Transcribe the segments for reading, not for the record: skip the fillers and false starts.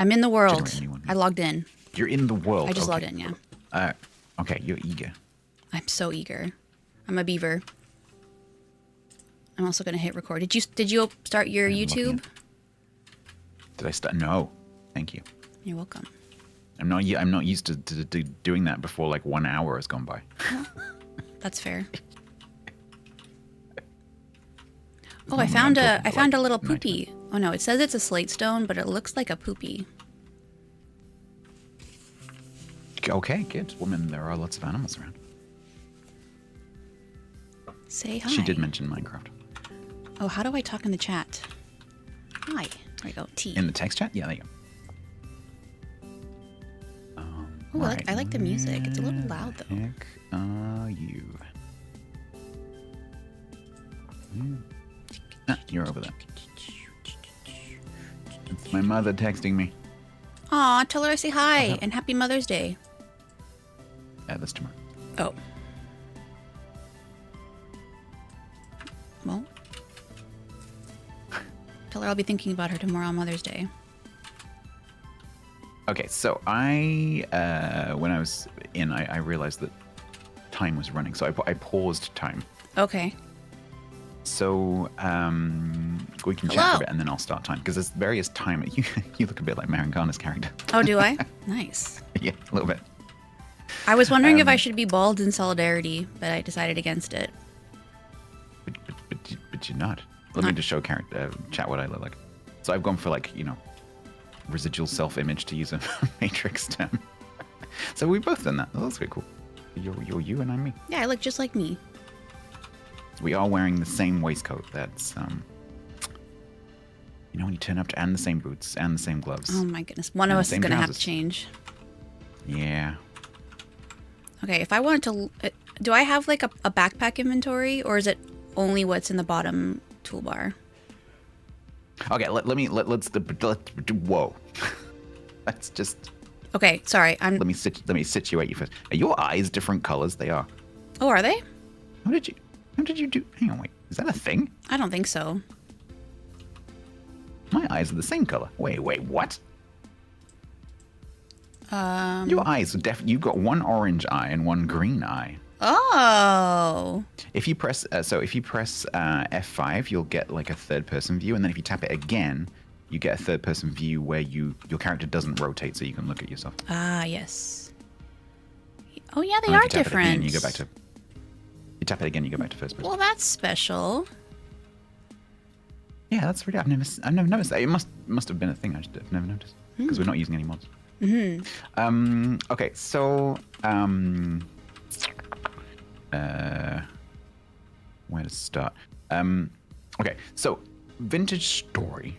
I'm in the world. Generate a new one. I logged in. You're in the world. I just okay. logged in, yeah. Okay, you're eager. I'm so eager. I'm a beaver. I'm also gonna hit record. Did you start your YouTube? Did I start? No, thank you. You're welcome. I'm not used to doing that before like 1 hour has gone by. That's fair. Oh, I found a little poopy. Oh no, it says it's a slate stone, but it looks like a poopy. Okay, good. Woman, there are lots of animals around. Say hi. She did mention Minecraft. Oh, how do I talk in the chat? Hi. There we go. T. In the text chat? Yeah, there you go. Oh, right. I like the music. It's a little loud though. Heck are you? You're over there. It's my mother texting me. Aw, tell her I say hi and happy Mother's Day. Yeah, that's tomorrow. Oh. Well. Tell her I'll be thinking about her tomorrow on Mother's Day. Okay, so when I was in, I realized that time was running, so I paused time. Okay. So we can chat for a bit, and then I'll start time because there's various time. You look a bit like Marinkana's character. Oh, do I? Nice. Yeah, a little bit. I was wondering if I should be bald in solidarity, but I decided against it. But you're not. Let me just show chat what I look like. So I've gone for residual self-image, to use a Matrix term. So we've both done that. Oh, that's pretty cool. You're you and I'm me. Yeah, I look just like me. We are wearing the same waistcoat. That's when you turn up to, and the same boots and the same gloves. Oh my goodness, one of us is gonna have to change. Yeah. Okay, if I wanted to, do I have like a backpack inventory, or is it only what's in the bottom toolbar? Okay, let's whoa. That's just. Okay, sorry. Let me situate you first. Are your eyes different colors? They are. Oh, are they? How did you do? Hang on, wait. Is that a thing? I don't think so. My eyes are the same color. Wait, what? Your eyes are definitely. You've got one orange eye and one green eye. Oh. If you press F5, you'll get like a third-person view, and then if you tap it again, you get a third-person view where your character doesn't rotate, so you can look at yourself. Ah, yes. Oh yeah, they are different. You tap it again, you go back to first person. Well, that's special. Yeah, that's really. I've never noticed that. It must have been a thing. I've never noticed because we're not using any mods. Mm-hmm. Okay, so where to start? Okay, so Vintage Story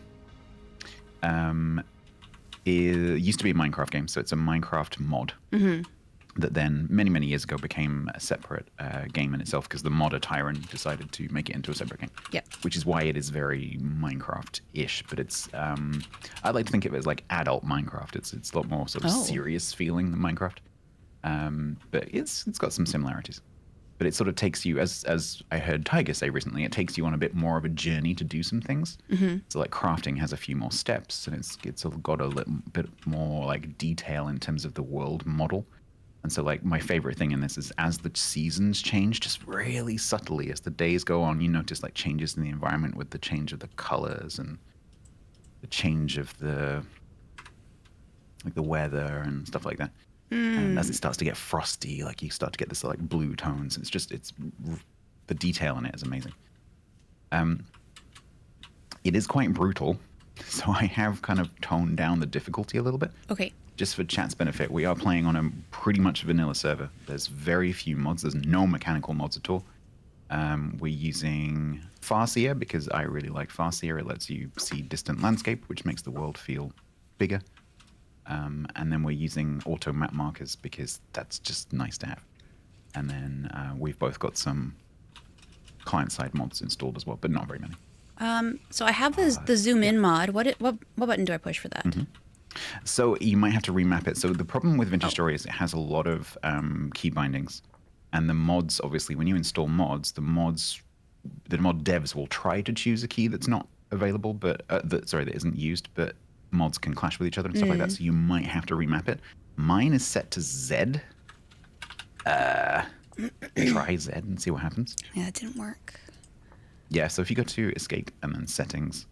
used to be a Minecraft game, so it's a Minecraft mod that then many years ago became a separate game in itself because the modder Tyron decided to make it into a separate game. Yeah, which is why it is very Minecraft-ish, but it's I'd like to think of it as like adult Minecraft. It's a lot more sort of serious feeling than Minecraft, but it's got some similarities. But it sort of takes you, as I heard Tiger say recently, it takes you on a bit more of a journey to do some things. So like crafting has a few more steps, and it's got a little bit more like detail in terms of the world model. And so like my favorite thing in this is as the seasons change, just really subtly as the days go on, you notice like changes in the environment with the change of the colors and the change of the weather and stuff like that. And as it starts to get frosty, like you start to get this like blue tones. It's the detail in it is amazing. It is quite brutal, so I have kind of toned down the difficulty a little bit. Okay. Just for chat's benefit, we are playing on a pretty much vanilla server. There's very few mods. There's no mechanical mods at all. We're using Farseer because I really like Farseer. It lets you see distant landscape, which makes the world feel bigger. And then we're using auto map markers because that's just nice to have. And then we've both got some client-side mods installed as well, but not very many. So I have the zoom in mod. What button do I push for that? So you might have to remap it. So the problem with Vintage Story is it has a lot of key bindings. And the mods, obviously, when you install mods, the mod devs will try to choose a key that's not available, but that isn't used. But mods can clash with each other and stuff like that, so you might have to remap it. Mine is set to Z. Try Z and see what happens. Yeah, that didn't work. Yeah, so if you go to escape and then settings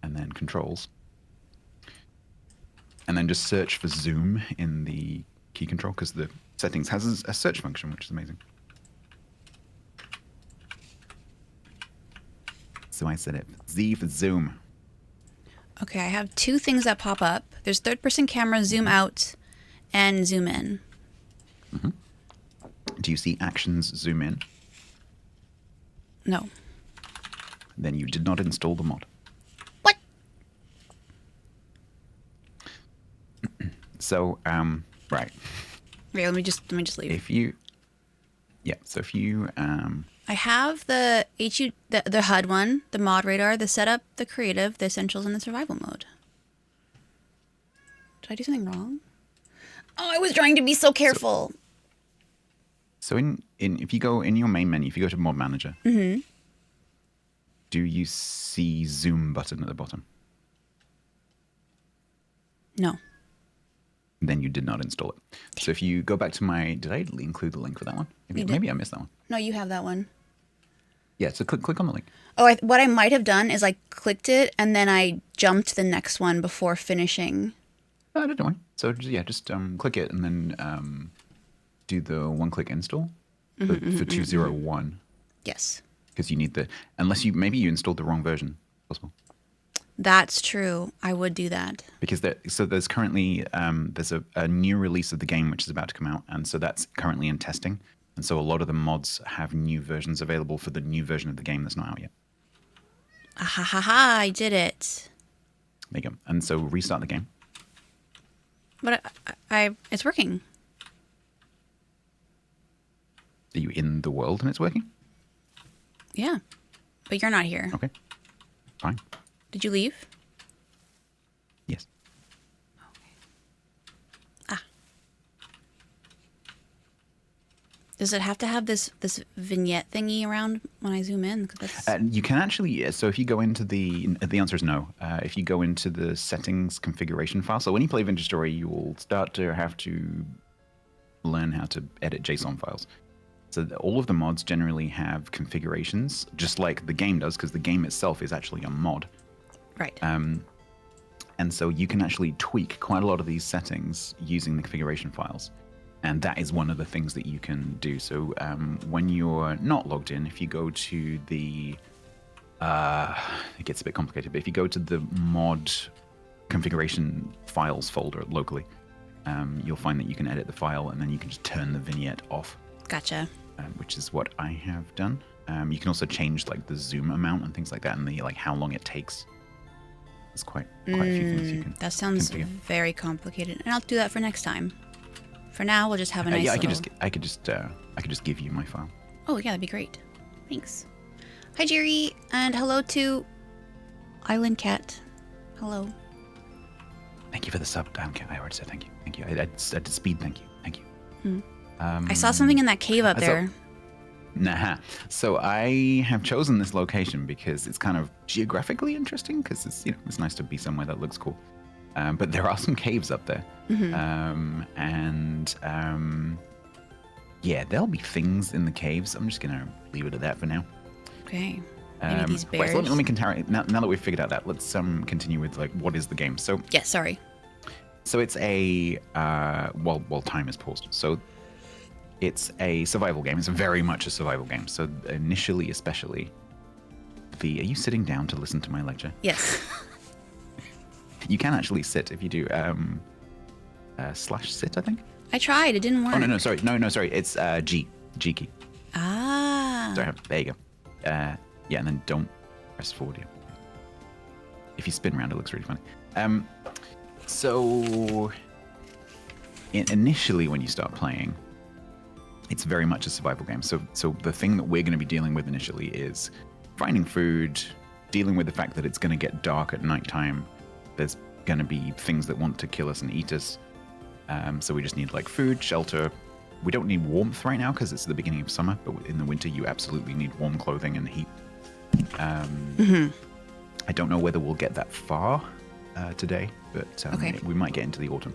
and then controls, and then just search for zoom in the key control, because the settings has a search function, which is amazing. So I set it Z for zoom. Okay, I have two things that pop up. There's third-person camera, zoom out, and zoom in. Do you see actions zoom in? No. Then you did not install the mod. What? So, right. Wait, let me just leave. If you I have the the HUD one, the mod radar, the setup, the creative, the essentials, and the survival mode. Did I do something wrong? Oh, I was trying to be so careful. So if you go in your main menu, if you go to mod manager, do you see zoom button at the bottom? No. Then you did not install it. So if you go back to did I include the link for that one? Maybe I missed that one. No, you have that one. Yeah, so click on the link. Oh, what I might have done is I clicked it and then I jumped to the next one before finishing. Oh, don't worry. So just click it and then do the one-click install for 201. Yes. Because you need maybe you installed the wrong version. Possible. That's true. I would do that. Because there's currently there's a new release of the game which is about to come out, and so that's currently in testing. And so a lot of the mods have new versions available for the new version of the game that's not out yet. Ah, ha ha ha! I did it. There you go. And so restart the game. But it's working. Are you in the world and it's working? Yeah, but you're not here. Okay, fine. Did you leave? Yes. Does it have to have this vignette thingy around when I zoom in? You can actually. So if you go into the answer is no. If you go into the settings configuration file, so when you play Vintage Story, you will start to have to learn how to edit JSON files. So all of the mods generally have configurations, just like the game does, because the game itself is actually a mod. Right. And so you can actually tweak quite a lot of these settings using the configuration files. And that is one of the things that you can do. So when you're not logged in, if you go to the... it gets a bit complicated, but if you go to the mod configuration files folder locally, you'll find that you can edit the file and then you can just turn the vignette off. Gotcha. Which is what I have done. You can also change like the zoom amount and things like that, and the how long it takes. There's quite a few things you can. That sounds very complicated, and I'll do that for next time. For now, we'll just have a nice. I could just give you my file. Oh yeah, that'd be great. Thanks. Hi Jerry, and hello to Island Cat. Hello. Thank you for the sub, Cat. I already said thank you. Thank you. I did speed. Thank you. Thank you. I saw something in that cave up there. Nah. So I have chosen this location because it's kind of geographically interesting, because it's nice to be somewhere that looks cool. But there are some caves up there. Yeah, there'll be things in the caves. I'm just going to leave it at that for now. Okay. Maybe these bears. Wait, so let me continue. Now that we've figured out that, let's continue with what is the game. So yeah, sorry. So it's a while time is paused. So it's a survival game. It's very much a survival game. So initially, especially, are you sitting down to listen to my lecture? Yes. You can actually sit if you do /sit, I think. I tried. It didn't work. Oh no, sorry. It's G key. Ah. Sorry, there you go. Yeah, and then don't press forward. Yeah. If you spin around, it looks really funny. So initially, when you start playing, it's very much a survival game. So the thing that we're going to be dealing with initially is finding food, dealing with the fact that it's going to get dark at nighttime. There's going to be things that want to kill us and eat us. So we just need food, shelter. We don't need warmth right now because it's the beginning of summer, but in the winter you absolutely need warm clothing and heat. I don't know whether we'll get that far today, but Okay. we might get into the autumn.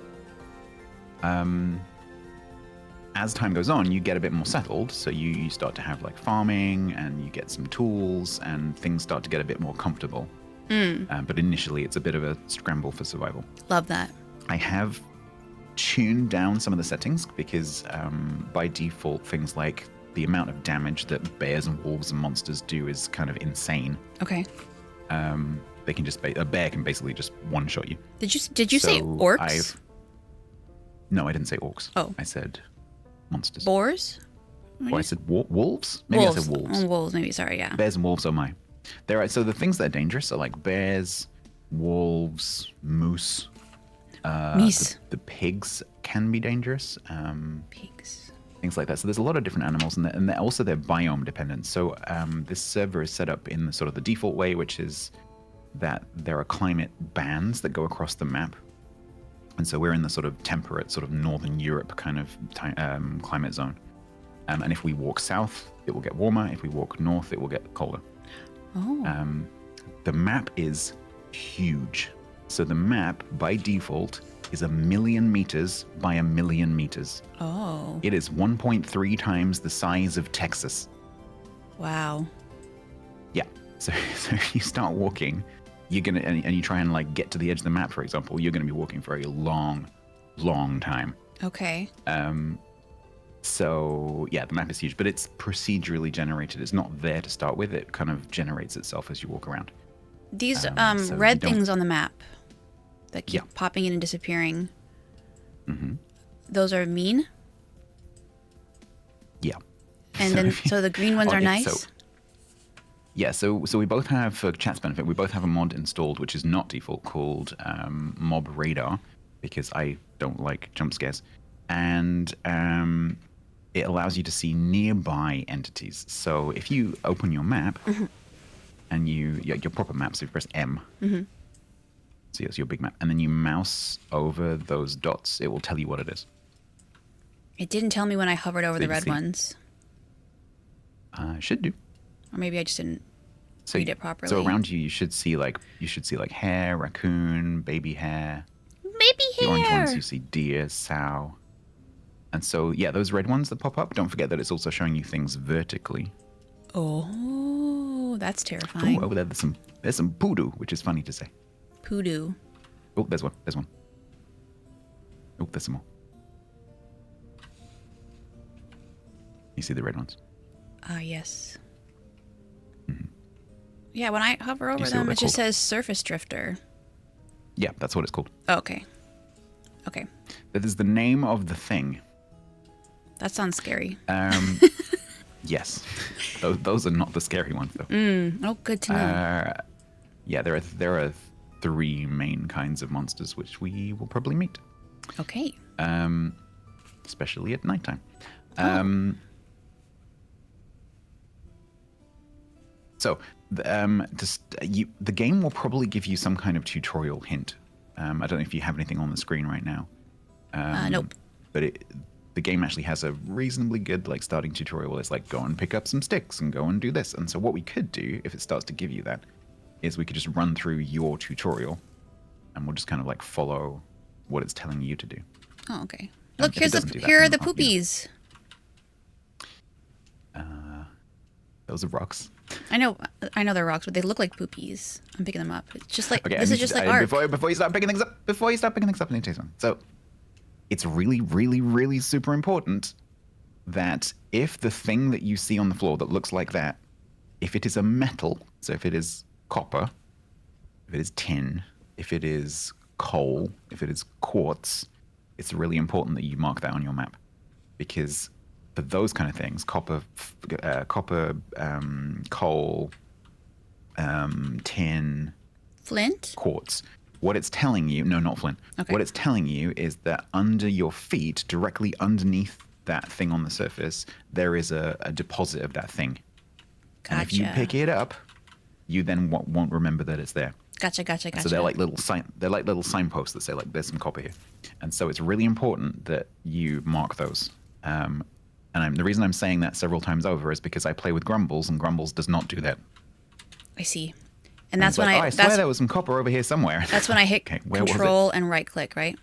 As time goes on, you get a bit more settled, so you start to have like farming, and you get some tools, and things start to get a bit more comfortable. But initially, it's a bit of a scramble for survival. Love that. I have tuned down some of the settings because by default, things like the amount of damage that bears and wolves and monsters do is kind of insane. Okay. They can just a bear can basically just one shot you. Did you say orcs? No, I didn't say orcs. Oh. I said monsters. Boars? Oh, I said wolves? Maybe wolves. I said wolves. Oh, wolves, maybe. Sorry, yeah. Bears and wolves are mine. So the things that are dangerous are like bears, wolves, moose. Meese. The pigs can be dangerous. Pigs. Things like that. So there's a lot of different animals, and they're also they're biome dependent. So this server is set up in the sort of the default way, which is that there are climate bands that go across the map. And so we're in the sort of temperate, sort of Northern Europe kind of climate zone. And if we walk south, it will get warmer. If we walk north, it will get colder. Oh. The map is huge. So the map, by default, is 1,000,000 meters by 1,000,000 meters. Oh. It is 1.3 times the size of Texas. Wow. Yeah. So if you start walking, you're gonna and you try and like get to the edge of the map, for example, you're gonna be walking for a long, long time. Okay. So yeah, the map is huge, but it's procedurally generated. It's not there to start with. It kind of generates itself as you walk around. These so red you don't- things on the map that keep Yeah. popping in and disappearing. Those are mean, Yeah. and then so the green ones are Okay, nice. Yeah, so we both have, for chat's benefit, we both have a mod installed, which is not default, called Mob Radar, because I don't like jump scares. And it allows you to see nearby entities. So if you open your map, and your proper map, so if you press M, so it's your big map, and then you mouse over those dots, it will tell you what it is. It didn't tell me when I hovered over the you red see? ones, Should do. or maybe I just didn't read it properly. So around you, you should see like hare, raccoon, baby hare. Baby The orange ones, hair. you see deer, sow. And so, yeah, those red ones that pop up, don't forget that it's also showing you things vertically. Oh, that's Oh, terrifying. over there, there's some poodoo, which is funny to say. Poodoo. Oh, there's one. Oh, there's some more. You see the red ones? Ah, yes. Yeah, when I hover over see what them, they're it just called? says surface drifter. Yeah, that's what it's called. Oh, okay. Okay. That is the name of the thing. That sounds scary. Yes. Those are not the scary ones, though. Oh, good to know. Yeah, there are 3 main kinds of monsters which we will probably meet, Okay. especially at nighttime. So the game will probably give you some kind of tutorial hint. I don't know if you have anything on the screen right now. Nope. But the game actually has a reasonably good like starting tutorial. It's like, go and pick up some sticks and go and do this. And so what we could do, if it starts to give you that, is we could just run through your tutorial, and we'll just kind of like follow what it's telling you to do. Oh, okay. Look, if it doesn't do that, here are then the I'll- poopies. Those are rocks. I know they're rocks, but they look like poopies. I'm picking them up. It's just like Okay, this is just like art. Before you start picking things up, I need to tell you something. So, it's really, really, really super important that if the thing that you see on the floor that looks like that, if it is a metal, so if it is copper, if it is tin, if it is coal, if it is quartz, it's really important that you mark that on your map, because for those kind of things, copper, coal, tin, Flint? quartz. What it's telling you, no, not flint. Okay. What it's telling you is that under your feet, directly underneath that thing on the surface, there is a deposit of that thing. And if you Gotcha. pick it up, you then won't remember that it's there. Gotcha. So they're like little signposts that say like there's some copper here. And so it's really important that you mark those. And the reason I'm saying that several times over is because I play with Grumbles, and Grumbles does not do that. I see. And that's when like, I I swear there was some copper over here somewhere. That's when I hit Okay, where was it? control and right click, right?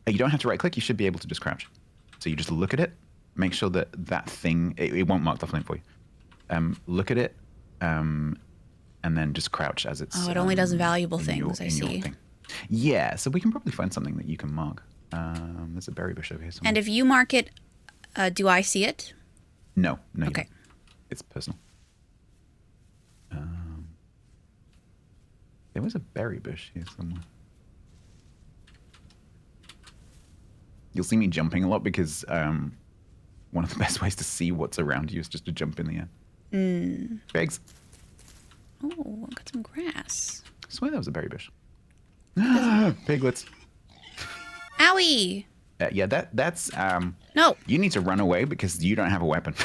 You don't have to right click. You should be able to just crouch. So you just look at it, make sure that that thing, it won't mark the flame for you. Look at it, and then just crouch as it's. Oh, it only does valuable things. I see. Thing. Yeah, so we can probably find something that you can mark. There's a berry bush over here somewhere. And if you mark it, do I see it? No. You Okay. don't. It's personal. There was a berry bush here somewhere. You'll see me jumping a lot because one of the best ways to see what's around you is just to jump in the air. Pigs. Oh, I got some grass. I swear there was a berry bush. Piglets. Owie! Yeah, that's... No. You need to run away because you don't have a weapon.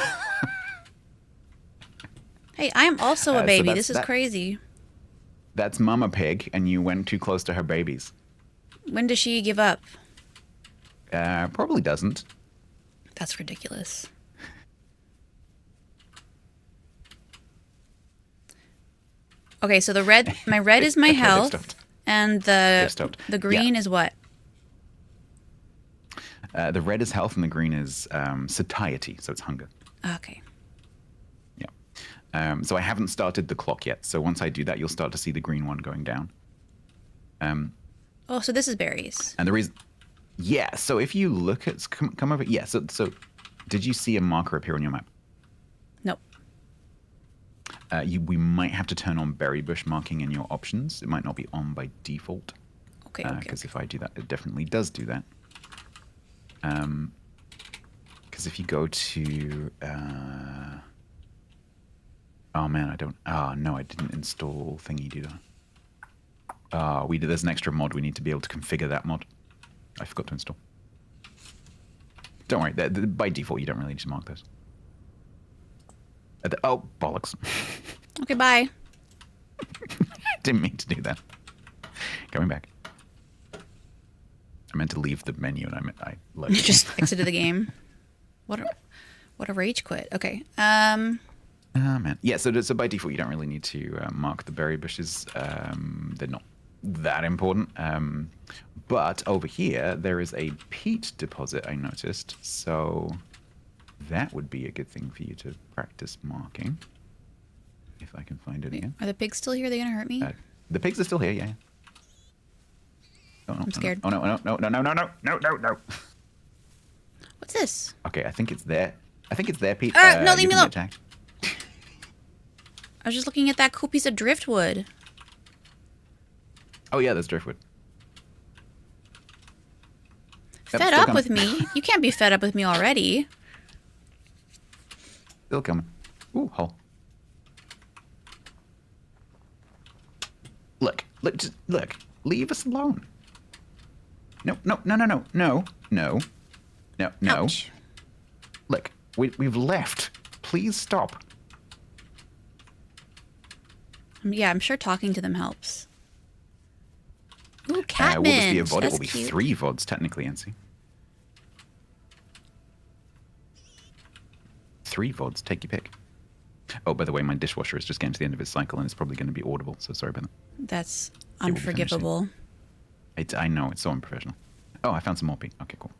Hey, I am also a baby. So this is crazy. That's Mama Pig, and you went too close to her babies. When does she give up? Probably doesn't. That's ridiculous. Okay, so my red is my health, and the green is what? The red is health, and the green is satiety, so it's hunger. Okay. Yeah. So I haven't started the clock yet. So once I do that, you'll start to see the green one going down. Oh, so this is berries. And the reason, yeah. So if you look at, come over. Yeah. So did you see a marker appear on your map? Nope. We might have to turn on berry bush marking in your options. It might not be on by default. Okay. Because if I do that, it definitely does do that. Because if you go to, oh man, no, I didn't install thingy, did I? There's an extra mod. We need to be able to configure that mod. I forgot to install. Don't worry. By default, you don't really need to mark those. Oh, bollocks. Okay, bye. Didn't mean to do that. Coming back. I meant to leave the menu, and I left. You just exited the game. What a rage quit. Okay. Man. Yeah, so by default, you don't really need to mark the berry bushes. They're not that important. But over here, there is a peat deposit, I noticed. So that would be a good thing for you to practice marking. If I can find it again. Are the pigs still here? Are they going to hurt me? The pigs are still here, yeah. Oh, no, I'm scared. Oh, no. What's this? Okay, I think it's there. Pete. No, leave me alone. Attacked. I was just looking at that cool piece of driftwood. Oh, yeah, there's driftwood. Fed up with me? You can't be fed up with me already. Still coming. Ooh, hole. Look. Leave us alone. No. Ouch. Look, we've left. Please stop. Yeah, I'm sure talking to them helps. Ooh, cat Will this be a mint. VOD? It That's will be cute. 3 VODs, technically, NC. 3 VODs, take your pick. Oh, by the way, my dishwasher is just getting to the end of its cycle, and it's probably going to be audible, so sorry about that. That's will be finished soon. unforgivable. I know, it's so unprofessional. Oh, I found some more pig. Okay, cool.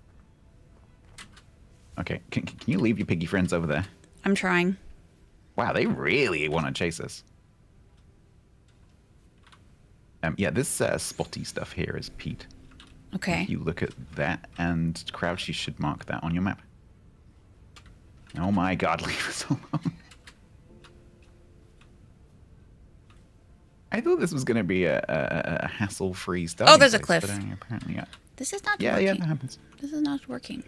Okay, can you leave your piggy friends over there? I'm trying. Wow, they really want to chase us. Yeah, this spotty stuff here is peat. Okay. If you look at that and crouch, you should mark that on your map. Oh my god, leave us alone. I thought this was going to be a hassle-free stuff. Oh, there's a cliff. But apparently, yeah. This is not Yeah, working. yeah, that happens. This is not working.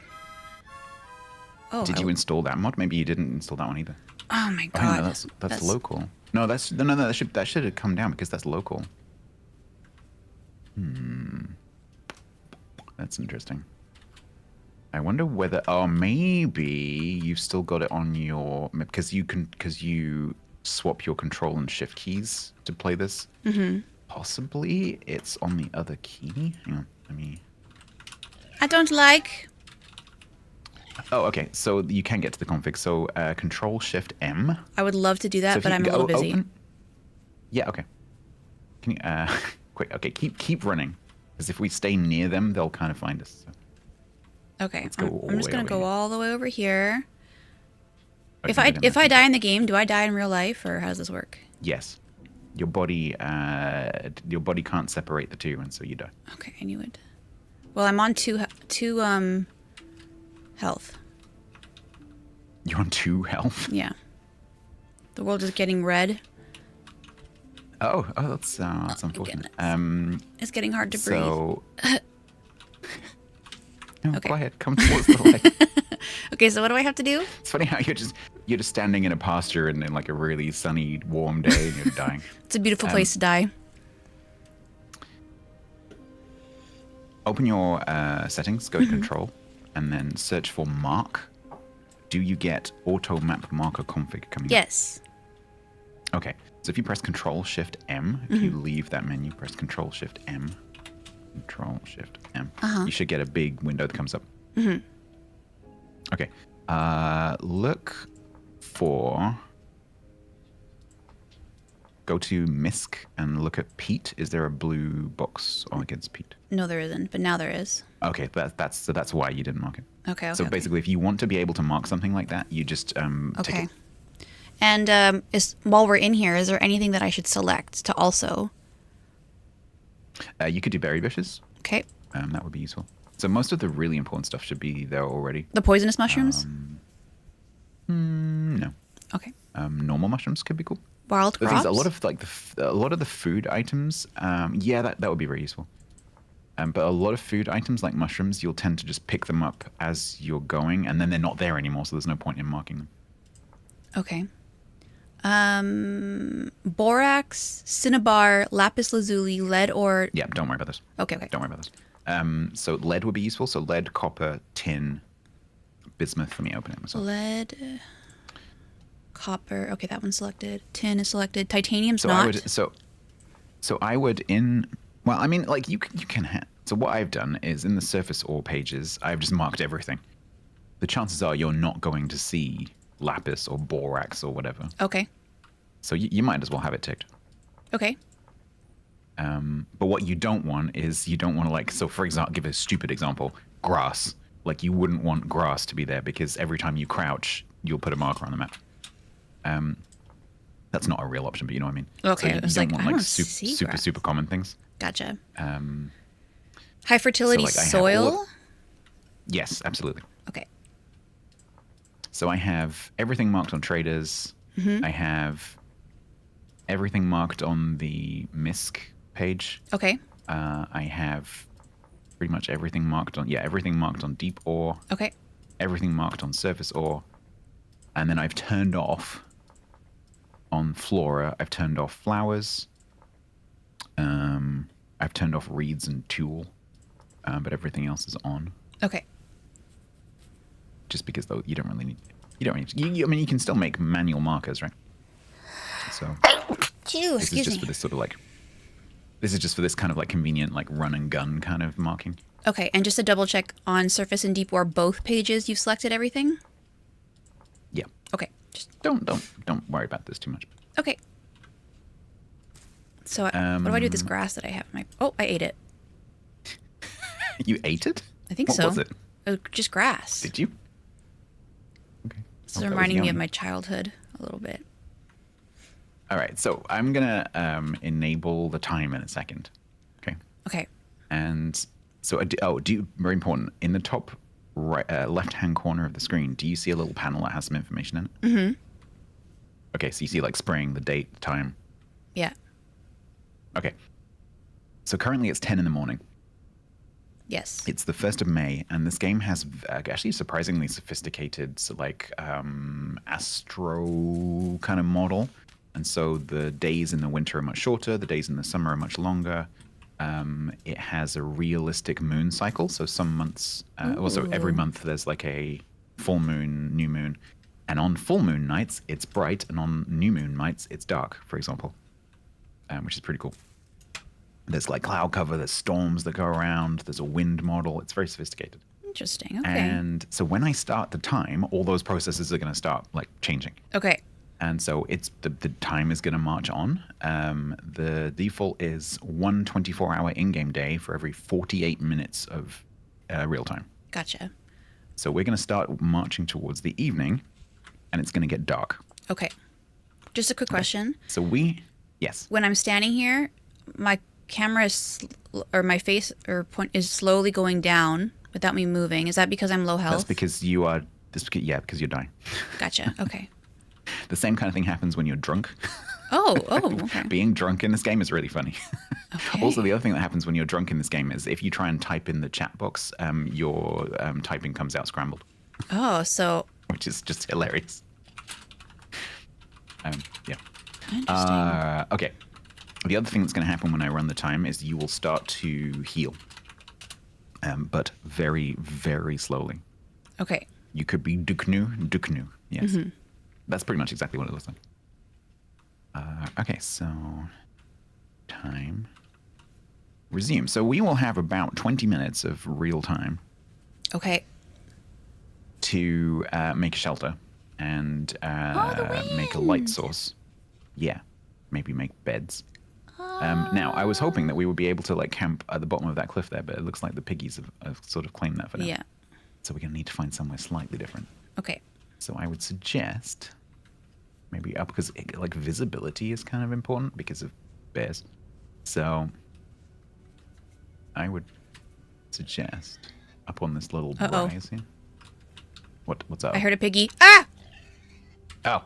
Oh, Did you install that mod? Maybe you didn't install that one either. Oh my Oh, god. no, that's local. No, that should have come down because that's local. That's interesting. I wonder whether, maybe you've still got it on your, because you swap your control and shift keys to play this. Mm-hmm. Possibly it's on the other key. Hang on, let me. I don't like. Oh, okay. So you can get to the config. So Control Shift M. I would love to do that, but I'm a little busy. Yeah, okay. Can you, quick, okay, keep running. Because if we stay near them, they'll kind of find us. So Okay, let's go all I'm the just way gonna over go here. all the way over here. Oh, If you I did it if I now. die in the game, do I die in real life, or how does this work? Yes. Your body can't separate the two, and so you die. Okay, I knew it. Well, I'm on two health. You're on 2 health. Yeah. The world is getting red. Oh, that's unfortunate. Goodness. It's getting hard to breathe. So, no, Okay. go ahead. Come towards the light. Okay, so what do I have to do? It's funny how you're just standing in a pasture and in like a really sunny, warm day, and you're dying. It's a beautiful place to die. Open your settings, go to control, and then search for mark. Do you get auto map marker config coming up? Yes. Okay. So if you press Control Shift M, if you leave that menu, press Control Shift M. Control Shift M. You should get a big window that comes up. Okay. Look for. Go to MISC and look at peat. Is there a blue box all against peat? No, there isn't, but now there is. Okay, that's why you didn't mark it. Okay. So basically, if you want to be able to mark something like that, you just tick Okay. it. And while we're in here, is there anything that I should select to also? You could do berry bushes. Okay. That would be useful. So most of the really important stuff should be there already. The poisonous mushrooms? No. Okay. Normal mushrooms could be cool. Wild The thing crops? is, a lot of the food items, yeah, that would be very useful. But a lot of food items like mushrooms, you'll tend to just pick them up as you're going, and then they're not there anymore, so there's no point in marking them. Okay. Borax, cinnabar, lapis lazuli, lead ore. Yeah, don't worry about this. Okay. Don't worry about this. So lead would be useful. So lead, copper, tin, bismuth. Let me open it myself. Lead, copper. Okay, that one's selected. Tin is selected. Titanium's So not. I would well, I mean, like you can have. So what I've done is in the surface ore pages, I've just marked everything. The chances are you're not going to see lapis or borax or whatever. Okay. So you might as well have it ticked. Okay. But what you don't want is you don't want to like, so for example, give a stupid example, grass. Like you wouldn't want grass to be there because every time you crouch, you'll put a marker on the map. That's not a real option, but you know what I mean. Okay, So you I was don't like, want I like don't see grass. super common things. Gotcha. High fertility like I have soil? Yes, absolutely. Okay. So I have everything marked on traders. I have everything marked on the MISC page. Okay. I have pretty much everything marked on, everything marked on deep ore, Okay. everything marked on surface ore. And then I've turned off on flora, I've turned off flowers. I've turned off reeds and tool, but everything else is on. Okay. Just because though you don't really need, I mean, you can still make manual markers, right? So Phew, this is excuse just me. for this sort of like, this is just for this kind of like convenient like run and gun kind of marking. Okay, and just to double check on surface and deep ore, both pages you've selected everything? Yeah. Okay. Just Don't worry about this too much. okay. So what do I do with this grass that I have in my? Oh, I ate it. You ate it? I think What so. was it? Just grass. Did you? Okay. This is That was reminding me of yummy. my childhood a little bit. All right, so I'm gonna enable the time in a second. Okay. Okay. And so, very important, in the top right, left-hand corner of the screen, do you see a little panel that has some information in it? Mm-hmm. Okay, so you see like spring, the date, the time. Yeah. Okay. So currently it's 10 in the morning. Yes. It's the 1st of May, and this game has actually surprisingly sophisticated, astro kind of model. And so the days in the winter are much shorter, the days in the summer are much longer. It has a realistic moon cycle. So some months, also every month, there's like a full moon, new moon. And on full moon nights, it's bright. And on new moon nights, it's dark, for example, which is pretty cool. There's like cloud cover, there's storms that go around, there's a wind model. It's very sophisticated. Interesting. Okay. And so when I start the time, all those processes are going to start like changing. Okay. And so it's the time is going to march on. The default is 1 24-hour in-game day for every 48 minutes of real time. Gotcha. So we're going to start marching towards the evening, and it's going to get dark. Okay. Just a quick question. So yes. When I'm standing here, my camera or my face or point is slowly going down without me moving. Is that because I'm low health? That's because because you're dying. Gotcha. Okay. The same kind of thing happens when you're drunk. Oh, okay. Being drunk in this game is really funny. Okay. Also, the other thing that happens when you're drunk in this game is if you try and type in the chat box, your typing comes out scrambled. Oh, so... Which is just hilarious. Yeah. Interesting. Okay. The other thing that's going to happen when I run the time is you will start to heal. But very, very slowly. Okay. You could be Duknu. Yes. Mm-hmm. That's pretty much exactly what it looks like. Okay, so time resume. So we will have about 20 minutes of real time. Okay. To make a shelter and make a light source. Yeah, maybe make beds. Now, I was hoping that we would be able to camp at the bottom of that cliff there, but it looks like the piggies have sort of claimed that for now. Yeah. So we're going to need to find somewhere slightly different. Okay. So I would suggest maybe up, because visibility is kind of important because of bears. So I would suggest up on this little rise here. What's up? I heard a piggy. Ah! Oh.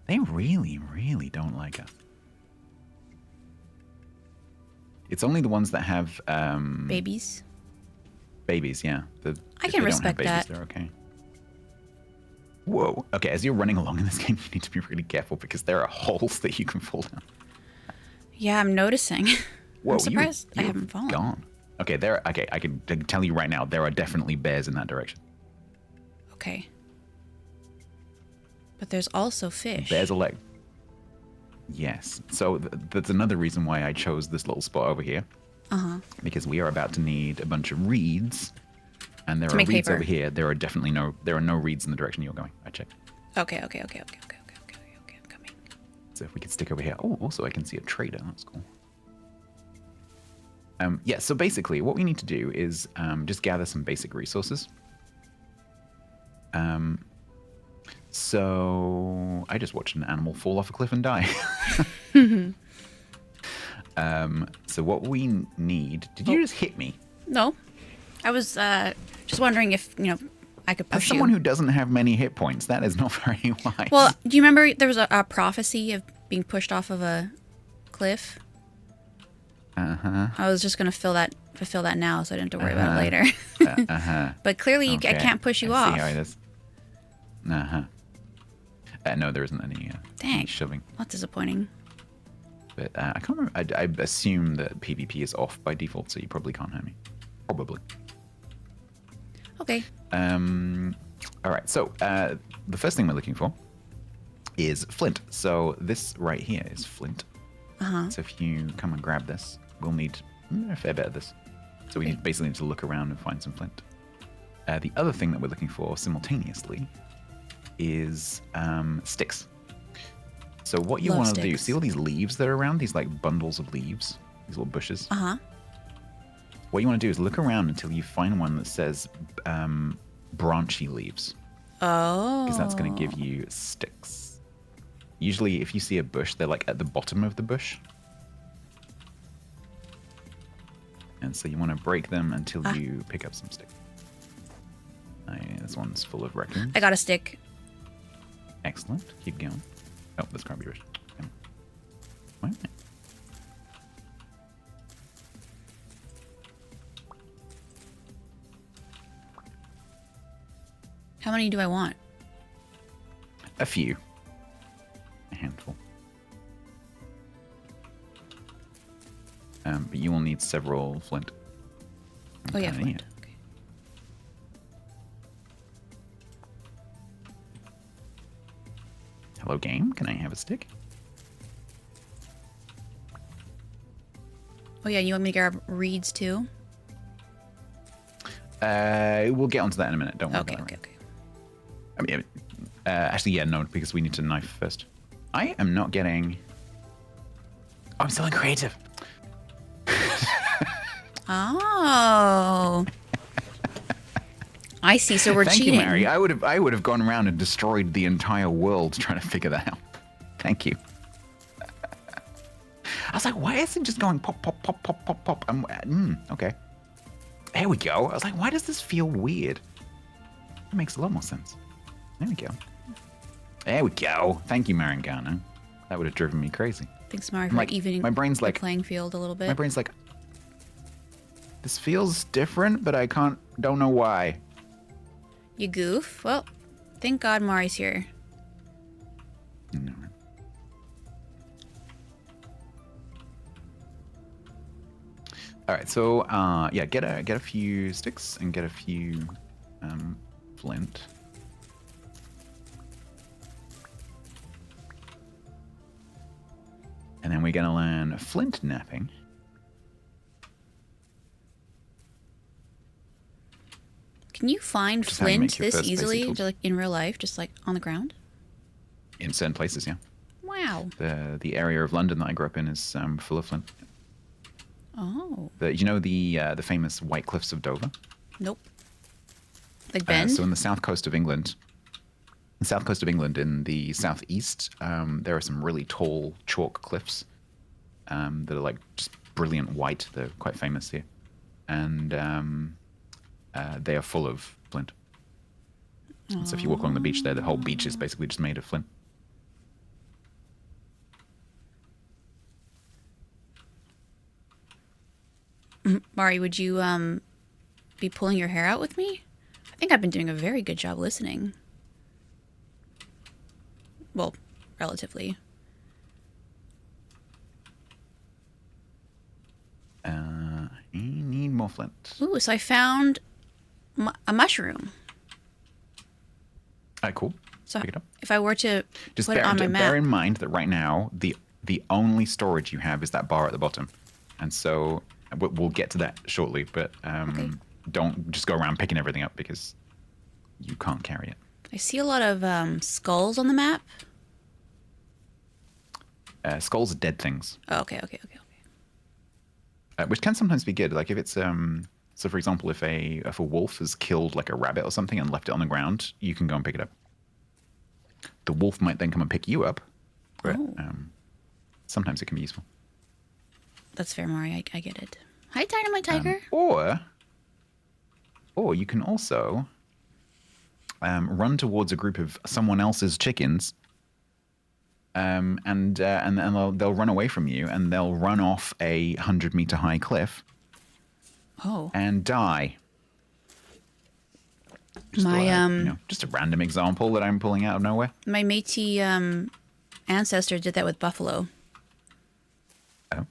They really, really don't like us. It's only the ones that have babies. Babies, yeah. I can respect that. They're okay. Whoa. Okay, as you're running along in this game, you need to be really careful because there are holes that you can fall down. Yeah, I'm noticing. Whoa, I'm surprised I haven't fallen. Gone. Okay, I can tell you right now, there are definitely bears in that direction. Okay. But there's also fish. Bears are like... Yes. So that's another reason why I chose this little spot over here. Uh-huh. Because we are about to need a bunch of reeds. And there are reeds paper. over here. There are no reeds in the direction you're going. I checked. Okay. I'm coming. So if we could stick over here. Oh, also I can see a trader. That's cool. Yeah, so basically what we need to do is just gather some basic resources. So I just watched an animal fall off a cliff and die. So what we need... Did you just hit me? No. I was just wondering if, I could push As someone who doesn't have many hit points, that is not very wise. Well, do you remember there was a prophecy of being pushed off of a cliff? Uh-huh. I was just going to fulfill that now so I didn't have to worry about it later. But clearly I can't push you off. See how it is. Uh-huh. No, there isn't any shoving. That's disappointing. But I can't remember. I assume that PvP is off by default, so you probably can't hurt me. Probably. Okay. All right. So the first thing we're looking for is flint. So this right here is flint. Uh-huh. So if you come and grab this, we'll need a fair bit of this. So we basically need to look around and find some flint. The other thing that we're looking for simultaneously is sticks. So what you want to do, see all these leaves that are around, these bundles of leaves, these little bushes? Uh-huh. What you want to do is look around until you find one that says branchy leaves. Oh. Because that's going to give you sticks. Usually if you see a bush, they're at the bottom of the bush. And so you want to break them until you pick up some sticks. This one's full of raccoons. I got a stick. Excellent. Keep going. Oh, that's grab yours. Wait. How many do I want? A few. A handful. But you will need several flint. Oh yeah, flint. Okay. Hello, game. Can I have a stick? Oh yeah, you want me to grab reeds too? We'll get onto that in a minute. Don't worry about it. Okay. I mean, Actually, yeah, no, because we need to knife first. I am not getting... Oh, I'm still in creative. Oh. I see. So we're Thank cheating. you, Mary. I would have gone around and destroyed the entire world trying to figure that out. Thank you. I was like, why is it just going pop, pop, pop, pop, pop, pop? Okay. There we go. I was like, why does this feel weird? It makes a lot more sense. There we go. There we go. Thank you, Marangano. That would have driven me crazy. Thanks, Mari, for evening my brain's the playing field a little bit. My brain's like, this feels different, but I don't know why. You goof. Well, thank God Mari's here. No. All right, so yeah, get a few sticks and get a few flint. And then we're gonna learn flint napping. Can you find Just how you flint make your this first basic easily, tools. like in real life, just like on the ground? In certain places, yeah. Wow. The area of London that I grew up in is full of flint. Oh. You know the famous White Cliffs of Dover? Nope. Like Bend? So in the south coast of England, in the southeast, there are some really tall chalk cliffs that are like just brilliant white. They're quite famous here, and they are full of flint. So if you walk along the beach there, the whole beach is basically just made of flint. Mari, would you be pulling your hair out with me? I think I've been doing a very good job listening. Well, relatively. I need more flint. Ooh, so I found a mushroom. All right, cool. So Pick it up. if I were to Just put it on my map... bear in mind that right now, the only storage you have is that bar at the bottom. And so we'll get to that shortly, but Okay. don't just go around picking everything up because you can't carry it. I see a lot of skulls on the map. Skulls are dead things, Oh, okay. which can sometimes be good. Like if it's so for example, if a wolf has killed like a rabbit or something and left it on the ground, you can go and pick it up. The wolf might then come and pick you up, but sometimes it can be useful. That's fair, Mari. I get it. Hi, Dynamite Tiger. Or you can also run towards a group of someone else's chickens, and they'll run away from you, and they'll run off a 100-meter high cliff. Oh. And die. Just a random example that I'm pulling out of nowhere. My Métis ancestor did that with buffalo. Oh.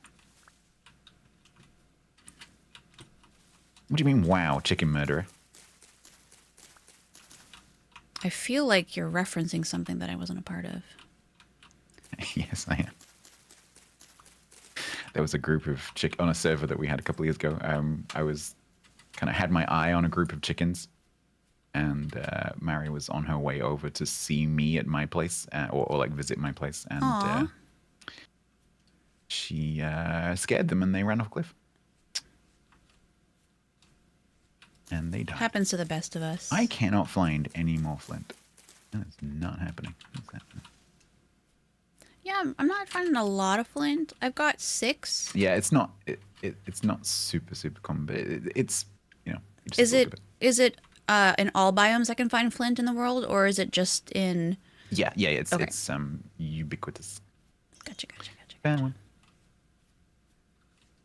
What do you mean, wow, chicken murderer? I feel like you're referencing something that I wasn't a part of. Yes, I am. There was a group of on a server that we had a couple of years ago. I was kind of had my eye on a group of chickens, and Mary was on her way over to see me at my place, or like visit my place, and she scared them, and they ran off a cliff, and they died. Happens to the best of us. I cannot find any more flint. That's not happening. What's happening? Yeah, I'm not finding a lot of flint. I've got 6. Yeah, it's not super common, but it's Is it in all biomes I can find flint in the world, or is it just in? Yeah, it's ubiquitous. Gotcha. Found one.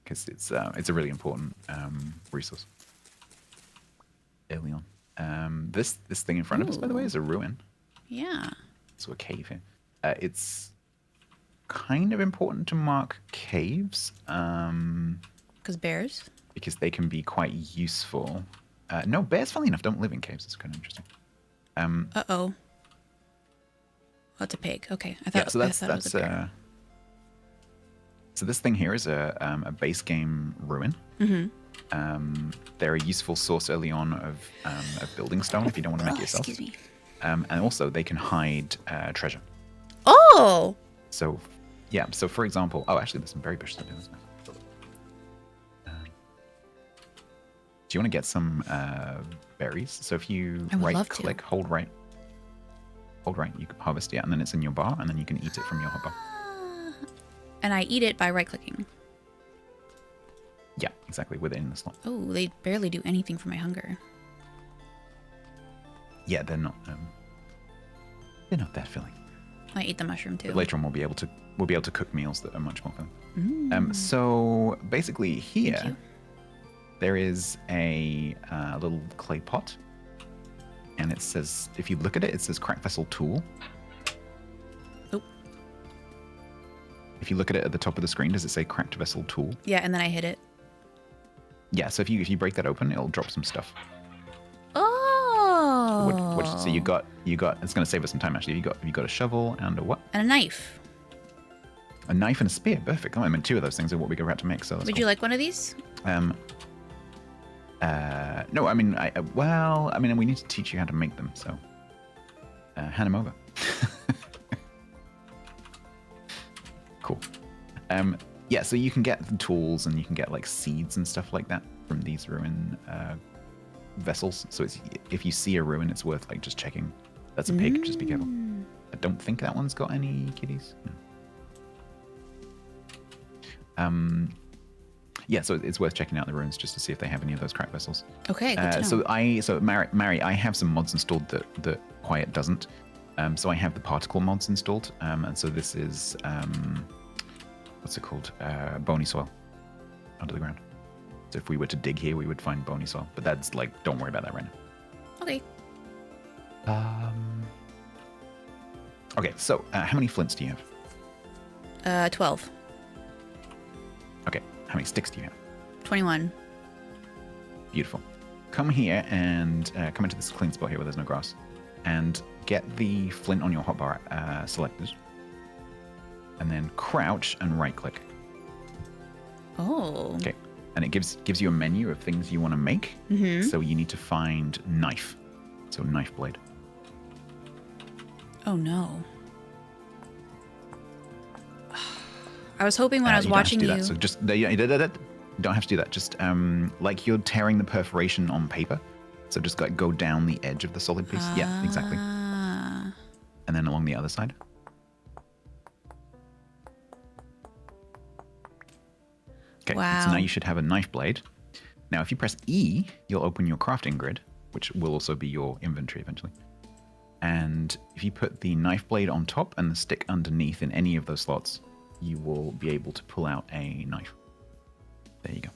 Because it's a really important resource. Early on, this thing in front of us, by the way, is a ruin. Yeah. So a cave here. It's kind of important to mark caves. Because bears? Because they can be quite useful. No, bears, funnily enough, don't live in caves. It's kind of interesting. Uh-oh. Oh, it's a pig. Okay. I thought it was a bear. So this thing here is a base game ruin. Mm-hmm. They're a useful source early on of building stone if you don't want to make it yourself. Excuse me. And also, they can hide treasure. Oh! So, yeah. So, for example, oh, actually, there's some berry bushes up here. That's nice. Do you want to get some berries? So if you right-click, hold right, you can harvest it, and then it's in your bar, and then you can eat it from your hotbar. And I eat it by right-clicking. Yeah, exactly, within the slot. Oh, they barely do anything for my hunger. Yeah, they're not that filling. I ate the mushroom too. But later on, we'll be able to cook meals that are much more filling. So basically, here there is a little clay pot, and it says, if you look at it, it says crack vessel tool. Oh. If you look at it at the top of the screen, does it say cracked vessel tool? Yeah, and then I hit it. Yeah, so if you break that open, it'll drop some stuff. Oh. So you got. It's going to save us some time actually. You got a shovel and a what? And a knife. A knife and a spear. Perfect. Oh, I mean, two of those things are what we were about to make. So would you like one of these? No. I mean, we need to teach you how to make them. So, hand them over. Cool. Yeah. So you can get the tools and you can get like seeds and stuff like that from these ruin vessels. So if you see a ruin, it's worth like just checking. That's a pig. Just be careful. I don't think that one's got any kitties. No. Yeah, so it's worth checking out the ruins just to see if they have any of those crack vessels. Okay. Good to know. So Mary, I have some mods installed that Quiet doesn't. So I have the particle mods installed, and so this is what's it called? Bony soil under the ground. So if we were to dig here, we would find bony soil. But that's like, don't worry about that right now. Okay. Okay. So how many flints do you have? 12. Okay. How many sticks do you have? 21. Beautiful. Come here and come into this clean spot here where there's no grass, and get the flint on your hotbar selected, and then crouch and right-click. Oh. Okay. And it gives you a menu of things you want to make. Mm-hmm. So you need to find knife. So knife blade. Oh no. I was hoping when I was watching you. So just you don't have to do that. Just like you're tearing the perforation on paper. So just like go down the edge of the solid piece. Yeah, exactly. And then along the other side. Okay, wow. So now you should have a knife blade. Now, if you press E, you'll open your crafting grid, which will also be your inventory eventually. And if you put the knife blade on top and the stick underneath in any of those slots, you will be able to pull out a knife. There you go.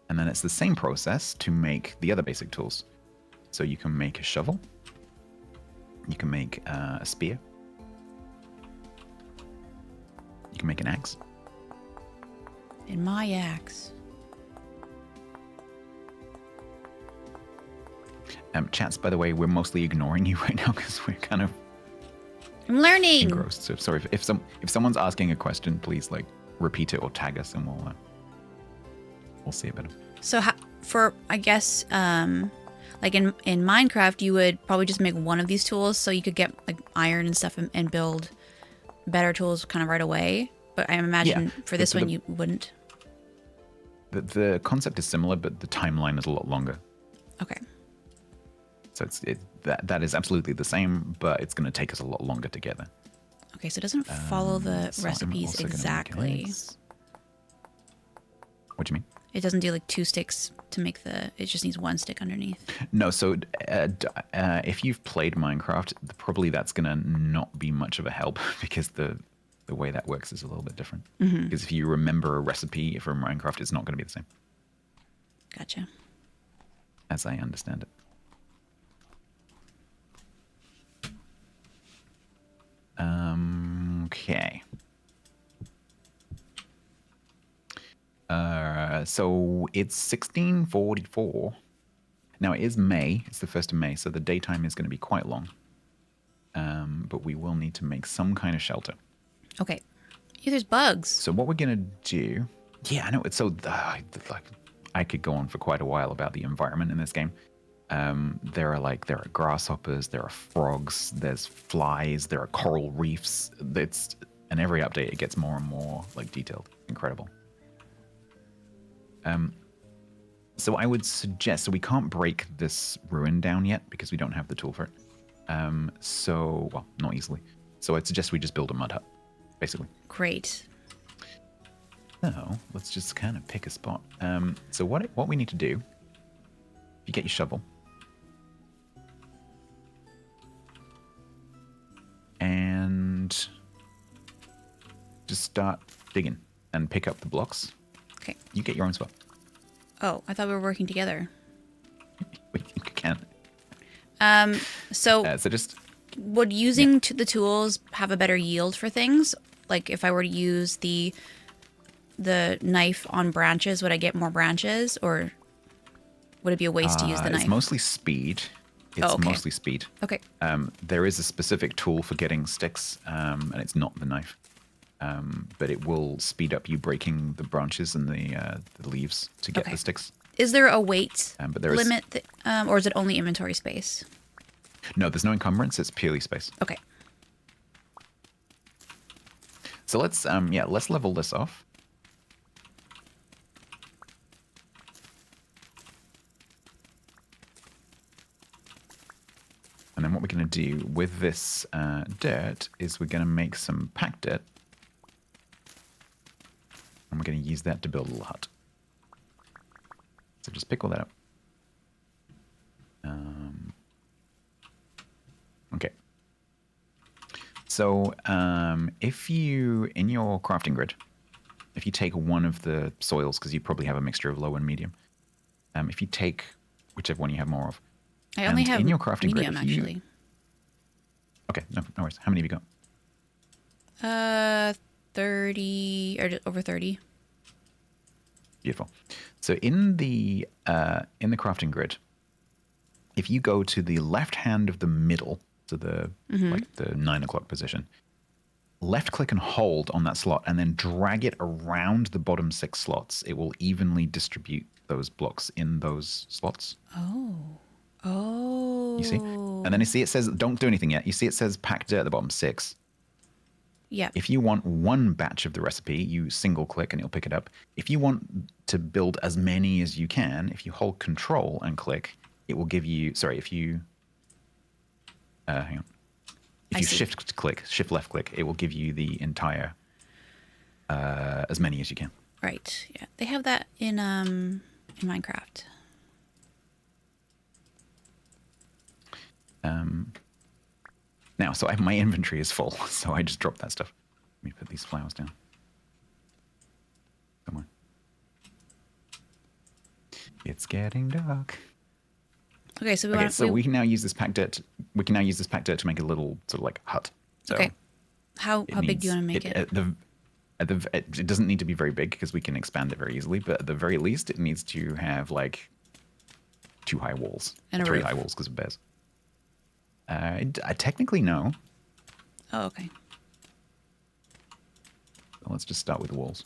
And then it's the same process to make the other basic tools. So you can make a shovel. You can make a spear. You can make an axe. In my axe. Chats, by the way, we're mostly ignoring you right now because we're kind of I'm learning. engrossed. So sorry if someone's asking a question, please like repeat it or tag us, and we'll see a bit of. So I guess like in Minecraft, you would probably just make one of these tools so you could get like iron and stuff and build better tools kind of right away. But I imagine for this one you wouldn't. The concept is similar, but the timeline is a lot longer. Okay. So that is absolutely the same, but it's going to take us a lot longer to get there. Okay, so it doesn't follow the recipes exactly. What do you mean? It doesn't do like 2 sticks to make it just needs 1 stick underneath. No, so if you've played Minecraft, probably that's going to not be much of a help because the way that works is a little bit different. Mm-hmm. Because if you remember a recipe from Minecraft, it's not going to be the same. Gotcha. As I understand it. Okay. So it's 1644. Now it is May. It's the 1st of May, so the daytime is going to be quite long. But we will need to make some kind of shelter. Okay. Yeah, there's bugs. So what we're going to do... Yeah, I know. It's so... I could go on for quite a while about the environment in this game. There are grasshoppers, there are frogs, there's flies, there are coral reefs. And every update it gets more and more like detailed. Incredible. So I would suggest, so we can't break this ruin down yet because we don't have the tool for it. Well, not easily. So I'd suggest we just build a mud hut, basically. Great. So let's just kind of pick a spot. So what we need to do, if you get your shovel, and just start digging and pick up the blocks. Okay. You get your own spot. Oh, I thought we were working together. You can. So just would using the tools have a better yield for things? Like if I were to use the knife on branches, would I get more branches, or would it be a waste to use the knife? It's mostly speed. Mostly speed. Okay. There is a specific tool for getting sticks, and it's not the knife. But it will speed up you breaking the branches and the leaves to get the sticks. Is there a weight but limit, or is it only inventory space? No, there's no encumbrance. It's purely space. Okay. So let's level this off. And then what we're going to do with this dirt is we're going to make some packed dirt. And we're going to use that to build a little hut. So just pick all that up. Okay. So if you, in your crafting grid, if you take one of the soils, because you probably have a mixture of low and medium, if you take whichever one you have more of, I only have in your crafting medium, grid, actually. Okay, no worries. How many have you got? 30 or over 30. Beautiful. So in the crafting grid, if you go to the left hand of the middle, to the like the 9 o'clock position, left click and hold on that slot, and then drag it around the bottom 6 slots. It will evenly distribute those blocks in those slots. Oh. You see? And then you see it says, don't do anything yet. You see it says pack dirt at the bottom 6. Yeah. If you want one batch of the recipe, you single click and it'll pick it up. If you want to build as many as you can, if you hold control and click, it will give you, if you, hang on. If you shift left click, it will give you the entire, as many as you can. Right. Yeah. They have that in Minecraft. Now, so my inventory is full, so I just dropped that stuff. Let me put these flowers down. Come on. It's getting dark. Okay, so we can now use this packed dirt. We can now use this packed dirt to make a little sort of like hut. So okay. How big do you want to make it? It doesn't need to be very big because we can expand it very easily. But at the very least, it needs to have like 2 high walls, and 3 high walls because of bears. I technically no. Oh, okay. So let's just start with the walls.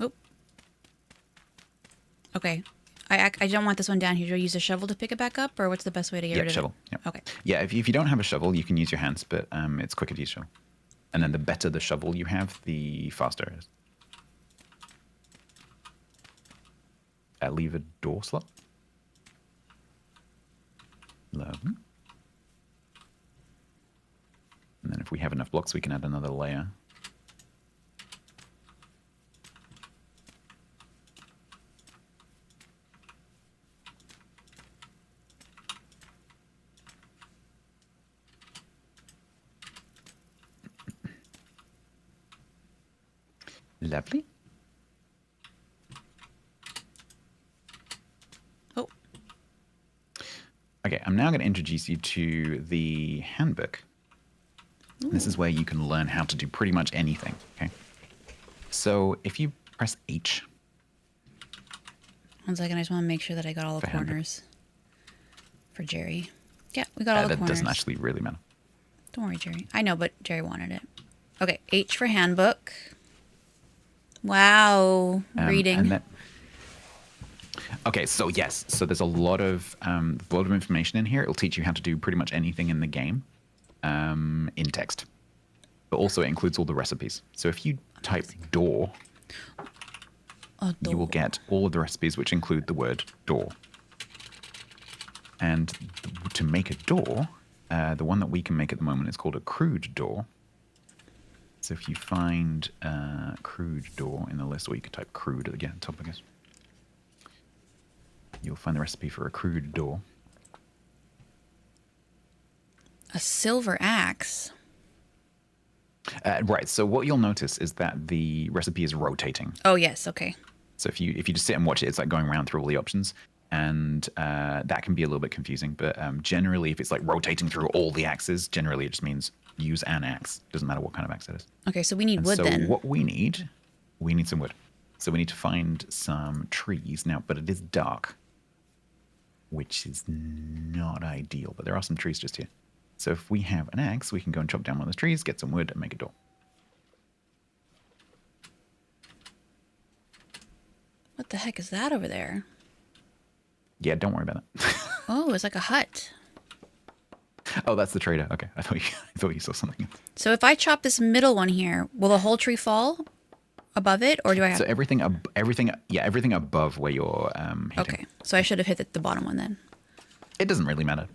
Oh. Okay. I don't want this one down here. Do I use a shovel to pick it back up, or what's the best way to get rid of shovel. it? Yeah, okay. Yeah, if you don't have a shovel, you can use your hands, but it's quicker to use shovel. And then the better the shovel you have, the faster it is. Leave a door slot. Lovely. And then if we have enough blocks, we can add another layer. Lovely. Oh. Okay, I'm now going to introduce you to the handbook. This is where you can learn how to do pretty much anything, okay? So if you press H. 1 second, I just want to make sure that I got all the corners for Jerry. Yeah, we got all the corners. That doesn't actually really matter. Don't worry, Jerry. I know, but Jerry wanted it. Okay, H for handbook. Wow, reading. And then, okay, so yes, so there's a lot of information in here. It'll teach you how to do pretty much anything in the game in text. But also it includes all the recipes. So if you type door, you will get all of the recipes which include the word door. And to make a door, the one that we can make at the moment is called a crude door. So if you find crude door in the list, or you could type crude again, top, I guess, you'll find the recipe for a crude door. A silver axe. Right. So what you'll notice is that the recipe is rotating. Oh yes. Okay. So if you just sit and watch it, it's like going around through all the options, and that can be a little bit confusing. But generally, if it's like rotating through all the axes, generally it just means use an axe. Doesn't matter what kind of axe it is. Okay, so we need wood so then. What we need some wood. So we need to find some trees now, but it is dark, which is not ideal. But there are some trees just here. So if we have an axe, we can go and chop down one of those trees, get some wood, and make a door. What the heck is that over there? Yeah, don't worry about that. Oh, it's like a hut. Oh, that's the trader. Okay, I thought you saw something. So if I chop this middle one here, will the whole tree fall above it, or do I have? So everything above where you're hitting. Okay, so I should have hit the bottom one then. It doesn't really matter.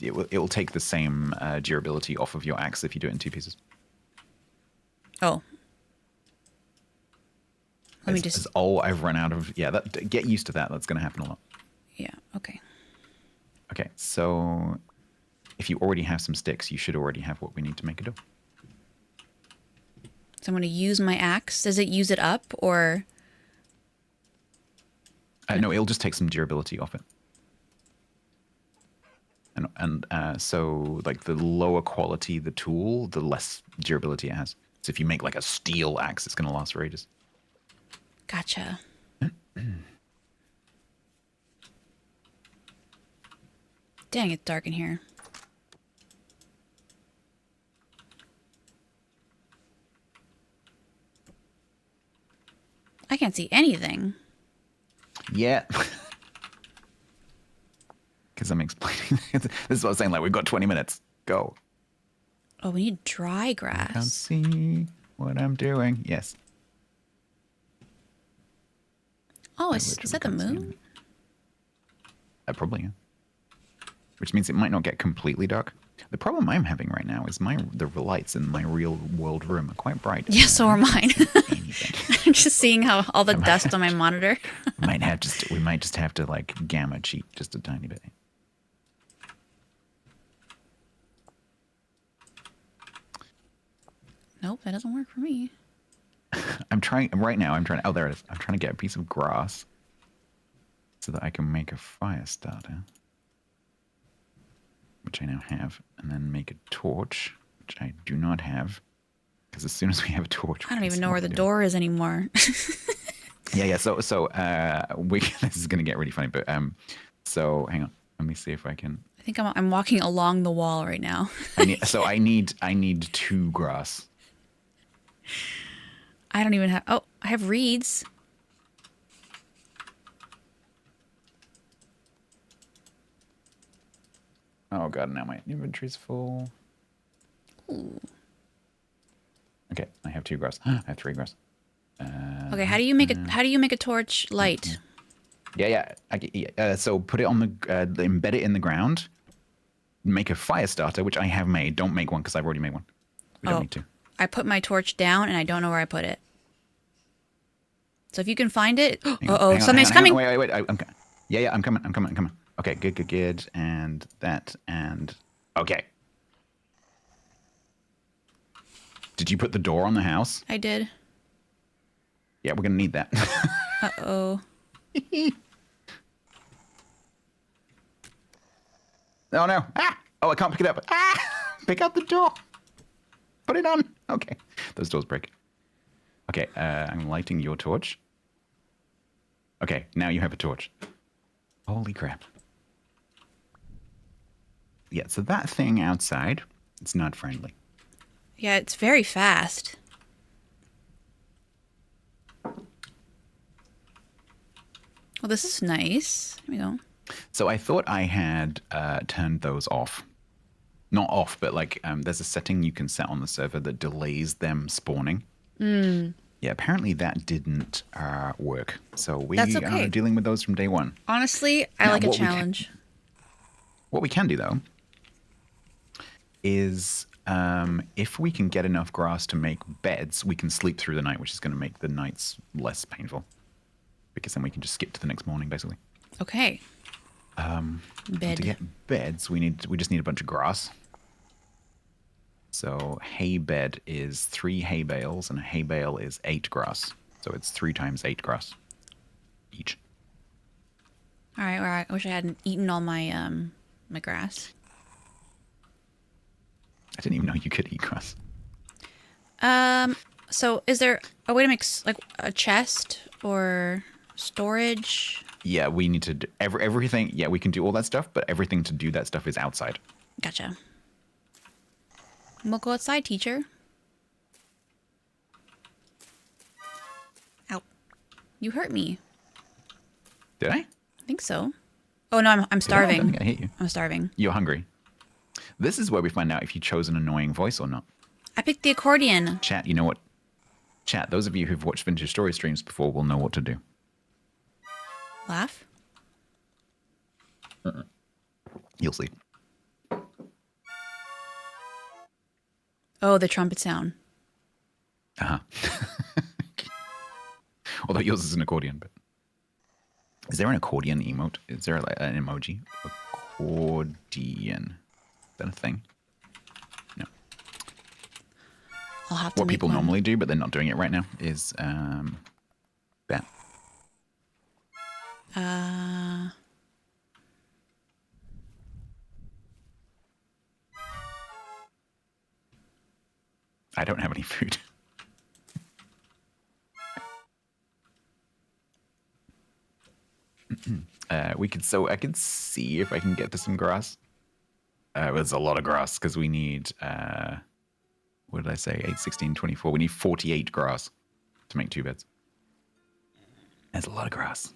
It will take the same durability off of your axe if you do it in 2 pieces. Oh. Let me just. Oh, I've run out of. Yeah, get used to that. That's going to happen a lot. Yeah. Okay. Okay, so if you already have some sticks, you should already have what we need to make a door. So I'm going to use my axe. Does it use it up or? No, it'll just take some durability off it. And so like the lower quality the tool, the less durability it has. So if you make like a steel axe, it's going to last for ages. Gotcha. Dang, it's dark in here. I can't see anything. Yeah. Because I'm explaining. This is what I'm saying. Like, we've got 20 minutes. Go. Oh, we need dry grass. I can't see what I'm doing. Yes. Oh, is that the moon? Probably, yeah. Which means it might not get completely dark. The problem I'm having right now is the lights in my real world room are quite bright. Yeah, so are mine. I'm just seeing how all the dust on my monitor. we might just have to like gamma cheat just a tiny bit. Nope, that doesn't work for me. I'm trying. Oh, there it is. I'm trying to get a piece of grass so that I can make a fire starter, which I now have, and then make a torch, which I do not have, because as soon as we have a torch, I don't even know where the door is anymore. Yeah. So this is gonna get really funny, but so hang on. Let me see if I can. I think I'm walking along the wall right now. I need 2 grass. I don't even have. Oh, I have reeds. Oh god, now my inventory's full. Ooh. Okay, I have 2 grass. I have 3 grass. Okay, how do you make a torch light? Yeah. So put it on embed it in the ground. Make a fire starter, which I have made. Don't make one because I've already made one. We don't need to. I put my torch down and I don't know where I put it. So if you can find it. Uh-oh, something's coming. Wait. I'm coming. Okay, good. And that, and... Okay. Did you put the door on the house? I did. Yeah, we're going to need that. Uh-oh. Oh, no. Ah! Oh, I can't pick it up. Ah! Pick up the door. Put it on. Okay. Those doors break. Okay, I'm lighting your torch. Okay, now you have a torch. Holy crap. Yeah, so that thing outside, it's not friendly. Yeah, it's very fast. Well, this is nice. Here we go. So I thought I had turned those off. Not off, but like there's a setting you can set on the server that delays them spawning. Yeah, apparently that didn't work. So we That's okay. are dealing with those from day one. Honestly, I Now, like a challenge. What we can do, though, is if we can get enough grass to make beds, we can sleep through the night, which is going to make the nights less painful. Because then we can just skip to the next morning, basically. Okay. Bed. To get beds, we just need a bunch of grass. So hay bed is 3 hay bales, and a hay bale is 8 grass. So it's 3 times 8 grass each. All right. All right. I wish I hadn't eaten all my my grass. I didn't even know you could eat grass. So is there a way to make like a chest or storage? Yeah, we need to do everything. Yeah, we can do all that stuff, but everything to do that stuff is outside. Gotcha. We'll go outside, teacher. Ow. You hurt me. Did I? I think so. Oh, no, I'm I starving. don't think I hit you. I'm starving. You're hungry. This is where we find out if you chose an annoying voice or not. I picked the accordion. Chat, you know what? Chat, those of you who've watched Vintage Story streams before will know what to do. Laugh? You'll see. Oh, the trumpet sound. Uh-huh. Although yours is an accordion, but... Is there an accordion emote? Is there like an emoji? Accordion. Is that a thing? No. I'll have to What make people one. normally do, but they're not doing it right now, is that. I don't have any food. I could see if I can get to some grass. There's a lot of grass because we need, what did I say? 8, 16, 24. We need 48 grass to make 2 beds. There's a lot of grass.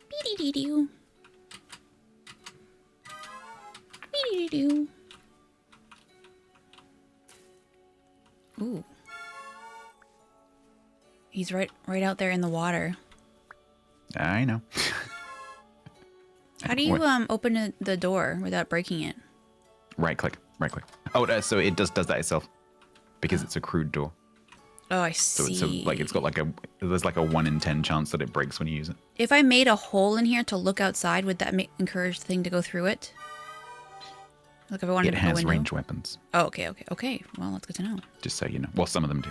Beep-dee-dee-doo. Beep-dee-dee-doo. Ooh. He's right out there in the water. I know. How do you open the door without breaking it? Right click. Oh, so it does that itself because it's a crude door. Oh, I see. So like it's got like there's like a 1 in 10 chance that it breaks when you use it. If I made a hole in here to look outside, would that encourage the thing to go through it? Like if I wanted It to has window? ranged weapons. Oh, okay. Well, that's good to know. Just so you know. Well, some of them do.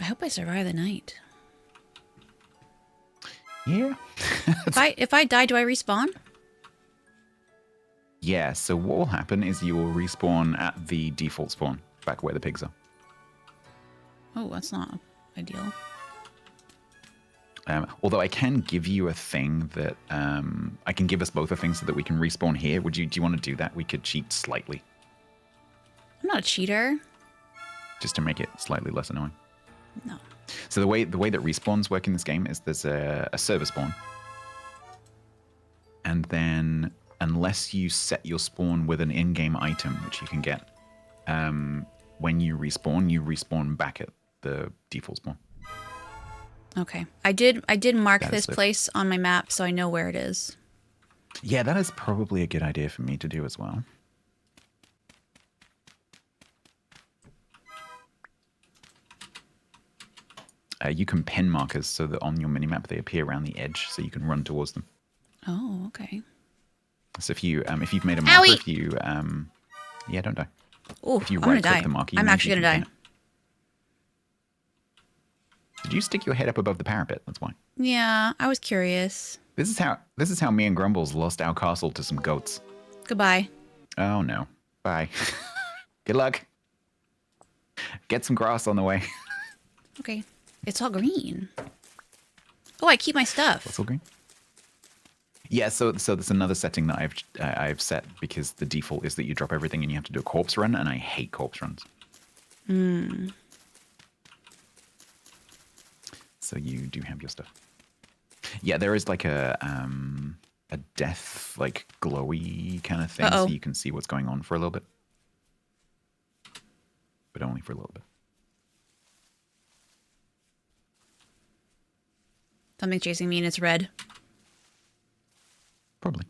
I hope I survive the night. Yeah. If I die, do I respawn? Yeah, so what will happen is you will respawn at the default spawn, back where the pigs are. Oh, that's not ideal. Although I can give you a thing that I can give us both a thing so that we can respawn here. Do you want to do that? We could cheat slightly, I'm not a cheater. just to make it slightly less annoying. No. So the way that respawns work in this game is there's a server spawn, and then unless you set your spawn with an in-game item, which you can get, when you respawn back at the default spawn. Okay. I did mark That this is it. place on my map, so I know where it is. Yeah, that is probably a good idea for me to do as well. You can pin markers so that on your minimap they appear around the edge, so you can run towards them. Oh, okay. So if you've made a marker, Owie! Yeah, don't die. Oh, If you I'm gonna right-click die. the marker, you I'm move, actually you gonna can die. pin it. Did you stick your head up above the parapet? That's why. Yeah, I was curious. This is how me and Grumbles lost our castle to some goats. Goodbye. Oh no. Bye. Good luck. Get some grass on the way. Okay. It's all green. Oh, I keep my stuff. What's all green? Yeah, so there's another setting that I've set because the default is that you drop everything and you have to do a corpse run, and I hate corpse runs. So you do have your stuff. Yeah, there is like a death, like glowy kind of thing, so you can see what's going on for a little bit, but only for a little bit. Something's chasing me and it's red. Probably.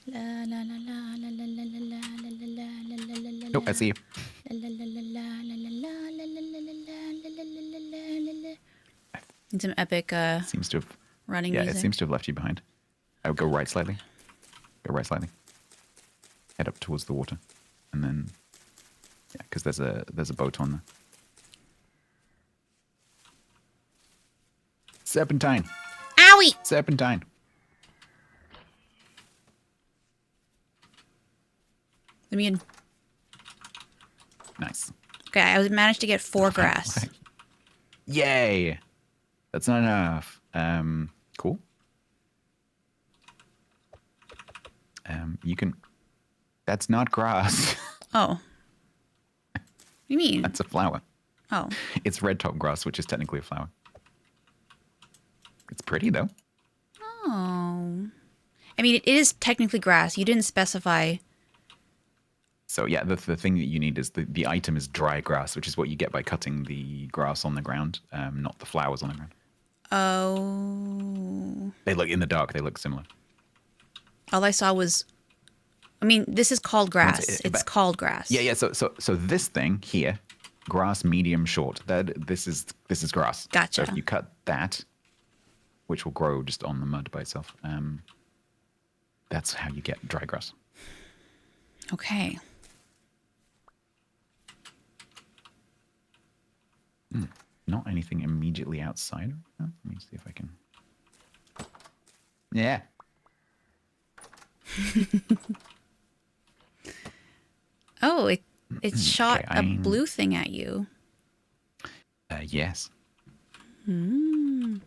La la la la la la la la la la la la la la. Nope, I see you. Need some epic Seems to have running yeah, music. it seems to have left you behind. I would go right slightly. Go right slightly. Head up towards the water, and then yeah, because there's a boat on there. Serpentine. Owie! Serpentine. Let me in. Nice. Okay, I managed to get 4 grass. Yay! That's not enough. Cool. You can. That's not grass. Oh. What do you mean? That's a flower. Oh. It's red top grass, which is technically a flower. It's pretty though. Oh. I mean, it is technically grass. You didn't specify. So yeah, the thing that you need is the item is dry grass, which is what you get by cutting the grass on the ground, not the flowers on the ground. Oh. They look in the dark. They look similar. All I saw was. I mean, this is called grass. It's called grass. Yeah. So this thing here, grass, medium, short. This is grass. Gotcha. So if you cut that, which will grow just on the mud by itself, that's how you get dry grass. Okay. Not anything immediately outside. Let me see if I can. Yeah. Oh, it shot a blue thing at you. Yes. Can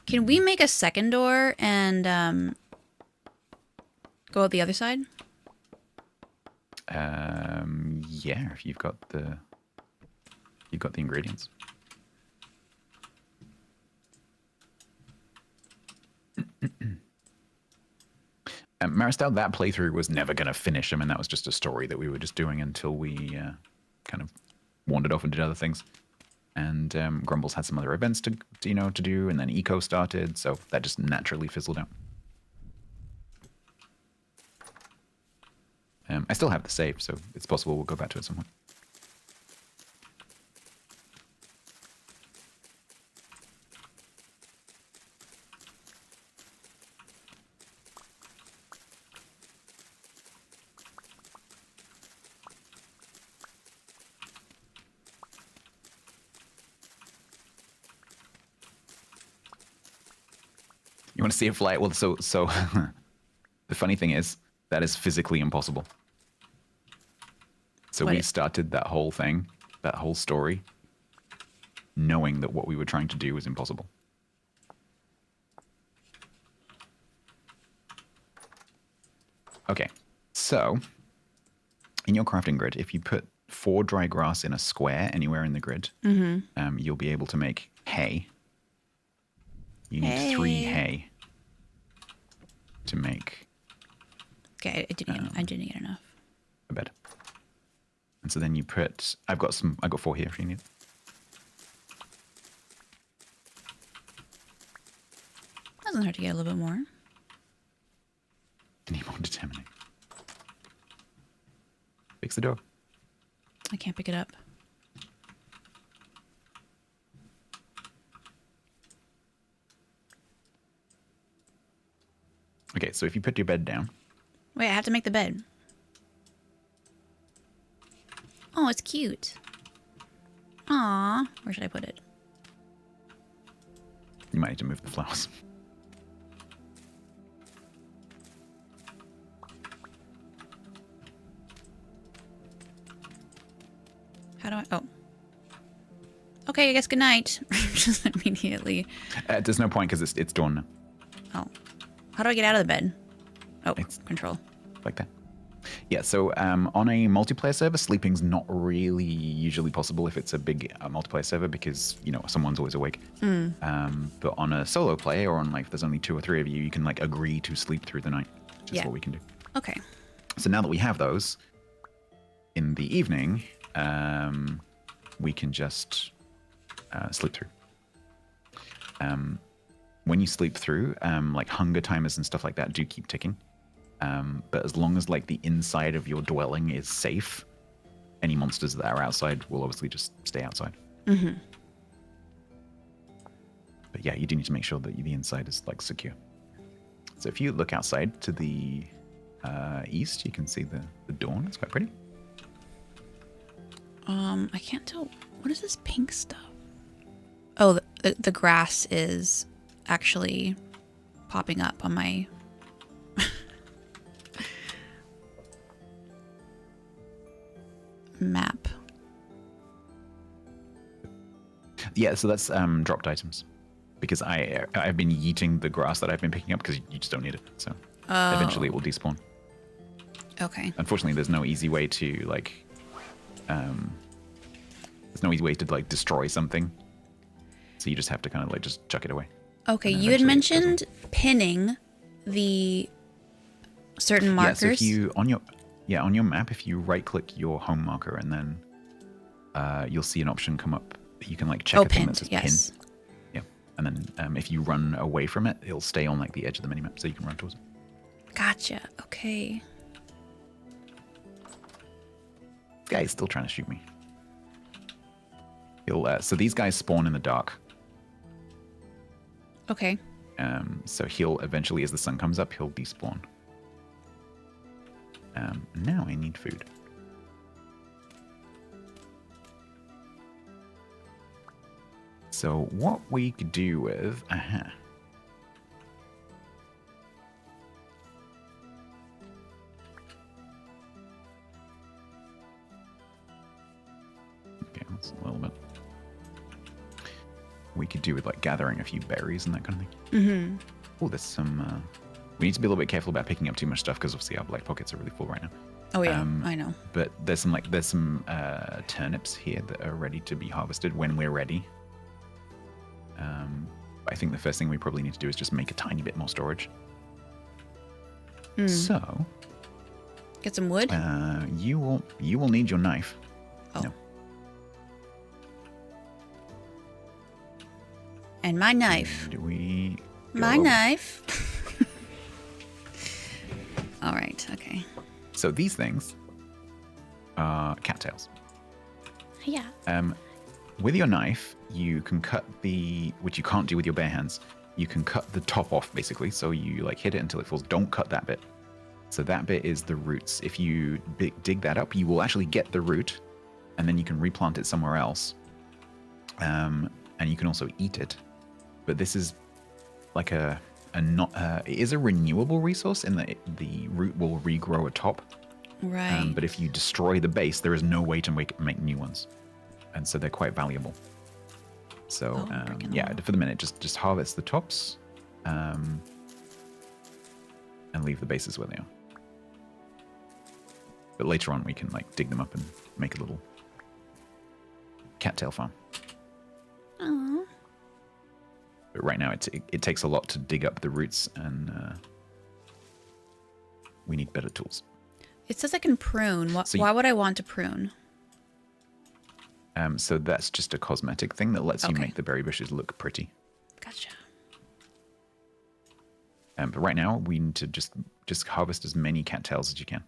we make a second door and go out the other side? Yeah, if you've got the ingredients. Maristelle, that playthrough was never going to finish. I mean, that was just a story that we were just doing until we kind of wandered off and did other things. And Grumbles had some other events to do, and then Eco started, so that just naturally fizzled out. I still have the save, so it's possible we'll go back to it at some point. You want to see it fly? Well, so the funny thing is that is physically impossible. So we started that whole thing, that whole story, knowing that what we were trying to do was impossible. Okay, so in your crafting grid, if you put 4 dry grass in a square anywhere in the grid, you'll be able to make hay. You need 3 hay to make. Okay, I didn't get enough. A bed. And so then you put. I've got 4 here if you need. Doesn't hurt to get a little bit more. Need more determining. Fix the door. I can't pick it up. Okay, so if you put your bed down. Wait, I have to make the bed. Oh, it's cute. Aw, where should I put it? You might need to move the flowers. How do I... Oh. Okay, I guess good night. just immediately. There's no point because it's dawn now. Oh. How do I get out of the bed? Oh, It's control. like that. Yeah, so on a multiplayer server, sleeping's not really usually possible if it's a big multiplayer server because, you know, someone's always awake. But on a solo play or on, like, if there's only 2 or 3 of you, you can, like, agree to sleep through the night, which is what we can do. Okay. So now that we have those, in the evening, we can just sleep through. When you sleep through, like hunger timers and stuff like that do keep ticking. But as long as like the inside of your dwelling is safe, any monsters that are outside will obviously just stay outside. Mm-hmm. But yeah, you do need to make sure that the inside is like secure. So if you look outside to the east, you can see the dawn. It's quite pretty. I can't tell. What is this pink stuff? Oh, the grass is actually popping up on my map. Yeah, so that's dropped items. Because I've been yeeting the grass that I've been picking up because you just don't need it. So eventually it will despawn. Okay. Unfortunately, there's no easy way to like there's no easy way to like destroy something. So you just have to kind of like just chuck it away. Okay, you had mentioned pinning the certain markers. Yeah, so if you on your map, if you right click your home marker and then you'll see an option come up that you can like check a thing that says pin. Yeah. And then if you run away from it, it'll stay on like the edge of the minimap so you can run towards it. Gotcha. Okay. This guy is still trying to shoot me. So these guys spawn in the dark. Okay. So he'll eventually, as the sun comes up, he'll despawn. Now I need food. So what we could do with... Okay, that's a little bit. We could do with like gathering a few berries and that kind of thing. Mm-hmm. Oh, there's some... we need to be a little bit careful about picking up too much stuff because obviously our black pockets are really full right now. Oh yeah, I know. But there's some turnips here that are ready to be harvested when we're ready. I think the first thing we probably need to do is just make a tiny bit more storage. So get some wood. You will need your knife. Oh. No. And my knife. Do we? My knife. All right. Okay. So these things are cattails. Yeah. With your knife, you can cut which you can't do with your bare hands. You can cut the top off, basically. So you like hit it until it falls. Don't cut that bit. So that bit is the roots. If you dig that up, you will actually get the root, and then you can replant it somewhere else. And you can also eat it. But this is like it is a renewable resource in that the root will regrow atop. Right. But if you destroy the base, there is no way to make new ones. And so they're quite valuable. So yeah, for the minute, just harvest the tops, and leave the bases where they are. But later on, we can like dig them up and make a little cattail farm. Aww. But right now, it takes a lot to dig up the roots, and we need better tools. It says I can prune. Why would I want to prune? So that's just a cosmetic thing that lets you make the berry bushes look pretty. Gotcha. But right now, we need to just harvest as many cattails as you can.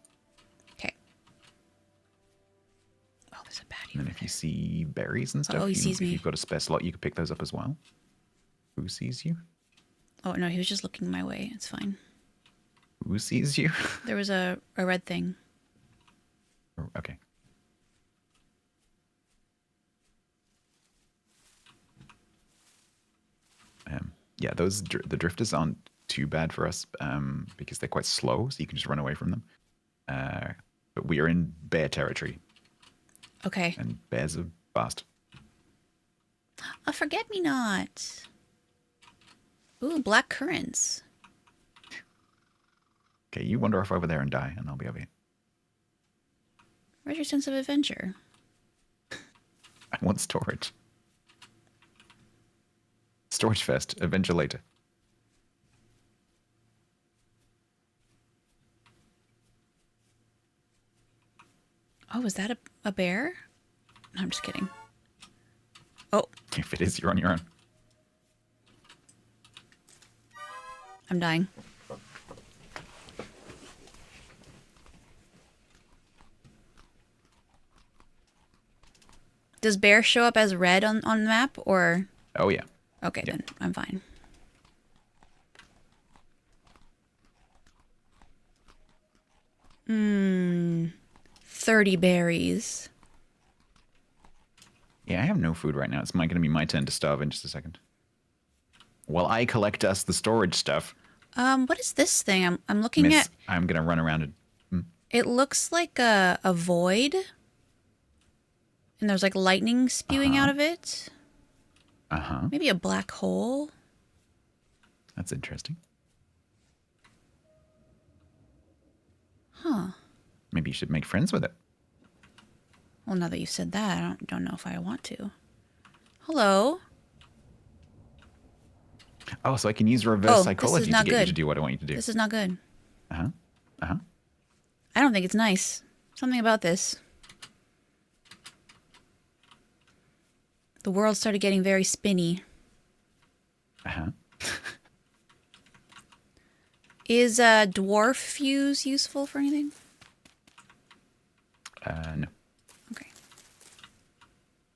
Okay. Oh, there's a baddie. And then if you see berries and stuff, he sees me. If you've got a spare slot, you can pick those up as well. Who sees you? Oh, no, he was just looking my way. It's fine. Who sees you? There was a red thing. Okay. Yeah, the drifters aren't too bad for us because they're quite slow, so you can just run away from them. But we are in bear territory. Okay. And bears are fast. A forget-me-not. Ooh, black currants. Okay, you wander off over there and die, and I'll be over here. Where's your sense of adventure? I want storage. Storage first, adventure later. Oh, is that a bear? No, I'm just kidding. Oh. If it is, you're on your own. I'm dying. Does bear show up as red on the map, or? Oh, yeah. Okay, then I'm fine. Hmm. 30 berries. Yeah, I have no food right now. It's going to be my turn to starve in just a second. While I collect us the storage stuff. What is this thing? I'm looking at. I'm going to run around and... It looks like a void. And there's like lightning spewing out of it. Uh-huh. Maybe a black hole. That's interesting. Huh. Maybe you should make friends with it. Well, now that you've said that, I don't know if I want to. Hello? Oh, so I can use reverse psychology to get you to do what I want you to do. This is not good. Uh-huh. Uh-huh. I don't think it's nice. Something about this. The world started getting very spinny. Uh-huh. Is dwarf fuse useful for anything? No. Okay.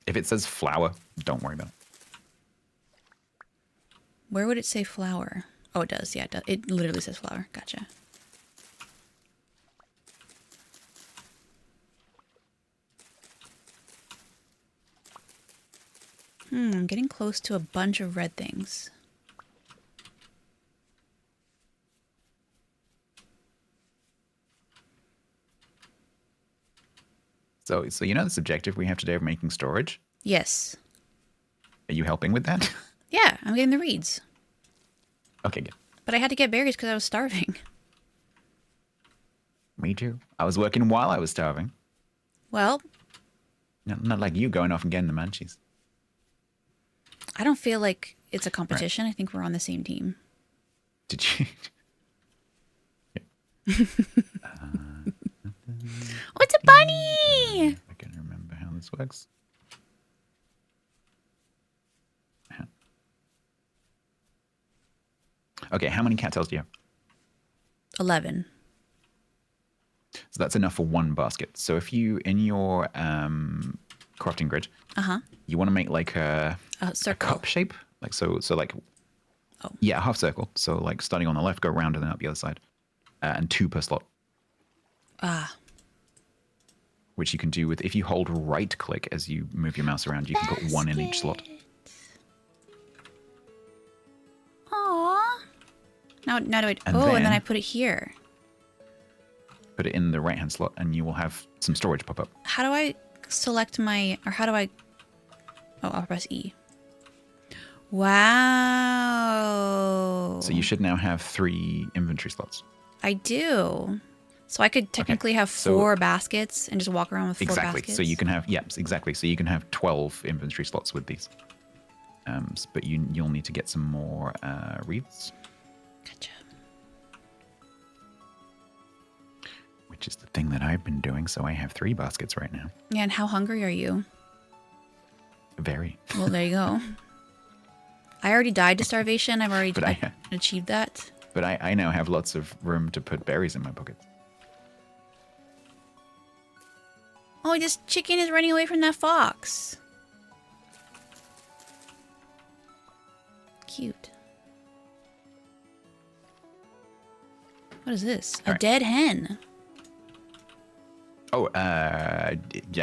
If it says flower, don't worry about it. Where would it say flower? Oh, it does. Yeah, it does. It literally says flower. Gotcha. I'm getting close to a bunch of red things. So you know this objective we have today of making storage? Yes. Are you helping with that? Yeah, I'm getting the reeds. Okay, good. But I had to get berries because I was starving. Me too. I was working while I was starving. Well, Not like you going off and getting the munchies. I don't feel like it's a competition. Right. I think we're on the same team. Did you? Oh, it's a bunny! I can remember how this works. Okay, how many cattails do you have? 11. So that's enough for one basket. So if you, in your crafting grid, you want to make like a cup shape. Like so like, yeah, half circle. So like starting on the left, go round and then up the other side. And 2 per slot. Which you can do with, if you hold right click as you move your mouse around, you can put 1 in each slot. Aww. Now do I, and then I put it here. Put it in the right hand slot and you will have some storage pop up. How do I select my, or how do I, I'll press E. Wow. So you should now have 3 inventory slots. I do. So I could technically have 4 baskets and just walk around with 4 baskets. Exactly. So you can have, exactly. So you can have 12 inventory slots with these. But you'll need to get some more wreaths. Gotcha. Which is the thing that I've been doing. So I have 3 baskets right now. Yeah, and how hungry are you? Very. Well, there you go. I already died to starvation. I've already achieved that. But I now have lots of room to put berries in my pockets. Oh, this chicken is running away from that fox. Cute. What is this? A dead hen. Oh, yeah,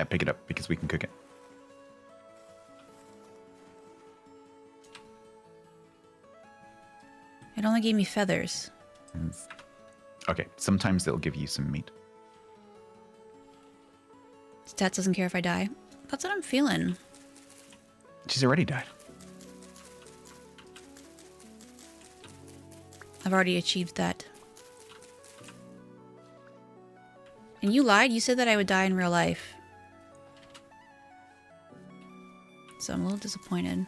pick it up because we can cook it. It only gave me feathers. Okay, sometimes they'll give you some meat. Stats doesn't care if I die. That's what I'm feeling. She's already died. I've already achieved that. And you lied? You said that I would die in real life. So I'm a little disappointed.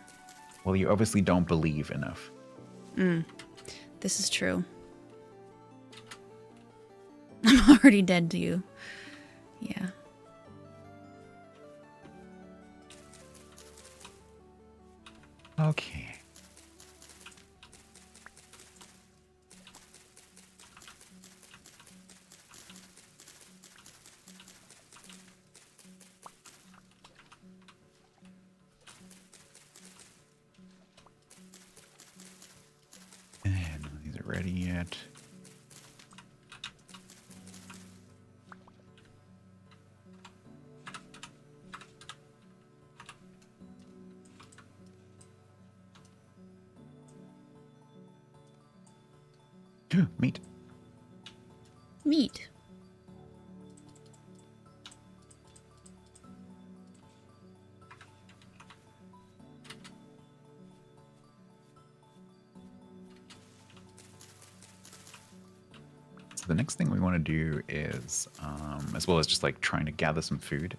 Well, you obviously don't believe enough. This is true. I'm already dead to you. Yeah. Okay. And none of these are ready yet. Meat. Meat. So the next thing we want to do is, as well as just like trying to gather some food,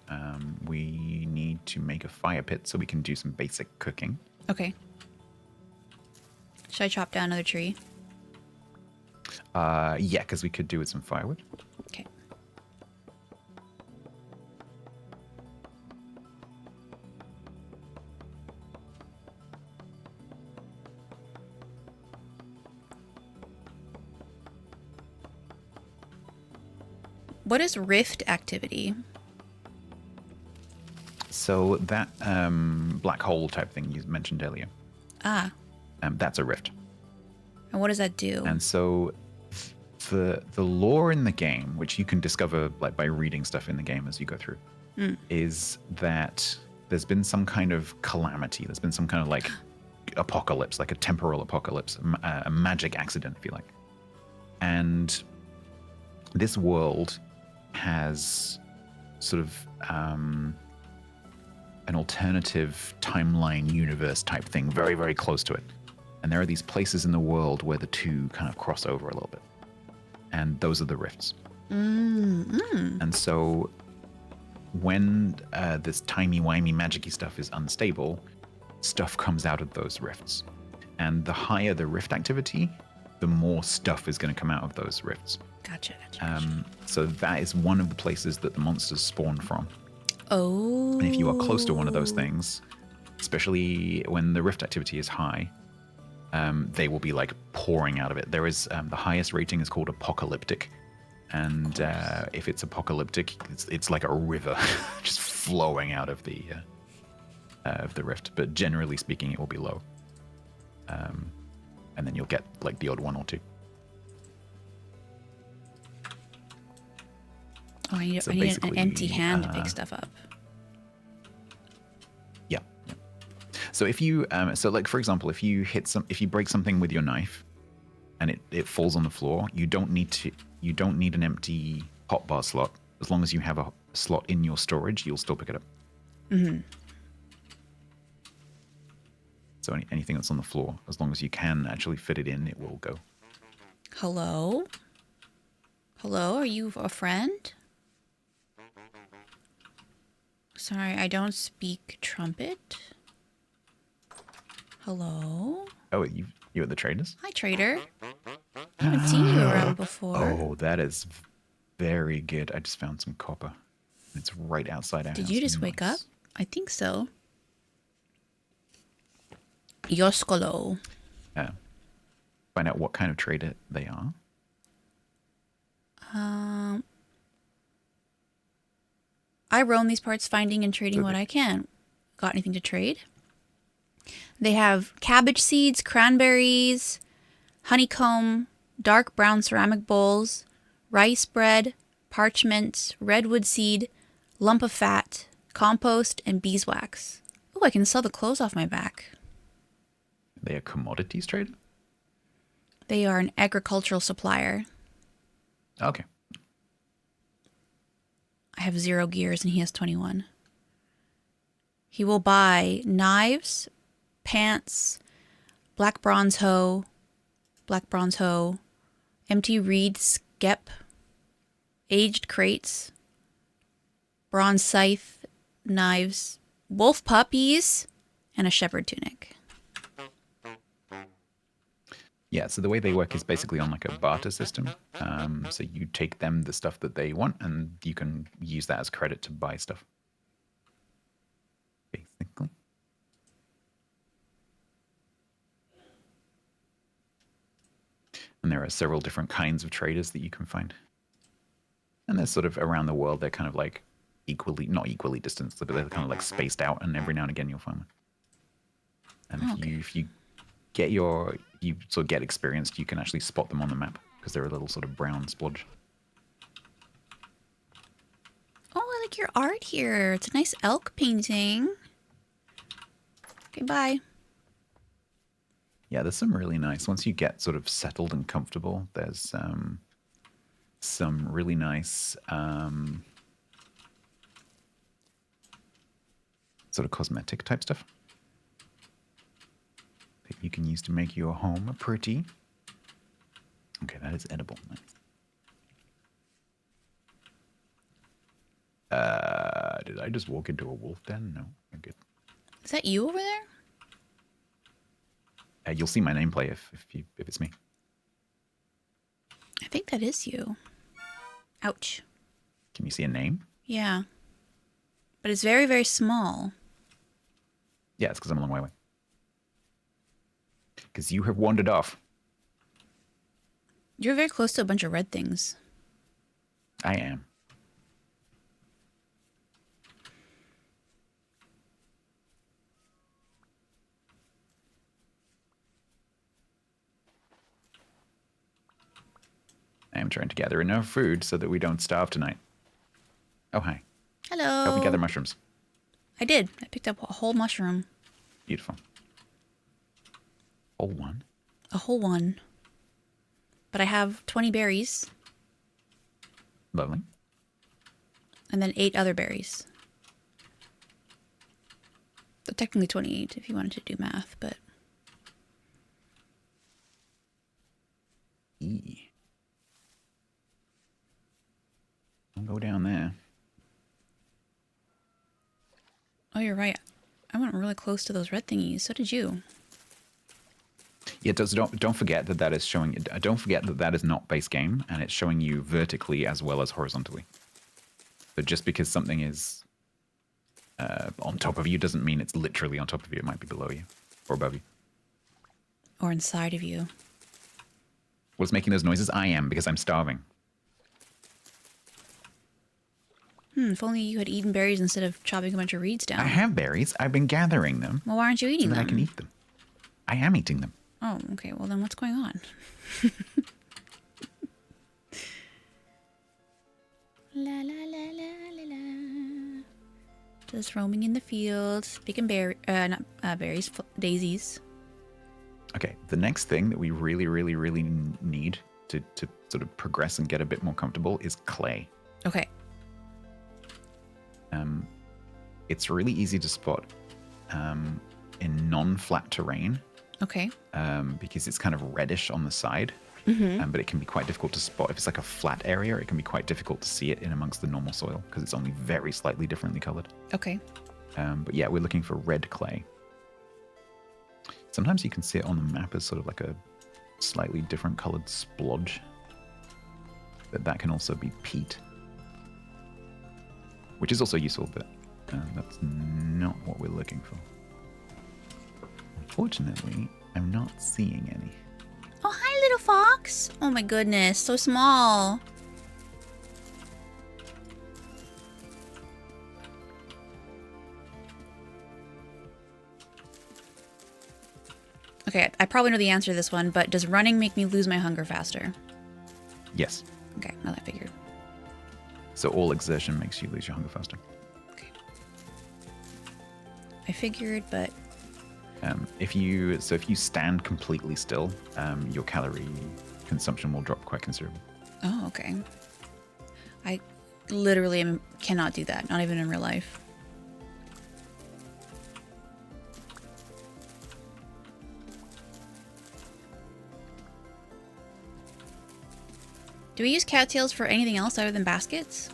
we need to make a fire pit so we can do some basic cooking. Okay. Should I chop down another tree? Yeah, because we could do with some firewood. Okay. What is rift activity? So that black hole type thing you mentioned earlier, Ah. that's a rift. And what does that do? And so the lore in the game, which you can discover like by reading stuff in the game as you go through, is that there's been some kind of calamity. There's been some kind of like apocalypse, like a temporal apocalypse, a magic accident, if you like. And this world has sort of an alternative timeline universe type thing very, very close to it. And there are these places in the world where the two kind of cross over a little bit. And those are the rifts. And so when this timey-wimey magic-y stuff is unstable, stuff comes out of those rifts. And the higher the rift activity, the more stuff is going to come out of those rifts. Gotcha. So that is one of the places that the monsters spawn from. Oh. And if you are close to one of those things, especially when the rift activity is high, they will be like pouring out of it. There is the highest rating is called apocalyptic, and if it's apocalyptic, it's like a river just flowing out of the rift. But generally speaking, it will be low, and then you'll get like the odd one or two. Oh, I need an empty hand to pick stuff up. Yeah. So if you, so like for example, if you break something with your knife, and it falls on the floor, you don't need an empty hotbar slot. As long as you have a slot in your storage, you'll still pick it up. So anything that's on the floor, as long as you can actually fit it in, it will go. Hello? Hello, are you a friend? Sorry, I don't speak trumpet. Hello? Oh, you at the traders? Hi, trader. I haven't seen you around before. Oh, that is very good. I just found some copper. It's right outside our house. Did you just wake up? I think so. Yoskolo. Find out what kind of trader they are. I roam these parts finding and trading what I can. Got anything to trade? They have cabbage seeds, cranberries, honeycomb, dark brown ceramic bowls, rice bread, parchment, redwood seed, lump of fat, compost, and beeswax. Oh, I can sell the clothes off my back. Are they a commodities trader? They are an agricultural supplier. Okay. I have 0 gears and he has 21. he will buy knives, pants, black bronze hoe, empty reed skep, aged crates, bronze scythe, knives, wolf puppies, and a shepherd tunic. Yeah, so the way they work is basically on like a barter system. So you take them the stuff that they want, and you can use that as credit to buy stuff. Basically. And there are several different kinds of traders that you can find. And they're sort of around the world, they're kind of like not equally distanced, but they're kind of like spaced out, and every now and again you'll find one. And if you sort of get experienced, you can actually spot them on the map because they're a little sort of brown splodge. Oh, I like your art here. It's a nice elk painting. Okay, bye. Yeah, there's some really nice. Once you get sort of settled and comfortable, there's some really nice sort of cosmetic type stuff that you can use to make your home pretty. Okay, that is edible. Nice. Did I just walk into a wolf den? No, I'm good. Is that you over there? You'll see my nameplate if it's me. I think that is you. Ouch. Can you see a name? Yeah. But it's very, very small. Yeah, it's because I'm a long way away. Because you have wandered off. You're very close to a bunch of red things. I am. I am trying to gather enough food so that we don't starve tonight. Oh, hi. Hello. Help me gather mushrooms. I did. I picked up a whole mushroom. Beautiful. Whole one? A whole one. But I have 20 berries. Lovely. And then 8 other berries. So technically 28 if you wanted to do math, but... Don't go down there. Oh, you're right. I went really close to those red thingies. So did you. Yeah, don't forget that is showing. Don't forget that is not base game, and it's showing you vertically as well as horizontally. So just because something is on top of you doesn't mean it's literally on top of you. It might be below you or above you. Or inside of you. What's making those noises? I am, because I'm starving. If only you had eaten berries instead of chopping a bunch of reeds down. I have berries. I've been gathering them. Well, why aren't you eating so that them? I can eat them. I am eating them. Oh, okay. Well, then what's going on? La la la la la la. Just roaming in the fields, picking berries, daisies. Okay, the next thing that we really, really, really need to sort of progress and get a bit more comfortable is clay. Okay. It's really easy to spot in non-flat terrain. Okay. Because it's kind of reddish on the side. Mm-hmm. But it can be quite difficult to spot. If it's like a flat area, it can be quite difficult to see it in amongst the normal soil because it's only very slightly differently colored. Okay. But yeah, we're looking for red clay. Sometimes you can see it on the map as sort of like a slightly different colored splodge. But that can also be peat. Which is also useful, but that's not what we're looking for. Unfortunately, I'm not seeing any. Oh, hi, little fox. Oh my goodness, so small. Okay, I probably know the answer to this one, but does running make me lose my hunger faster? Yes. Okay, well, I figured. So all exertion makes you lose your hunger faster. Okay. I figured, but... If you stand completely still, your calorie consumption will drop quite considerably. Oh, okay. I literally cannot do that, not even in real life. Do we use cattails for anything else other than baskets?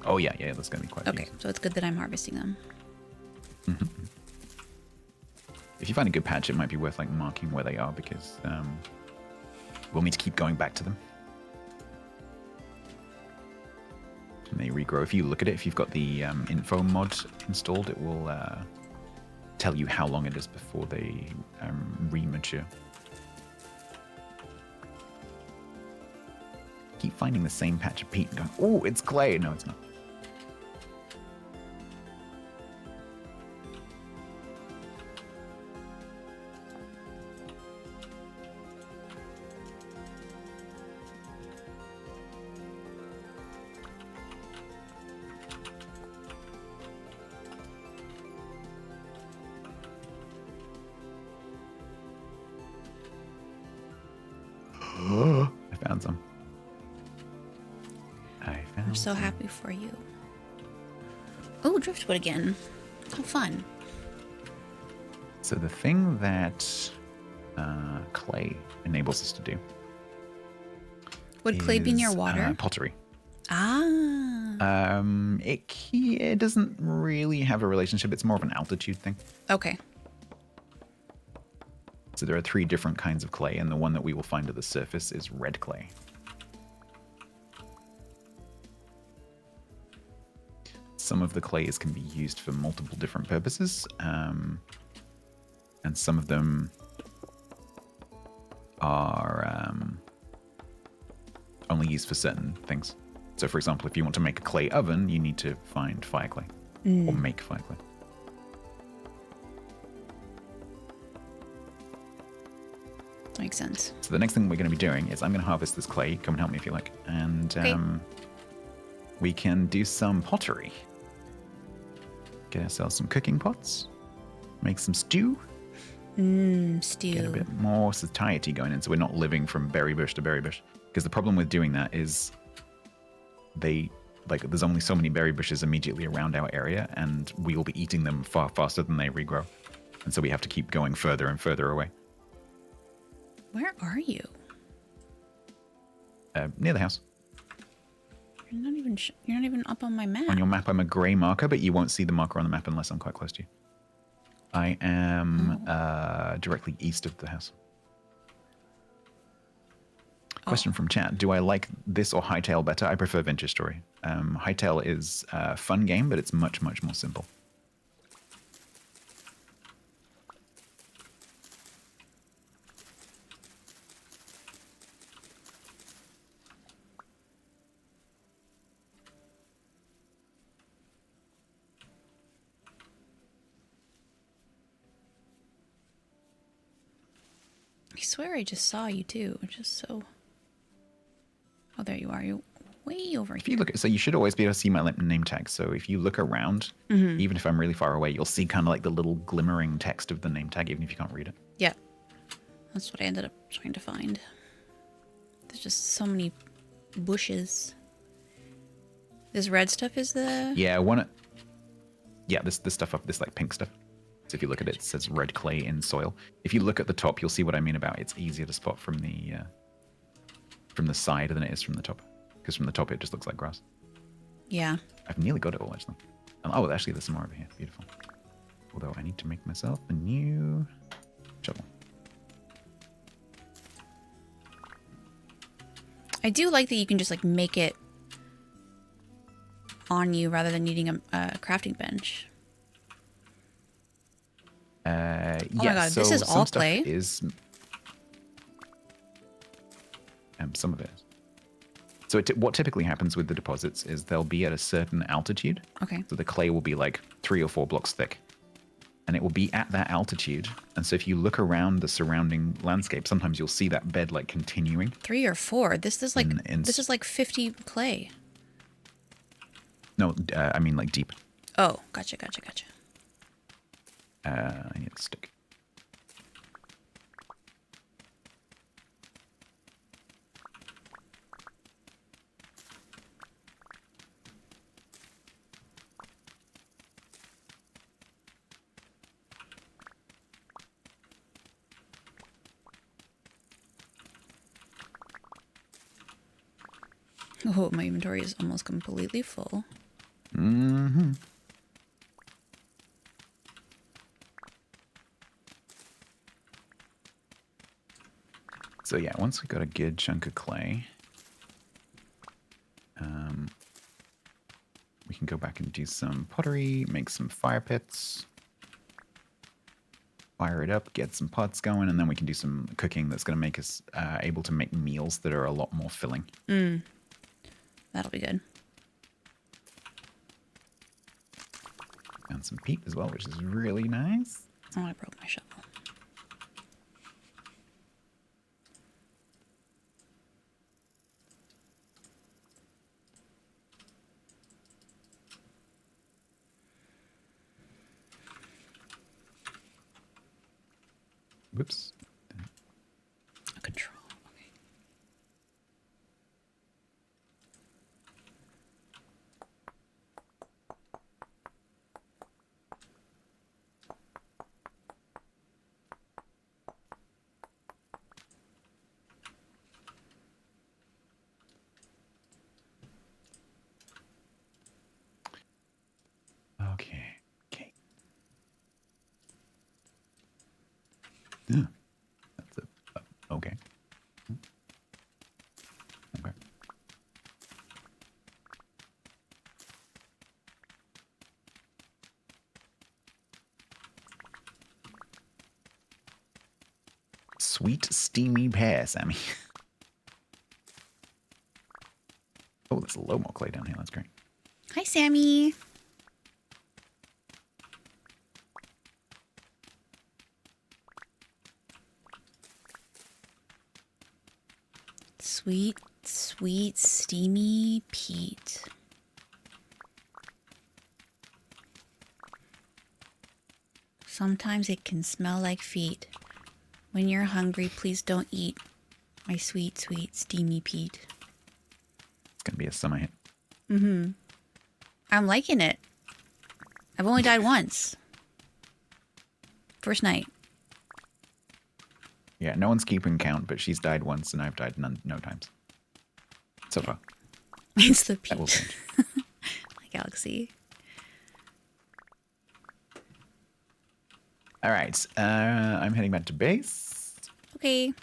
Oh yeah, that's going to be quite Okay, so it's good that I'm harvesting them. If you find a good patch, it might be worth like marking where they are because we'll need to keep going back to them. And they regrow. If you look at it, if you've got the info mod installed, it will tell you how long it is before they remature. Keep finding the same patch of peat and going, oh, it's clay. No, it's not. I found some. I'm so happy for you. Oh, driftwood again. How fun. So the thing that clay enables us to do. Would clay be near water? Pottery. Ah. It doesn't really have a relationship. It's more of an altitude thing. Okay. So there are 3 different kinds of clay, and the one that we will find at the surface is red clay. Some of the clays can be used for multiple different purposes, and some of them are only used for certain things. So, for example, if you want to make a clay oven, you need to find fire clay or make fire clay. Makes sense. So the next thing we're going to be doing is I'm going to harvest this clay. Come and help me if you like. And okay. We can do some pottery. Get ourselves some cooking pots. Make some stew. Stew. Get a bit more satiety going in so we're not living from berry bush to berry bush. Because the problem with doing that is there's only so many berry bushes immediately around our area, and we will be eating them far faster than they regrow. And so we have to keep going further and further away. Where are you? Near the house. You're not even up on my map. On your map, I'm a grey marker, but you won't see the marker on the map unless I'm quite close to you. I am directly east of the house. Question from chat. Do I like this or Hightail better? I prefer Vintage Story. Hightail is a fun game, but it's much, much more simple. I swear I just saw you too. Just so. Oh, there you are. You're way over here. If you look at, so you should always be able to see my name tag. So if you look around, even if I'm really far away, you'll see kind of like the little glimmering text of the name tag, even if you can't read it. Yeah, that's what I ended up trying to find. There's just so many bushes. This red stuff is the. Yeah, this stuff up, this like pink stuff. So if you look at it, it says red clay in soil. If you look at the top, you'll see what I mean about it's easier to spot from the side than it is from the top. Because from the top, it just looks like grass. Yeah. I've nearly got it all, actually. Oh, actually, there's some more over here. Beautiful. Although I need to make myself a new shovel. I do like that you can just like make it on you rather than needing a crafting bench. Yeah, oh my god, so this is all clay? Some of it is. So what typically happens with the deposits is they'll be at a certain altitude. Okay. So the clay will be like 3 or 4 blocks thick. And it will be at that altitude. And so if you look around the surrounding landscape, sometimes you'll see that bed like continuing. 3 or 4? This is like this is like 50 clay. No, I mean like deep. Oh, gotcha. I need a stick. Oh, my inventory is almost completely full. Mm-hmm. So yeah, once we got a good chunk of clay, we can go back and do some pottery, make some fire pits, fire it up, get some pots going, and then we can do some cooking that's going to make us able to make meals that are a lot more filling. That'll be good. And some peat as well, which is really nice. Oh, I broke my shovel. Whoops. A control. Okay. Okay. Okay. Yeah. That's a okay. Okay. Sweet steamy pear, Sammy. Oh, there's a low more clay down here. That's great. Hi, Sammy. Sweet, sweet, steamy peat. Sometimes it can smell like feet. When you're hungry, please don't eat my sweet, sweet, steamy peat. It's gonna be a summer hit. I'm liking it. I've only died once. First night. Yeah, no one's keeping count, but she's died once and I've died no times. So far. It's the That will peat. change. My galaxy. All right. I'm heading back to base. Okay.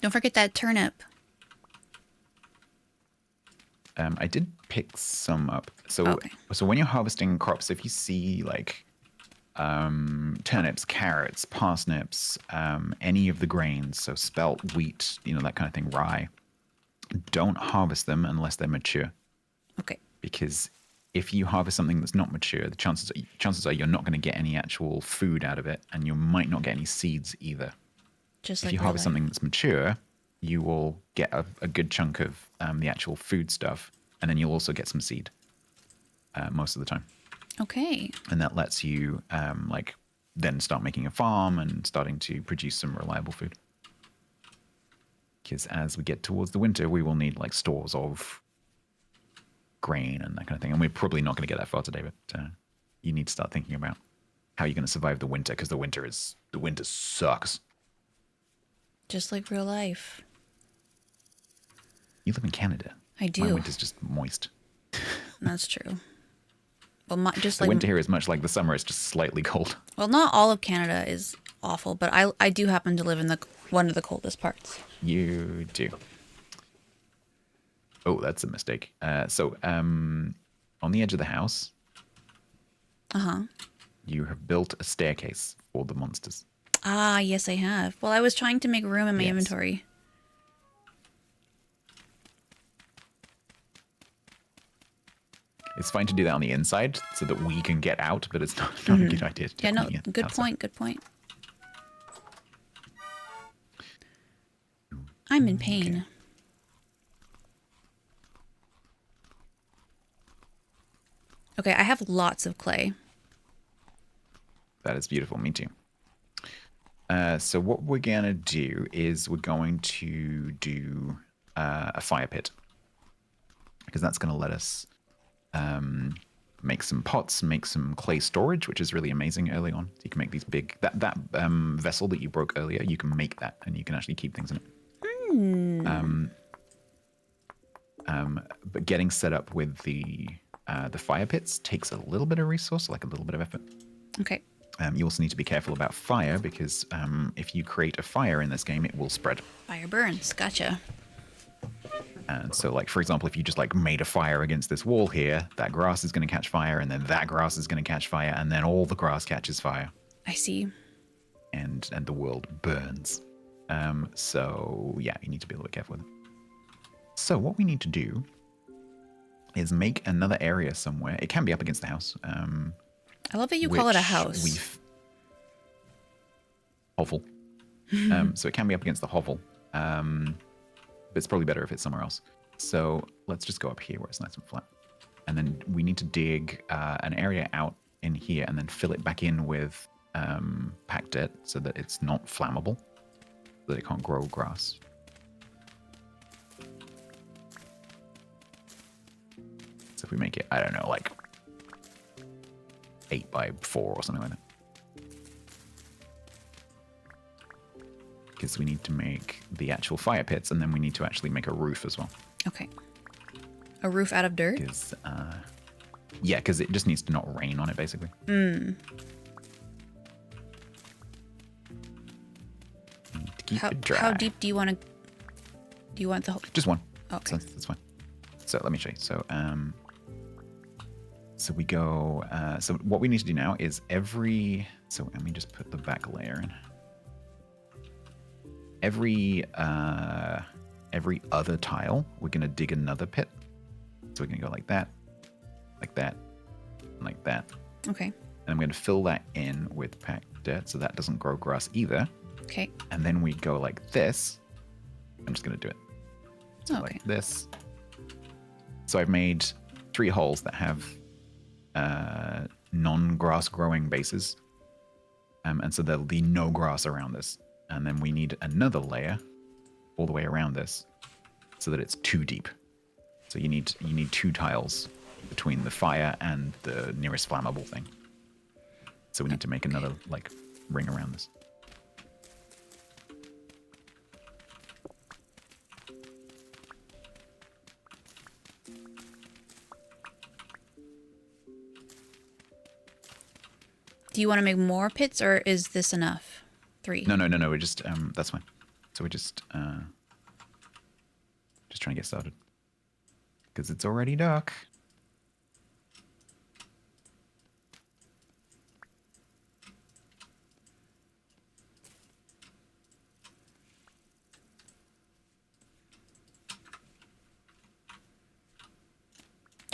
Don't forget that turnip. I did pick some up. So, Okay. so when you're harvesting crops, if you see like turnips, carrots, parsnips, any of the grains, so spelt, wheat, that kind of thing, rye, don't harvest them unless they're mature. Okay. Because if you harvest something that's not mature, the chances are you're not going to get any actual food out of it, and you might not get any seeds either. Just If like you real harvest life. something that's mature, you will get a good chunk of the actual food stuff, and then you'll also get some seed most of the time. Okay. And that lets you then start making a farm and starting to produce some reliable food. Because as we get towards the winter, we will need like stores of grain and that kind of thing. And we're probably not going to get that far today, but you need to start thinking about how you're going to survive the winter, because the winter sucks. Just like real life. You live in Canada. I do. My winter's just moist. That's true. Well, just The like winter here is much like the summer. It's just slightly cold. well, not all of Canada is awful, but I do happen to live in one of the coldest parts. You do. Oh, that's a mistake. So on the edge of the house, you have built a staircase for the monsters. Ah, yes, I have. Well, I was trying to make room in my Yes. inventory. It's fine to do that on the inside so that we can get out, but it's not a good idea to do Yeah, it no, on the good outside. point, good point. I'm in pain. Okay, I have lots of clay. That is beautiful. Me too. So what we're going to do is we're going to do a fire pit, because that's going to let us make some pots, make some clay storage, which is really amazing early on. So you can make these big, that vessel that you broke earlier, you can make that and you can actually keep things in it. but getting set up with the fire pits takes a little bit of resource, like a little bit of effort. Okay. You also need to be careful about fire because if you create a fire in this game, it will spread. Fire burns. Gotcha. And so, like, for example, if you just like made a fire against this wall here, that grass is going to catch fire, and then that grass is going to catch fire, and then all the grass catches fire. I see. And the world burns. So yeah, you need to be a little bit careful with it. So what we need to do is make another area somewhere. It can be up against the house. I love that you call it a house. Hovel. So it can be up against the hovel. But it's probably better if it's somewhere else. So let's just go up here where it's nice and flat. And then we need to dig an area out in here and then fill it back in with packed dirt so that it's not flammable, so that it can't grow grass. So if we make it, I don't know, like 8 by 4 or something like that. Because we need to make the actual fire pits, and then we need to actually make a roof as well. Okay. A roof out of dirt? Yeah, because it just needs to not rain on it, basically. Keep it dry. How deep do you want to... Do you want the whole... Just one. Okay. So that's fine. So let me show you. So, so we go... so what we need to do now is every... So let me just put the back layer in. Every other tile, we're going to dig another pit. So we're going to go like that, like that, and like that. Okay. And I'm going to fill that in with packed dirt so that doesn't grow grass either. Okay. And then we go like this. I'm just going to do it. So okay. Like this. So I've made 3 holes that have non-grass growing bases. And so there'll be no grass around this. And then we need another layer all the way around this so that it's 2 deep. So you need 2 tiles between the fire and the nearest flammable thing. So we need to make another like ring around this. Do you want to make more pits, or is this enough? 3? No. We're just that's fine. So we're just trying to get started because it's already dark.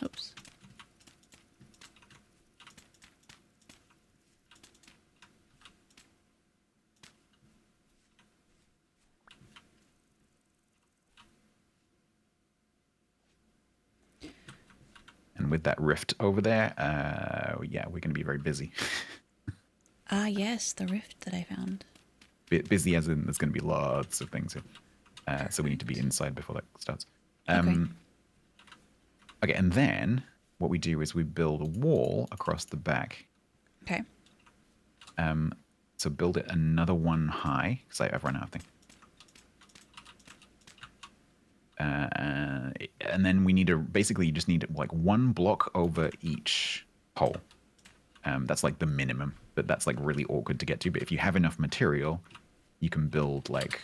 Oops. And with that rift over there, yeah, we're going to be very busy. Yes, the rift that I found. Busy as in there's going to be lots of things here. So we need to be inside before that starts. Okay, and then what we do is we build a wall across the back. Okay. So build it another one high, because I've run out of things. And then we need to, basically you just need like 1 block over each hole. That's like the minimum, but that's like really awkward to get to. But if you have enough material, you can build like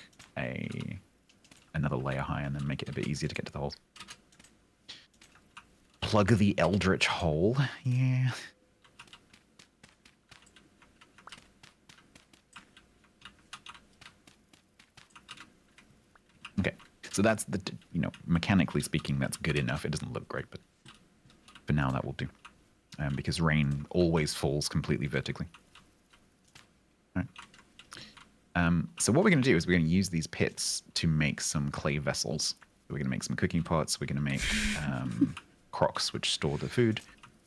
another layer high and then make it a bit easier to get to the holes. Plug the eldritch hole. Yeah. Okay. So that's the, mechanically speaking, that's good enough. It doesn't look great, but for now that will do. Because rain always falls completely vertically. All right. So what we're going to do is we're going to use these pits to make some clay vessels. We're going to make some cooking pots. We're going to make crocks, which store the food.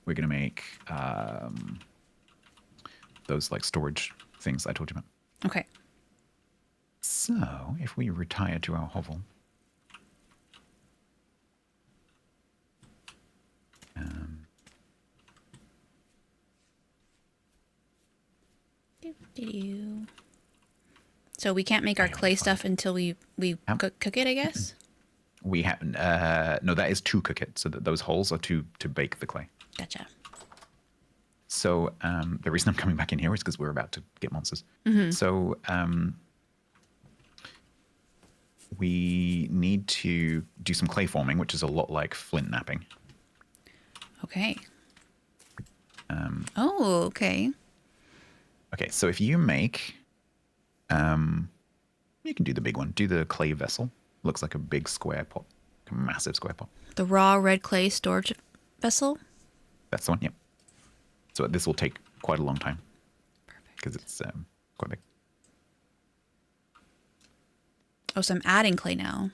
We're going to make those like storage things I told you about. Okay. So if we retire to our hovel. So we can't make our clay stuff until we cook it, I guess? We have no. That is to cook it. So that those holes are to bake the clay. Gotcha. So the reason I'm coming back in here is because we're about to get monsters. So we need to do some clay forming, which is a lot like flint napping. Okay. Oh, okay. Okay, so if you make, you can do the big one. Do the clay vessel. Looks like a big square pot, a massive square pot. The raw red clay storage vessel? That's the one, yep. So this will take quite a long time. Perfect. Because it's quite big. Oh, so I'm adding clay now.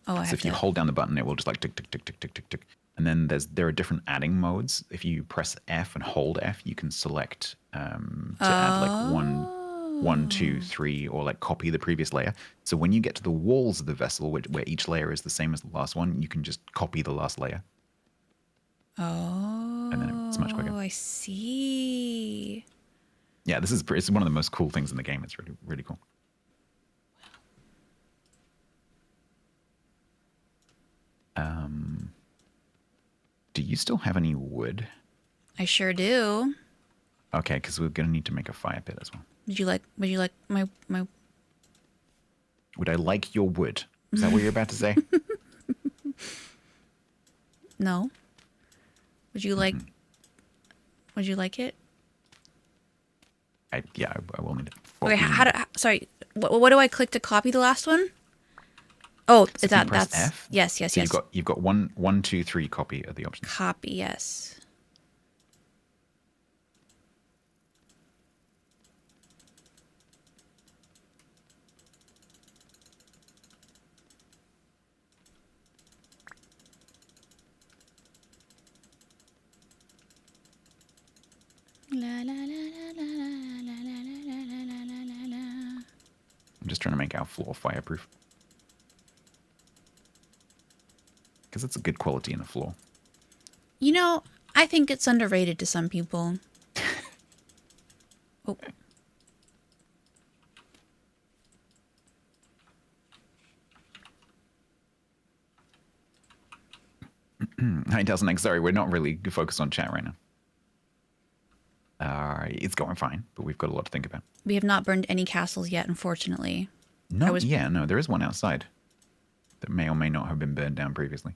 Oh, I So have if you hold down the button, it will just like tick, tick, tick, tick, tick, tick, tick. And then there are different adding modes. If you press F and hold F, you can select to add like one, two, three, or like copy the previous layer. So when you get to the walls of the vessel, where each layer is the same as the last one, you can just copy the last layer. Oh. And then it's much quicker. Oh, I see. Yeah, it's one of the most cool things in the game. It's really, really cool. Do you still have any wood? I sure do. Okay, because we're gonna need to make a fire pit as well. Would you like my Would I like your wood? Is that what you're about to say? No. Would you like it? I will need it. Okay, sorry. What do I click to copy the last one? Oh, So is that's F, yes. so you've got one, two, three copy of the options. Copy, yes. La la la la la la la la la la la. I'm just trying to make our floor fireproof. Because it's a good quality in the floor. You know, I think it's underrated to some people. Oh. Hi, Delsonex. Sorry, we're not really focused on chat right now. It's going fine, but we've got a lot to think about. We have not burned any castles yet, unfortunately. No, there is one outside that may or may not have been burned down previously.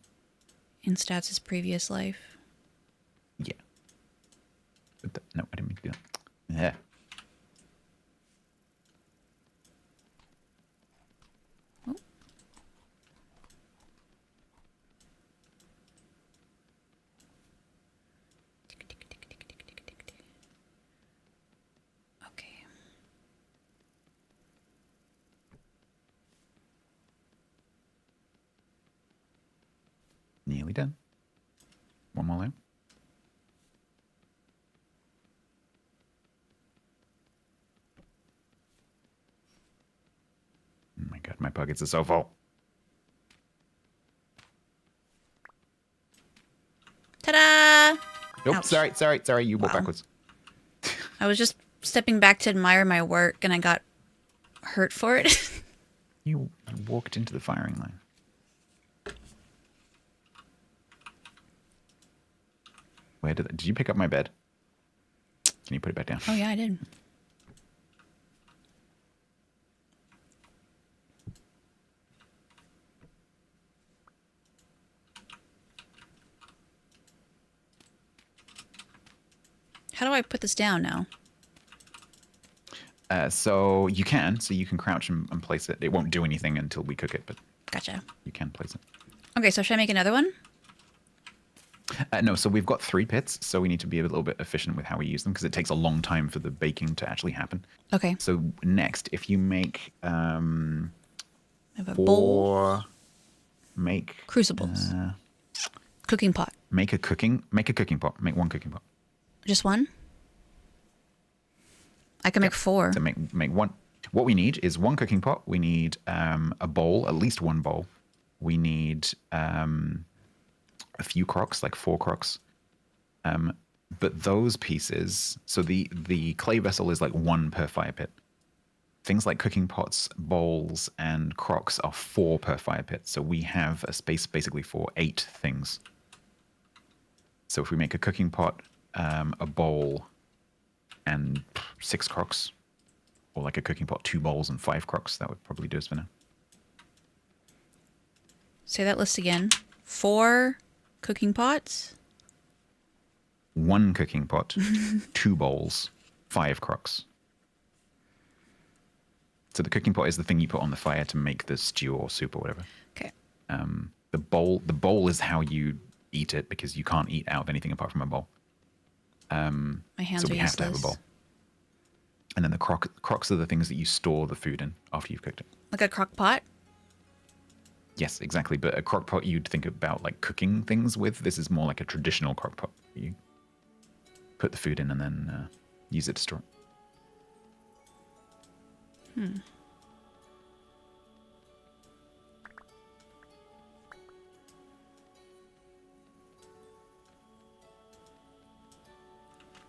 In Stats' previous life. Yeah. But no, I didn't mean to do that. Yeah. Oh. Okay. Nearly done. One more layer. Oh my god, my pockets are so full. Ta-da! Nope, Ouch. sorry, you walk backwards. I was just stepping back to admire my work, and I got hurt for it. You walked into the firing line. Where did you pick up my bed? Can you put it back down? Oh, yeah, I did. How do I put this down now? So you can crouch and place it. It won't do anything until we cook it, but Gotcha. you can place it. Okay, so should I make another one? No, so we've got 3 pits, so we need to be a little bit efficient with how we use them because it takes a long time for the baking to actually happen. Okay. So next, if you make I have a bowl. Make Crucibles. Cooking pot. Make a cooking pot. Make 1 cooking pot. Just one? I can make 4. So make 1. What we need is 1 cooking pot. We need a bowl, at least 1 bowl. We need a few crocks, like 4 crocks. But those pieces, so the clay vessel is like 1 per fire pit. things like cooking pots, bowls, and crocks are 4 per fire pit. So we have a space basically for 8 things. So if we make a cooking pot, a bowl, and 6 crocks, or like a cooking pot, 2 bowls, and 5 crocks, that would probably do us for now. Say that list again. 4 cooking pots. 1 cooking pot, 2 bowls, 5 crocks. So the cooking pot is the thing you put on the fire to make the stew or soup or whatever. Okay. The bowl is how you eat it because you can't eat out of anything apart from a bowl. My hands so are we have to have a useless. bowl. And then the crocks are the things that you store the food in after you've cooked it. Like a crock pot? Yes, exactly. But a crock pot you'd think about like cooking things with. This is more like a traditional crock pot. You put the food in and then use it to store it.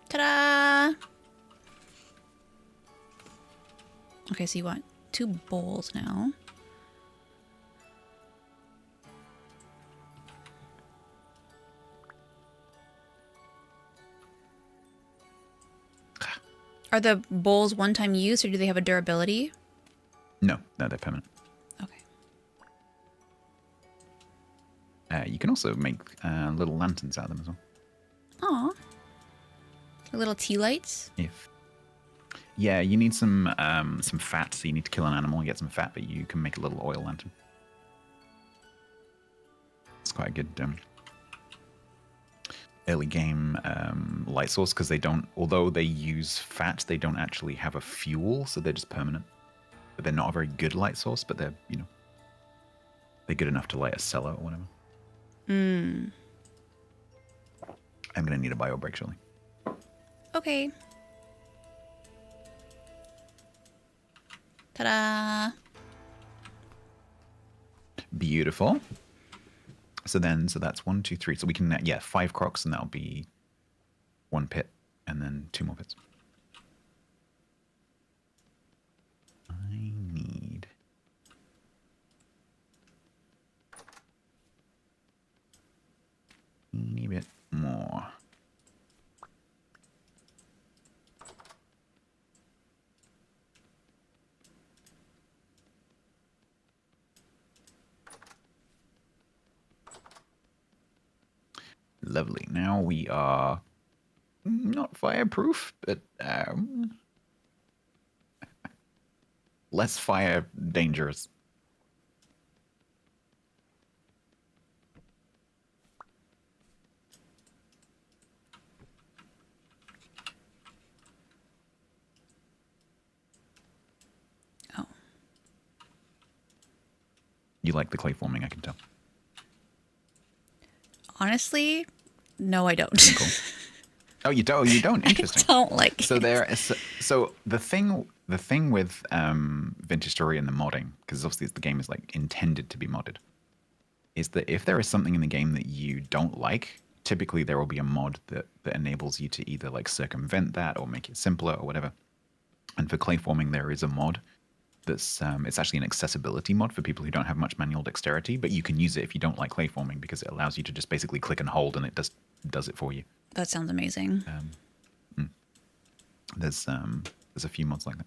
Ta-da! Okay, so you want 2 bowls now. Are the bowls one-time use, or do they have a durability? No, they're permanent. Okay. You can also make little lanterns out of them as well. Aw. Little tea lights? Yeah, you need some fat, so you need to kill an animal and get some fat, but you can make a little oil lantern. It's quite a good early game light source because they don't, although they use fat, they don't actually have a fuel, so they're just permanent. But they're not a very good light source, but they're, they're good enough to light a cellar or whatever. I'm going to need a bio break shortly. Okay. Ta-da! Beautiful. So that's 1, 2, 3. So we can, 5 crocs, and that'll be 1 pit, and then 2 more pits. I need a teeny bit more. Lovely. Now we are not fireproof, but less fire dangerous. Oh. You like the clay forming, I can tell. Honestly, no, I don't. Cool. Oh, you don't? You don't? Interesting. I don't like so it. So the thing with Vintage Story and the modding, because obviously the game is like intended to be modded, is that if there is something in the game that you don't like, typically there will be a mod that enables you to either like circumvent that or make it simpler or whatever. And for clay forming, there is a mod that's it's actually an accessibility mod for people who don't have much manual dexterity, but you can use it if you don't like clay forming because it allows you to just basically click and hold and it does it for you. That sounds amazing. There's a few mods like that.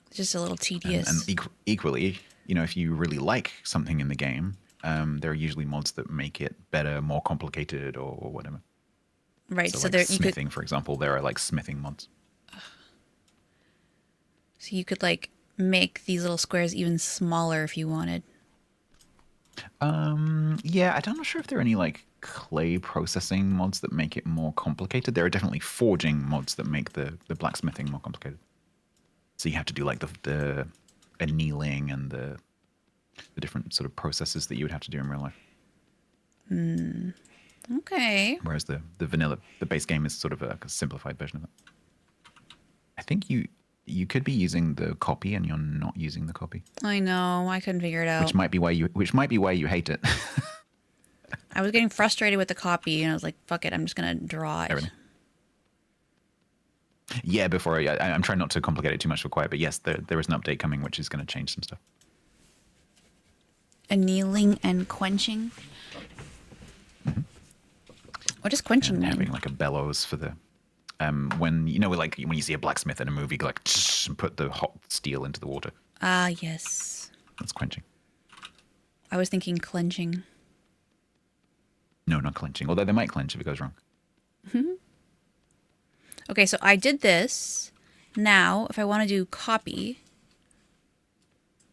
It's just a little tedious. And equally, if you really like something in the game, there are usually mods that make it better, more complicated, or whatever. Right. So So like there, smithing, for example, there are like smithing mods. So you could like make these little squares even smaller if you wanted. Yeah, I'm not sure if there are any like clay processing mods that make it more complicated. There are definitely forging mods that make the blacksmithing more complicated. So you have to do like the annealing and the different sort of processes that you would have to do in real life. Okay. Whereas the base game is sort of a simplified version of that. I think you could be using the copy and you're not using the copy. I know. I couldn't figure it out. Which might be why you hate it. I was getting frustrated with the copy, and I was like, "Fuck it, I'm just gonna draw it." Really? Yeah, before I'm trying not to complicate it too much for quiet, but yes, there is an update coming which is going to change some stuff. Annealing and quenching. What does quenching And mean? having like a bellows for the when like when you see a blacksmith in a movie go like and put the hot steel into the water. Ah, yes. That's quenching. I was thinking clenching. No, not clenching. Although they might clench if it goes wrong. Okay, so I did this. Now, if I want to do copy.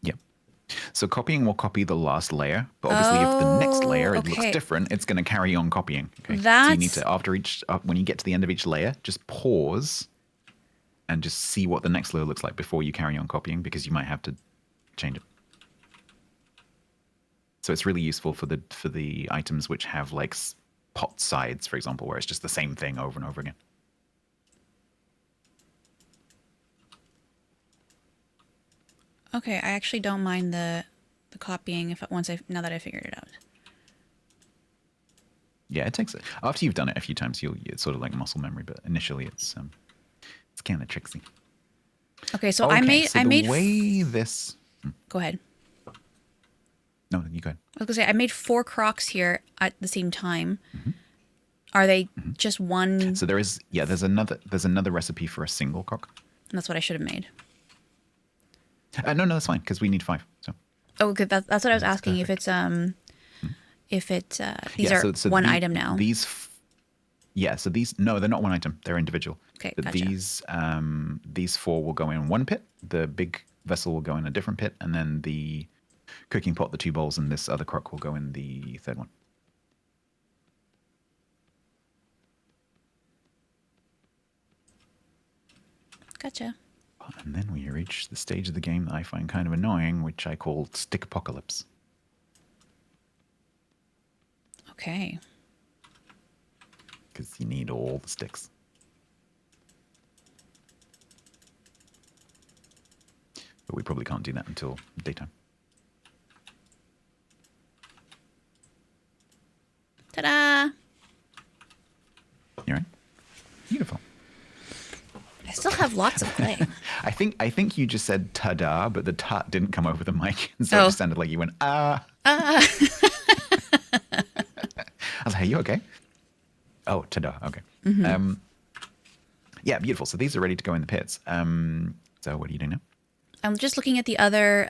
Yep. So copying will copy the last layer, but obviously if the next layer it looks different, it's going to carry on copying. Okay. So you need to when you get to the end of each layer, just pause and just see what the next layer looks like before you carry on copying, because you might have to change it. So it's really useful for the items which have like pot sides, for example, where it's just the same thing over and over again. Okay, I actually don't mind the copying now that I figured it out. Yeah, it takes it after you've done it a few times. It's sort of like muscle memory, but initially it's kind of tricksy. Okay, so I made the way this. Go ahead. No, you go ahead. I was gonna say I made 4 crocs here at the same time. Are they just one? So there's another recipe for a single crock. That's what I should have made. No, that's fine because we need 5. So. Oh, okay. That's what I was asking. Perfect. If it's these are one item now. So these no, they're not one item. They're individual. Okay, but gotcha. These 4 will go in one pit. The big vessel will go in a different pit, and then the cooking pot, the 2 bowls, and this other crock will go in the third one. Gotcha. And then we reach the stage of the game that I find kind of annoying, which I call Stick Apocalypse. Okay. Because you need all the sticks. But we probably can't do that until daytime. Ta-da! You right? Beautiful. I still have lots of clay. I think you just said ta-da, but the ta didn't come over the mic, and so it just sounded like you went ah. I was like, "Are you okay?" Oh, ta-da. Okay. Yeah, beautiful. So these are ready to go in the pits. So what are you doing now? I'm just looking at the other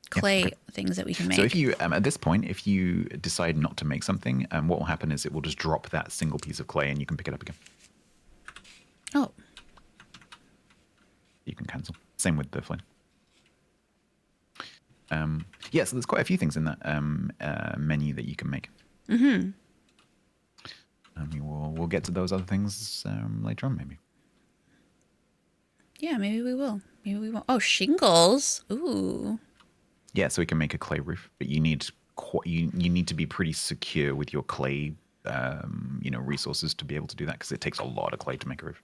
clay things that we can make. So if you at this point, if you decide not to make something, what will happen is it will just drop that single piece of clay, and you can pick it up again. Oh. You can cancel. Same with the flame. Yeah, so there's quite a few things in that menu that you can make. And we'll get to those other things later on, maybe. Yeah, maybe we will. Maybe we won't. Oh, shingles. Ooh. Yeah, so we can make a clay roof, but you need to be pretty secure with your clay, resources to be able to do that, because it takes a lot of clay to make a roof.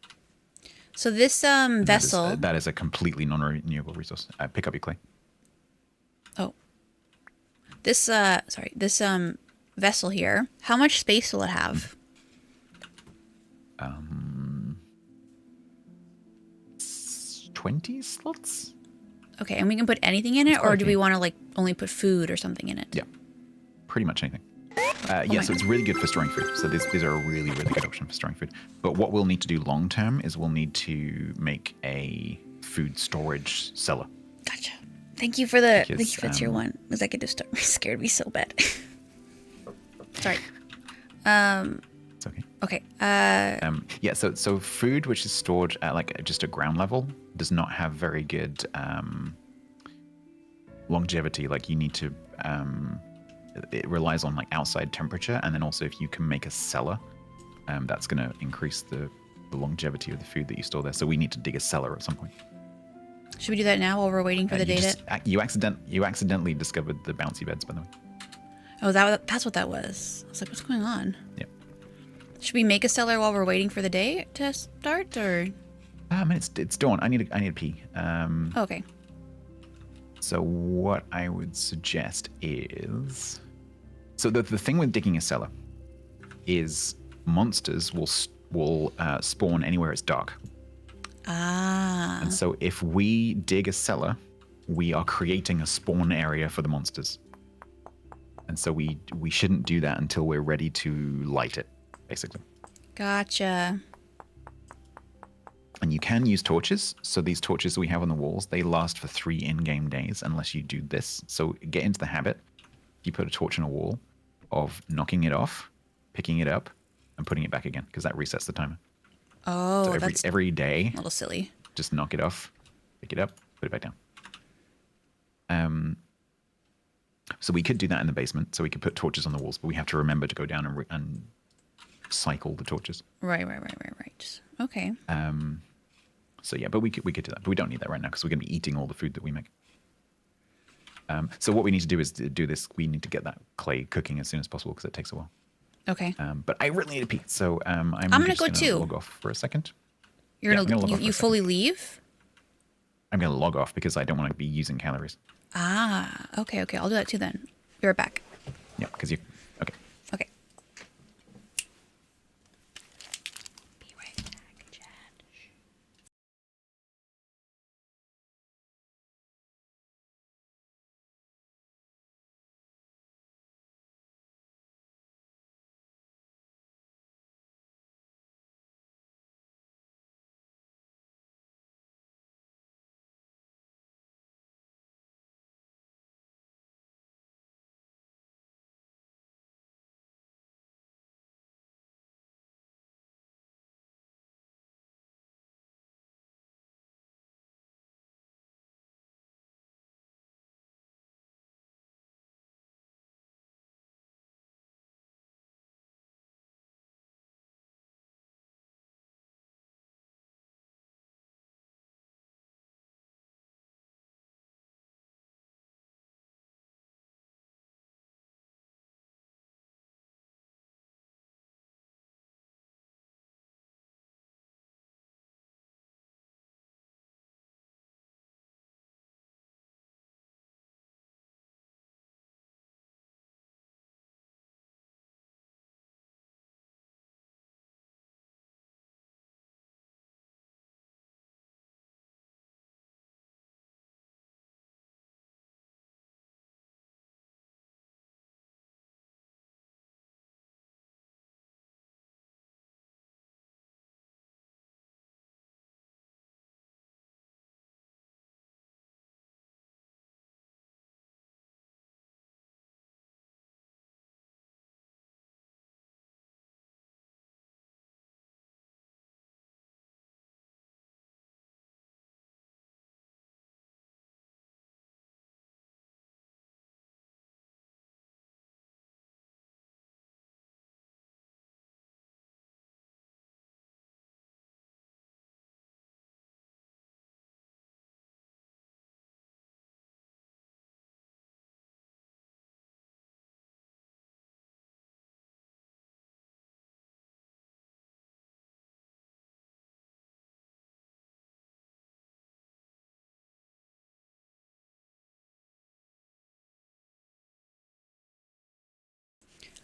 So this vessel that is a completely non-renewable resource. Pick up your clay. Oh. This vessel here. How much space will it have? 20 slots. Okay, and we can put anything in it, or do we want to only put food or something in it? Yeah, pretty much anything. So it's really good for storing food. So these are a really, really good option for storing food. But what we'll need to do long term is we'll need to make a food storage cellar. Gotcha. Thank you for tier 1. Because that could just scared me so bad. Sorry. It's okay. Okay. Yeah. So food which is stored at just a ground level does not have very good longevity. Like you need to. It relies on outside temperature, and then also if you can make a cellar, that's going to increase the longevity of the food that you store there. So we need to dig a cellar at some point. Should we do that now while we're waiting for the data? You accidentally discovered the bouncy beds, by the way. Oh, that's what that was. I was like, what's going on? Yeah. Should we make a cellar while we're waiting for the day to start, or? It's dawn. I need a pee. Okay. So what I would suggest is, so the thing with digging a cellar is monsters will spawn anywhere it's dark. Ah. And so if we dig a cellar, we are creating a spawn area for the monsters. And so we shouldn't do that until we're ready to light it, basically. Gotcha. And you can use torches. So these torches we have on the walls, they last for 3 in-game days unless you do this. So get into the habit. You put a torch on a wall of knocking it off, picking it up, and putting it back again, because that resets the timer. Oh, So that's every day, a little silly. just knock it off, pick it up, put it back down. So we could do that in the basement. So we could put torches on the walls, but we have to remember to go down and cycle the torches. Right. Okay. So yeah, but we could do that. But we don't need that right now because we're going to be eating all the food that we make. So what we need to do is to do this. We need to get that clay cooking as soon as possible because it takes a while. Okay. But I really need to pee, so I'm gonna just go gonna too. log off for a second. You're Yeah, I'm gonna gonna log off for you a fully second. leave? I'm going to log off because I don't want to be using calories. Ah. Okay. I'll do that too then. Be right back. Yeah, because you. Okay. Okay. Be right back, Chad.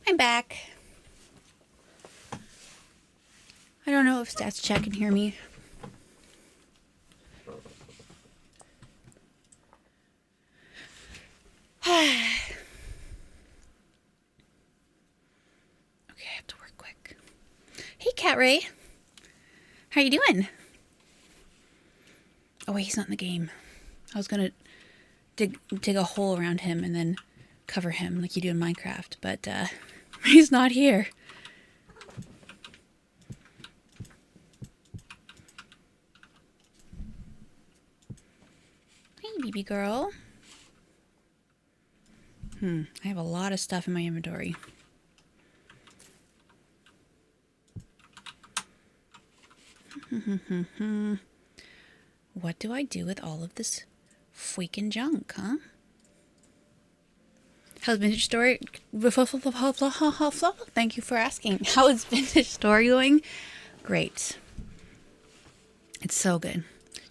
I'm back. I don't know if Stats Check can hear me. Okay, I have to work quick. Hey, Cat Ray. How you doing? Oh wait, he's not in the game. I was gonna dig a hole around him and then cover him like you do in Minecraft, but he's not here. Hey, baby girl. I have a lot of stuff in my inventory. What do I do with all of this freaking junk, huh? How's Vintage Story? Thank you for asking. How is Vintage Story going? Great. It's so good.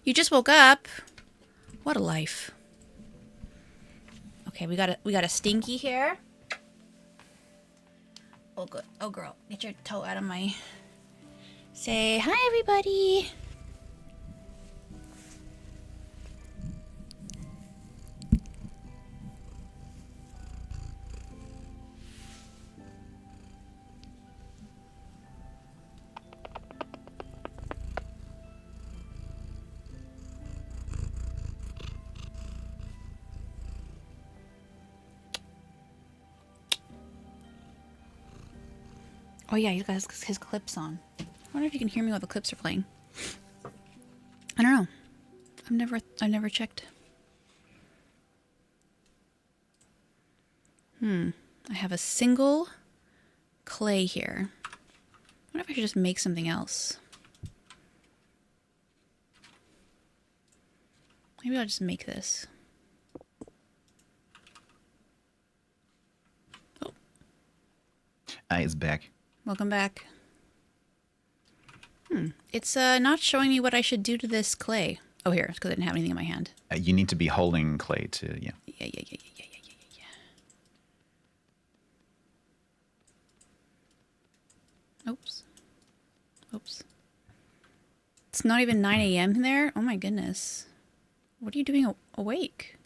You just woke up. What a life. Okay, we got a stinky here. Oh good. Oh girl, get your toe out of my. Say hi, everybody. Oh yeah, he's got his clips on. I wonder if you can hear me while the clips are playing. I don't know. I've never checked. I have a single clay here. I wonder if I should just make something else. Maybe I'll just make this. Oh. It's back. Welcome back. It's not showing me what I should do to this clay. Oh, here, it's because I didn't have anything in my hand. You need to be holding clay to, yeah. Oops. It's not even 9 a.m. there? Oh my goodness. What are you doing awake?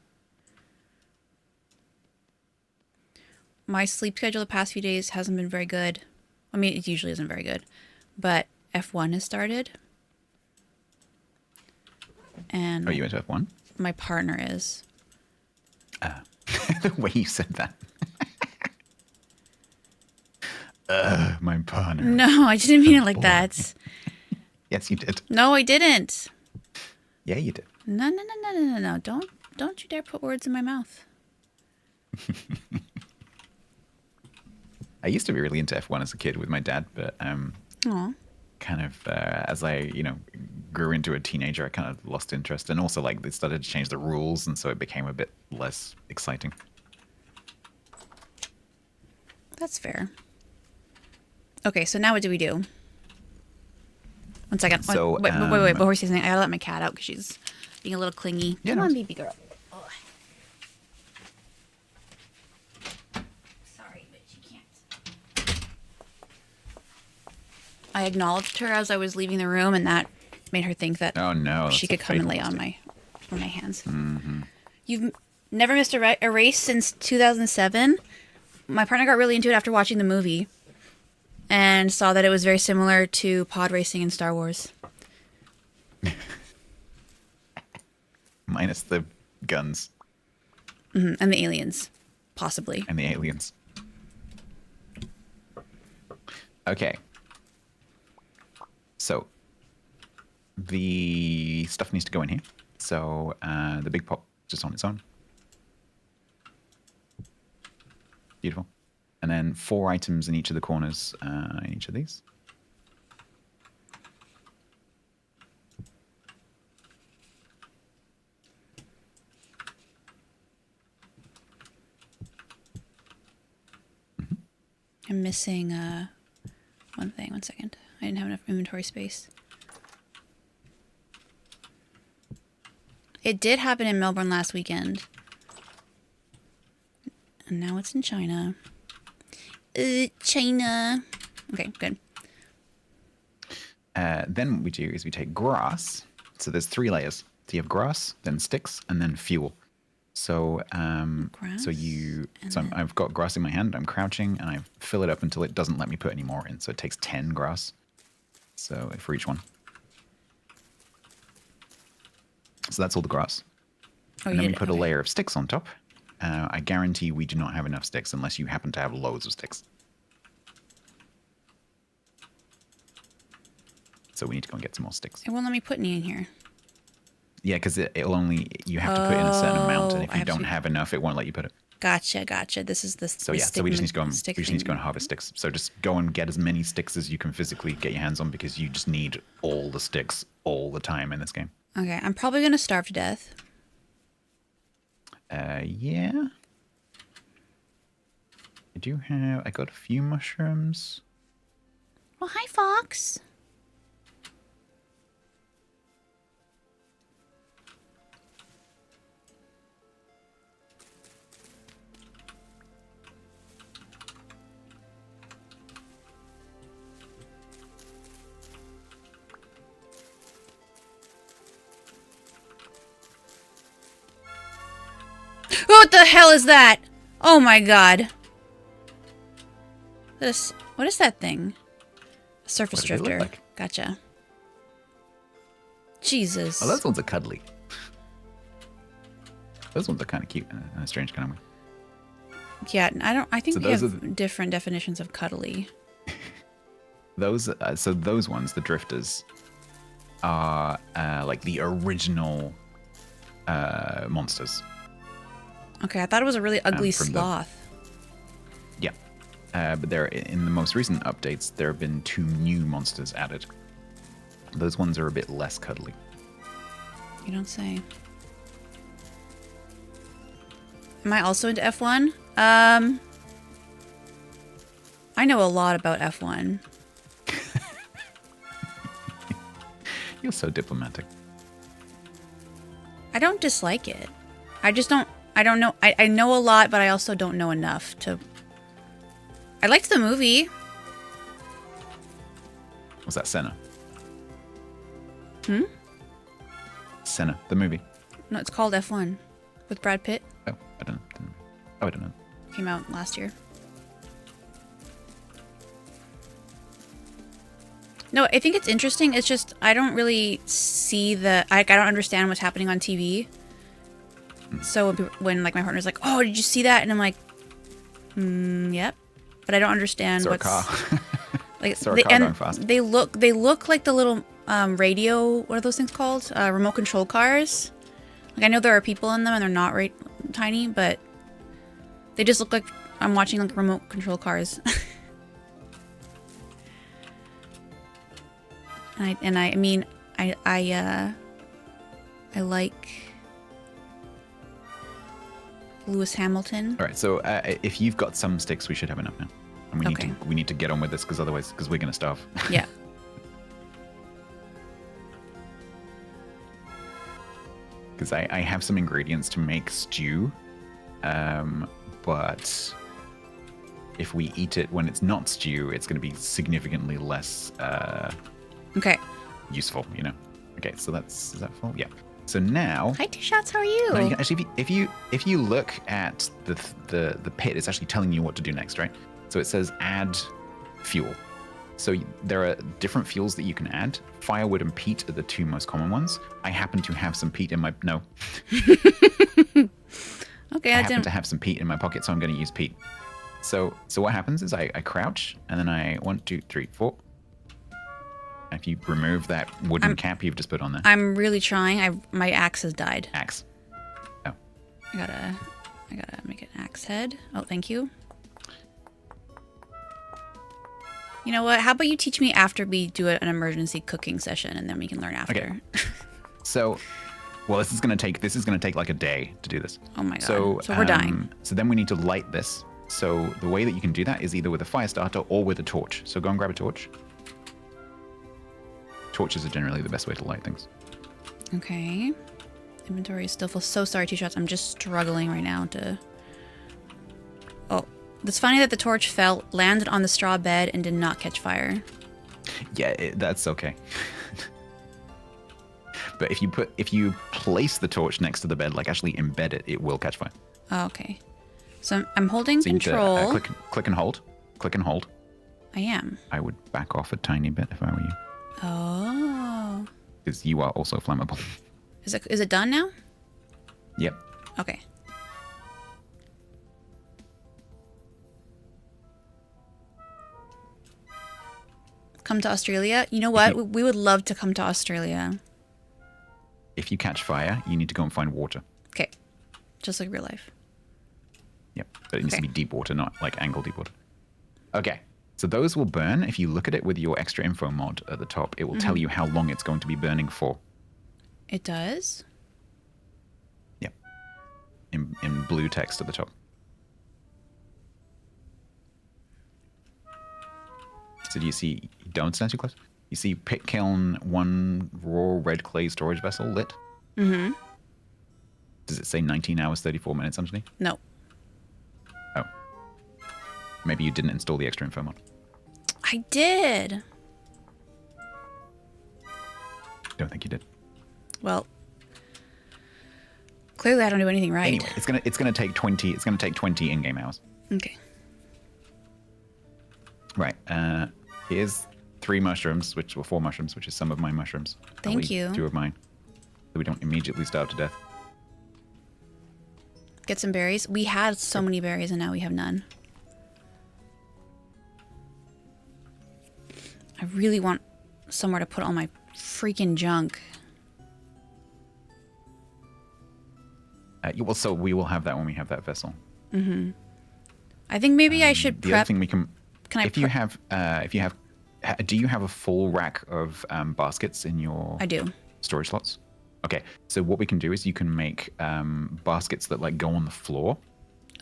My sleep schedule the past few days hasn't been very good. I mean, it usually isn't very good. But F1 has started. And Are you into F1? my partner is. The way you said that. My partner. No, I didn't mean it like that. Yes, you did. No, I didn't. Yeah, you did. No. Don't you dare put words in my mouth. I used to be really into F1 as a kid with my dad, but Aw. kind of as I, grew into a teenager, I kind of lost interest. And also, like, they started to change the rules, and so it became a bit less exciting. That's fair. Okay, so now what do we do? One second. So, wait. Before we say something, I gotta let my cat out because she's being a little clingy. Yeah, Come no. on, baby girl. Oh. Sorry, but she can't. I acknowledged her as I was leaving the room, and that made her think that Oh, no. she could that's a come and lay fatal on mistake. my hands. Mm-hmm. You've never missed a race since 2007? My partner got really into it after watching the movie and saw that it was very similar to pod racing in Star Wars. Minus the guns And the aliens, possibly. and the aliens. Okay. So, the stuff needs to go in here. So, the big pot just on its own. Beautiful. And then 4 items in each of the corners in each of these. I'm missing one thing. 1 second. I didn't have enough inventory space. It did happen in Melbourne last weekend. And now it's in China. China. Okay, good. Then what we do is we take grass. So there's 3 layers. So you have grass, then sticks, and then fuel. So Grass, I've got grass in my hand. I'm crouching, and I fill it up until it doesn't let me put any more in. So it takes 10 grass. So for each one. So that's all the grass. Oh, And then you we did? put a Okay. layer of sticks on top. I guarantee we do not have enough sticks unless you happen to have loads of sticks. So we need to go and get some more sticks. It won't let me put any in here. Yeah, because it'll only, you have to put in a certain amount, and if I you have to don't be- have enough, it won't let you put it. Gotcha. This is the So yeah, so we just need to go and harvest sticks. So just go and get as many sticks as you can physically get your hands on, because you just need all the sticks all the time in this game. Okay, I'm probably gonna starve to death. Yeah. I got a few mushrooms. Well, hi, Fox. What the hell is that? Oh my god. What is that thing? A surface What does it look drifter. like? Gotcha. Jesus. Oh, those ones are cuddly. Those ones are kind of cute in a strange kind of way. Yeah, I think So we those have are different definitions of cuddly. those ones, the drifters, are like the original monsters. Okay, I thought it was a really ugly from sloth. Yeah. But there, in the most recent updates, there have been 2 new monsters added. Those ones are a bit less cuddly. You don't say. Am I also into F1? I know a lot about F1. You're so diplomatic. I don't dislike it. I just don't. I don't know. I know a lot, but I also don't know enough to. I liked the movie. Was that Senna? Hmm? Senna, the movie. No, it's called F1 with Brad Pitt. Oh, I don't know. I don't know. Came out last year. No, I think it's interesting. It's just I don't really see I don't understand what's happening on TV. So when like my partner's like, "Oh, did you see that?" and I'm like, "Yep," but I don't understand Saw what's a car. like. Saw a car going fast. They look like the little radio. What are those things called? Remote control cars. Like I know there are people in them and they're not tiny, but they just look like I'm watching like remote control cars. I mean I like Lewis Hamilton. All right, so if you've got some sticks, we should have enough now, and we need to get on with this because we're gonna starve. Yeah. Because I have some ingredients to make stew, but if we eat it when it's not stew, it's going to be significantly less Okay. useful, you know. Okay, so is that full? Yeah. So now, Hi, Two Shots. How are you? no, you can actually, if you look at the pit, it's actually telling you what to do next, right? So it says add fuel. So there are different fuels that you can add. Firewood and peat are the 2 most common ones. I happen to have some peat in my Okay, I happen to have some peat in my pocket, so I'm going to use peat. So what happens is I crouch, and then I 1, 2, 3, 4. If you remove that wooden cap you've just put on there. I'm really trying. My axe has died. Axe. Oh. I gotta make an axe head. Oh, thank you. You know what? How about you teach me after we do an emergency cooking session, and then we can learn after. Okay. So, well, this is gonna take like a day to do this. Oh my god. So we're dying. So then we need to light this. So the way that you can do that is either with a fire starter or with a torch. So go and grab a torch. Torches are generally the best way to light things. Okay. Inventory is still full. So sorry, Two Shots. I'm just struggling right now to. Oh, it's funny that the torch fell, landed on the straw bed, and did not catch fire. Yeah, that's okay. But if you place the torch next to the bed, like actually embed it, it will catch fire. Oh, okay. So I'm holding So you need control. to, click and hold. Click and hold. I am. I would back off a tiny bit if I were you. Oh. Because you are also flammable. Is it done now? Yep. Okay. Come to Australia? You know what? We would love to come to Australia. If you catch fire, you need to go and find water. Okay. Just like real life. Yep. But it needs to be deep water, not like angle deep water. Okay. So those will burn. If you look at it with your extra info mod at the top, it will tell you how long it's going to be burning for. It does? Yep. In blue text at the top. So do you see, don't stand too close. You see pit kiln 1 raw red clay storage vessel lit? Mm-hmm. Does it say 19 hours, 34 minutes underneath? No. Oh. Maybe you didn't install the extra info mod. I did. Don't think you did. Well, clearly I don't do anything right. Anyway, it's gonna take 20. It's gonna take 20 in-game hours. Okay. Right. Here's 3 mushrooms, or 4 mushrooms, which is some of my mushrooms. Thank you. 2 of mine, so we don't immediately starve to death. Get some berries. We had so many berries and now we have none. really want somewhere to put all my freaking junk. Well, so we will have that when we have that vessel. Mm-hmm. I think maybe I should The prep. other thing we can... Can I if you have... do you have a full rack of baskets in your... I do. Storage slots? Okay, so what we can do is you can make baskets that like go on the floor.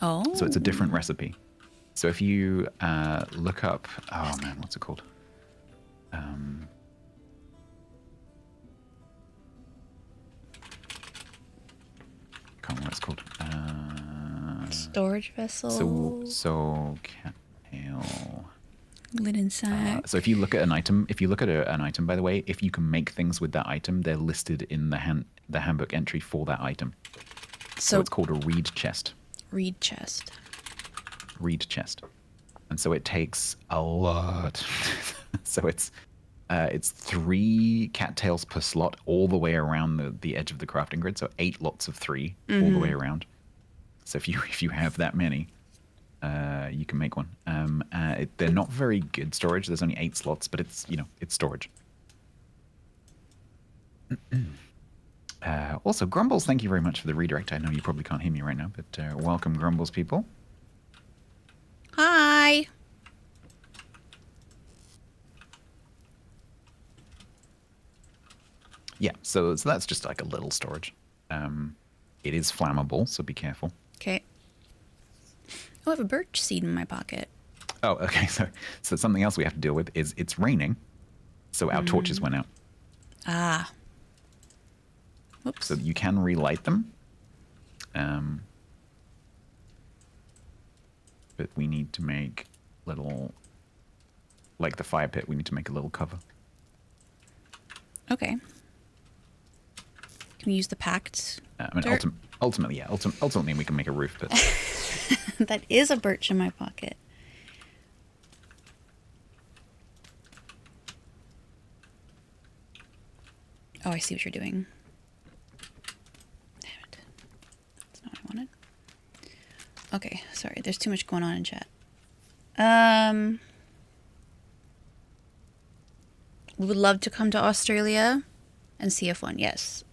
Oh. So it's a different recipe. So if you look up... Oh, man, what's it called? Can't remember what it's called. Storage vessel. So cattail. Linen sack. So if you look at an item, an item, by the way, if you can make things with that item, they're listed in the handbook entry for that item. So it's called a reed chest. Reed chest. Reed chest. And so it takes a lot. So it's 3 cattails per slot all the way around the edge of the crafting grid. So 8 lots of 3 all the way around. So if you have that many, you can make one. They're not very good storage. There's only 8 slots, but it's storage. Also, Grumbles, thank you very much for the redirect. I know you probably can't hear me right now, but welcome, Grumbles people. Hi. Yeah, so that's just like a little storage. It is flammable, so be careful. Okay. Oh, I have a birch seed in my pocket. Oh, okay. So something else we have to deal with is it's raining, so our torches went out. Ah. Whoops. So you can relight them. But we need to make little, like the fire pit, we need to make a little cover. Okay. Can we use the packed ultimately, yeah. Ultimately, we can make a roof, but... That is a birch in my pocket. Oh, I see what you're doing. Damn it. That's not what I wanted. Okay, sorry. There's too much going on in chat. We would love to come to Australia and see F1, yes.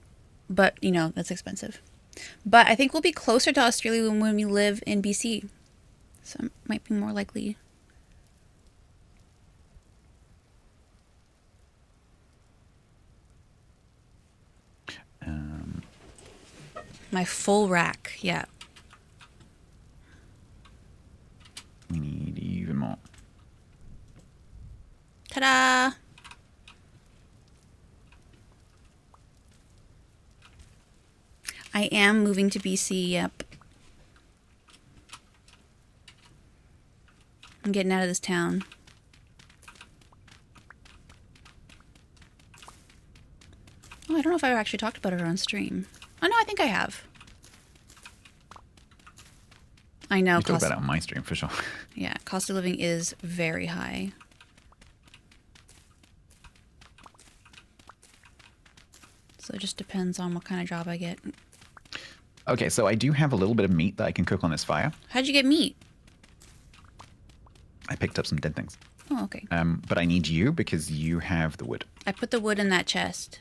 But, that's expensive. But I think we'll be closer to Australia when we live in BC. So it might be more likely. My full rack, yeah. We need even more. Ta-da! I am moving to BC, yep. I'm getting out of this town. Oh, I don't know if I actually talked about it on stream. Oh, no, I think I have. I know. You talked about it on my stream, for sure. Yeah, cost of living is very high. So it just depends on what kind of job I get. Okay, so I do have a little bit of meat that I can cook on this fire. How'd you get meat? I picked up some dead things. Oh, okay. But I need you because you have the wood. I put the wood in that chest.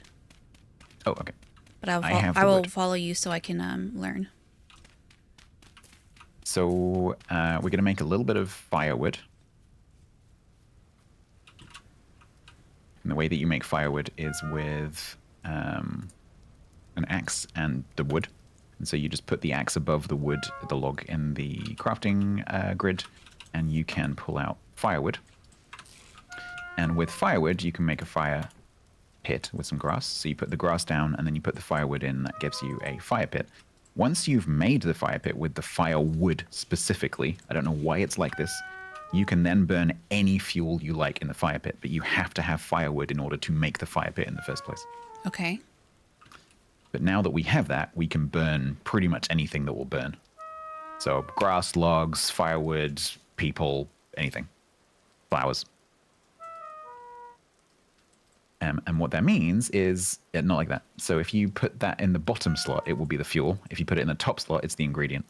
Oh, okay. But I will follow you so I can learn. So we're going to make a little bit of firewood. And the way that you make firewood is with an axe and the wood. And so you just put the axe above the wood, the log in the crafting grid, and you can pull out firewood. And with firewood, you can make a fire pit with some grass. So you put the grass down and then you put the firewood in. That gives you a fire pit. Once you've made the fire pit with the firewood specifically, I don't know why it's like this, you can then burn any fuel you like in the fire pit, but you have to have firewood in order to make the fire pit in the first place. Okay. But now that we have that, we can burn pretty much anything that will burn. So grass, logs, firewood, people, anything. Flowers. And what that means is, not like that. So if you put that in the bottom slot, it will be the fuel. If you put it in the top slot, it's the ingredient.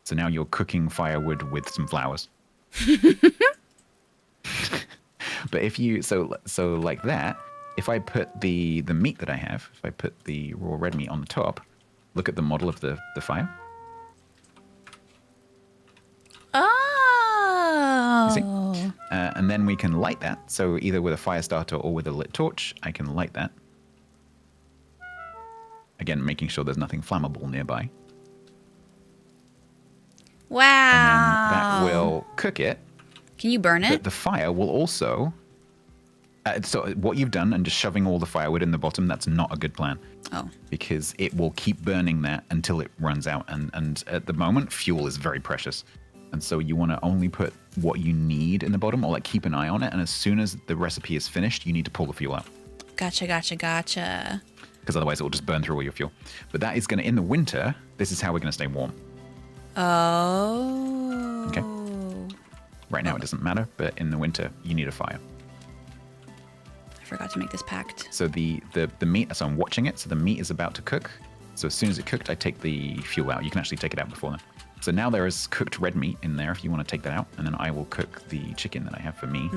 So now you're cooking firewood with some flowers. But if you so like that, if I put the meat that I have, if I put the raw red meat on the top, look at the model of the fire. You see? Oh. And then we can light that. So either with a fire starter or with a lit torch, I can light that. Again, making sure there's nothing flammable nearby. Wow. And then that will cook it. Can you burn it? But the fire will also... so what you've done and just shoving all the firewood in the bottom, that's not a good plan. Oh. Because it will keep burning that until it runs out. And at the moment, fuel is very precious. And so you want to only put what you need in the bottom, or like keep an eye on it. And as soon as the recipe is finished, you need to pull the fuel out. Gotcha. Because otherwise it will just burn through all your fuel. But that is going to, in the winter, this is how we're going to stay warm. Oh. Okay. Right now it doesn't matter, but in the winter, you need a fire. I forgot to make this pact. So the meat, so I'm watching it. So the meat is about to cook. So as soon as it cooked, I take the fuel out. You can actually take it out before then. So now there is cooked red meat in there if you want to take that out. And then I will cook the chicken that I have for me.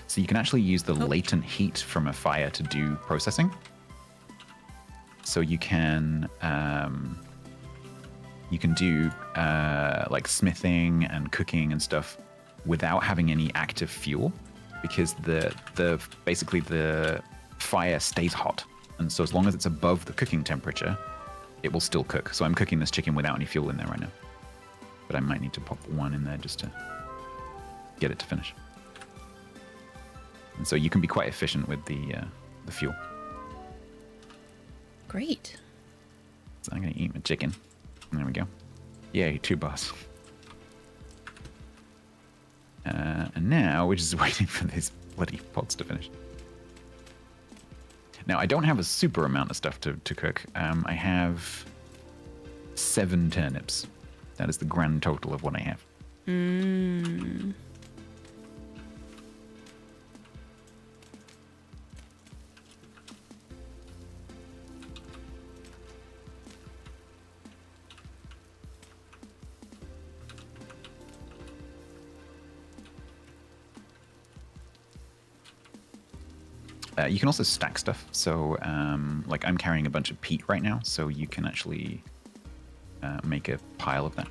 So you can actually use the latent heat from a fire to do processing. So you can do like smithing and cooking and stuff without having any active fuel, because basically the fire stays hot. And so as long as it's above the cooking temperature, it will still cook. So I'm cooking this chicken without any fuel in there right now. But I might need to pop one in there just to get it to finish. And so you can be quite efficient with the fuel. Great. So I'm going to eat my chicken. There we go. Yay, 2 bars. And now we're just waiting for these bloody pots to finish. Now, I don't have a super amount of stuff to cook. I have 7 turnips. That is the grand total of what I have. You can also stack stuff. So, like I'm carrying a bunch of peat right now, so you can actually make a pile of that.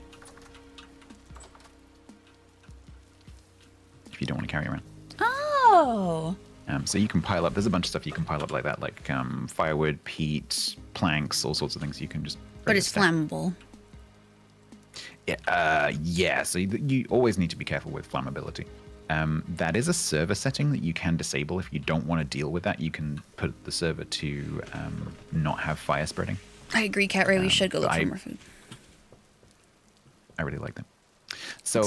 If you don't want to carry around. Oh. So you can pile up. There's a bunch of stuff you can pile up like that, like firewood, peat, planks, all sorts of things. You can just. But it's flammable. Yeah. So you always need to be careful with flammability. That is a server setting that you can disable. If you don't want to deal with that, you can put the server to not have fire spreading. I agree, Cat Ray. We should go look for more food. I really like them. So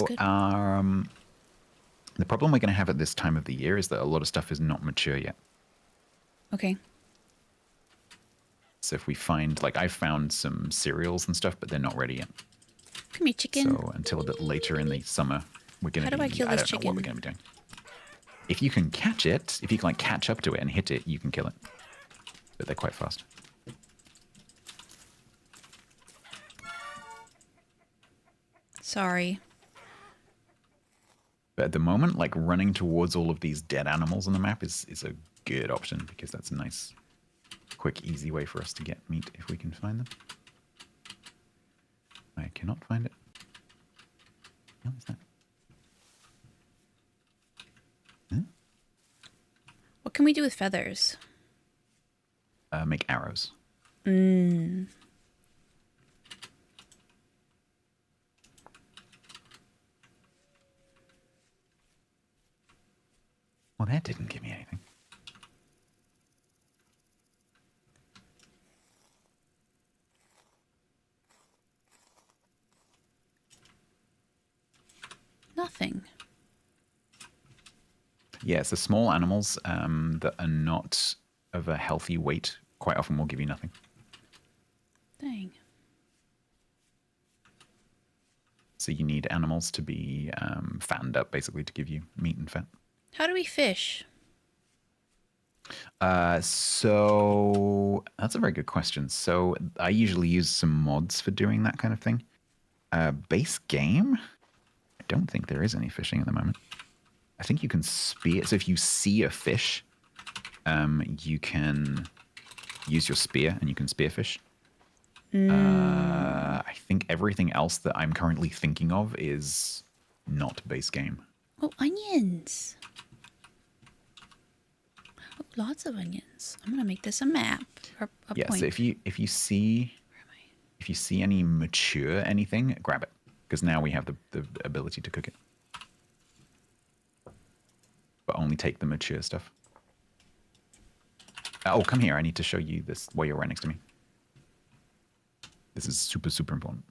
the problem we're going to have at this time of the year is that a lot of stuff is not mature yet. Okay. So if we find, like I found some cereals and stuff, but they're not ready yet. Come here, chicken. So until a bit later in the summer, we're going to How do I kill this chicken? I don't know what we're going to be doing. If you can catch it, if you can like catch up to it and hit it, you can kill it. But they're quite fast. Sorry. But at the moment, like running towards all of these dead animals on the map is a good option, because that's a nice, quick, easy way for us to get meat if we can find them. I cannot find it. What is that? Huh? What can we do with feathers? Make arrows. Well, that didn't give me anything. Nothing. Yeah, so small animals that are not of a healthy weight quite often will give you nothing. Dang. So you need animals to be fattened up, basically, to give you meat and fat. How do we fish? So that's a very good question. So I usually use some mods for doing that kind of thing. Base game, I don't think there is any fishing at the moment. I think you can spear. So if you see a fish, you can use your spear and you can spearfish. I think everything else that I'm currently thinking of is not base game. Oh, onions. Oh, lots of onions. I'm gonna make this a map or a Yeah, point. so if you see any mature anything, grab it, because now we have the ability to cook it. But only take the mature stuff. Oh, come here. I need to show you this while you're right next to me. This is super, super important.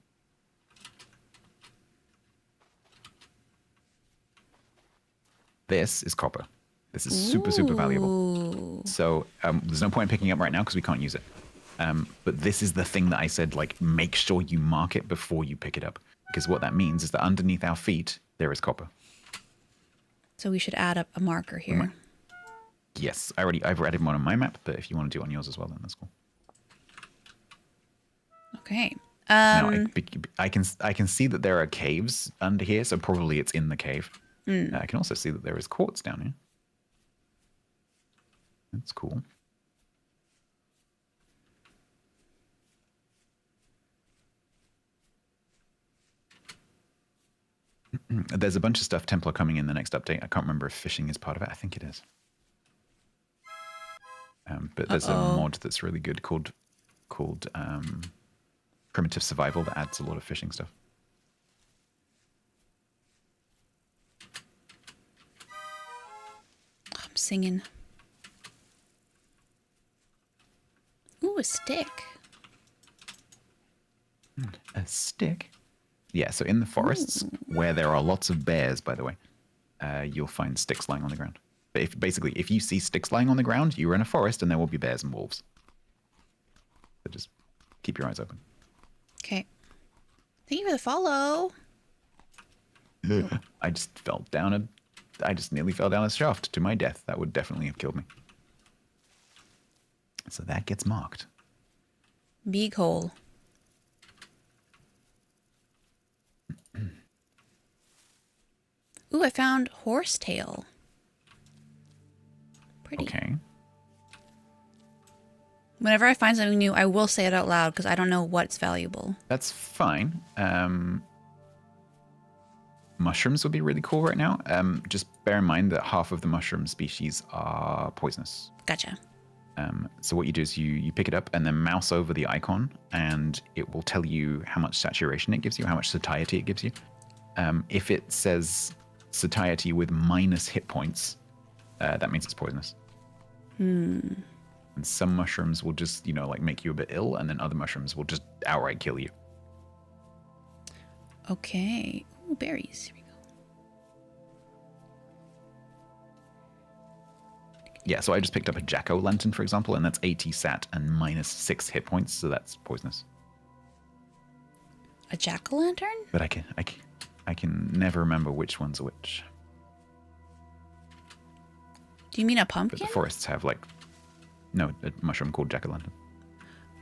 This is copper. This is super, super valuable. So there's no point in picking it up right now because we can't use it. But this is the thing that I said, like, make sure you mark it before you pick it up. Because what that means is that underneath our feet, there is copper. So we should add up a marker here. Yes, I've added one on my map, but if you want to do it on yours as well, then that's cool. Okay. Now I can see that there are caves under here, so probably it's in the cave. I can also see that there is quartz down here. That's cool. There's a bunch of stuff Templar coming in the next update. I can't remember if fishing is part of it. I think it is. But there's a mod that's really good called Primitive Survival that adds a lot of fishing stuff. I'm singing. Ooh, a stick. A stick? Yeah, so in the forests, where there are lots of bears, by the way, you'll find sticks lying on the ground. But if you see sticks lying on the ground, you're in a forest and there will be bears and wolves. So just keep your eyes open. Okay. Thank you for the follow. I just nearly fell down a shaft to my death. That would definitely have killed me. So that gets marked. Big hole. Ooh, I found horsetail. Pretty. Okay. Whenever I find something new, I will say it out loud because I don't know what's valuable. That's fine. Mushrooms would be really cool right now. Just bear in mind that half of the mushroom species are poisonous. Gotcha. So what you do is you pick it up and then mouse over the icon and it will tell you how much saturation it gives you, how much satiety it gives you. If it says satiety with minus hit points, that means it's poisonous. And some mushrooms will just, like make you a bit ill, and then other mushrooms will just outright kill you. Okay. Ooh, berries. Here we go. Yeah, so I just picked up a jack-o'-lantern, for example, and that's 80 sat and minus 6 hit points, so that's poisonous. A jack-o'-lantern? But I can never remember which one's which. Do you mean a But pumpkin? the forests have a mushroom called jack-o'-lantern.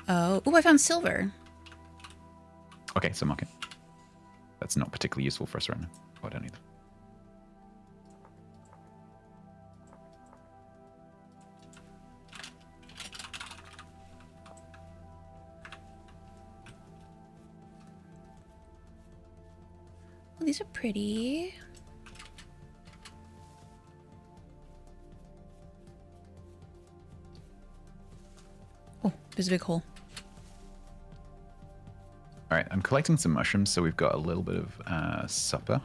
Oh. Ooh, I found silver. Okay, so mark it. That's not particularly useful for us right now. Oh, I don't either. Oh, these are pretty. Oh, there's a big hole. All right, I'm collecting some mushrooms, so we've got a little bit of supper.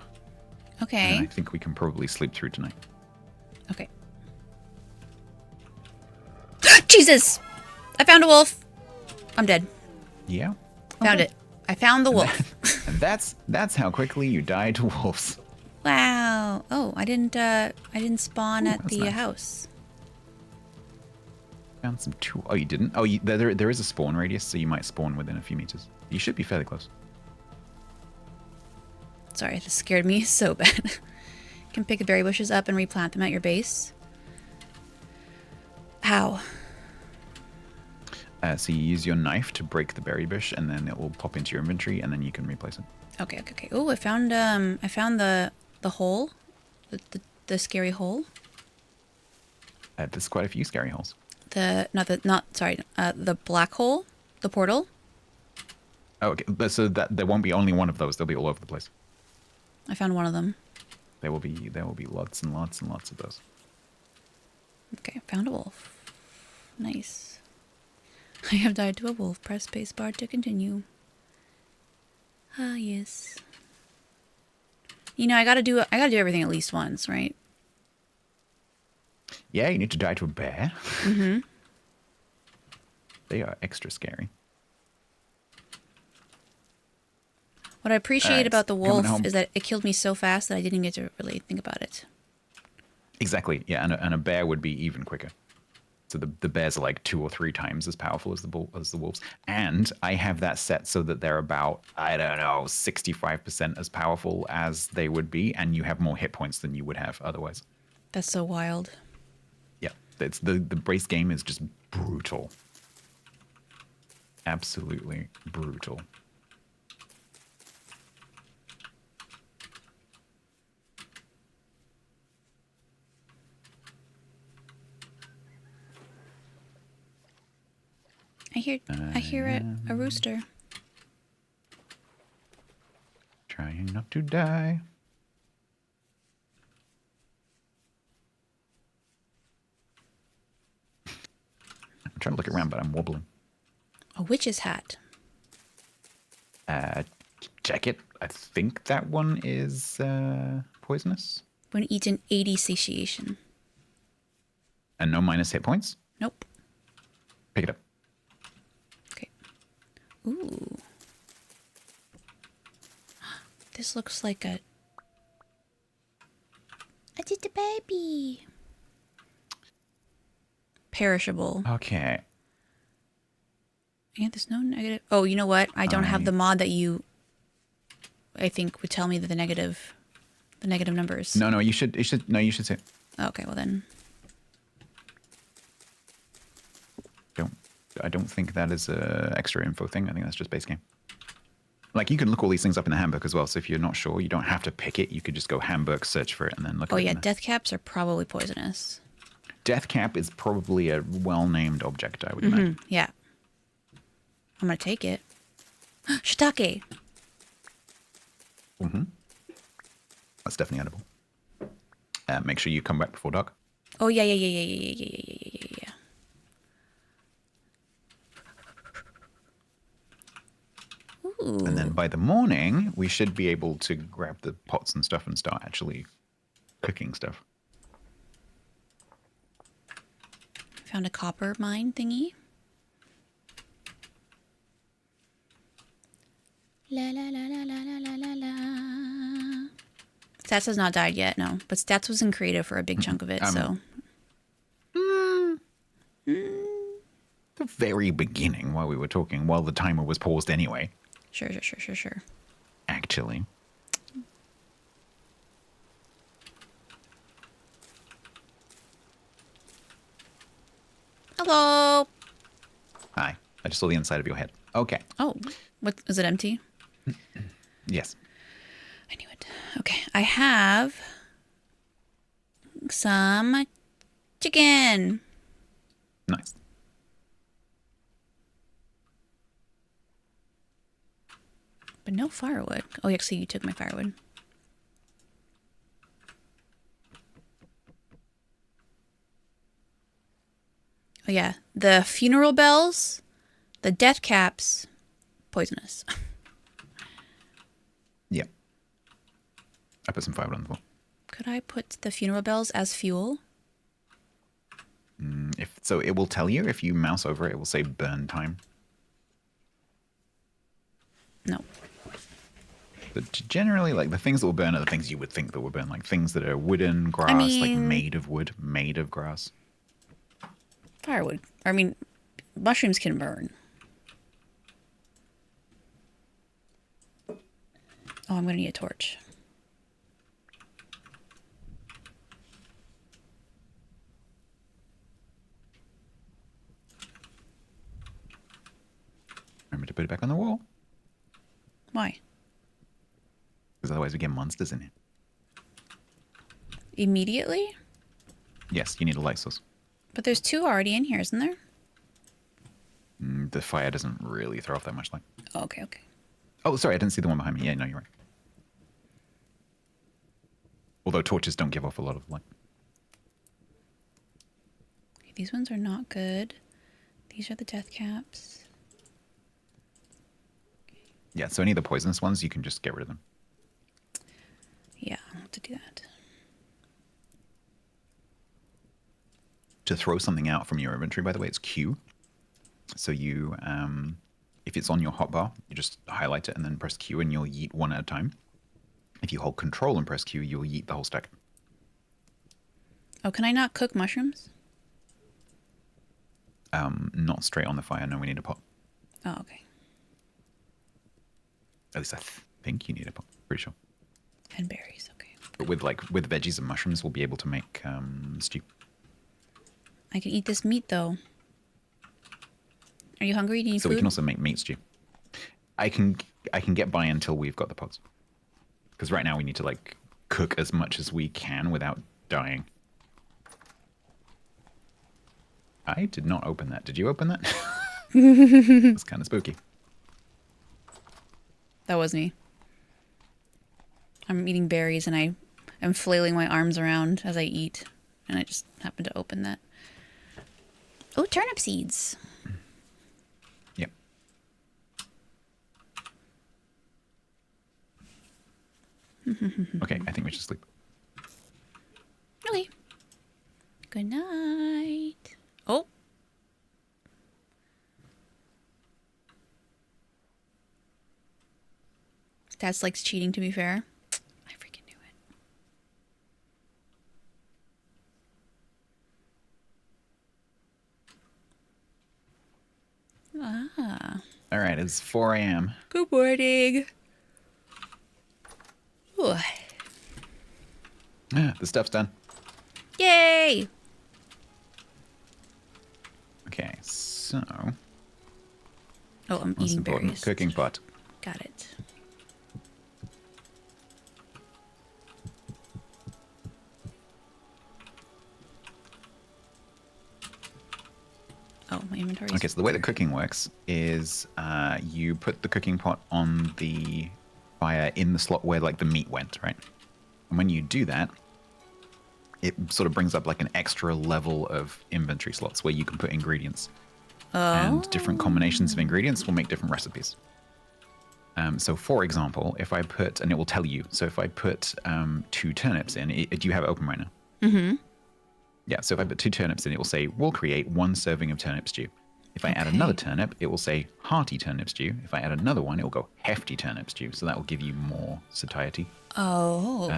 Okay. And I think we can probably sleep through tonight. Okay. Jesus! I found a wolf. I'm dead. Yeah. Found it. I found the wolf. And that's how quickly you die to wolves. Wow. Oh, I didn't spawn at that's the nice. house. Found some tool. Oh, you didn't? Oh, there is a spawn radius, so you might spawn within a few meters. You should be fairly close. Sorry, this scared me so bad. You can pick the berry bushes up and replant them at your base. How? So you use your knife to break the berry bush, and then it will pop into your inventory, and then you can replace it. Okay, okay, okay. Oh, I found the hole, the scary hole. There's quite a few scary holes. The black hole, the portal. Oh, okay. But so that there won't be only one of those. They'll be all over the place. I found one of them. There will be lots and lots and lots of those. Okay, found a wolf. Nice. I have died to a wolf. Press spacebar to continue. Ah, yes. You know, I gotta do everything at least once, right? Yeah, you need to die to a bear. Mm-hmm. They are extra scary. What I appreciate about the Coming wolf home. is that it killed me so fast that I didn't get to really think about it. Exactly. Yeah, and a bear would be even quicker. So the bears are like 2 or 3 times as powerful as the wolves. And I have that set so that they're about, I don't know, 65% as powerful as they would be, and you have more hit points than you would have otherwise. That's so wild. Yeah, it's the base game is just brutal. Absolutely brutal. I hear a rooster. Trying not to die. I'm trying to look around, but I'm wobbling. A witch's hat. Check it. I think that one is poisonous. When eaten 80 satiation. And no minus hit points. Nope. Pick it up. Okay. Ooh. This looks like a just a baby. Perishable. Okay. Yeah, there's no negative. Oh, you know what? I don't have the mod that you, I think, would tell me that the negative numbers. No, you should say it. Okay, well then. I don't think that is a extra info thing. I think that's just base game. Like, you can look all these things up in the handbook as well. So if you're not sure, you don't have to pick it. You could just go handbook, search for it, and then look at it. Oh yeah, death caps are probably poisonous. Death cap is probably a well-named object, I would imagine. Yeah. I'm gonna take it. Shiitake. That's definitely edible. Make sure you come back before dark. Oh yeah. Ooh. And then by the morning, we should be able to grab the pots and stuff and start actually cooking stuff. Found a copper mine thingy. La la la la la la la la la. Stats has not died yet, no. But Stats was in creative for a big chunk of it, so. The very beginning, while we were talking, while the timer was paused anyway. Sure. Actually. Hello. Hi. I just saw the inside of your head. Okay. Oh, what is it empty? Yes. I knew it. Okay, I have some chicken. Nice. But no firewood. Oh, actually, you took my firewood. Oh, yeah. The funeral bells, the death caps, poisonous. Yep. I put some firewood on the floor. Could I put the funeral bells as fuel? So it will tell you if you mouse over it, it will say burn time. No. But generally, like, the things that will burn are the things you would think that will burn, like things that are wooden, grass, like made of wood, made of grass. Firewood. I mean, mushrooms can burn. Oh, I'm going to need a torch. Remember to put it back on the wall. Why? Because otherwise we get monsters in here. Immediately? Yes, you need a light source. But there's 2 already in here, isn't there? The fire doesn't really throw off that much light. Oh, okay, okay. Oh, sorry, I didn't see the one behind me. Yeah, no, you're right. Although torches don't give off a lot of light. Okay, these ones are not good. These are the death caps. Yeah, so any of the poisonous ones, you can just get rid of them. Yeah, I'll have to do that. To throw something out from your inventory, by the way, it's Q. So you, if it's on your hotbar, you just highlight it and then press Q and you'll yeet one at a time. If you hold control and press Q, you'll yeet the whole stack. Oh, can I not cook mushrooms? Not straight on the fire. No, we need a pot. Oh, okay. At least I think you need a pot. Pretty sure. And berries, okay. But with veggies and mushrooms, we'll be able to make stew. I can eat this meat, though. Are you hungry? Do you need So food? we can also make meat stew. I can get by until we've got the pots. Because right now we need to like cook as much as we can without dying. I did not open that. Did you open that? It's kind of spooky. That was me. I'm eating berries and I'm flailing my arms around as I eat. And I just happened to open that. Oh, turnip seeds. Yep. Okay, I think we should sleep. Really? Good night. Oh. Stats likes cheating, to be fair. I freaking knew it. Ah. All right, it's 4 a.m. Good morning. Ooh. Ah, the stuff's done. Yay! Okay, so Oh, I'm what's eating important? berries. Cooking pot. Got it. Oh, my inventory. Okay, so the way that cooking works is you put the cooking pot on the fire in the slot where like the meat went, right? And when you do that, it sort of brings up like an extra level of inventory slots where you can put ingredients. And different combinations of ingredients will make different recipes. So for example, if I put, and it will tell you, so if I put 2 turnips in, do you have it open right now? Mm-hmm. Yeah, so if I put 2 turnips in, it will say, we'll create 1 serving of turnip stew. If I add another turnip, it will say hearty turnip stew. If I add another one, it will go hefty turnip stew. So that will give you more satiety. Oh.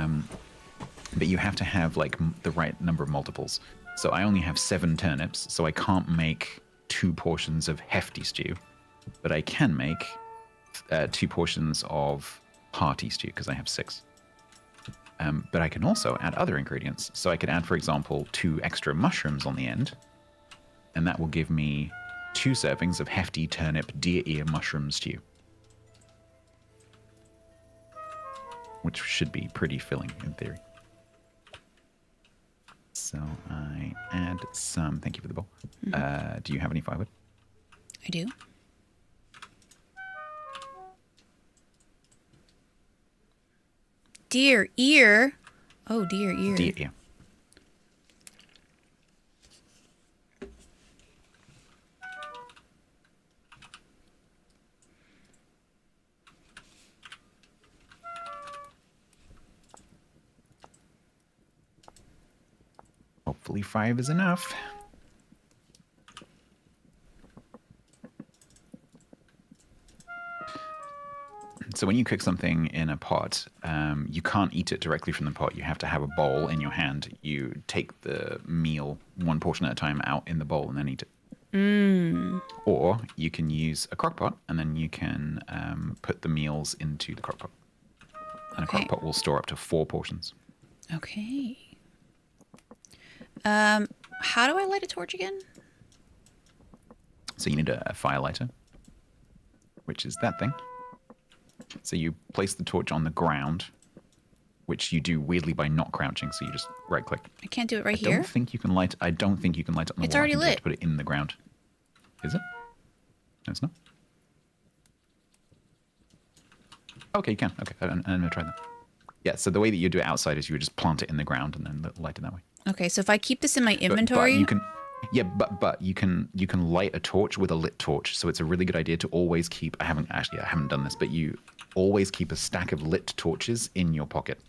But you have to have like the right number of multiples. So I only have 7 turnips, so I can't make 2 portions of hefty stew. But I can make 2 portions of hearty stew because I have 6. But I can also add other ingredients. So I could add, for example, 2 extra mushrooms on the end. And that will give me 2 servings of hefty turnip deer ear mushroom stew. Which should be pretty filling in theory. So I add some. Thank you for the bowl. Do you have any firewood? I do. Deer ear. Oh, deer ear. Deer ear. Hopefully 5 is enough. So when you cook something in a pot, you can't eat it directly from the pot. You have to have a bowl in your hand. You take the meal 1 portion at a time out in the bowl and then eat it. Or you can use a crock pot and then you can put the meals into the crock pot. And a crock pot will store up to 4 portions. Okay. How do I light a torch again? So you need a fire lighter, which is that thing. So you place the torch on the ground which you do weirdly by not crouching. So you just right click. I can't do it right I here? don't think you can light. I don't think you can light it on the It's wall. already I think you have lit. to put it in the ground. Is it? No, it's not. Okay, you can. Okay, I'm gonna try that. Yeah. So the way that you do it outside is you would just plant it in the ground and then light it that way. Okay, so if I keep this in my But inventory... you can. Yeah, but you can light a torch with a lit torch. So it's a really good idea to always keep. I haven't done this, but you always keep a stack of lit torches in your pocket.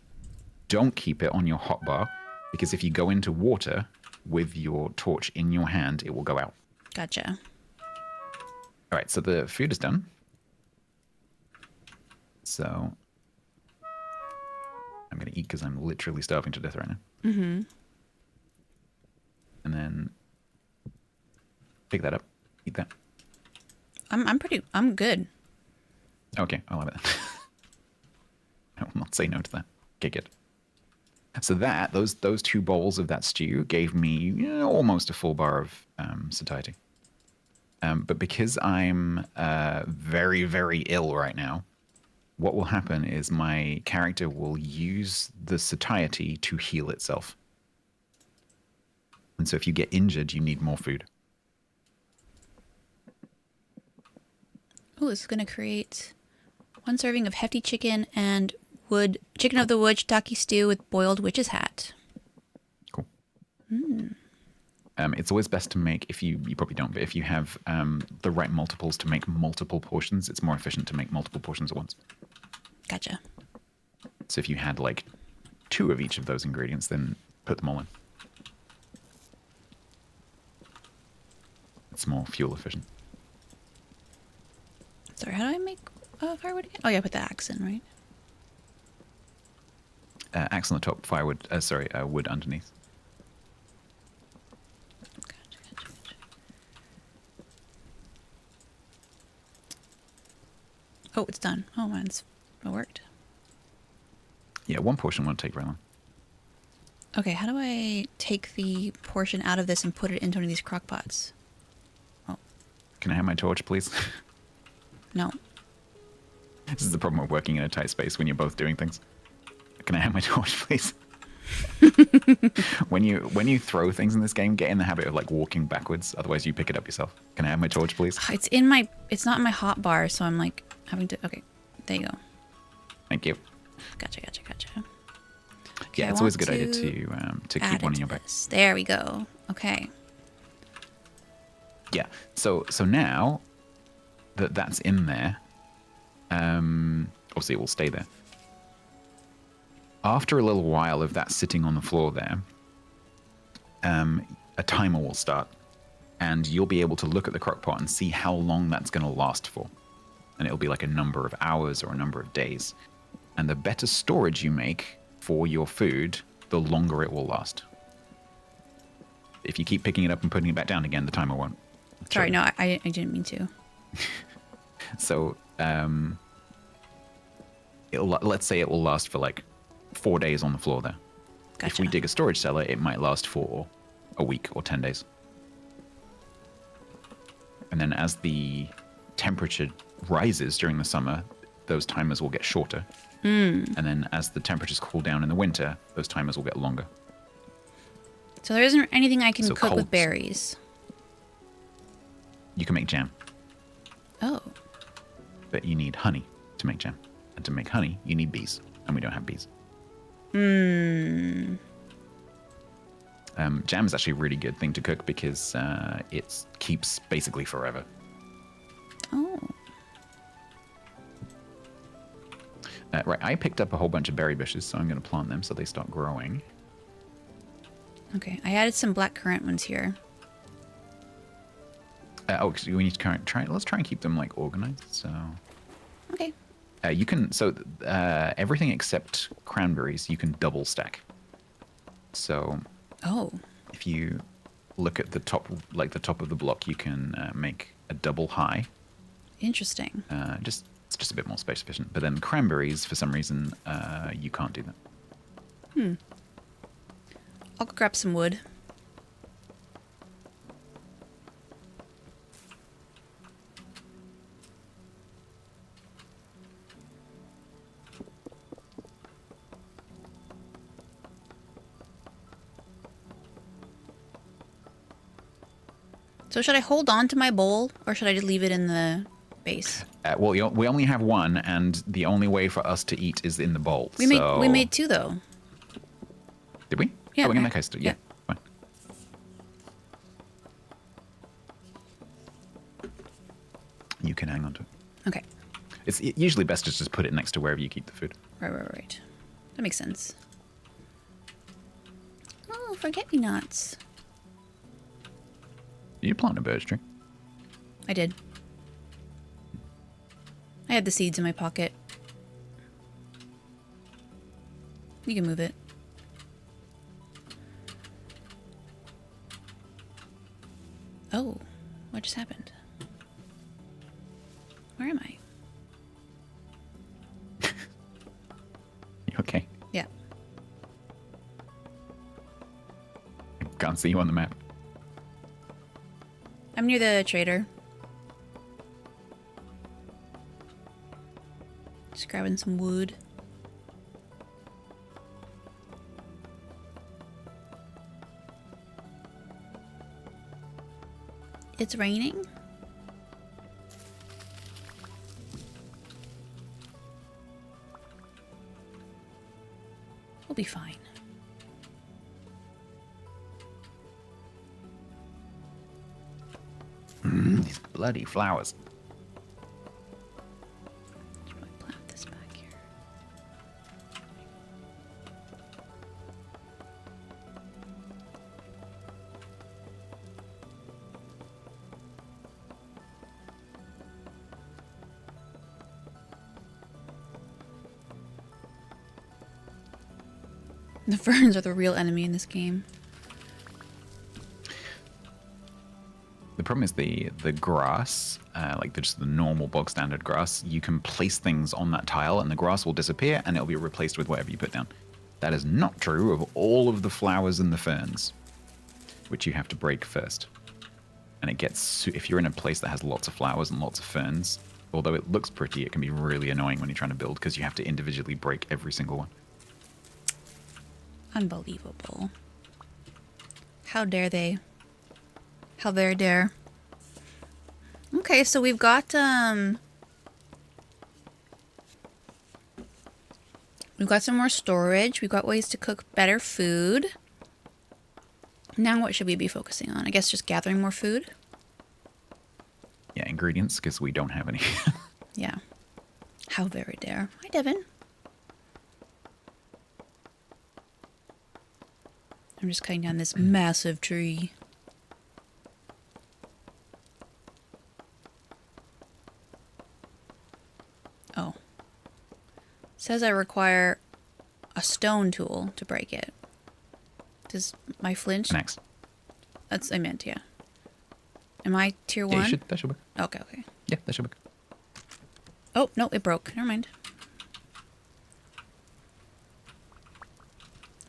Don't keep it on your hotbar, because if you go into water with your torch in your hand, it will go out. Gotcha. All right, so the food is done. So I'm going to eat because I'm literally starving to death right now. Mm-hmm. And then pick that up. Eat that. I'm good. Okay, I'll have it. I will not say no to that. Okay, good. So those 2 bowls of that stew gave me almost a full bar of satiety. But because I'm very, very ill right now, what will happen is my character will use the satiety to heal itself. And so if you get injured, you need more food. Oh, this is going to create 1 serving of hefty chicken and chicken of the wood shiitake stew with boiled witch's hat. Cool. It's always best to make, if you probably don't, but if you have the right multiples to make multiple portions, it's more efficient to make multiple portions at once. Gotcha. So if you had like 2 of each of those ingredients, then put them all in. It's more fuel efficient. Sorry, how do I make firewood again? Oh yeah, put the axe in, right? Axe on the top, firewood, wood underneath. Gotcha. Oh, it's done. Oh, it worked. Yeah, 1 portion won't take very long. Okay, how do I take the portion out of this and put it into one of these crock pots? Oh, Can I have my torch, please? no. This is the problem with working in a tight space when you're both doing things. Can I have my torch, please? When you throw things in this game, get in the habit of like walking backwards. Otherwise, you pick it up yourself. Can I have my torch, please? It's not in my hot bar, so I'm like having to. Okay, there you go. Thank you. Gotcha. Okay, Yeah, it's always a good idea to keep one in your back. There we go. Okay. Yeah. So now that that's in there, obviously it will stay there. After a little while of that sitting on the floor there, a timer will start, and you'll be able to look at the crock pot and see how long that's going to last for. And it'll be like a number of hours or a number of days. And the better storage you make for your food, the longer it will last. If you keep picking it up and putting it back down again, the timer won't. Sorry, no, I didn't mean to. So, let's say it will last for like 4 days on the floor there. Gotcha. If we dig a storage cellar, it might last for a week or 10 days. And then as the temperature rises during the summer, those timers will get shorter. And then as the temperatures cool down in the winter, those timers will get longer. So there isn't anything I can So cook with cold- berries. You can make jam, Oh. but you need honey to make jam. And to make honey, you need bees. And we don't have bees. Jam is actually a really good thing to cook because it keeps basically forever. Oh. Right, I picked up a whole bunch of berry bushes, so I'm going to plant them so they start growing. Okay, I added some black currant ones here. Because we need to let's try and keep them like organized. So Okay. you can everything except cranberries you can double stack. So Oh. if you look at the top, like the top of the block, you can make a double high. Interesting. It's just a bit more space efficient. But then cranberries, for some reason, you can't do that. I'll go grab some wood. So should I hold on to my bowl or should I just leave it in the base? Well, we only have one, and the only way for us to eat is in the bowl. We made two though. Did we? Yeah. Oh, in that case, yeah. Fine. You can hang on to it. Okay. It's usually best to just put it next to wherever you keep the food. Right. That makes sense. Oh, forget-me-nots. Did you plant a birch tree? I did. I had the seeds in my pocket. You can move it. Oh, what just happened? Where am I? You okay? Yeah. I can't see you on the map. I'm near the trader. Just grabbing some wood. It's raining? We'll be fine. These bloody flowers. Should probably plant this back here. The ferns are the real enemy in this game. The problem is the grass, like just the normal bog standard grass, you can place things on that tile and the grass will disappear and it'll be replaced with whatever you put down. That is not true of all of the flowers and the ferns, which you have to break first. And it gets, if you're in a place that has lots of flowers and lots of ferns, although it looks pretty, it can be really annoying when you're trying to build because you have to individually break every single one. Unbelievable. How dare they? How very dare. Okay, so we've got some more storage. We've got ways to cook better food. Now what should we be focusing on? I guess just gathering more food? Yeah, ingredients, because we don't have any. Yeah. How very dare. Hi, Devin. I'm just cutting down this massive tree. Oh. Says I require a stone tool to break it. Does my flint? Next. That's I meant, yeah. Am I tier 1? Yeah, that should work. Okay. Yeah, that should work. Oh, no, it broke. Never mind.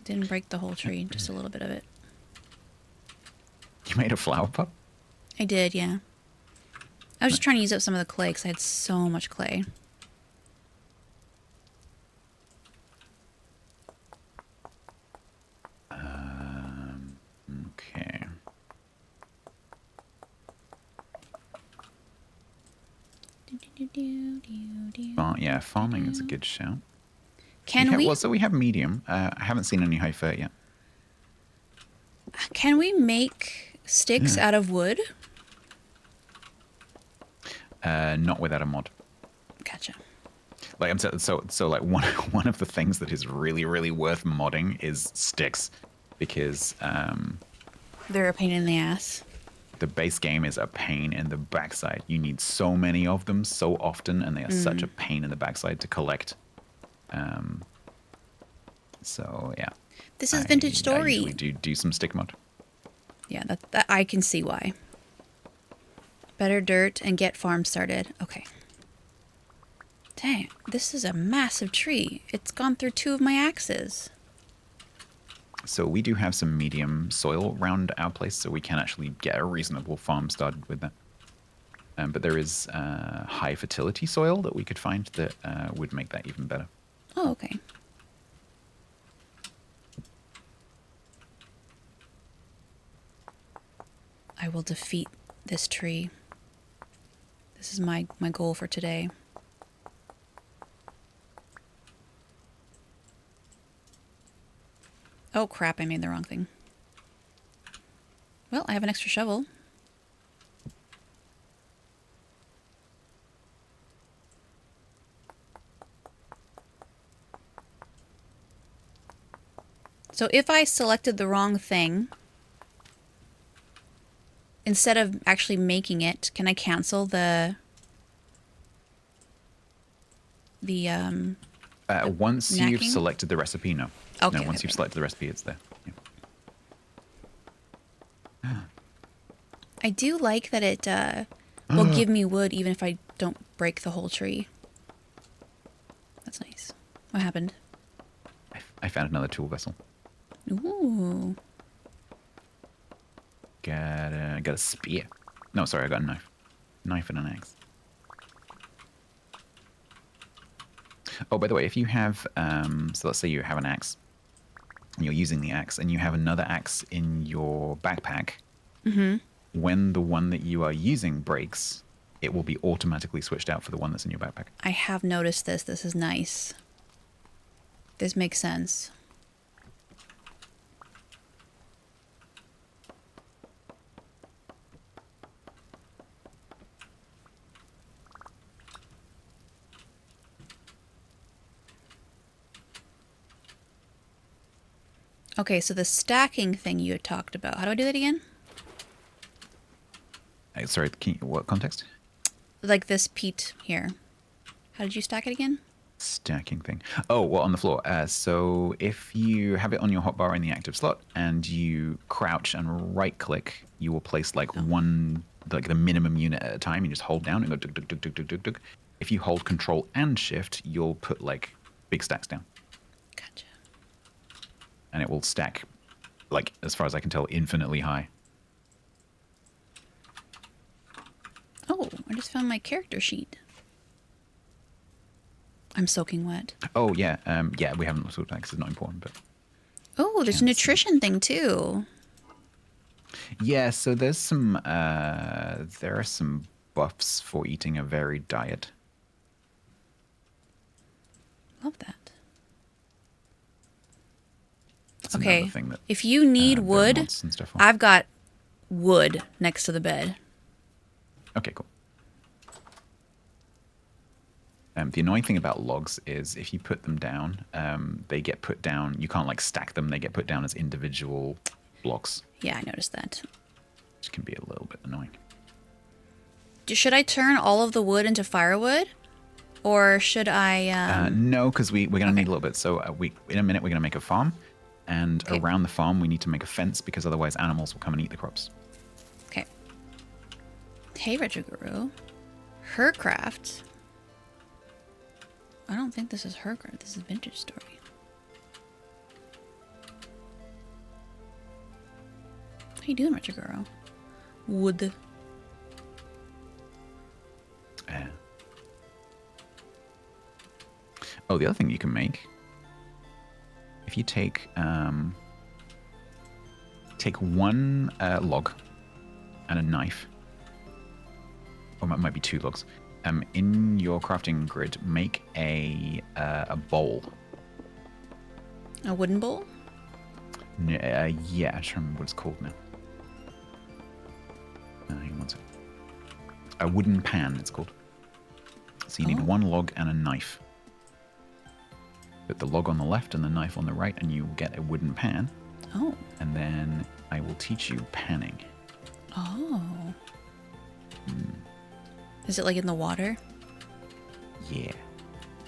Didn't break the whole tree, just a little bit of it. You made a flower pot? I did, yeah. I was just trying to use up some of the clay because I had so much clay. Okay. Yeah, farming is a good shout. Can we? Well, so we have medium. I haven't seen any high fur yet. Can we make sticks out of wood? Not without a mod. Gotcha. Like so like one of the things that is really worth modding is sticks, because They're a pain in the ass. the base game is a pain in the backside. You need so many of them so often, and they are such a pain in the backside to collect. So yeah. This is Vintage Story. I usually do some stick mod. Yeah, that I can see why. Better dirt and get farm started. Okay. Dang, this is a massive tree. It's gone through 2 of my axes. So we do have some medium soil around our place, so we can actually get a reasonable farm started with that. But there is high fertility soil that we could find that would make that even better. Oh, okay. I will defeat this tree. This is my goal for today. Oh crap, I made the wrong thing. Well, I have an extra shovel. So if I selected the wrong thing, instead of actually making it, can I cancel the once you've knacking? selected the recipe, no. Okay, No, once okay, you've okay. selected the recipe, it's there. Yeah. I do like that it will give me wood even if I don't break the whole tree. That's nice. What happened? I found another tool vessel. Ooh. Got a spear. No, sorry, I got a knife. Knife and an axe. Oh, by the way, if you have, so let's say you have an axe, and you're using the axe, and you have another axe in your backpack, when the one that you are using breaks, it will be automatically switched out for the one that's in your backpack. I have noticed this. This is nice. This makes sense. Okay, so the stacking thing you had talked about. How do I do that again? Sorry, what context? Like this peat here. How did you stack it again? Stacking thing. Oh, well, on the floor. So if you have it on your hotbar in the active slot and you crouch and right click, you will place like one, like the minimum unit at a time. You just hold down and go dug, dug, dug, dug, dug, dug, dug. If you hold control and shift, you'll put like big stacks down. Gotcha. And it will stack, like, as far as I can tell, infinitely high. Oh, I just found my character sheet. I'm soaking wet. Oh, yeah. Yeah, we haven't looked at that because it's not important, but... Oh, there's a nutrition thing too. Yeah, so there's some, there are some buffs for eating a varied diet. Love that. It's Okay, another thing that, if you need there are wood, mods and stuff on. I've got wood next to the bed. Okay, cool. The annoying thing about logs is if you put them down, they get put down. You can't like stack them. They get put down as individual blocks, Yeah, I noticed that. which can be a little bit annoying. Should I turn all of the wood into firewood? Or should I... No, because we're going to need a little bit. So in a minute, we're going to make a farm. And Okay. around the farm, we need to make a fence because otherwise animals will come and eat the crops. Okay. Hey, Retroguru. Hercraft. I don't think this is Hercraft. This is Vintage Story. How you doing, Retroguru? Wood. Oh, the other thing you can make, if you take one log and a knife, or it might be two logs, in your crafting grid, make a bowl. A wooden bowl? Yeah, I'm trying to remember what it's called now. Hang on one second. A wooden pan, it's called. So you need one log and a knife. Put the log on the left and the knife on the right, and you will get a wooden pan. Oh. And then I will teach you panning. Oh. Is it like in the water? Yeah.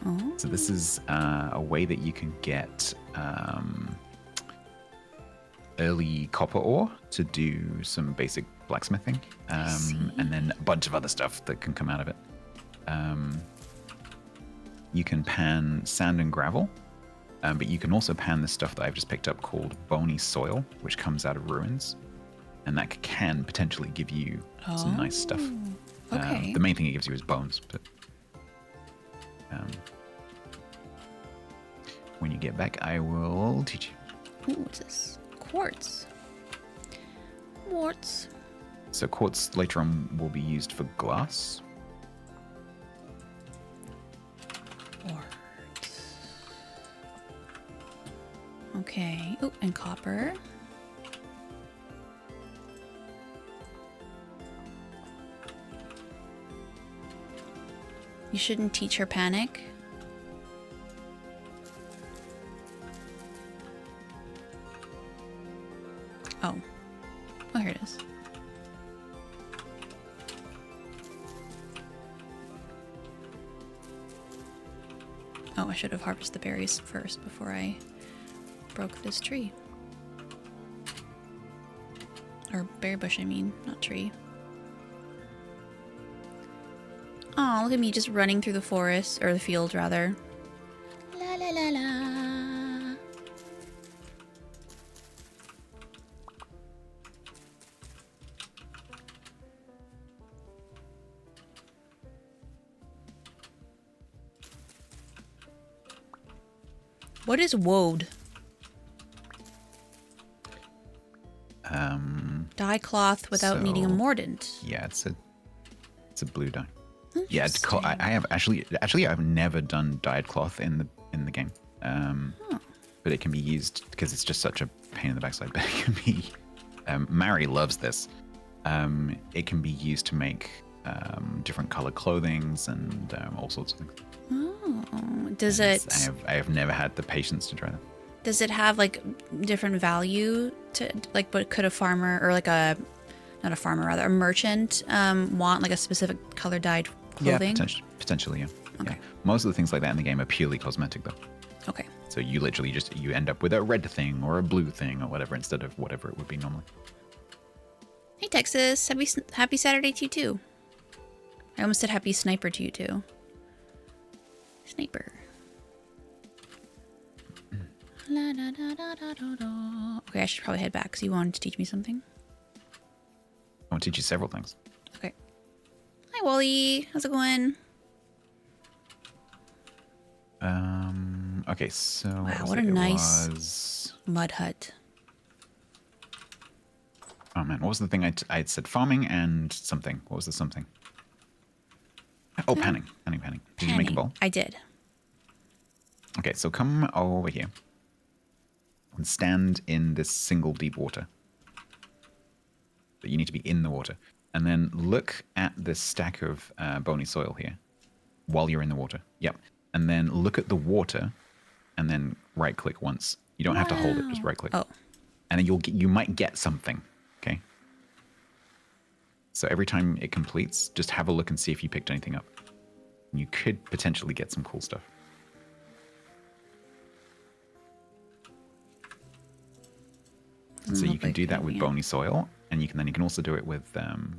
Oh. So this is a way that you can get early copper ore to do some basic blacksmithing, and then a bunch of other stuff that can come out of it. You can pan sand and gravel, but you can also pan this stuff that I've just picked up called bony soil, which comes out of ruins, and that can potentially give you some nice stuff. Okay. The main thing it gives you is bones, but when you get back, I will teach you. Ooh, what's this? Quartz. Quartz. So quartz later on will be used for glass. Quartz. Okay. Oh, and copper. You shouldn't teach her panic. Oh. Oh, here it is. Oh, I should have harvested the berries first before I broke this tree. Or berry bush, I mean, not tree. Oh, look at me just running through the forest, or the field, rather. La la la la. What is woad? Dye cloth without needing a mordant. Yeah, it's a blue dye. Yeah, I have actually I've never done dyed cloth in the game, but it can be used because it's just such a pain in the backside. But it can be. Mary loves this. It can be used to make different colored clothings and all sorts of things. Oh, does it? I have never had the patience to try them. Does it have like different value to like? But could a farmer or like a not a farmer rather a merchant want like a specific color dyed clothing? Yeah, potentially, yeah. Okay. Yeah. Most of the things like that in the game are purely cosmetic, though. Okay. So you literally you end up with a red thing or a blue thing or whatever instead of whatever it would be normally. Hey Texas, happy Saturday to you too. I almost said happy sniper to you too. Sniper. La, da, da, da, da, da, da. Okay, I should probably head back because you wanted to teach me something. I want to teach you several things. Okay. Hi Wally, how's it going? Okay, so wow, what a nice mud hut. Oh man, what was the thing I said? Farming and something. What was the something? Oh, panning. Did you make a bowl? I did. Okay, so come over here and stand in this single deep water. But you need to be in the water. And then look at this stack of bony soil here while you're in the water. Yep. And then look at the water and then right click once. You don't have to hold it, just right click. Oh. And then you might get something. Okay. So every time it completes, just have a look and see if you picked anything up. You could potentially get some cool stuff. So you can do that with bony soil, and you can also do it with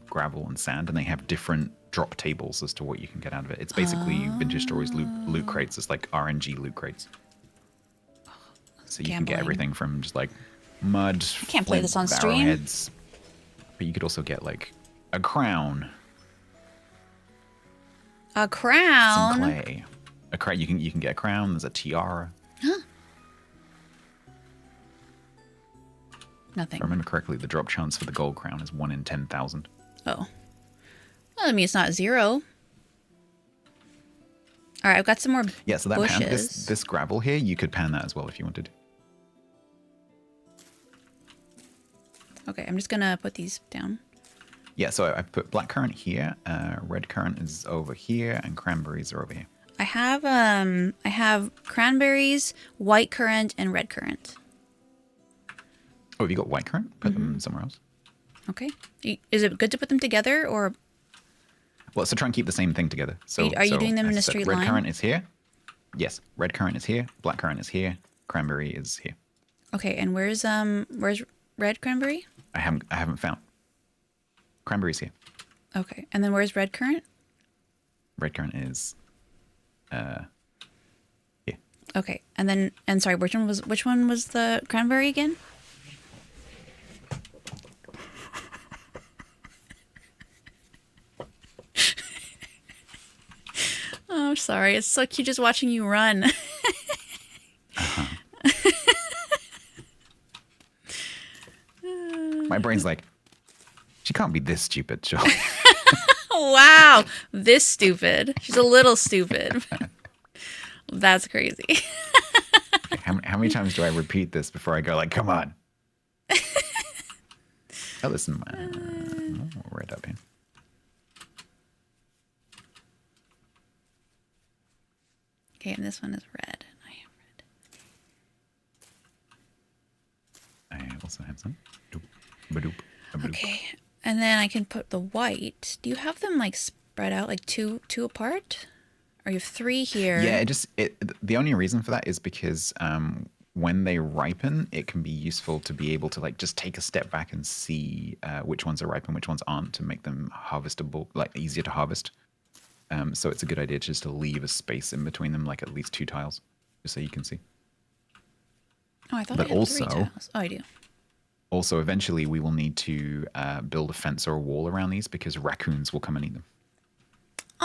gravel and sand, and they have different drop tables as to what you can get out of it. It's basically Vintage Stories loot crates. It's like RNG loot crates. So you can get everything from just like mud, can't play this on stream. Arrowheads, but you could also get like a crown. A crown. Some clay. A crown. You can get a crown. There's a tiara. Huh. Nothing. If I remember correctly, the drop chance for the gold crown is 1 in 10,000. Oh. Well, I mean, it's not 0. All right, I've got some more Yeah, so that bushes. this gravel here, you could pan that as well if you wanted. Okay, I'm just going to put these down. Yeah, so I put black currant here, red currant is over here, and cranberries are over here. I have cranberries, white currant, and red currant. Oh, have you got white currant? Put them somewhere else. Okay. Is it good to put them together or? Well, so try and keep the same thing together. So are you doing them in a straight line? Red currant is here. Yes, red currant is here. Black currant is here. Cranberry is here. Okay, and where's red cranberry? I haven't found. Cranberry's here. Okay, and then where's red currant? Red currant is here. Okay, and sorry, which one was the cranberry again? Oh, sorry. It's so cute just watching you run. My brain's like, she can't be this stupid, sure. Wow, this stupid. She's a little stupid. That's crazy. How many times do I repeat this before I go like, come on? Oh, listen, right up here. Okay, and this one is red. I have red. I also have some. Ba-doop, ba-doop. Okay, and then I can put the white. Do you have them like spread out like two apart? Or you have 3 here? Yeah, the only reason for that is because when they ripen, it can be useful to be able to like just take a step back and see which ones are ripe and which ones aren't to make them harvestable, like easier to harvest. So it's a good idea just to leave a space in between them, like at least 2 tiles, just so you can see. Oh, I thought But I had also, 3 tiles. Oh, I do. Also, eventually we will need to build a fence or a wall around these because raccoons will come and eat them.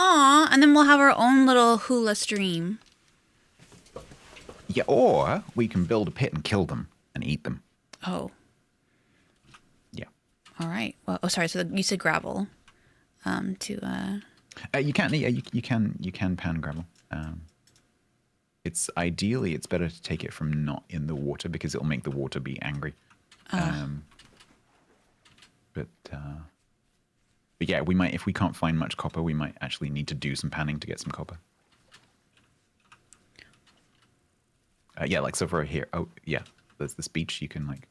Aw, and then we'll have our own little hula stream. Yeah, or we can build a pit and kill them and eat them. Oh. Yeah. All right. Well, oh, sorry. So you said gravel. You can pan gravel. It's ideally it's better to take it from not in the water because it'll make the water be angry. But yeah, we might, if we can't find much copper, we might actually need to do some panning to get some copper. Yeah, like so for here. Oh yeah, there's this beach. You can like.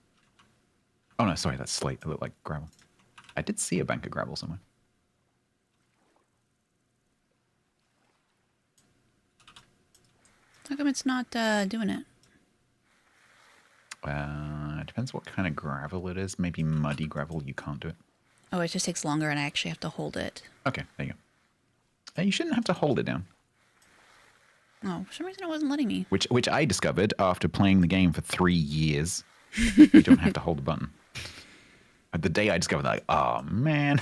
Oh no, sorry, that's slate. It looked like gravel. I did see a bank of gravel somewhere. How come it's not doing it? It depends what kind of gravel it is. Maybe muddy gravel, you can't do it. Oh, it just takes longer and I actually have to hold it. Okay, there you go. You shouldn't have to hold it down. Oh, for some reason it wasn't letting me. Which I discovered after playing the game for 3 years. You don't have to hold the button. The day I discovered that, like, oh man.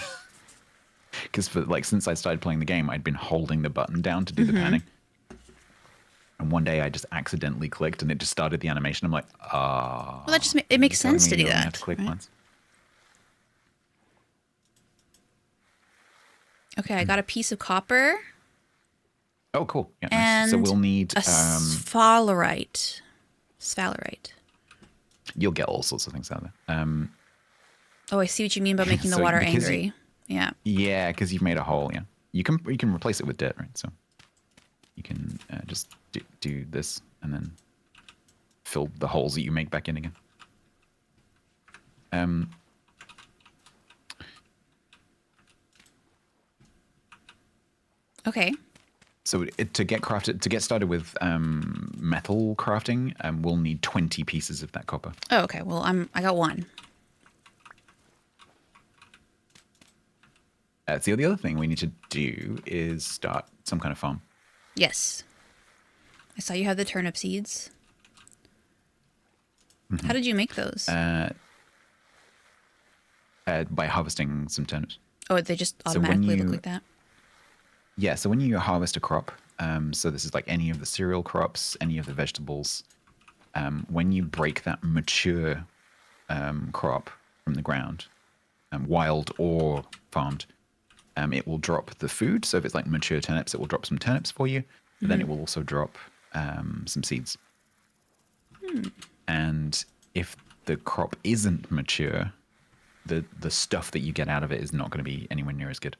Because since I started playing the game, I'd been holding the button down to do the panning. And one day I just accidentally clicked and it just started the animation. I'm like, ah. Well, that just it makes sense to do that. Have to click once. Okay, I got a piece of copper. Oh, cool. Yeah, and nice. So we'll need a sphalerite. Sphalerite. You'll get all sorts of things out of there. Oh, I see what you mean by making the water angry. Yeah. Yeah, because you've made a hole. Yeah, you can replace it with dirt, right? So you can just do this and then fill the holes that you make back in again. Okay. So to get started with metal crafting, we'll need 20 pieces of that copper. Oh, okay. Well, I got 1. So the other thing we need to do is start some kind of farm. Yes. I saw you had the turnip seeds. How did you make those? By harvesting some turnips. Oh, they just automatically look like that? Yeah, so when you harvest a crop, so this is like any of the cereal crops, any of the vegetables, when you break that mature crop from the ground, wild or farmed, it will drop the food. So if it's like mature turnips, it will drop some turnips for you. But then it will also drop some seeds. And if the crop isn't mature, the stuff that you get out of it is not going to be anywhere near as good.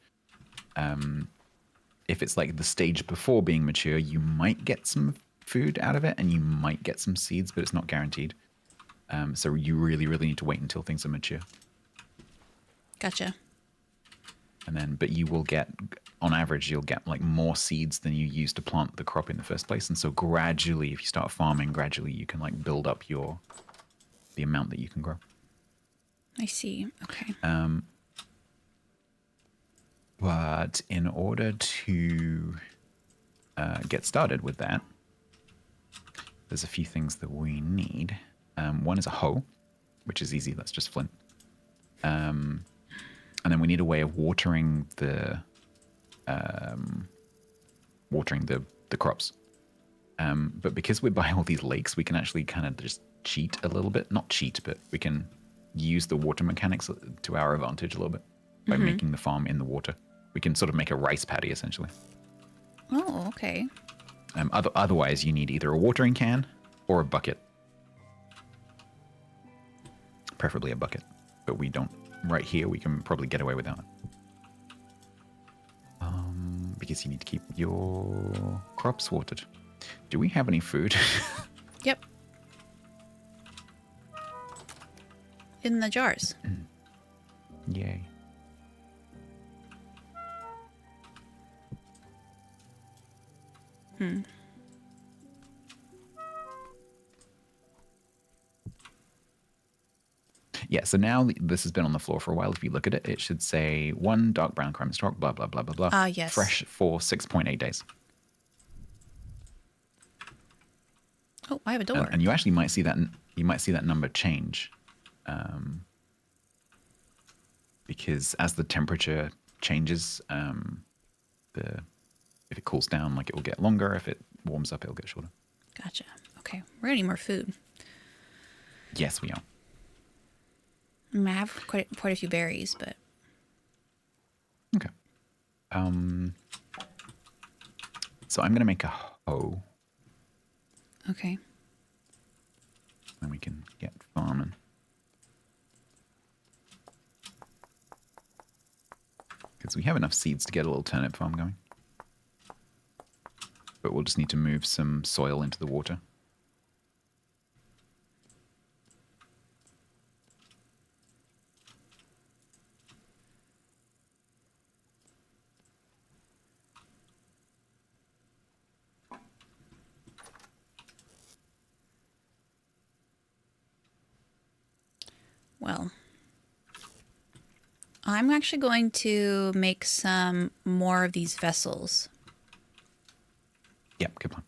If it's like the stage before being mature, you might get some food out of it and you might get some seeds, but it's not guaranteed. So you really, really need to wait until things are mature. Gotcha. And then, but you will get, on average, you'll get like more seeds than you use to plant the crop in the first place. And so gradually, if you start farming, gradually you can like build up the amount that you can grow. I see. Okay. But in order to get started with that, there's a few things that we need. One is a hoe, which is easy. That's just flint. And then we need a way of watering the crops. But because we're by all these lakes, we can actually kind of just cheat a little bit. Not cheat, but we can use the water mechanics to our advantage a little bit. by making the farm in the water. We can sort of make a rice paddy, essentially. Oh, okay. Otherwise, you need either a watering can or a bucket. Preferably a bucket. But we don't. Right here, we can probably get away without it. Because you need to keep your crops watered. Do we have any food? Yep. In the jars. Yay. Yeah, so now this has been on the floor for a while. If you look at it, it should say 1 dark brown crumb stalk, blah, blah, blah, blah, blah. Ah, yes. Fresh for 6.8 days. Oh, I have a door. And you actually might see that. You might see that number change, because as the temperature changes, if it cools down, like it will get longer. If it warms up, it'll get shorter. Gotcha. Okay, we're gonna need more food. Yes, we are. I have quite a few berries, but Okay. So I'm gonna make a hoe, okay. and we can get farming. Because we have enough seeds to get a little turnip farm going. But we'll just need to move some soil into the water. Well, I'm actually going to make some more of these vessels. Yep, good plan.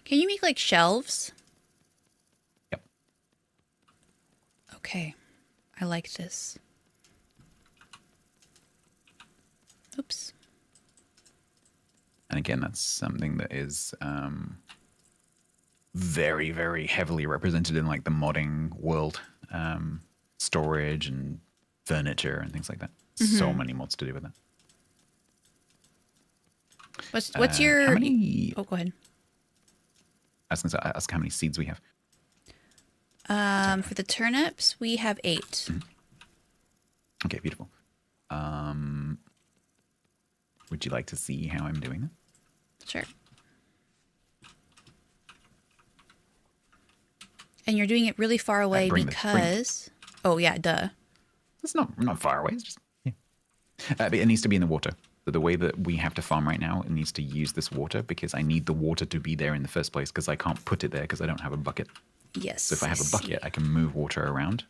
Can you make like shelves? Yep. Okay, I like this. Oops. And again, that's something that is very, very heavily represented in like the modding world. Storage and furniture and things like that. So many mods to do with that. What's your... How many... Oh, go ahead. I was going to ask how many seeds we have. For the turnips, we have 8. Okay, beautiful. Would you like to see how I'm doing that? Sure. And you're doing it really far away because... Oh, yeah, duh. It's not far away. It's just... Yeah. But it needs to be in the water. So the way that we have to farm right now, it needs to use this water because I need the water to be there in the first place because I can't put it there because I don't have a bucket. Yes. So if I have a bucket, I can move water around.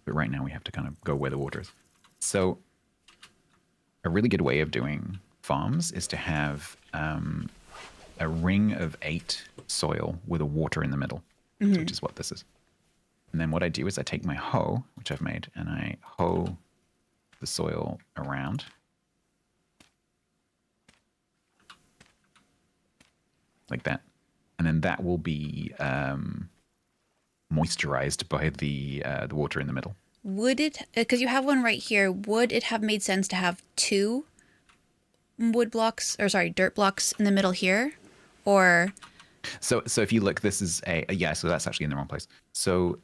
But right now we have to kind of go where the water is. So a really good way of doing farms is to have a ring of 8 soil with a water in the middle, which is what this is. And then what I do is I take my hoe, which I've made, and I hoe the soil around. Like that. and then that will be moisturized by the water in the middle. Would it, because you have one right here, would it have made sense to have two dirt blocks in the middle here? Or so if you look, this is so that's actually in the wrong place. So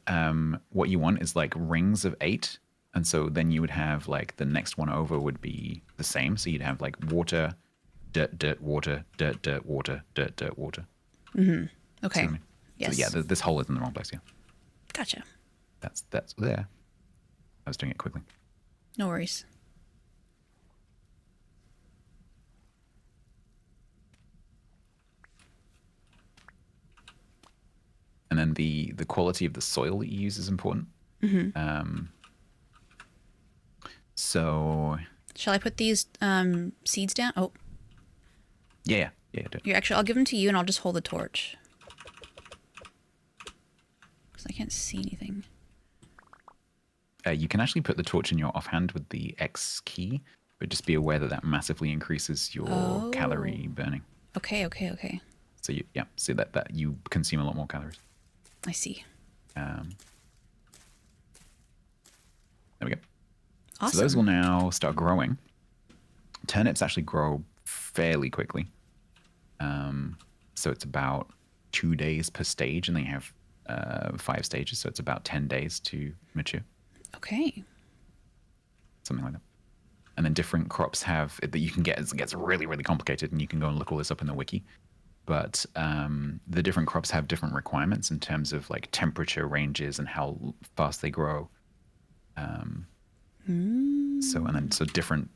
what you want is like rings of 8, and so then you would have like the next one over would be the same. So you'd have like water, dirt, water, dirt, water, dirt, water. okay. I mean? Yes. So yeah, this hole is in the wrong place. Yeah, Gotcha. that's there. I was doing it quickly. No worries. And then the quality of the soil that you use is important. So Shall I put these seeds down? Oh, yeah, do it. here, actually, I'll give them to you and I'll just hold the torch. Because I can't see anything. You can actually put the torch in your offhand with the X key, but just be aware that that massively increases your calorie burning. Okay. So so that you consume a lot more calories. I see. There we go. Awesome. So those will now start growing. Turnips actually grow fairly quickly. So it's about 2 days per stage, and they have 5 stages, so it's about 10 days to mature. Okay. Something like that. And then different crops have that you can get. It gets really, really complicated, and you can go and look all this up in the wiki. But the different crops have different requirements in terms of like temperature ranges and how fast they grow. So different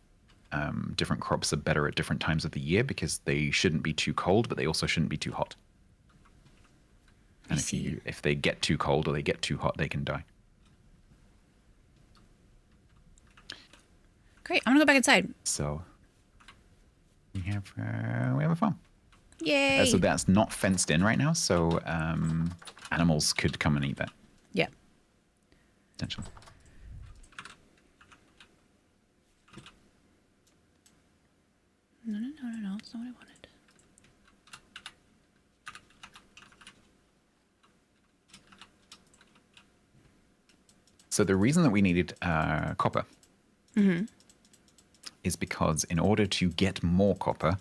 crops are better at different times of the year because they shouldn't be too cold, but they also shouldn't be too hot. And if they get too cold or they get too hot, they can die. Great. I'm gonna go back inside. So we have a farm. Yay. So that's not fenced in right now, so animals could come and eat that. Yeah. Potentially. No. That's not what I wanted. So the reason that we needed copper is because in order to get more copper,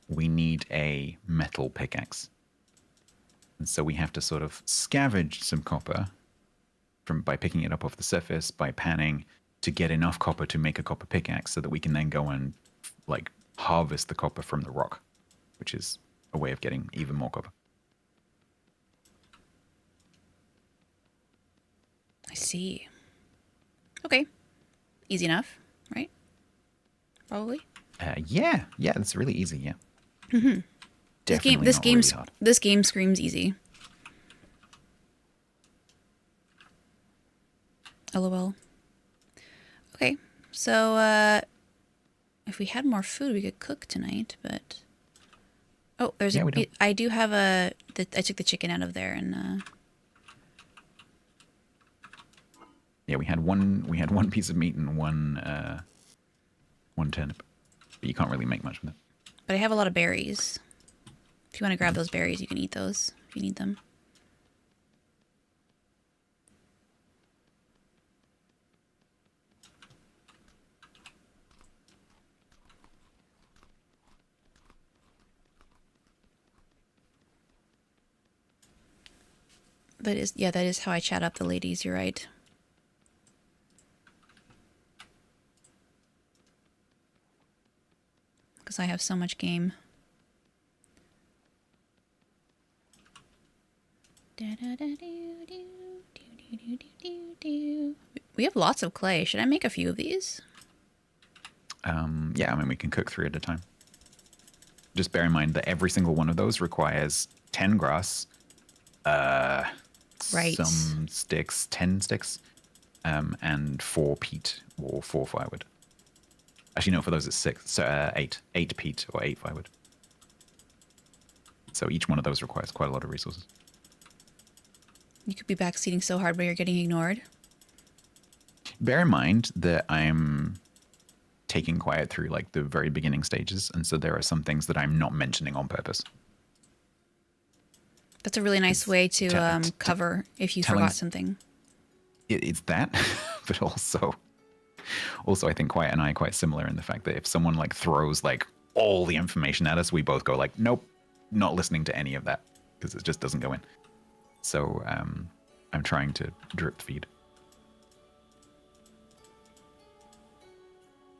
we need a metal pickaxe. And so we have to sort of scavenge some copper by picking it up off the surface, by panning, to get enough copper to make a copper pickaxe so that we can then go and like harvest the copper from the rock, which is a way of getting even more copper. I see. Okay. Easy enough, right? Probably. Yeah, it's really easy. Yeah. Definitely This not really hard. This game screams easy. LOL. Okay, so if we had more food, we could cook tonight. But there's I do have I took the chicken out of there and. Yeah, we had one piece of meat and one turnip, but you can't really make much with it. But I have a lot of berries. If you want to grab those berries, you can eat those if you need them. That is how I chat up the ladies, you're right. Because I have so much game. We have lots of clay. Should I make a few of these? Yeah, I mean, we can cook 3 at a time. Just bear in mind that every single one of those requires 10 grass, right. some sticks, 10 sticks, and 4 peat or 4 firewood. Actually, no, for those it's 6, so 8 peat or 8 firewood. So each one of those requires quite a lot of resources. You could be backseating so hard, but you're getting ignored. Bear in mind that I'm taking quiet through like the very beginning stages, and so there are some things that I'm not mentioning on purpose. That's a really nice way to cover if you telling forgot something. It's that, but also I think Quiet and I are quite similar in the fact that if someone like throws like all the information at us, we both go like, nope, not listening to any of that because it just doesn't go in. So I'm trying to drip feed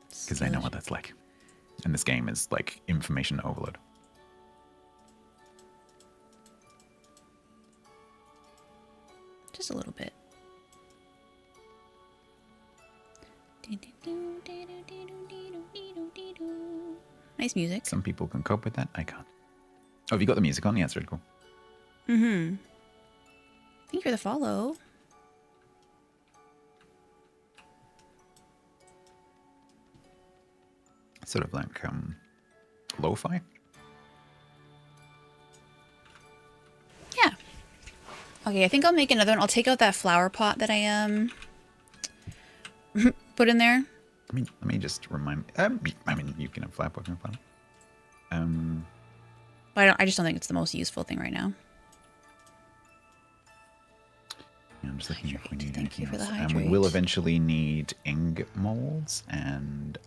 because I know what that's like. And this game is like information overload. Just a little bit. Nice music. Some people can cope with that. I can't. Oh, have you got the music on? Yeah, it's really cool. Mm-hmm. Thank you for the follow. Sort of like lo-fi. Yeah. Okay, I think I'll make another one. I'll take out that flower pot that I put in there. Let me just remind. I mean, you can have flower pot. But I just don't think it's the most useful thing right now. Yeah, I'm just looking if we need Thank you for anything the else. hydrate. We will eventually need ing molds, and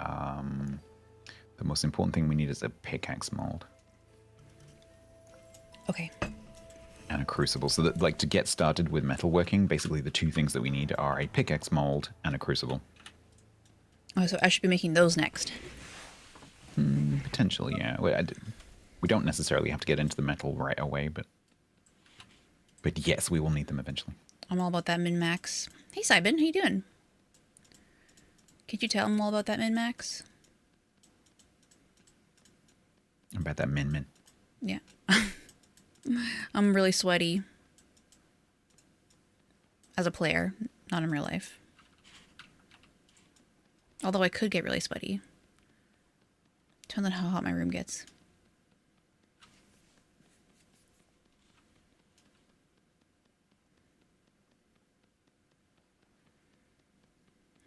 the most important thing we need is a pickaxe mold Okay. and a crucible. So that, like, to get started with metalworking, basically the two things that we need are a pickaxe mold and a crucible. Oh, so I should be making those next. Potentially, yeah. We don't necessarily have to get into the metal right away, but yes, we will need them eventually. I'm all about that min-max. Hey, Sybin, how you doing? Could you tell I'm all about that min-max? About that min. Yeah. I'm really sweaty. As a player, not in real life. Although I could get really sweaty. Depends on how hot my room gets.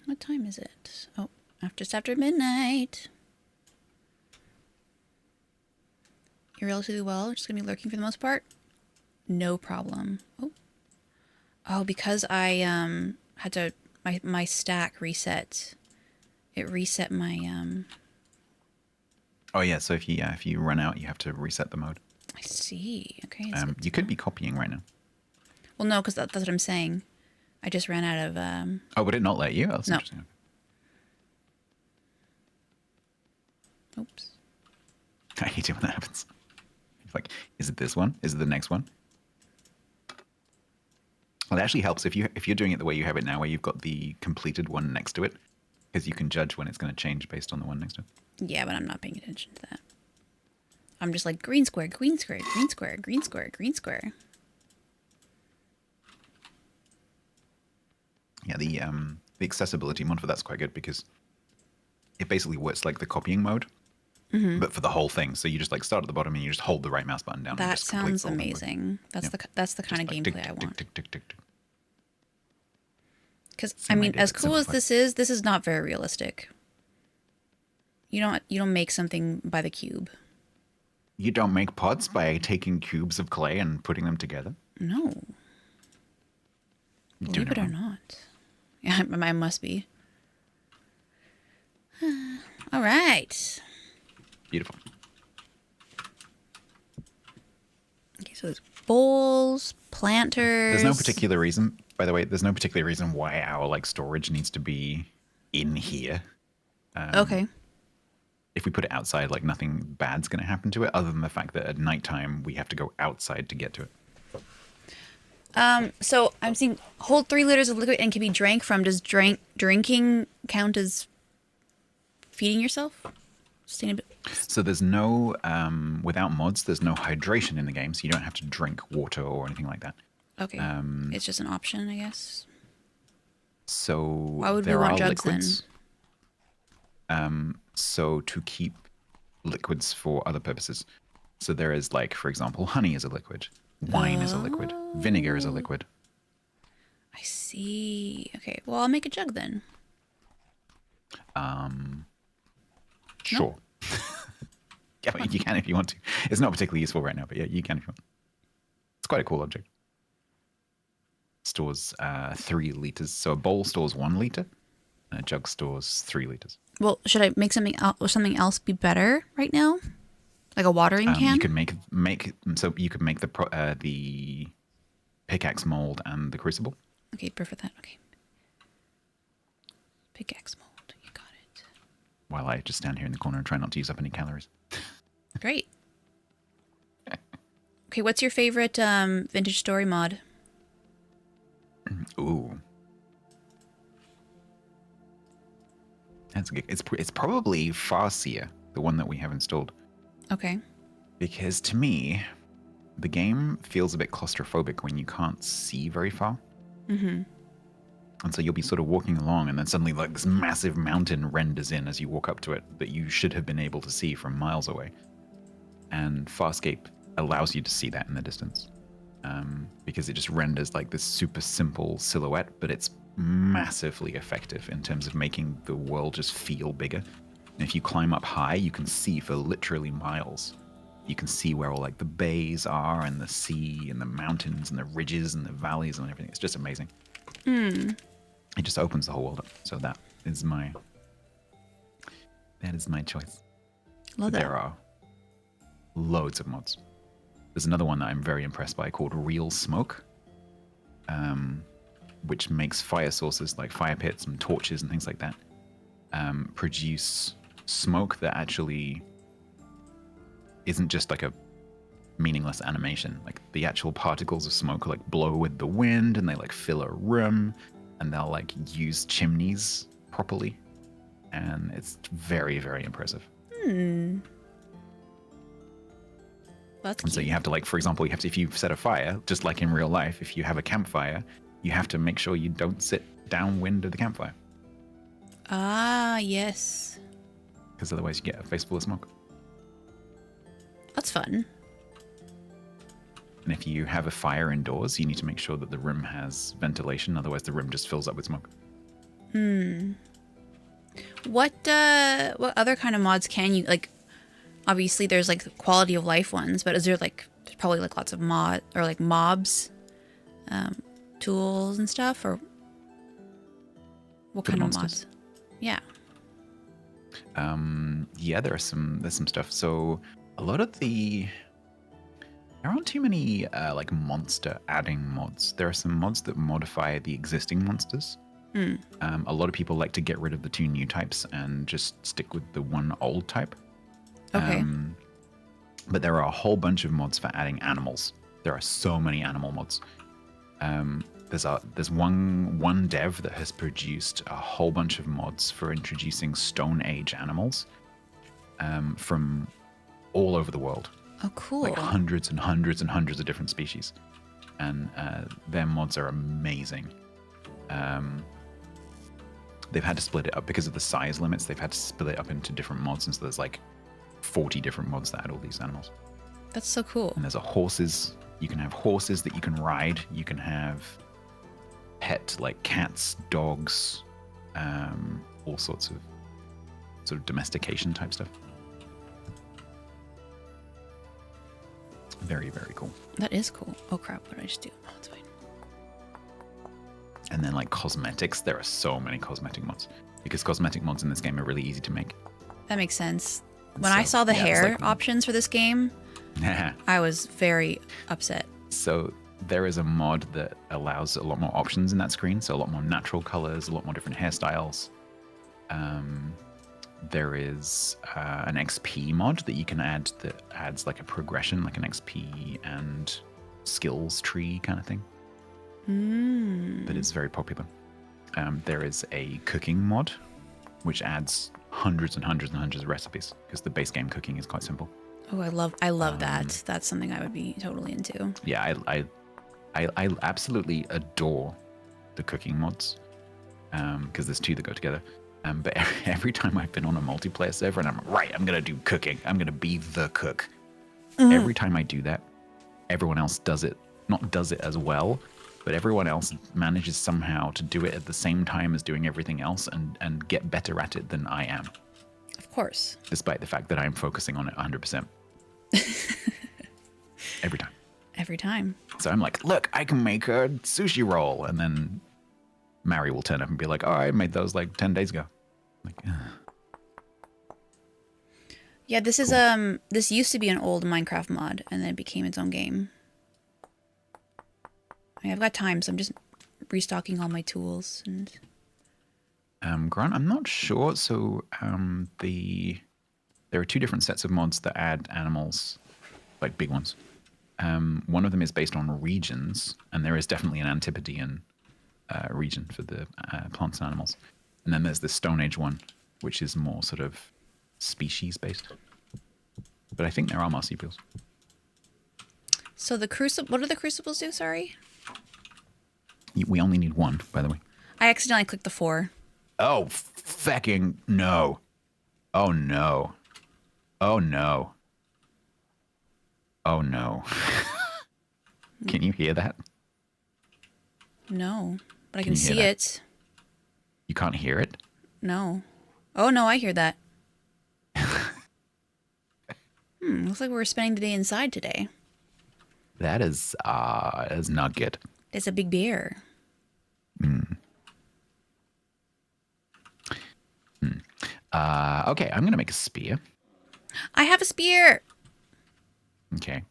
What time is it? Oh, just after midnight. You're relatively well. Just gonna be lurking for the most part. No problem. Oh, because I had to my stack reset. It reset my Oh yeah, so if you run out, you have to reset the mode. I see. Okay. You could be copying right now. Well, no, because that's what I'm saying. I just ran out of Oh, would it not let you? Oh, that's No. interesting. Oops. I hate it when that happens. It's like, is it this one? Is it the next one? Well, it actually helps if you're doing it the way you have it now, where you've got the completed one next to it, because you can judge when it's going to change based on the one next to it. Yeah, but I'm not paying attention to that. I'm just like green square, green square, green square, green square, green square. Yeah, the accessibility mod for that's quite good because it basically works like the copying mode, but for the whole thing. So you just like start at the bottom and you just hold the right mouse button down. That and just complete sounds the whole thing. amazing. That's the kind of Like gameplay I want. tick, tick, tick, tick. Because I Same mean, idea, as but cool as simplified. this is not very realistic. You don't make something by the cube. You don't make pots by taking cubes of clay and putting them together. No. You're Believe doing it or wrong. not. Yeah, I must be. All right. Beautiful. Okay, so there's bowls, planters. There's no particular reason, by the way. There's no particular reason why our like storage needs to be in here. Okay. If we put it outside, like nothing bad's going to happen to it, other than the fact that at nighttime we have to go outside to get to it. So I'm seeing hold 3 liters of liquid and can be drank from. Does drinking count as feeding yourself? Sustainability. So there's no, without mods, there's no hydration in the game, so you don't have to drink water or anything like that. Okay. It's just an option, I guess. So Why would we there want are jugs liquids. So to keep liquids for other purposes. So there is like, for example, honey is a liquid, wine is a liquid, vinegar is a liquid. I see. Okay. Well, I'll make a jug then. Sure. Yeah, you can if you want to. It's not particularly useful right now, but yeah, you can if you want. It's quite a cool object. Stores 3 liters. So a bowl stores 1 liter, and a jug stores 3 liters. Well, should I make something else be better right now? Like a watering can? You can make so you could make the pickaxe mold and the crucible. Okay, perfect. That okay. Pickaxe mold, you got it. While I just stand here in the corner and try not to use up any calories. Great. Okay, what's your favorite vintage story mod? Ooh, that's good. It's probably Farseer, the one that we have installed. Okay. Because to me, the game feels a bit claustrophobic when you can't see very far. Mm-hmm. And so you'll be sort of walking along, and then suddenly like this massive mountain renders in as you walk up to it that you should have been able to see from miles away. And Farscape allows you to see that in the distance. Because it just renders like this super simple silhouette, but it's massively effective in terms of making the world just feel bigger. And if you climb up high, you can see for literally miles. You can see where all like the bays are, and the sea, and the mountains, and the ridges, and the valleys, and everything. It's just amazing. It just opens the whole world up. So that is my choice. Love that. There are loads of mods. There's another one that I'm very impressed by called Real Smoke, which makes fire sources like fire pits and torches and things like that produce smoke that actually isn't just like a meaningless animation. Like the actual particles of smoke like blow with the wind, and they like fill a room, and they'll like use chimneys properly, and it's very, very impressive. That's and cute. so you have to, like, for example, if you set a fire, just like in real life, if you have a campfire, you have to make sure you don't sit downwind of the campfire. Ah, yes. Because otherwise you get a face full of smoke. That's fun. And if you have a fire indoors, you need to make sure that the room has ventilation, otherwise the room just fills up with smoke. What other kind of mods can you, like, obviously there's like quality of life ones, but is there like, there's probably like lots of mobs, tools and stuff, or what kind of mods? Yeah. Yeah, there's some stuff. So a lot of there aren't too many like monster adding mods. There are some mods that modify the existing monsters. A lot of people like to get rid of the 2 new types and just stick with the 1 old type. Okay. But there are a whole bunch of mods for adding animals. There are so many animal mods. There's one dev that has produced a whole bunch of mods for introducing Stone Age animals from all over the world. Oh, cool. Like hundreds and hundreds and hundreds of different species. And their mods are amazing. They've had to split it up because of the size limits. They've had to split it up into different mods, and so there's like 40 different mods that add all these animals. That's so cool. And there's horses. You can have horses that you can ride. You can have pet like cats, dogs, all sorts of sort of domestication type stuff. Very, very cool. That is cool. Oh crap, what did I just do? Oh, it's fine. And then like cosmetics, there are so many cosmetic mods because cosmetic mods in this game are really easy to make. That makes sense. When I saw the hair options for this game, I was very upset. So there is a mod that allows a lot more options in that screen. So a lot more natural colors, a lot more different hairstyles. There is an XP mod that you can add that adds like a progression, like an XP and skills tree kind of thing. That is very popular. There is a cooking mod, which adds hundreds and hundreds and hundreds of recipes because the base game cooking is quite simple. Oh, I love that. That's something I would be totally into. Yeah, I absolutely adore the cooking mods because there's 2 that go together. But every time I've been on a multiplayer server and I'm going to do cooking. I'm going to be the cook. Every time I do that, everyone else does it as well, but everyone else manages somehow to do it at the same time as doing everything else and get better at it than I am. Of course. Despite the fact that I'm focusing on it 100%. Every time. Every time. So I'm like, look, I can make a sushi roll. And then Mary will turn up and be like, oh, I made those like 10 days ago. I'm like, Yeah, this is Cool. this used to be an old Minecraft mod, and then it became its own game. I mean, I've got time, so I'm just restocking all my tools and. Grant, I'm not sure. So there are two different sets of mods that add animals, like big ones. One of them is based on regions, and there is definitely an Antipodean region for the plants and animals. And then there's the Stone Age one, which is more sort of species based. But I think there are marsupials. So the crucible. What do the crucibles do? Sorry. We only need one, by the way. I accidentally clicked the 4. Oh, fecking no. Oh, no. Oh, no. Oh, no. Can you hear that? No, but I Can can you hear see that? it. You can't hear it? No. Oh no, I hear that. Looks like we're spending the day inside today. That is not good. It's a big bear. Okay, I'm going to make a spear. I have a spear. Okay.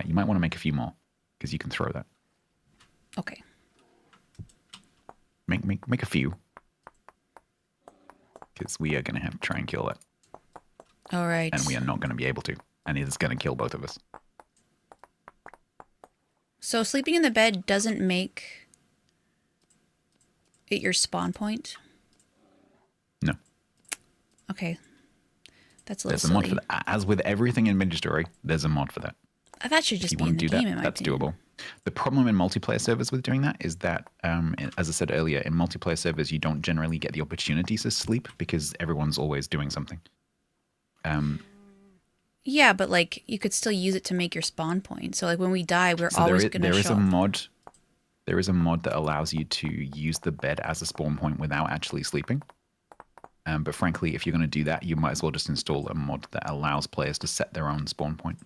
You might want to make a few more, because you can throw that. Okay. Make a few. Because we are going to have to try and kill that. All right. And we are not going to be able to. And it is going to kill both of us. So sleeping in the bed doesn't make it your spawn point? No. Okay. That's a little There's a mod silly. for that. As with everything in Mid-Story, there's a mod for that. That should If just you be want in to the do game, that, in my that's opinion. doable. The problem in multiplayer servers with doing that is that, as I said earlier, in multiplayer servers, you don't generally get the opportunities to sleep because everyone's always doing something. Yeah, but like you could still use it to make your spawn point. So like when we die, we're So always gonna there is show a up. mod. There is a mod that allows you to use the bed as a spawn point without actually sleeping. But frankly, if you're going to do that, you might as well just install a mod that allows players to set their own spawn point.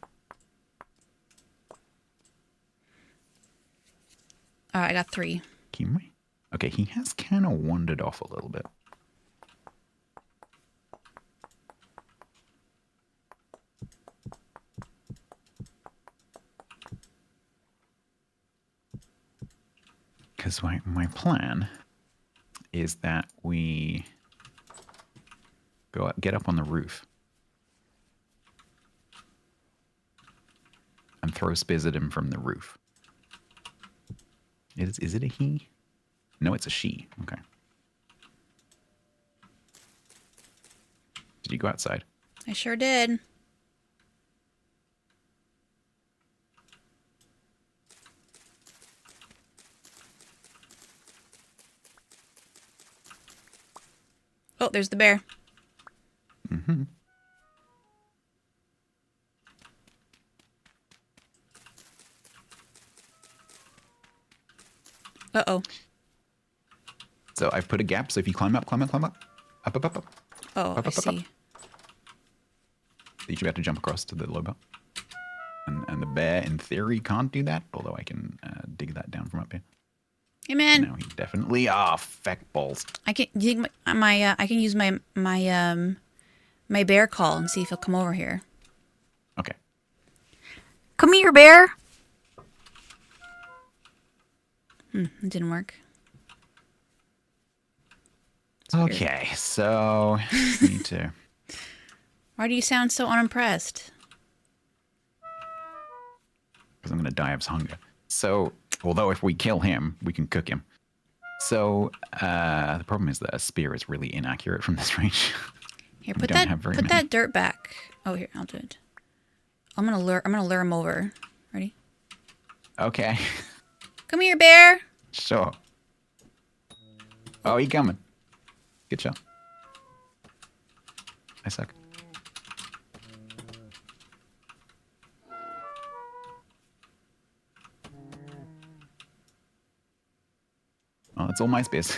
All right, I got 3. Can we? Okay, he has kind of wandered off a little bit. Because my plan is that we get up on the roof and throw spears at him from the roof. Is it a he? No, it's a she. Okay. Did you go outside? I sure did. Oh, there's the bear. Mm-hmm. Uh-oh. So I've put a gap, so if you climb up. Up. Oh, Up, I see. You should have to jump across to the low bar. And the bear, in theory, can't do that, although I can dig that down from up here. Hey, man. Now he definitely... Ah, feck balls. I can. Do you think I can use my bear call and see if he'll come over here. Okay. Come here, bear. It didn't work. It's weird. Okay, so... we need to... Why do you sound so unimpressed? Because I'm going to die of hunger. So, although if we kill him, we can cook him. So, the problem is that a spear is really inaccurate from this range. Here, We put don't have very many. that dirt back. Oh, here, I'll do it. I'm gonna lure him over. Ready? Okay, Come here, bear. sure. Oh, he coming. Good shot. I suck. Oh, that's all my space.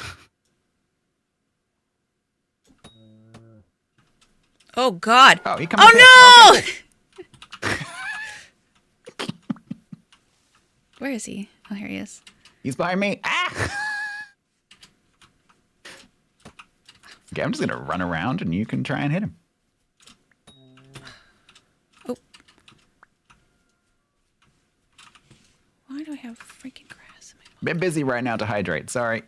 Oh God. Oh, he coming. Oh no! Where is he? Oh, here he is. He's behind me. Ah! Okay, I'm just gonna run around and you can try and hit him. Oh. Why do I have freaking grass in my Bit busy right now to hydrate. Sorry.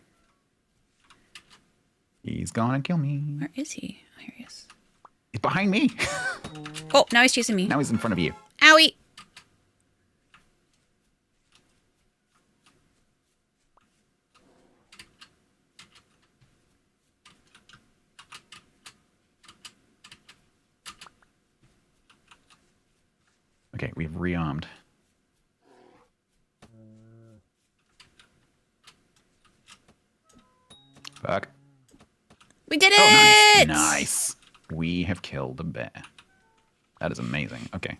He's gonna kill me. Where is he? Oh, here he is. He's behind me. Oh, now he's chasing me. Now he's in front of you. Owie! Okay, we've rearmed. Fuck. We did Oh, it! nice. Nice. We have killed a bear. That is amazing. Okay.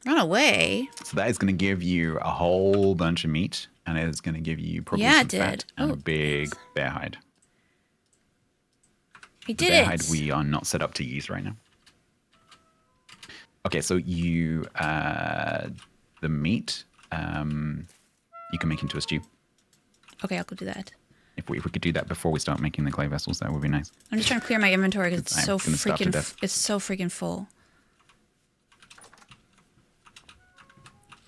Run away. So that is going to give you a whole bunch of meat, and it is going to give you probably some fat and a big bear hide. We did bear it. hide we are not set up to use right now. Okay, so you the meat you can make into a stew. Okay, I'll go do that. If we could do that before we start making the clay vessels, that would be nice. I'm just trying to clear my inventory because it's so gonna starve to freaking. death. It's so freaking full.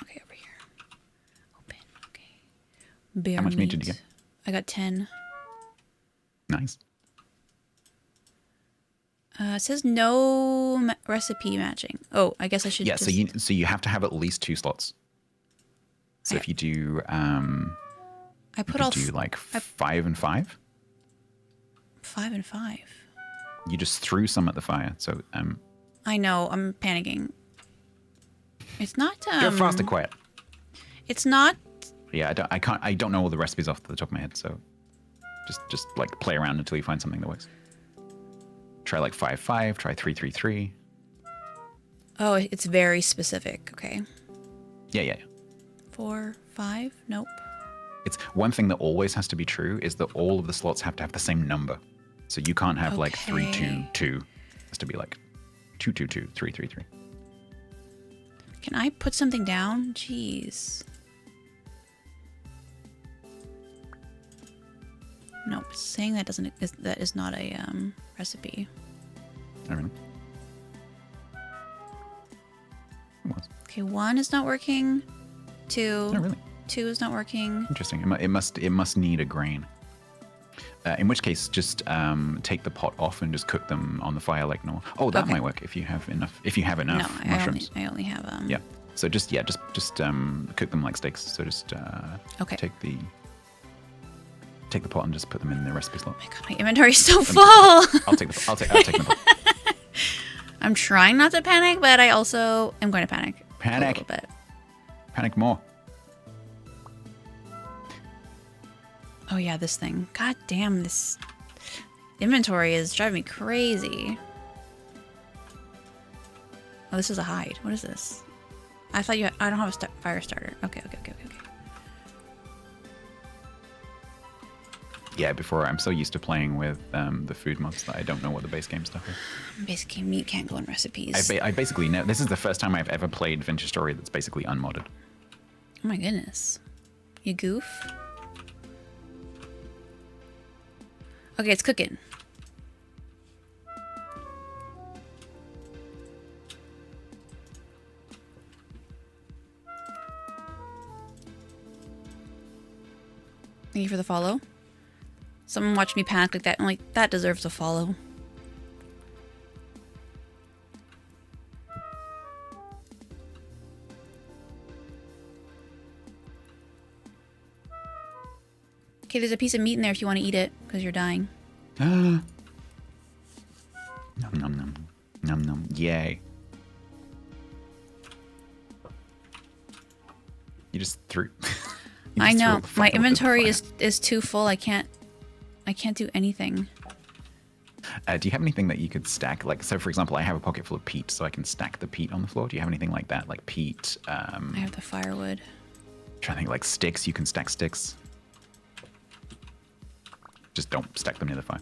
Okay, over here. Open. Okay. Bear How much meat did you get? I got 10. Nice. It says no recipe matching. Oh, I guess I should. Yeah, just... so you have to have at least 2 slots. So if you do I put you all could do like 5 and 5. 5 and 5. You just threw some at the fire. So I know. I'm panicking. It's not. go faster, quiet. It's not. Yeah, I don't know all the recipes off the top of my head. So just like play around until you find something that works. Try like 5-5. Try 3-3-3. Oh, it's very specific. Okay. Yeah. 4, 5. Nope. It's one thing that always has to be true is that all of the slots have to have the same number. So you can't have like 3-2-2. It has to be like 2-2-2, 3-3-3. Can I put something down? Jeez. Nope. It's saying that that is not a recipe. I don't know. It was. Okay, 1 is not working. 2. Oh, really? 2 is not working. Interesting. It must need a grain. In which case, just take the pot off and just cook them on the fire like normal. Oh, that might work if you have enough. If you have enough mushrooms. I only have Yeah. So just cook them like steaks. So just take the pot and just put them in the recipe slot. Oh my god, my inventory's so full. I'll take the pot. I'm trying not to panic, but I also am going to panic. Panic. A little bit. Panic more. Oh yeah, this thing. God damn, this inventory is driving me crazy. Oh, this is a hide. What is this? I thought I don't have a fire starter. Okay. Yeah, before I'm so used to playing with the food mods that I don't know what the base game stuff is. Basically, meat can't go in recipes. I basically know. This is the first time I've ever played Vintage Story that's basically unmodded. Oh my goodness. You goof. Okay, it's cooking. Thank you for the follow. Someone watched me panic like that and like, that deserves a follow. Okay, there's a piece of meat in there if you want to eat it, because you're dying. Nom nom nom. Nom nom. Yay. You just threw. I know. My inventory is too full. I can't do anything. Do you have anything that you could stack? Like, so for example, I have a pocket full of peat, so I can stack the peat on the floor. Do you have anything like that? Like peat? I have the firewood. Trying to think, like sticks. You can stack sticks. Just don't stack them near the fire.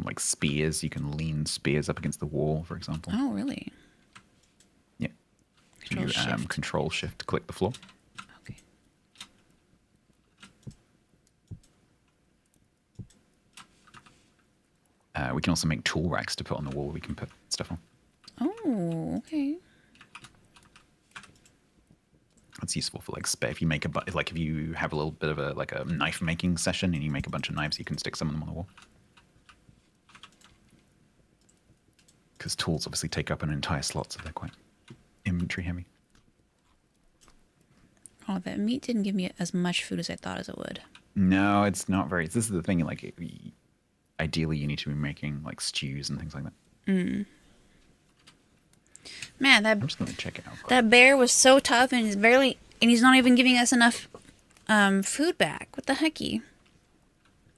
like spears. You can lean spears up against the wall, for example. Oh, really? Yeah. Control You shift. Control Shift, click the floor. Okay. We can also make tool racks to put on the wall. We can put stuff on. Oh, okay. That's useful for like spare. If you make if you have a little bit of a knife making session and you make a bunch of knives, you can stick some of them on the wall. Because tools obviously take up an entire slot, so they're quite inventory heavy. Oh, that meat didn't give me as much food as I thought as it would. No, it's not very. This is the thing. Like, ideally, you need to be making like stews and things like that. Mm. Man, I'm just gonna check it out. that bear was so tough, and he's not even giving us enough food back. What the hecky?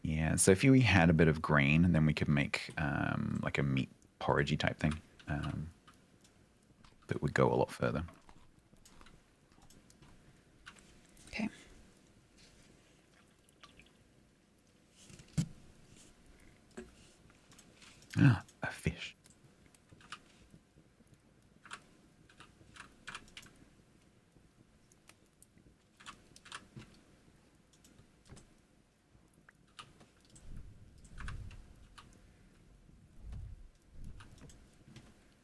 Yeah. So if you had a bit of grain, then we could make like a meat porridgey type thing that would go a lot further. Okay. Ah, a fish.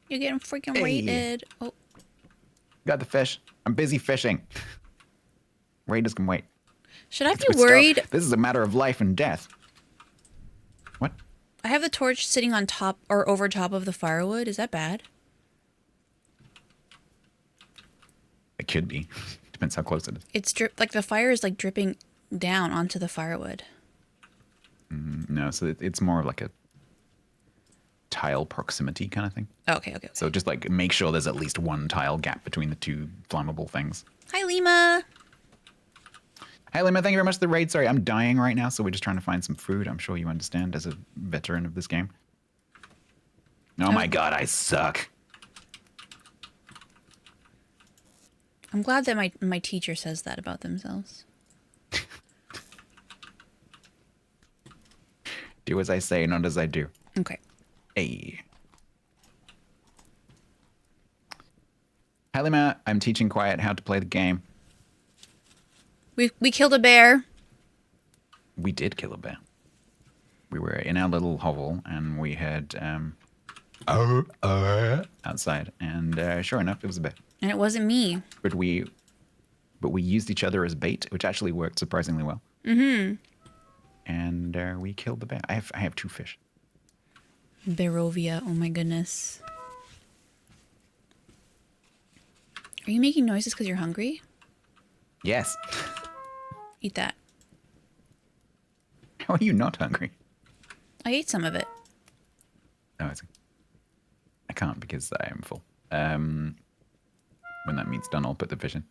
You're getting freaking Hey. raided. Oh, Got the fish. I'm busy fishing. Raiders can wait. should I be We're worried? This is a matter of life and death. What? I have the torch sitting on top or over top of the firewood. Is that bad? It could be. Depends how close it is. It's like the fire is like dripping down onto the firewood. No, so it's more of like a tile proximity kind of thing. Okay. So just like make sure there's at least one tile gap between the two flammable things. Hi, Lima. Hey, Lima, thank you very much for the raid. Sorry, I'm dying right now, so we're just trying to find some food. I'm sure you understand as a veteran of this game. Oh my god, I suck. I'm glad that my teacher says that about themselves. Do as I say, not as I do. Okay. Hey. Hi, Lima. I'm teaching Quiet how to play the game. We killed a bear. We did kill a bear. We were in our little hovel, and we heard outside, and sure enough, it was a bear. And it wasn't me. But we used each other as bait, which actually worked surprisingly well. Mm-hmm. And we killed the bear. I have 2 fish. Barovia. Oh my goodness. Are you making noises because you're hungry? Yes. Eat that. How are you not hungry? I ate some of it. Oh, I can't because I am full. When that meat's done, I'll put the fish in.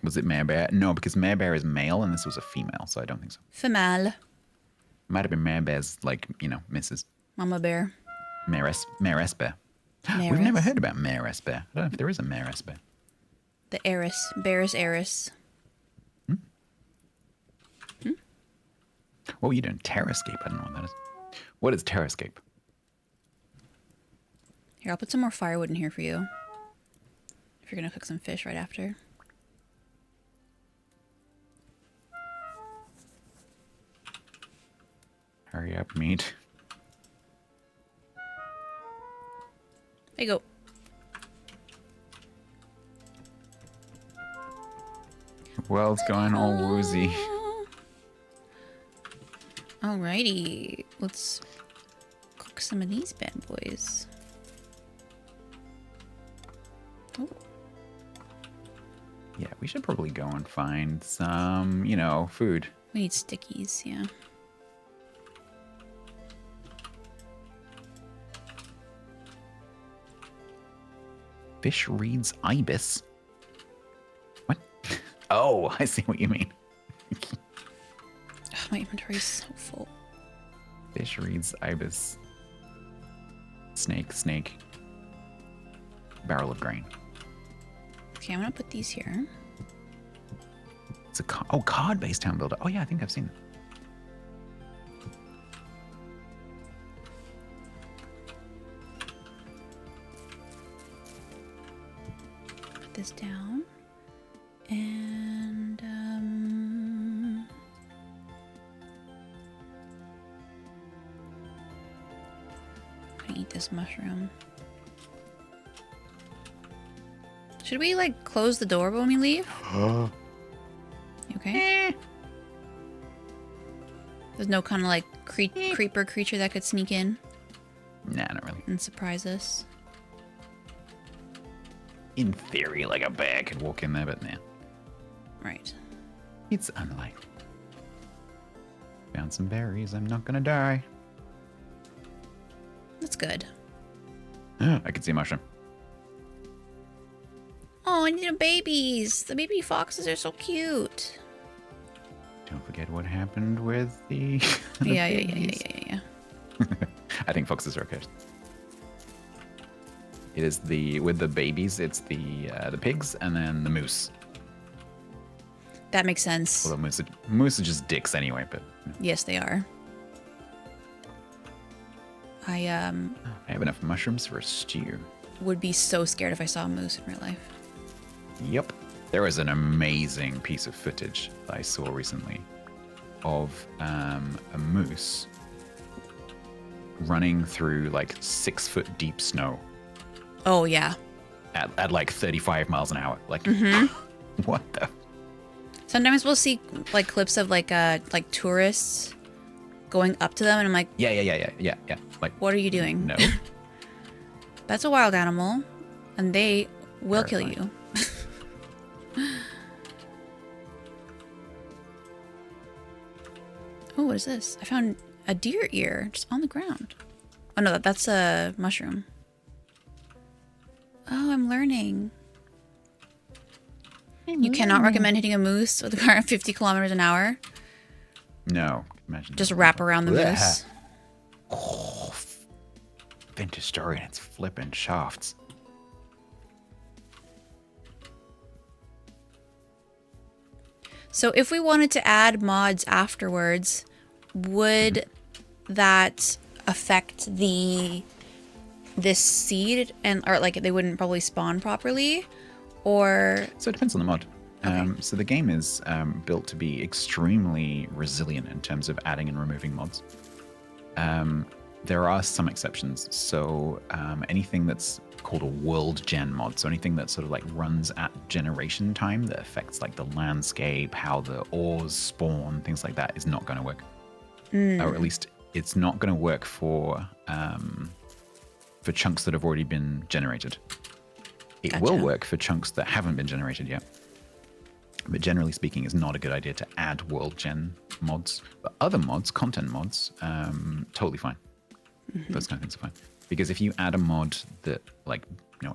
Was it Mare Bear? No, because Mare Bear is male and this was a female, so I don't think so. Female. Might have been Mare Bear's, like, Mrs. Mama bear. Mares Bear. Maris. We've never heard about Mares Bear. I don't know if there is a Mares Bear. The heiress. Bear's heiress. What were you doing? Terrascape? I don't know what that is. What is Terrascape? Here, I'll put some more firewood in here for you. If you're going to cook some fish right after. Hurry up, meat. There you go. The world's going all woozy. Alrighty. Let's cook some of these bad boys. Oh. Yeah, we should probably go and find some, food. We need stickies, yeah. Fish reads ibis. What? Oh, I see what you mean. Oh, my inventory is so full. Fish reads ibis. Snake. Barrel of grain. Okay, I'm gonna put these here. It's a card-based town builder. Oh yeah, I think I've seen that. Put this down. And I'm gonna eat this mushroom. Should we like close the door when we leave? You okay? There's no kind of like creeper creature that could sneak in Nah, not really. and surprise us. In theory, like a bear could walk in there, but nah. Right. It's unlikely. Found some berries. I'm not gonna die. That's good. I can see a mushroom. Oh, I need the babies. The baby foxes are so cute. Don't forget what happened with the. Yeah. I think foxes are okay. It is with the babies. It's the pigs and then the moose. That makes sense. Although moose are just dicks anyway. But Yes, they are. I have enough mushrooms for a stew. would be so scared if I saw a moose in real life. Yep. There was an amazing piece of footage that I saw recently of a moose running through like 6 foot deep snow Oh yeah. at like 35 miles an hour. Like, what the? Sometimes we'll see like clips of like tourists going up to them, and I'm like, Yeah. Like, what are you doing? no. That's a wild animal, and they will kill you. Oh, what is this? I found a deer ear just on the ground. Oh no, that's a mushroom. Oh, I'm learning. You cannot recommend hitting a moose with a car at 50 kilometers an hour. No. Imagine. Just wrap around the moose. Oh, vintage story and it's flipping shafts. So if we wanted to add mods afterwards, would that affect this seed or like they wouldn't probably spawn properly, or? So it depends on the mod. Okay. So the game is built to be extremely resilient in terms of adding and removing mods. There are some exceptions. So anything that's called a world gen mod, so anything that sort of like runs at generation time that affects like the landscape, how the ores spawn, things like that, is not going to work. Or at least it's not going to work for chunks that have already been generated. It Gotcha. will work for chunks that haven't been generated yet. But generally speaking, it's not a good idea to add world gen mods. But other mods, content mods, totally fine. Those kind of things are fine. Because if you add a mod that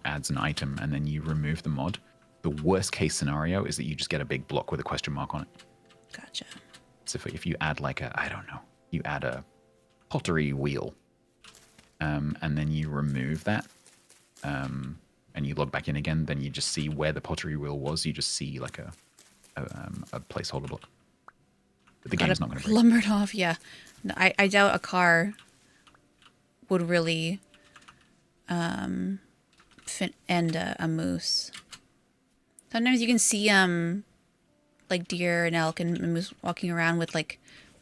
adds an item and then you remove the mod, the worst case scenario is that you just get a big block with a question mark on it. Gotcha. So if you add you add a pottery wheel, and then you remove that, and you log back in again, then you just see where the pottery wheel was. You just see like a placeholder block. But the game's not going to break. Lumbered off, yeah. No, I doubt a car would really end a moose. Sometimes you can see like deer and elk and moose walking around with like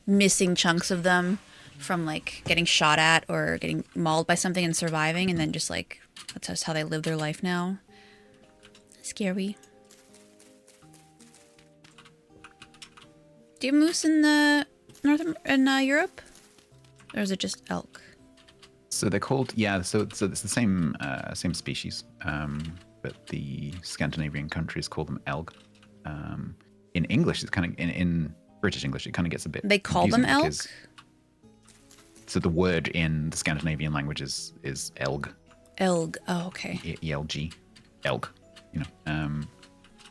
missing chunks of them from like getting shot at or getting mauled by something and surviving, and then just like that's just how they live their life now. Scary. Do you have moose in the Europe, or is it just elk? So they're called So it's the same species, but the Scandinavian countries call them elk. In English, it's kind of in British English, it kind of gets a bit. They call them elk. So the word in the Scandinavian language is elg. Elg. Oh, okay. ELG, elk.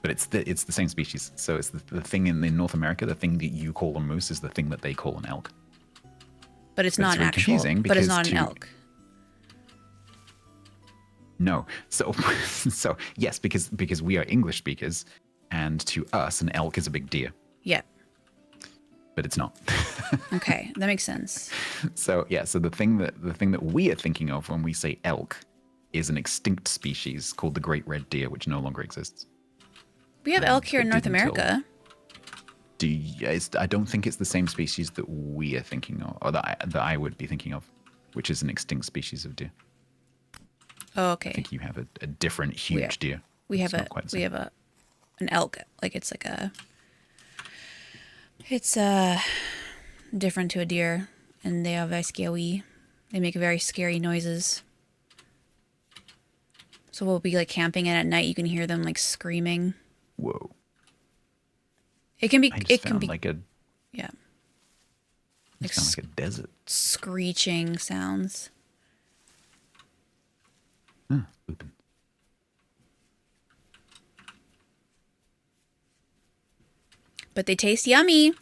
But it's the same species. So it's the thing in North America. The thing that you call a moose is the thing that they call an elk. But it's not an actual. But it's not an elk. No. So so yes, because we are English speakers, and to us an elk is a big deer, Yeah. but it's not. Okay, that makes sense. So yeah, so the thing that we are thinking of when we say elk is an extinct species called the great red deer, which no longer exists. We have elk here But in North did until- America. I don't think it's the same species that we are thinking of, or that I would be thinking of, which is an extinct species of deer. Oh, I okay. think you have a different huge deer. We It's have not quite the we same. have an elk. Like it's different to a deer, and they are very scary. They make very scary noises. So we'll be like camping, and at night you can hear them like screaming. Whoa! It can be. I just It can found be. like a Yeah. I just found like a desert. Screeching sounds. Open. But they taste yummy.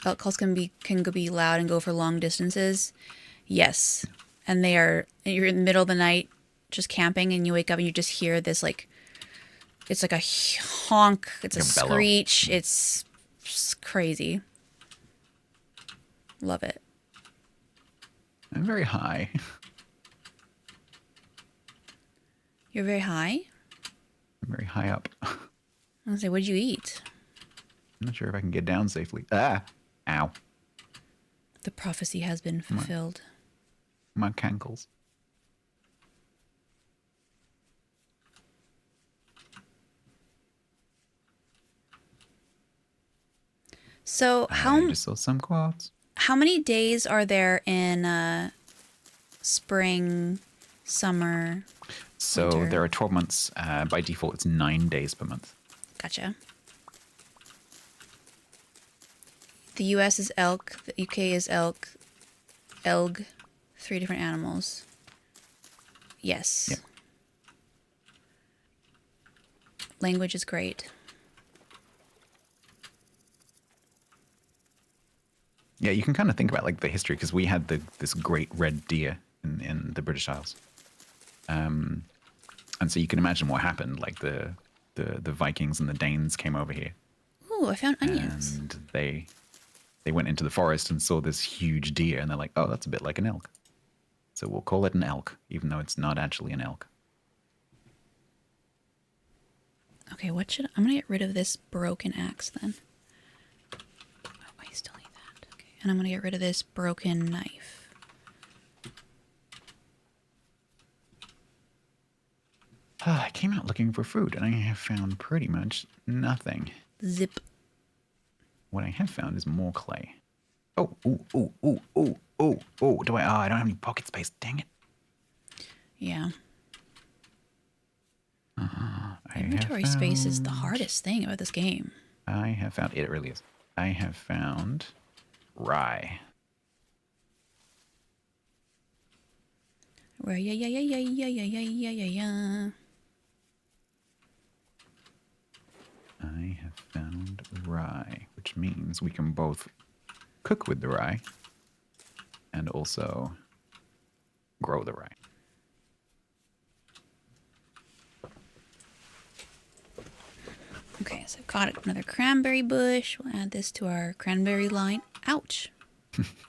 Elk calls can be loud and go for long distances. Yes. And you're in the middle of the night just camping, and you wake up and you just hear this like, it's like a honk, it's Like a a bellow. screech, it's just crazy. Love it. I'm very high. You're very high? I'm very high up. I was gonna say, what'd you eat? I'm not sure if I can get down safely. Ah! Ow. The prophecy has been fulfilled. My cankles. So I just saw some quads. how many days are there in spring, summer? So Winter. there are 12 months. By default, it's 9 days per month. Gotcha. The US is elk, the UK is elk, elg, 3 different animals. Yes. Yep. Language is great. Yeah, you can kind of think about like the history because we had this great red deer in the British Isles, and so you can imagine what happened. Like the Vikings and the Danes came over here, Ooh, I found onions. and they went into the forest and saw this huge deer, and they're like, "Oh, that's a bit like an elk." So we'll call it an elk, even though it's not actually an elk. Okay, I'm gonna get rid of this broken axe then. Oh, I still need that. Okay, and I'm gonna get rid of this broken knife. I came out looking for food, and I have found pretty much nothing. Zip. What I have found is more clay. Oh, do I don't have any pocket space. Dang it. Yeah. I Inventory have space is the found- hardest thing about this game. I have found, it really is. I have found rye. Right, yeah. I have found rye, which means we can both cook with the rye and also grow the rye. Okay, so I've got another cranberry bush. We'll add this to our cranberry line. Ouch.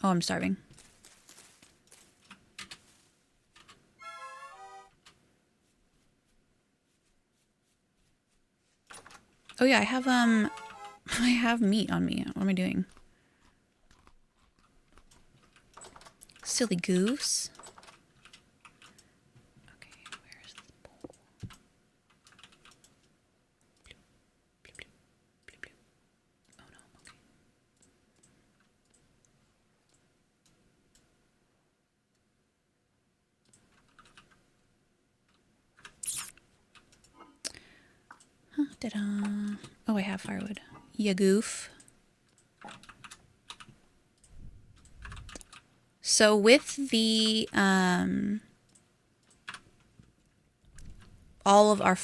Oh, I'm starving. Oh yeah, I have I have meat on me. What am I doing? Silly goose. Okay, where is this bowl? Bloop, bloop, bloop, bloop. Oh no, okay. Huh, ta-da. Oh, I have firewood. Ya goof. So with the all of our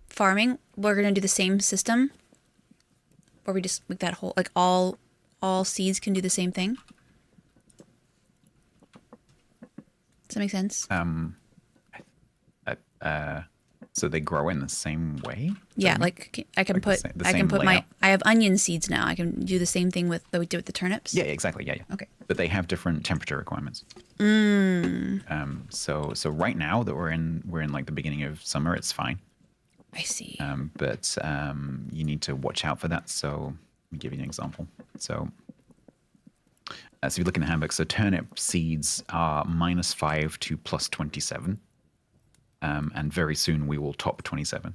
farming, we're gonna do the same system. where we just like that whole like all seeds can do the same thing? Does that make sense? So they grow in the same way? Yeah, like I can Like put the I can same put layout? I have onion seeds now. I can do the same thing with that we did with the turnips. Yeah, exactly. Yeah, yeah. Okay. But they have different temperature requirements. So right now that we're in like the beginning of summer, it's fine. I see. But you need to watch out for that. So let me give you an example. So if you look in the handbook, so turnip seeds are -5 to +27. And very soon we will top 27.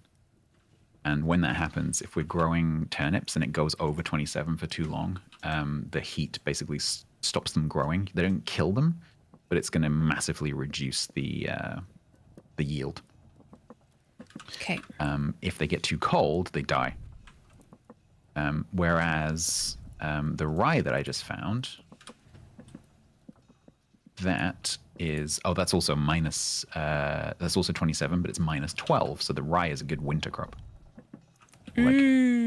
And when that happens, if we're growing turnips and it goes over 27 for too long, the heat basically stops them growing. They don't kill them, but it's going to massively reduce the yield. Okay. If they get too cold, they die. Whereas the rye that I just found, that is that's also that's also 27, but it's -12. So the rye is a good winter crop, like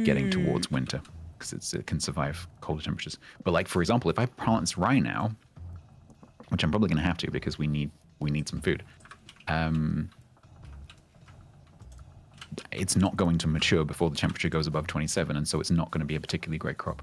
getting towards winter, because it can survive colder temperatures. But like for example, if I plant this rye now, which I'm probably going to have to because we need some food, it's not going to mature before the temperature goes above 27, and so it's not going to be a particularly great crop.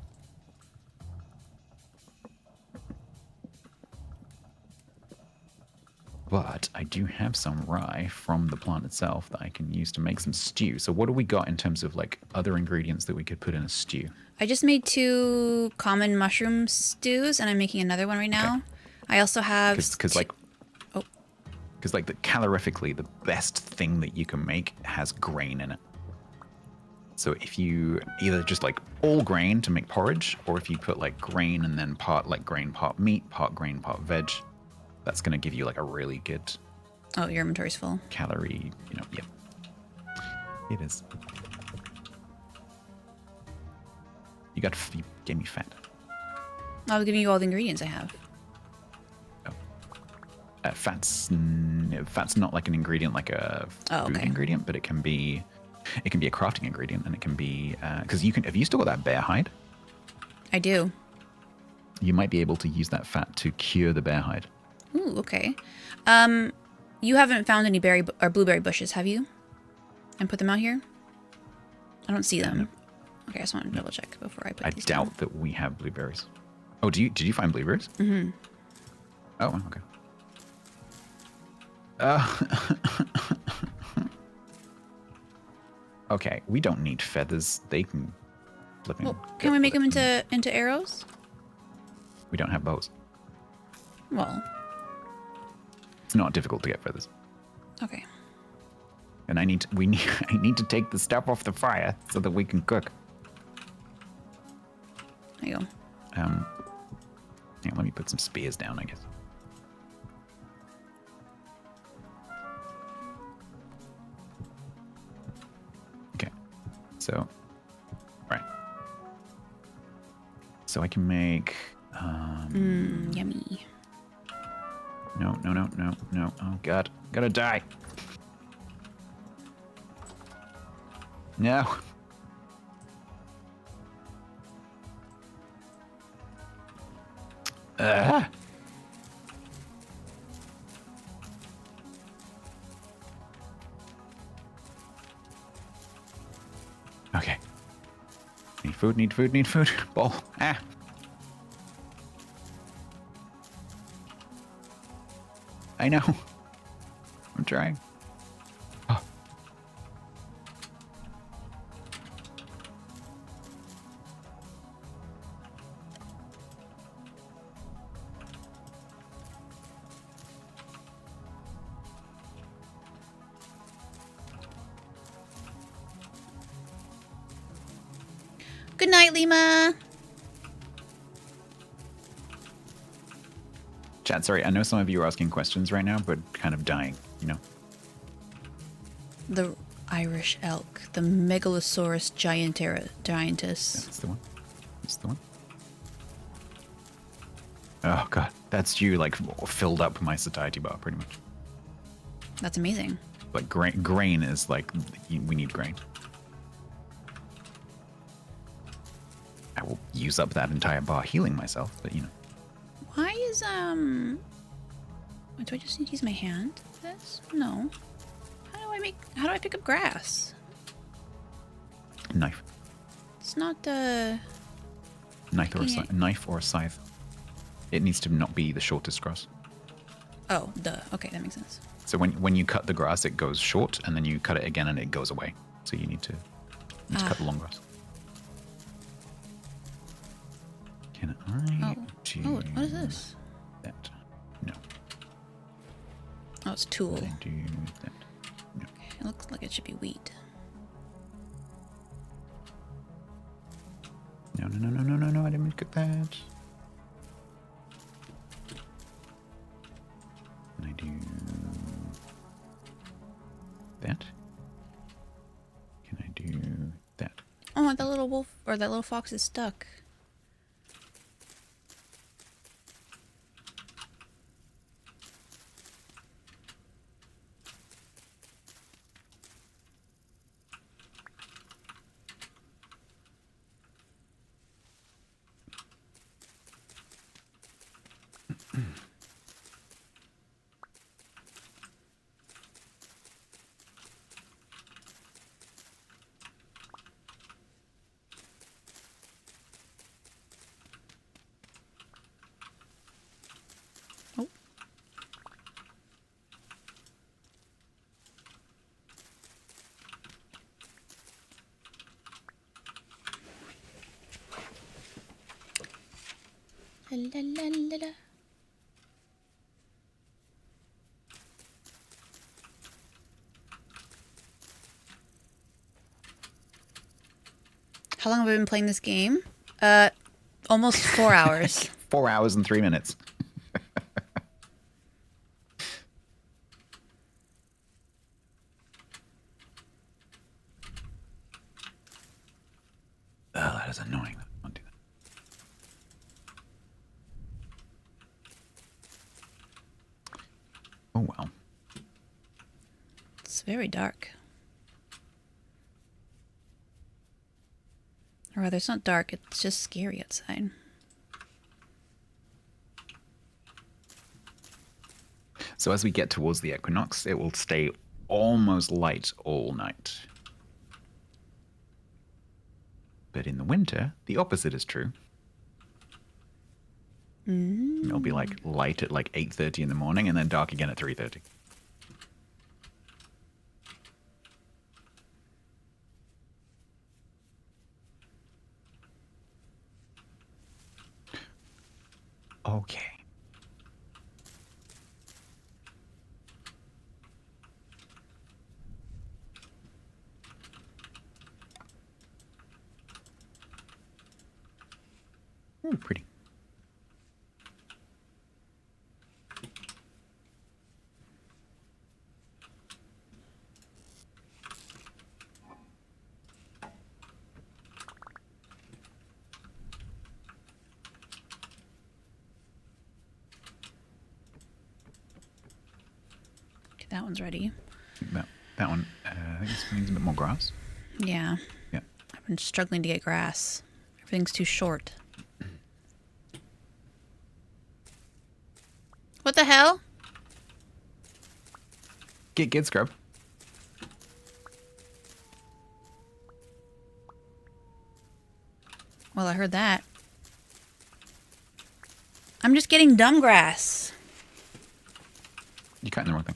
But I do have some rye from the plant itself that I can use to make some stew. So what do we got in terms of like other ingredients that we could put in a stew? I just made 2 common mushroom stews, and I'm making another one right now. Okay. I also have because like calorifically, the best thing that you can make has grain in it. So if you either just like all grain to make porridge, or if you put like grain and then part like grain, part meat, part grain, part veg, that's going to give you like a really good. Oh, your inventory's full. Calorie, yeah. It is. You gave me fat. I'll give you all the ingredients I have. Oh. Fat's not like an ingredient, like a food ingredient, but it can be a crafting ingredient, and it can be because have you still got that bear hide? I do. You might be able to use that fat to cure the bear hide. Ooh, okay. You haven't found any berry or blueberry bushes, have you? And put them out here? I don't see them. No. Okay, I just want to double check before I put I these doubt down. that we have blueberries. Oh, did you find blueberries? Mm-hmm. Oh, okay. Okay, we don't need feathers. They can flip. Well, can we make them into arrows? We don't have bows. Well, it's not difficult to get feathers. Okay. And I need to take the stuff off the fire so that we can cook. There you go. Yeah, let me put some spears down, I guess. Okay. So, right. So I can make Yummy. No. Oh god. Gonna die. No. Okay. Need food. Ball. I know. I'm trying. Oh. Good night, Lima. Chat, sorry, I know some of you are asking questions right now, but kind of dying, The Irish elk, the Megalosaurus giantess. That's the one. Oh god, that's you like filled up my satiety bar pretty much. That's amazing. Like grain is like we need grain. will use up that entire bar healing myself, but you know. Why is do I just need to use my hand for this? No. How do I pick up grass? Knife. It's not Knife or a scythe. It needs to not be the shortest grass. Oh, duh. Okay, that makes sense. So when you cut the grass, it goes short, and then you cut it again, and it goes away. So you need to cut the long grass. Can I do what is this? that? No. Oh, it's tool. Can I do that? No. Okay, it looks like it should be wheat. No, I didn't make it that. Can I do that? Can I do that? Oh, that little wolf or that little fox is stuck. Oh. La la la la la. How long have I been playing this game? Almost 4 hours. 4 hours and 3 minutes. Oh, that is annoying. I can't do that. Oh, well. It's very dark. Or rather, it's not dark, it's just scary outside. So as we get towards the equinox, it will stay almost light all night. But in the winter, the opposite is true. It'll be like light at like 8:30 in the morning and then dark again at 3:30. Okay. Ooh, pretty. Okay, that one's ready. That one, I think this needs a bit more grass. Yeah. Yeah. I've been struggling to get grass. Everything's too short. What the hell? Get scrub. Well, I heard that. I'm just getting dumb grass. You're cutting the wrong thing.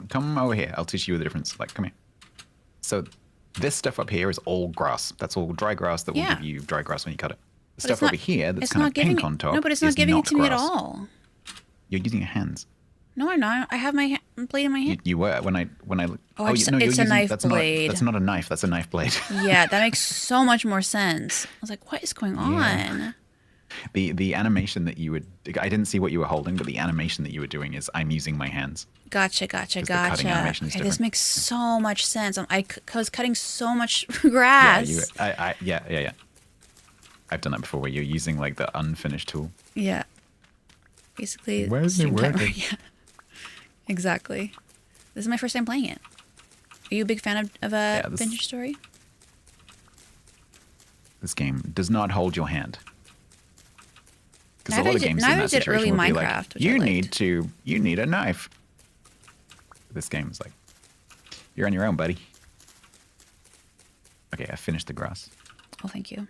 Come over here. I'll teach you the difference. Like, come here. So this stuff up here is all grass. That's all dry grass that will give you dry grass when you cut it. The stuff over here that's kind of pink on top. No, but it's not giving it to me at grass. all. You're using your hands. No, I'm not. I have my blade in my hand. You were when I. Oh, it's a knife blade. That's not a knife. That's a knife blade. Yeah, that makes so much more sense. I was like, what is going on? The animation that you would. I didn't see what you were holding, but the animation that you were doing is I'm using my hands. Gotcha. The cutting animation is Okay, this different. makes so much sense. I was cutting so much grass. Yeah. I've done that before where you're using like the unfinished tool. Yeah. Basically. Where's it working? Yeah. Exactly. This is my first time playing it. Are you a big fan of Vintage Story? This game does not hold your hand. Because a lot of games in neither that did situation early would be Minecraft, like, which I liked. you need a knife. This game is like, you're on your own, buddy. Okay, I finished the grass. Oh, thank you.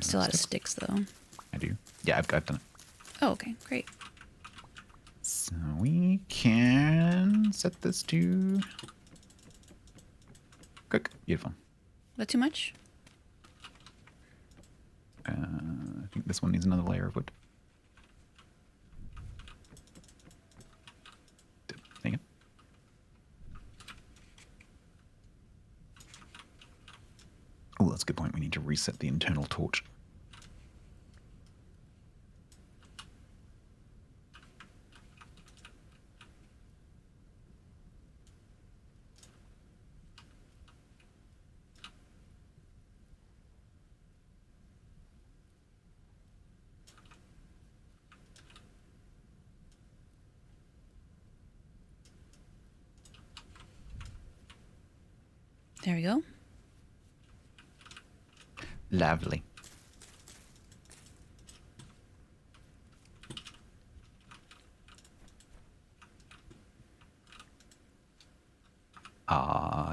Still out of sticks, though. I do. Yeah, I've done it. Oh, okay, great. So we can set this to cook. Beautiful. That too much? I think this one needs another layer of wood. There you go. Oh, that's a good point. We need to reset the internal torch. There we go. Lovely.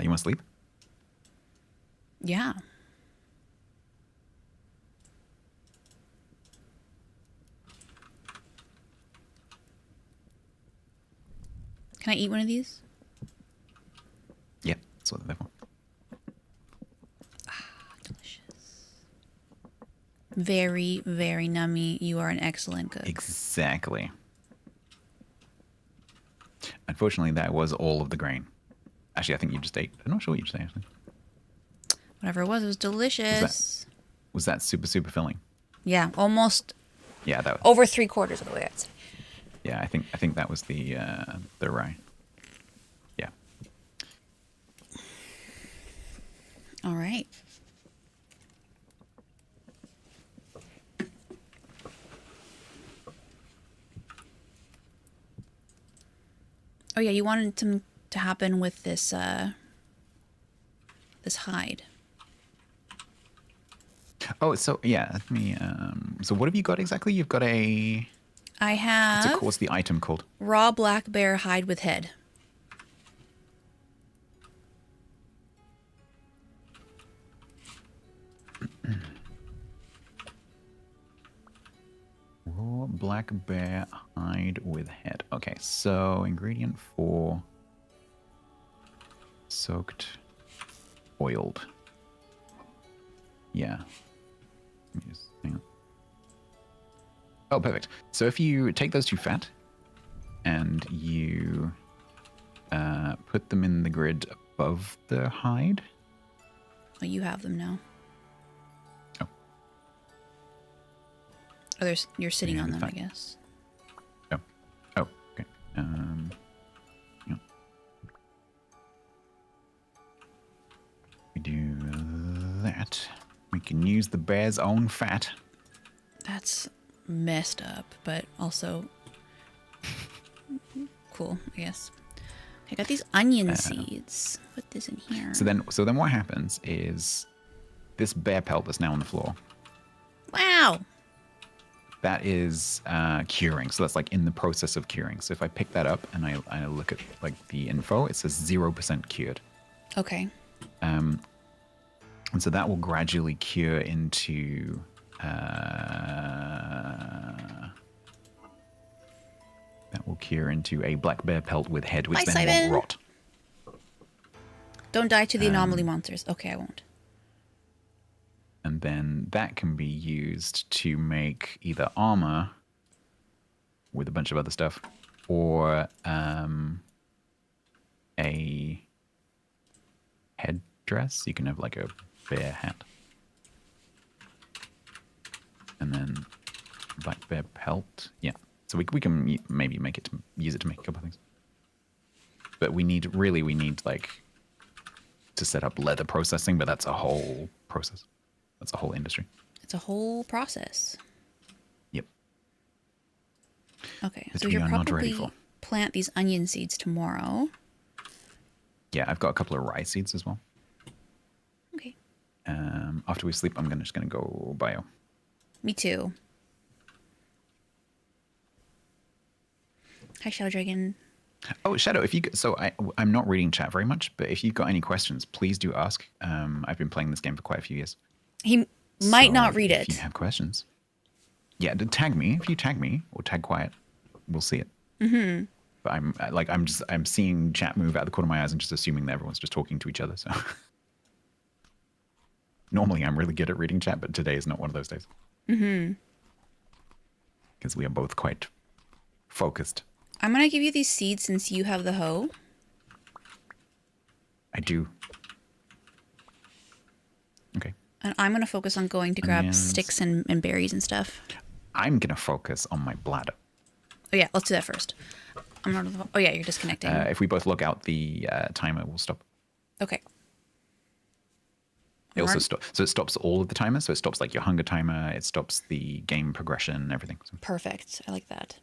You want to sleep? Yeah. Can I eat one of these? Yeah, that's what they're for. Delicious. Very, very nummy. You are an excellent cook. Exactly. Unfortunately, that was all of the grain. Actually, I think you just ate. I'm not sure what you just ate, actually. Whatever it was delicious. Was that super, super filling? Yeah, almost Yeah, that was. over 3/4 of the way, I'd say. Yeah, I think that was the rye. Yeah. All right. Oh yeah, you wanted to happen with this this hide. Oh, so yeah. Let me. So what have you got exactly? You've got a. I have What's the item called? raw black bear hide with head. Raw black bear hide with head. Okay, so ingredient 4. Soaked, oiled. Yeah. Let me just hang on. Oh, perfect. So if you take those 2 fat and you put them in the grid above the hide. Oh, you have them now. Oh. Oh, you're sitting Yeah, on them, fine. I guess. Oh. Oh, okay. Yeah. We do that. We can use the bear's own fat. That's messed up, but also cool, I guess. I got these onion seeds. Put this in here. So then what happens is this bear pelt that's now on the floor, Wow. that is curing. So that's like in the process of curing. So if I pick that up and I look at like the info, it says 0% cured. Okay. And so that will gradually cure into a black bear pelt with head, which Bye, then Simon. won't rot. Don't die to the anomaly monsters. Okay, I won't. And then that can be used to make either armor with a bunch of other stuff, or a headdress. You can have like a bear hat. And then black bear pelt. Yeah. So we can maybe use it to make a couple of things. But we need like to set up leather processing, but that's a whole process. That's a whole industry. It's a whole process. Yep. Okay, That so we you'll are not ready probably for. plant these onion seeds tomorrow. Yeah, I've got a couple of rye seeds as well. Okay. After we sleep, I'm just gonna go bio. Me too. Hi, Shadow Dragon. Oh, Shadow, I'm not reading chat very much, but if you've got any questions, please do ask. I've been playing this game for quite a few years. He might not read if you it. have questions, yeah, tag me. If you tag me or tag quiet, we'll see it. Mm-hmm. But I'm seeing chat move out of the corner of my eyes and just assuming that everyone's just talking to each other. So normally I'm really good at reading chat, but today is not one of those days. Mm-hmm. Because we are both quite focused. I'm gonna give you these seeds since you have the hoe. I do. Okay. And I'm gonna focus on going to grab sticks and berries and stuff. I'm gonna focus on my bladder. Oh yeah, let's do that first. I'm not. Oh yeah, you're disconnecting. If we both log out, the timer will stop. Okay. It also stops. So it stops all of the timers. So it stops like your hunger timer. It stops the game progression, everything. So. Perfect. I like that.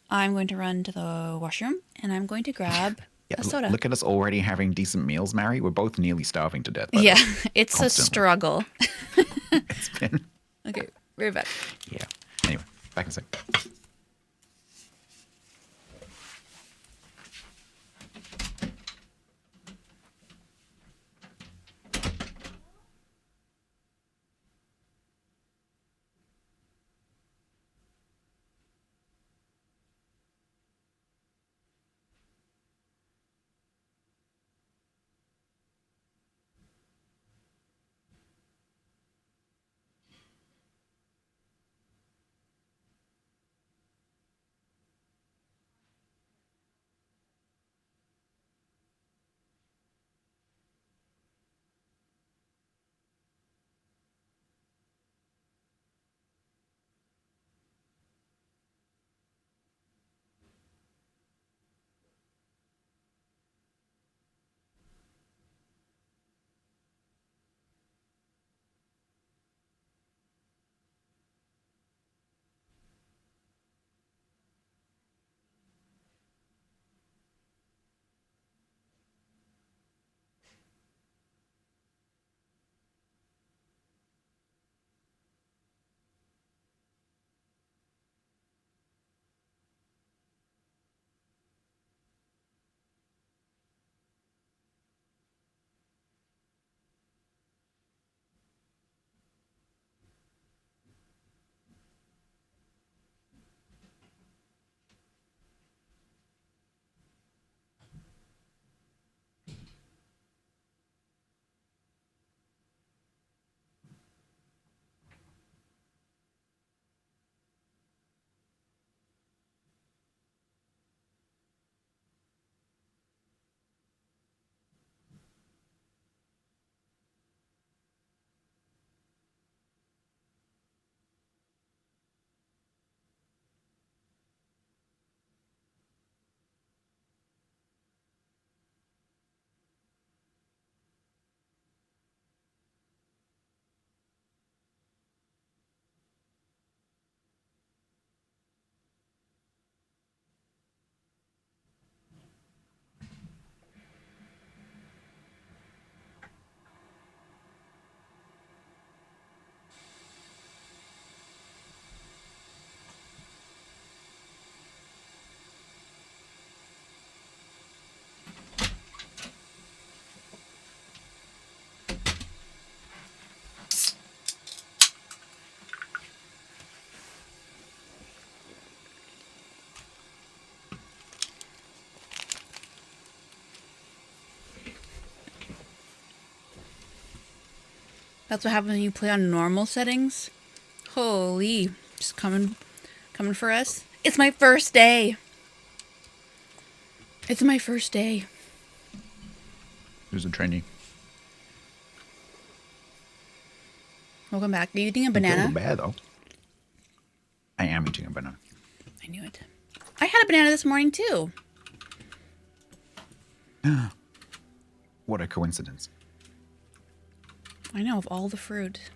I'm going to run to the washroom and I'm going to grab a soda. Look at us already having decent meals, Mary. We're both nearly starving to death. Yeah, it's constantly. A struggle. It's been. Okay, right back. Yeah. Anyway, back in a sec. That's what happens when you play on normal settings. Holy, just coming for us. It's my first day. It's my first day. Who's a trainee? Welcome back. Are you eating a banana? It's bad though. I am eating a banana. I knew it. I had a banana this morning too. What a coincidence. I know, of all the fruit.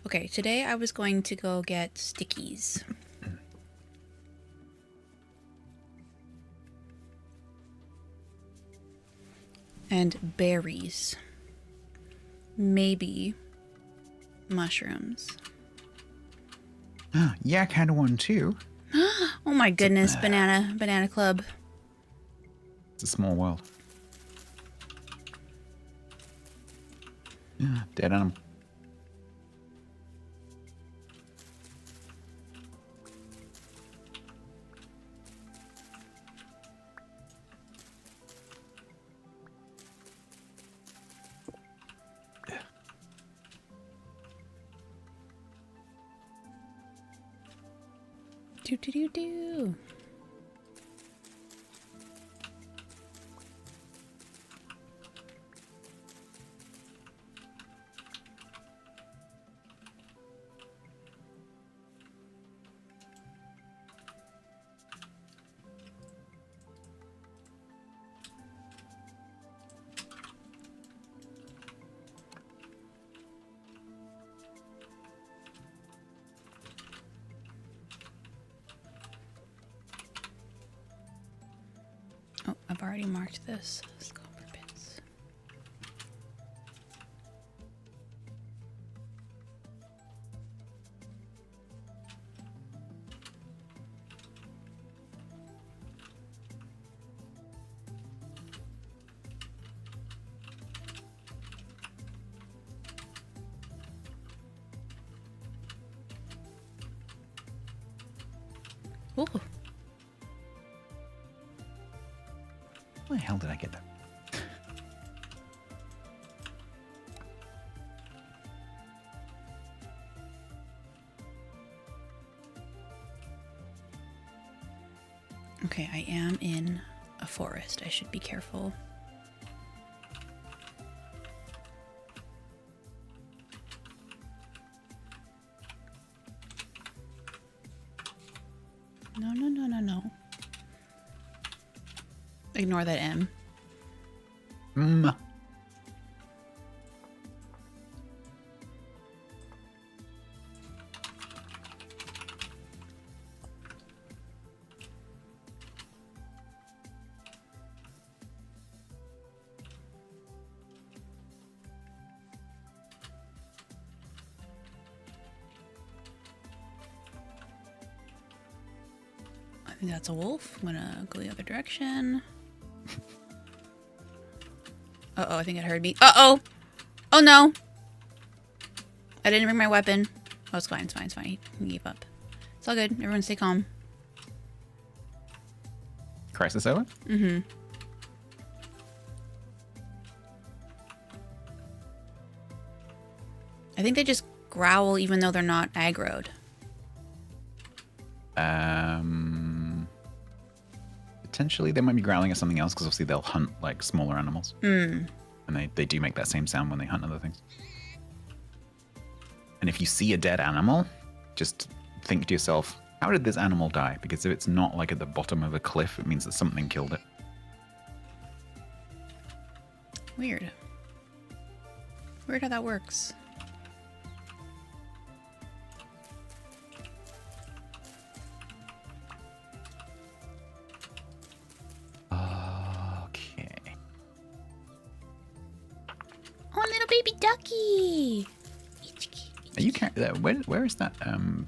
Okay, today I was going to go get stickies. And berries. maybe mushrooms. Yak had one too. Oh my goodness, banana club. It's a small world. Yeah, dead animal. Do do do do. Oh, I've already marked this. Copper bits. Ooh. Where the hell did I get that? Okay, I am in a forest. I should be careful. No, no, no, no, no. Ignore that M. I think that's a wolf. I'm gonna go the other direction. Uh-oh, I think it heard me. Uh-oh! Oh no! I didn't bring my weapon. Oh, it's fine, it's fine, it's fine. He can keep up. It's all good. Everyone stay calm. Crisis over? Mm-hmm. I think they just growl even though they're not aggroed. Potentially they might be growling at something else because obviously they'll hunt like smaller animals. And they do make that same sound when they hunt other things. And if you see a dead animal, just think to yourself, how did this animal die? Because if it's not like at the bottom of a cliff, it means that something killed it. Weird. Weird how that works. Okay. Oh, little baby ducky! Are you where is that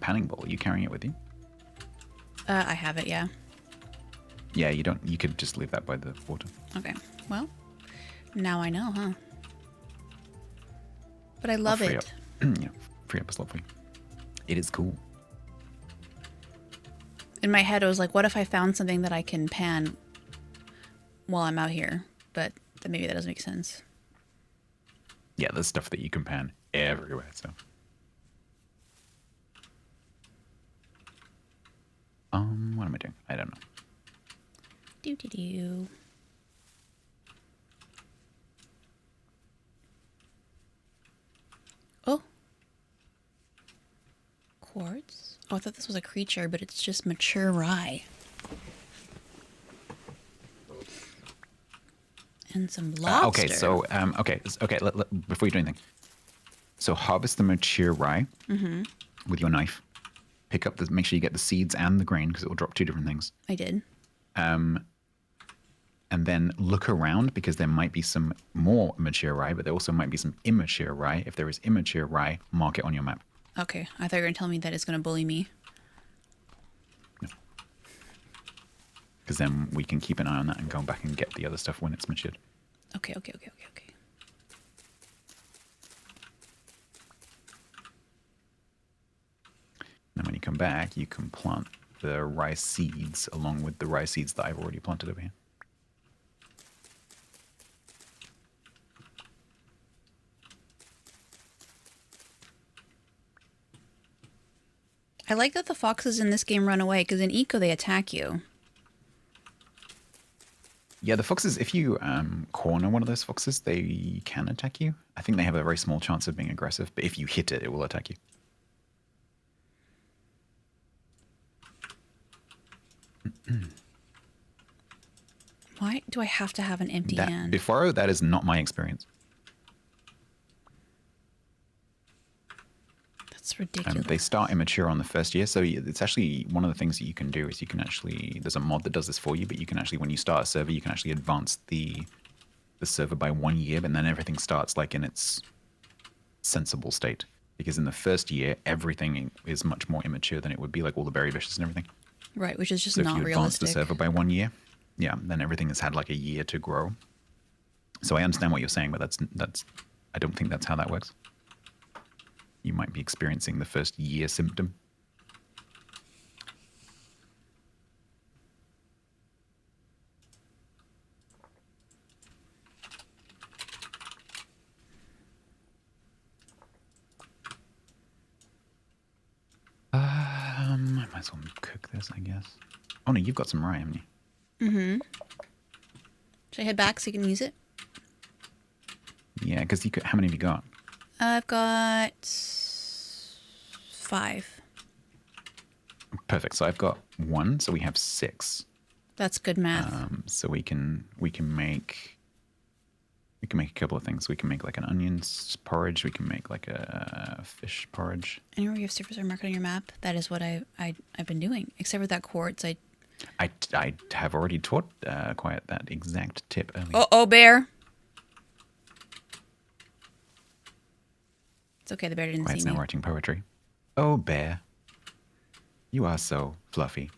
panning bowl? Are you carrying it with you? I have it, yeah. Yeah, you don't. You could just leave that by the water. Okay. Well, now I know, huh? But I love it. Yeah, free up a slot for you. It is cool. In my head, I was like, what if I found something that I can pan while I'm out here? But then maybe that doesn't make sense. Yeah, there's stuff that you can pan everywhere, so. What am I doing? I don't know. Do. Oh. Quartz? Oh, I thought this was a creature, but it's just mature rye. And some lobster. Okay, so, before you do anything. So harvest the mature rye with your knife. Pick up make sure you get the seeds and the grain because it will drop two different things. I did. And and then look around because there might be some more mature rye, but there also might be some immature rye. If there is immature rye, mark it on your map. Okay, I thought you were going to tell me that it's going to bully me. Because then we can keep an eye on that and go back and get the other stuff when it's matured. Okay. And when you come back, you can plant the rice seeds along with the rice seeds that I've already planted over here. I like that the foxes in this game run away, because in Eco they attack you. Yeah, the foxes, if you corner one of those foxes, they can attack you. I think they have a very small chance of being aggressive, but if you hit it, it will attack you. Why do I have to have an empty hand? Before, that is not my experience. That's ridiculous. They start immature on the first year, so it's actually one of the things that you can do is you can actually, there's a mod that does this for you, but you can actually, when you start a server, you can actually advance the server by 1 year, and then everything starts like in its sensible state. Because in the first year, everything is much more immature than it would be, like all the berry bushes and everything. Right, which is just So not if you advance realistic. the server by 1 year, yeah, then everything has had like a year to grow. So I understand what you're saying, but that's I don't think that's how that works. You might be experiencing the first year symptom. I might as well cook this, I guess. Oh no, you've got some rye, haven't you? Mm-hmm. Should I head back so you can use it? Yeah, because you could. How many have you got? I've got 5. Perfect. So I've got 1, so we have 6. That's good math. So we can make a couple of things. We can make like an onions porridge. We can make like a fish porridge. Anywhere you have surface or mark on your map, that is what I've been doing. Except for that quartz, I have already taught Quiet that exact tip earlier. Oh, bear. It's okay, the bear didn't Quiet's see me. now writing poetry. Oh, bear, you are so fluffy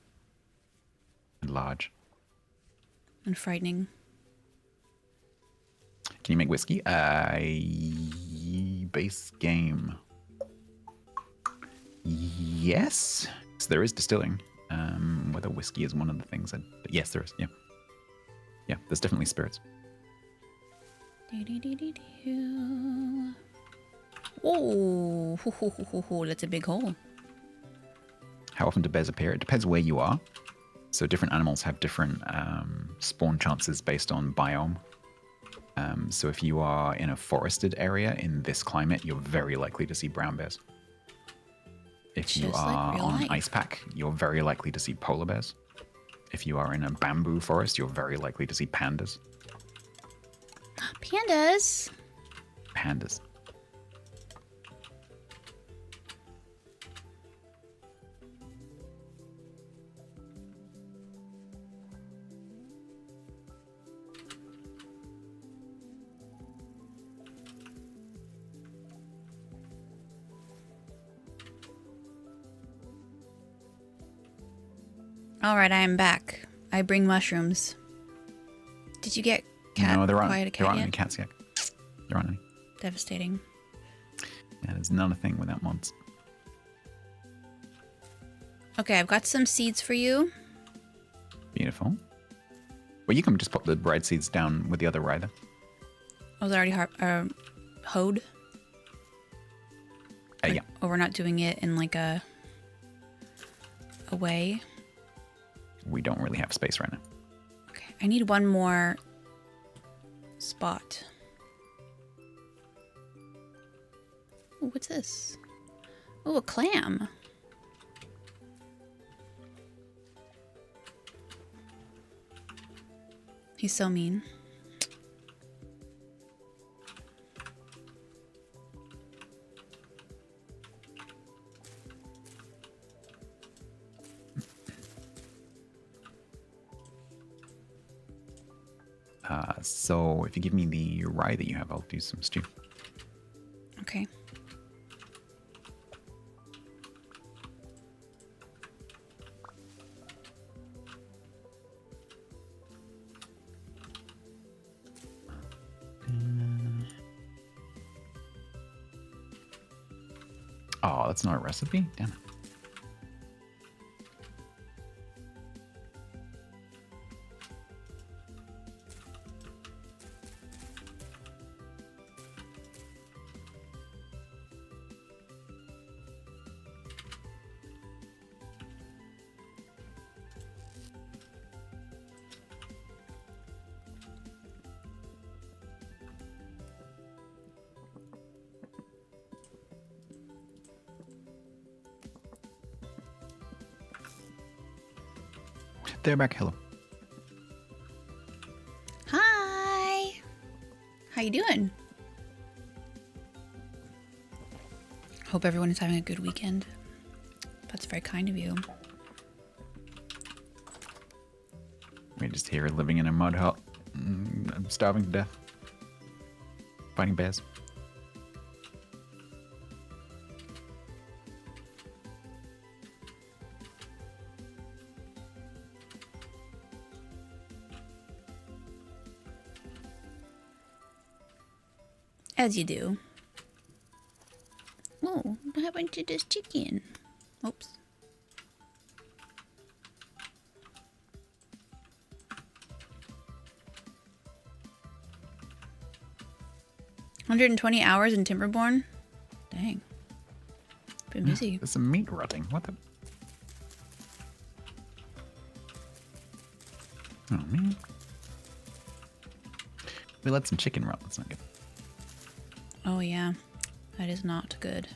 and large. And frightening. Can you make whiskey? Base game. Yes. So there is distilling. Whether whiskey is one of the things. But yes, there is. Yeah. Yeah, there's definitely spirits. Oh, that's a big hole. How often do bears appear? It depends where you are. So different animals have different spawn chances based on biome. So if you are in a forested area in this climate, you're very likely to see brown bears. If you are on an ice pack, you're very likely to see polar bears. If you are in a bamboo forest, you're very likely to see pandas. Pandas? Pandas. All right, I am back. I bring mushrooms. Did you get cat? No, there aren't Quiet a cat any yet? cats yet. There aren't any. Devastating. Yeah, there's not a thing without mods. Okay, I've got some seeds for you. Beautiful. Well, you can just pop the bride seeds down with the other rider. Was it already hoed? Yeah. Or we're not doing it in like a way. We don't really have space right now. Okay, I need one more spot. Ooh, what's this? Oh, a clam. He's so mean. So if you give me the rye that you have, I'll do some stew. Okay. Oh, that's not a recipe? Damn it. They're back. Hello. Hi. How you doing? Hope everyone is having a good weekend. That's very kind of you. We're just here living in a mud hut. I'm starving to death. Fighting bears. As you do. Oh, what happened to this chicken? Oops. $120 in Timberborn? Dang. Been busy. There's some meat rotting. What the? Oh, man. We let some chicken rot. That's not good. Oh, yeah. That is not good.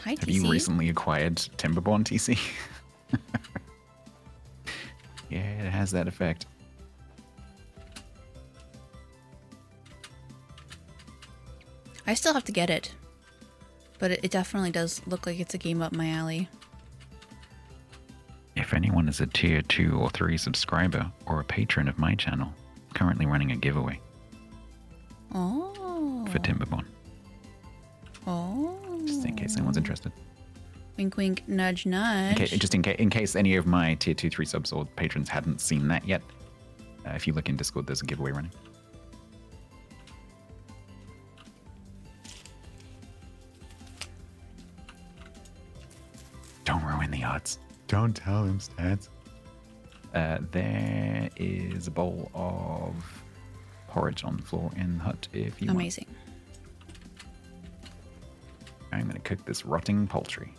Hi, TC. Have you recently acquired Timberborn, TC? Yeah, it has that effect. I still have to get it. But it definitely does look like it's a game up my alley. If anyone is a tier 2 or 3 subscriber or a patron of my channel, I'm currently running a giveaway Oh. for Timberborn. Oh. Just in case anyone's interested. Wink, wink, nudge, nudge. Okay, just in case any of my tier 2, 3 subs or patrons hadn't seen that yet, if you look in Discord, there's a giveaway running. Don't ruin the odds. Don't tell him, Stats. There is a bowl of porridge on the floor in the hut if you want. Amazing. I'm going to cook this rotting poultry.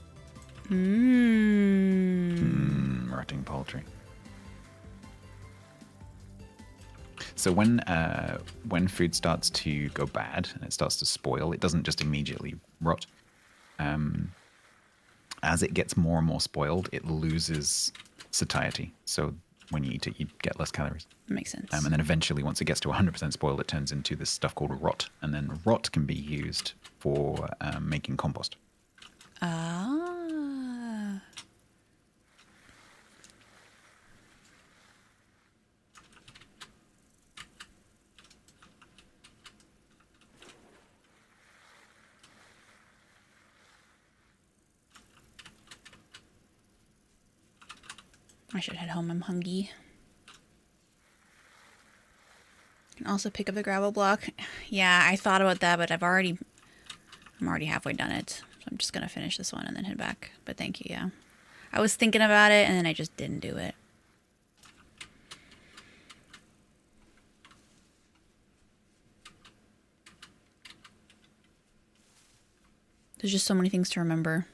Rotting poultry. So when food starts to go bad and it starts to spoil, it doesn't just immediately rot. As it gets more and more spoiled, it loses satiety. So when you eat it, you get less calories. Makes sense. And then eventually, once it gets to 100% spoiled, it turns into this stuff called rot. And then rot can be used for making compost. Ah. I should head home. I'm hungry. Can also pick up the gravel block. Yeah, I thought about that, but I'm already halfway done it. So I'm just gonna finish this one and then head back. But thank you, yeah. I was thinking about it and then I just didn't do it. There's just so many things to remember.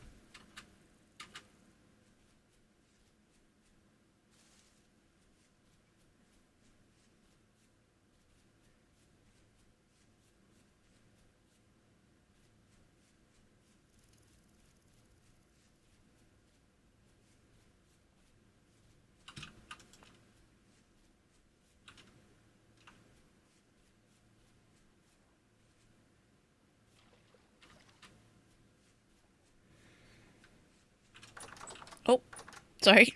Sorry.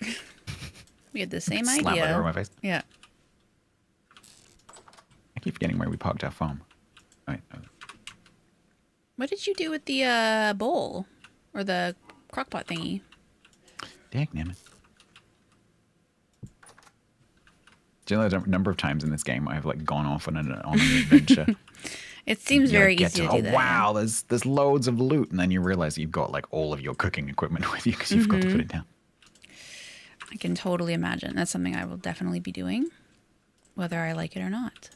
We had the same Slap idea. it over my face. Yeah. I keep forgetting where we parked our farm. Right. What did you do with the bowl? Or the crockpot thingy? Dang, do you know the number of times in this game I've like gone off on an adventure? It seems very get easy to oh, do that. wow, there's loads of loot, and then you realize you've got like all of your cooking equipment with you because you've got to put it down. I can totally imagine. That's something I will definitely be doing, whether I like it or not.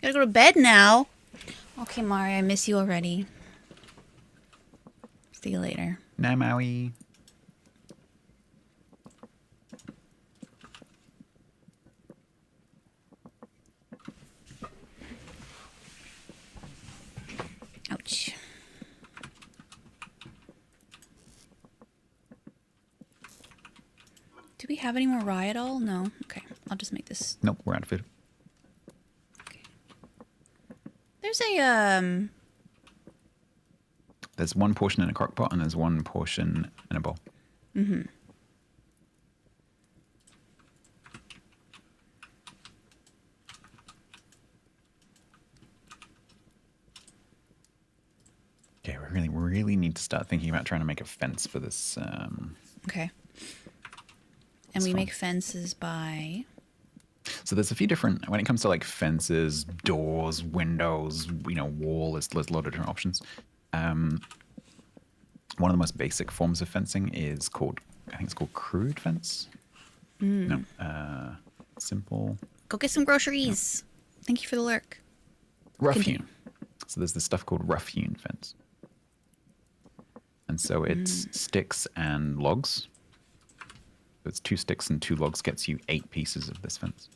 Gotta go to bed now. Okay, Mari, I miss you already. See you later. Nah, Maui. Ouch. Do we have any more rye at all? No. Okay, I'll just make this. Nope, we're out of food. Okay. There's a There's one portion in a crock pot and there's one portion in a bowl. Mm-hmm. Okay, we really need to start thinking about trying to make a fence for this. Okay. And we make fences by. So there's a few different, when it comes to like fences, doors, windows, wall, there's a lot of different options. One of the most basic forms of fencing is I think it's called crude fence. No, simple. Go get some groceries. No. Thank you for the lurk. Rough hewn. So there's this stuff called rough hewn fence. And so it's sticks and logs. So it's 2 sticks and 2 logs gets you 8 pieces of this fence.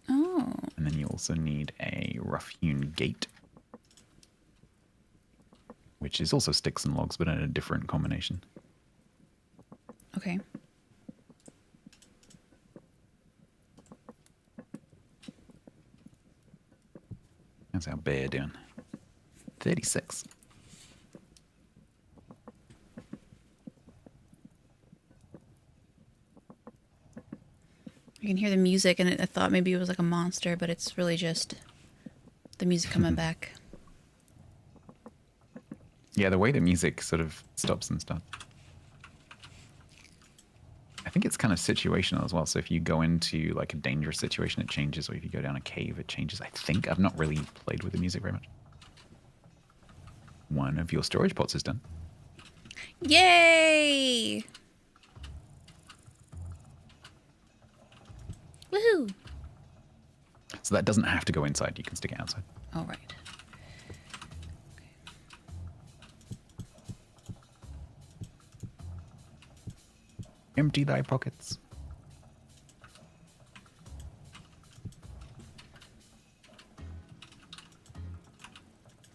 Oh. And then you also need a rough hewn gate, which is also sticks and logs, but in a different combination. Okay. That's our bear doing. 36. You can hear the music, and I thought maybe it was like a monster, but it's really just the music coming back. Yeah, the way the music sort of stops and starts. I think it's kind of situational as well. So if you go into like a dangerous situation, it changes. Or if you go down a cave, it changes. I think I've not really played with the music very much. One of your storage pots is done. Yay! Woohoo! So that doesn't have to go inside. You can stick it outside. All right. Empty thy pockets.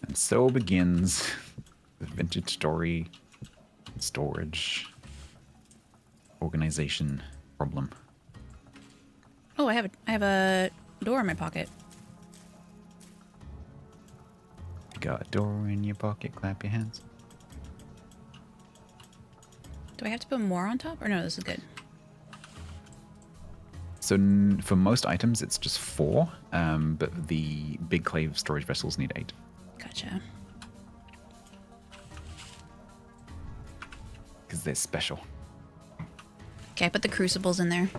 And so begins the vintage story, storage, organization problem. Oh, I have a door in my pocket. You got a door in your pocket, clap your hands. Do I have to put more on top? Or no, this is good. So for most items, it's just 4, but the big clave storage vessels need 8. Gotcha. Because they're special. Okay, I put the crucibles in there.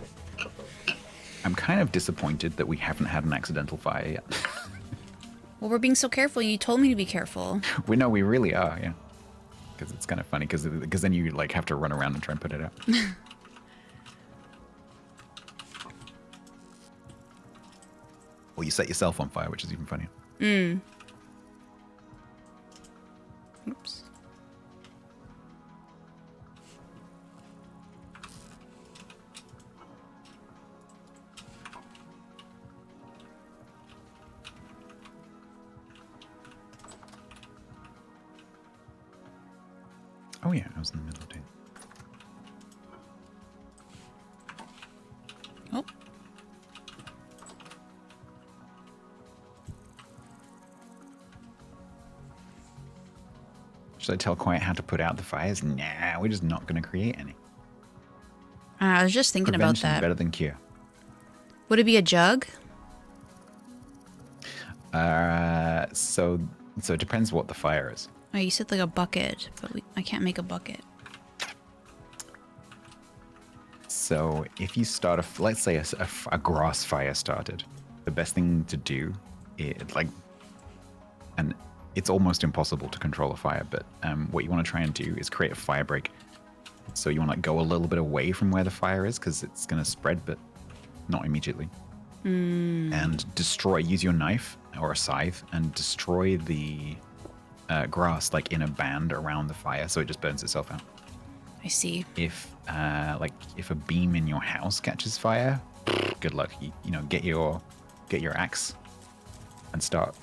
I'm kind of disappointed that we haven't had an accidental fire yet. Well, we're being so careful. You told me to be careful. We know we really are, yeah. Because it's kind of funny, because then you like have to run around and try and put it out. Or you set yourself on fire, which is even funnier. Oops. Oh yeah, I was in the middle of it. Oh. Should I tell Quiet how to put out the fires? Nah, we're just not going to create any. I was just thinking about Prevention that. better than cure. Would it be a jug? So it depends what the fire is. Oh, you said like a bucket, but I can't make a bucket. So if you start let's say a grass fire started, the best thing to do is and it's almost impossible to control a fire, but what you want to try and do is create a fire break. So you want to go a little bit away from where the fire is because it's going to spread, but not immediately. And use your knife or a scythe and destroy the grass like in a band around the fire so it just burns itself out. I see. If a beam in your house catches fire, good luck. You know, get your axe and start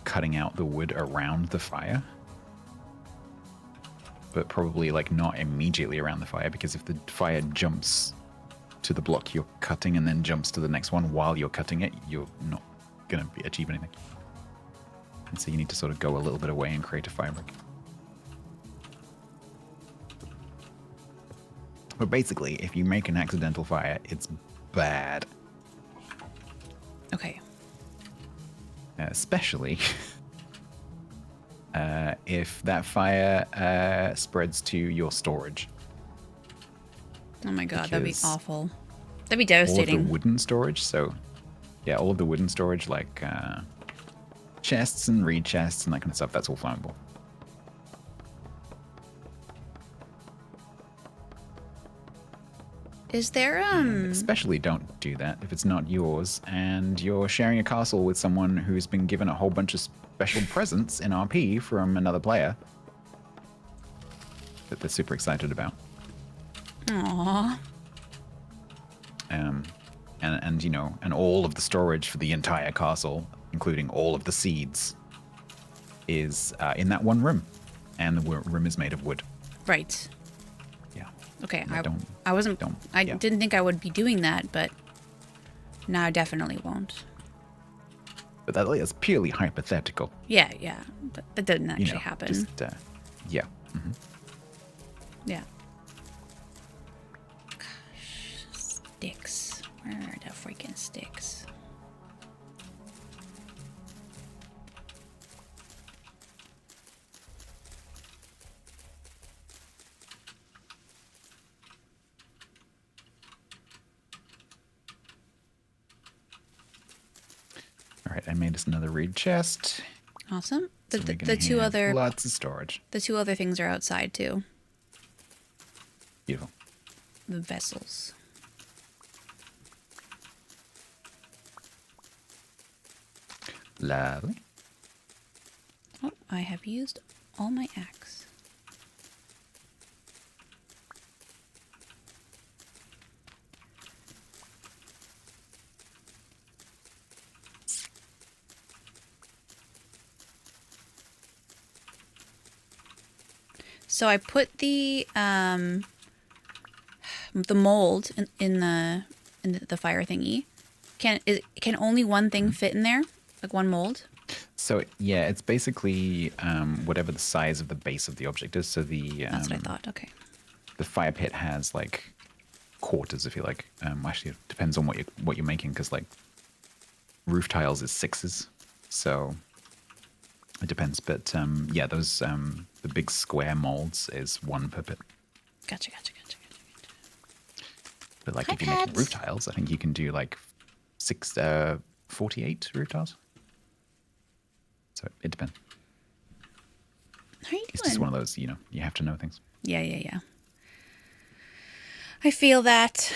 cutting out the wood around the fire. But probably like not immediately around the fire, because if the fire jumps to the block you're cutting and then jumps to the next one while you're cutting it, you're not going to achieve anything. And so you need to sort of go a little bit away and create a fire break. But basically, if you make an accidental fire, it's bad. Okay. Especially if that fire spreads to your storage. Oh my god, that'd be Because awful. That'd be All of devastating. the wooden storage, so yeah, all of the wooden storage, like chests and reed chests and that kind of stuff, that's all flammable. Is there Especially don't do that if it's not yours and you're sharing a castle with someone who's been given a whole bunch of special presents in RP from another player that they're super excited about. Aww. And you know, and all of the storage for the entire castle, including all of the seeds, is in that one room, and the room is made of wood. Right. Yeah. Okay. Yeah, I yeah. didn't think I would be doing that, but now I definitely won't. But that is purely hypothetical. Yeah. That didn't actually You know, happen. Just, yeah. Mm-hmm. Yeah. Gosh, sticks. Where are the freaking sticks? All right, I made us another reed chest. Awesome. So we're gonna have lots of storage. The two other things are outside too. Beautiful. The vessels. Lovely. Oh, I have used all my axe. So I put the mold in the fire thingy. Can only one thing fit in there? Like one mold? So yeah, it's basically whatever the size of the base of the object is. So That's what I thought. Okay. the fire pit has like quarters, if you like. Actually, it depends on what you're making, because like roof tiles is 6s, so it depends. But yeah, those the big square molds is 1 per pit. Gotcha. But like Hi, if you're making Pets. roof tiles, I think you can do like 48 roof tiles. So it depends. How are you It's doing? just one of those, you know, you have to know things. Yeah. I feel that.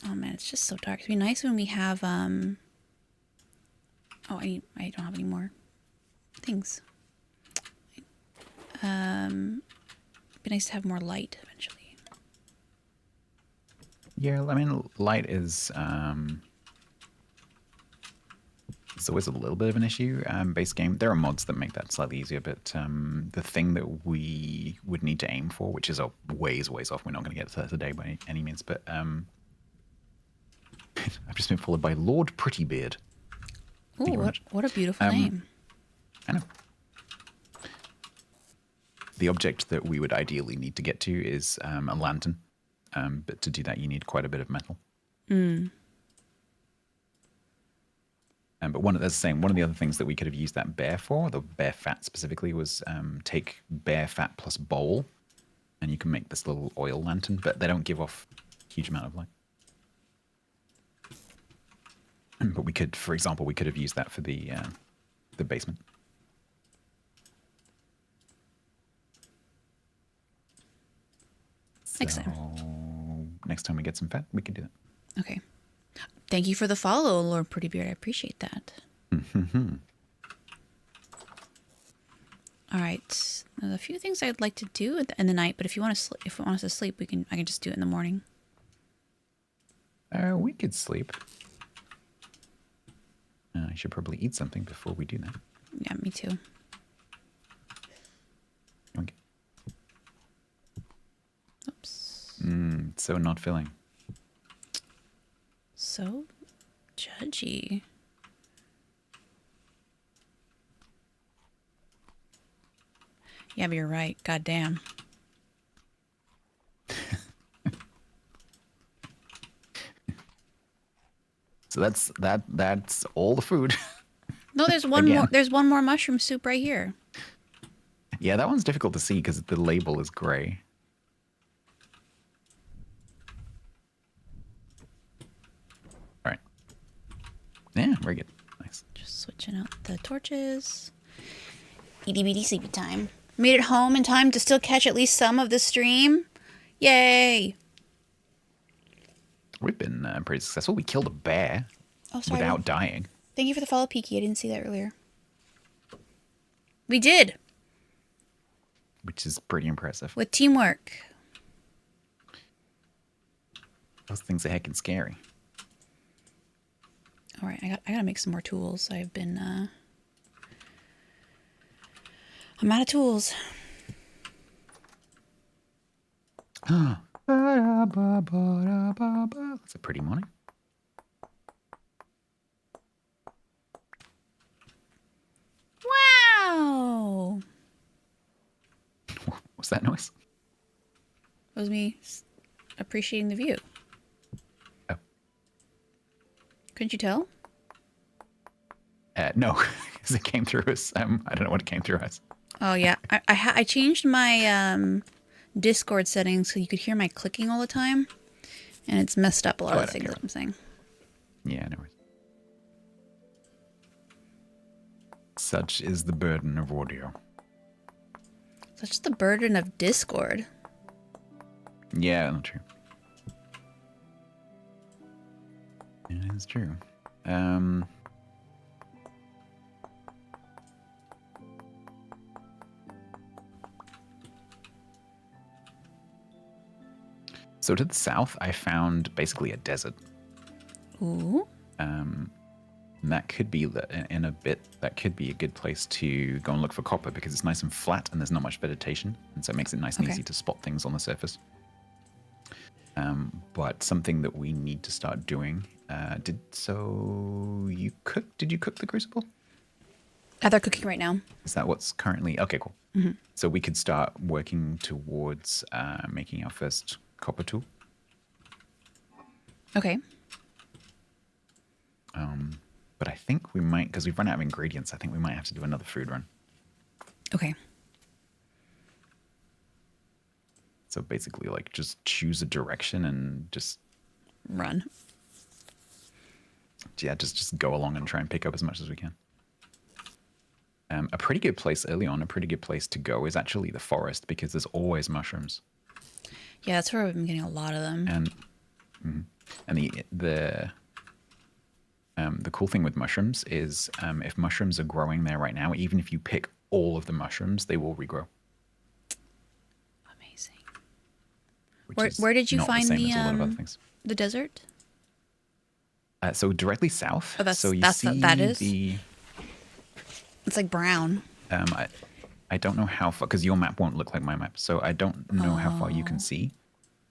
Oh man, it's just so dark. It'd be nice when we have Oh, I don't have any more things. It'd be nice to have more light eventually. Yeah, I mean, light is it's always a little bit of an issue. Base game, there are mods that make that slightly easier, but the thing that we would need to aim for, which is a ways off, we're not going to get to that today by any means, but I've just been followed by Lord Prettybeard. Ooh, Thank you very much. what a beautiful name. I know. The object that we would ideally need to get to is a lantern. But to do that, you need quite a bit of metal. But one of the other things that we could have used that bear for, the bear fat specifically, was take bear fat plus bowl, and you can make this little oil lantern. But they don't give off a huge amount of light. But we could, for example, we could have used that for the basement. Excellent. So next time we get some fat, we can do that. Okay. Thank you for the follow, Lord Pretty Beard. I appreciate that. All right. There's a few things I'd like to do in the night, but if you want to, if you want us to sleep, I can just do it in the morning. We could sleep. I should probably eat something before we do that. Yeah, me too. Okay. Oops. So not filling. So judgy. Yeah, but you're right. God damn. So that's all the food. No, there's one more. There's one more mushroom soup right here. Yeah, that one's difficult to see because the label is gray. All right. Yeah, very good. Nice. Just switching out the torches. Itty bitty sleepy time. Made it home in time to still catch at least some of the stream. Yay! We've been pretty successful. We killed a bear without dying. Thank you for the follow, Peaky. I didn't see that earlier. We did. Which is pretty impressive. With teamwork. Those things are heckin' scary. All right, I gotta make some more tools. I've been I'm out of tools. That's a pretty morning. Wow! What's that noise? It was me appreciating the view. Oh. Couldn't you tell? No, because it came through as I don't know what it came through as. Oh yeah, I changed my Discord settings so you could hear my clicking all the time, and it's messed up a lot of the things I'm saying. Yeah, no worries. Such is the burden of audio. Such the burden of Discord. Yeah, not true. It is true. So to the south, I found basically a desert. Ooh. And that could be, in a bit, that could be a good place to go and look for copper because it's nice and flat and there's not much vegetation. And so it makes it nice and easy to spot things on the surface. But something that we need to start doing, did you cook the crucible? They're cooking right now. Is that what's currently, okay, cool. Mm-hmm. So we could start working towards making our first copper tool. Okay. But I think we might, because we've run out of ingredients, I think we might have to do another food run. Okay. So basically, like, just choose a direction and just... Run. Yeah, just go along and try and pick up as much as we can. A pretty good place early on, a pretty good place to go is actually the forest because there's always mushrooms. Yeah, that's where I've been getting a lot of them. And the cool thing with mushrooms is if mushrooms are growing there right now, even if you pick all of the mushrooms, they will regrow. Amazing. Where did you find the desert? So directly south. Oh, so that is? It's like brown. I don't know how far, because your map won't look like my map, so I don't know how far you can see.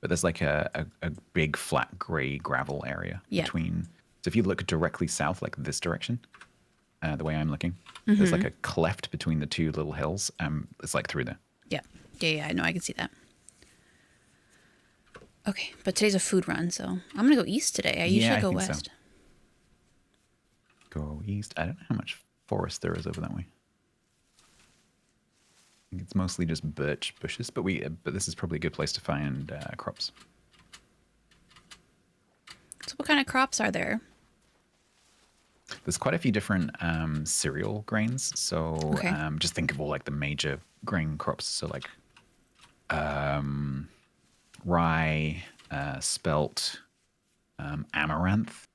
But there's like a big flat gray gravel area between. So if you look directly south, like this direction, the way I'm looking, there's like a cleft between the two little hills. It's like through there. Yeah. Yeah, no, I can see that. Okay, but today's a food run, so I'm going to go east today. I usually go think west. so. Go east. I don't know how much forest there is over that way. I think it's mostly just birch bushes, but this is probably a good place to find crops. So what kind of crops are there? There's quite a few different cereal grains. So Okay. just think of all like the major grain crops. So like rye, spelt, amaranth,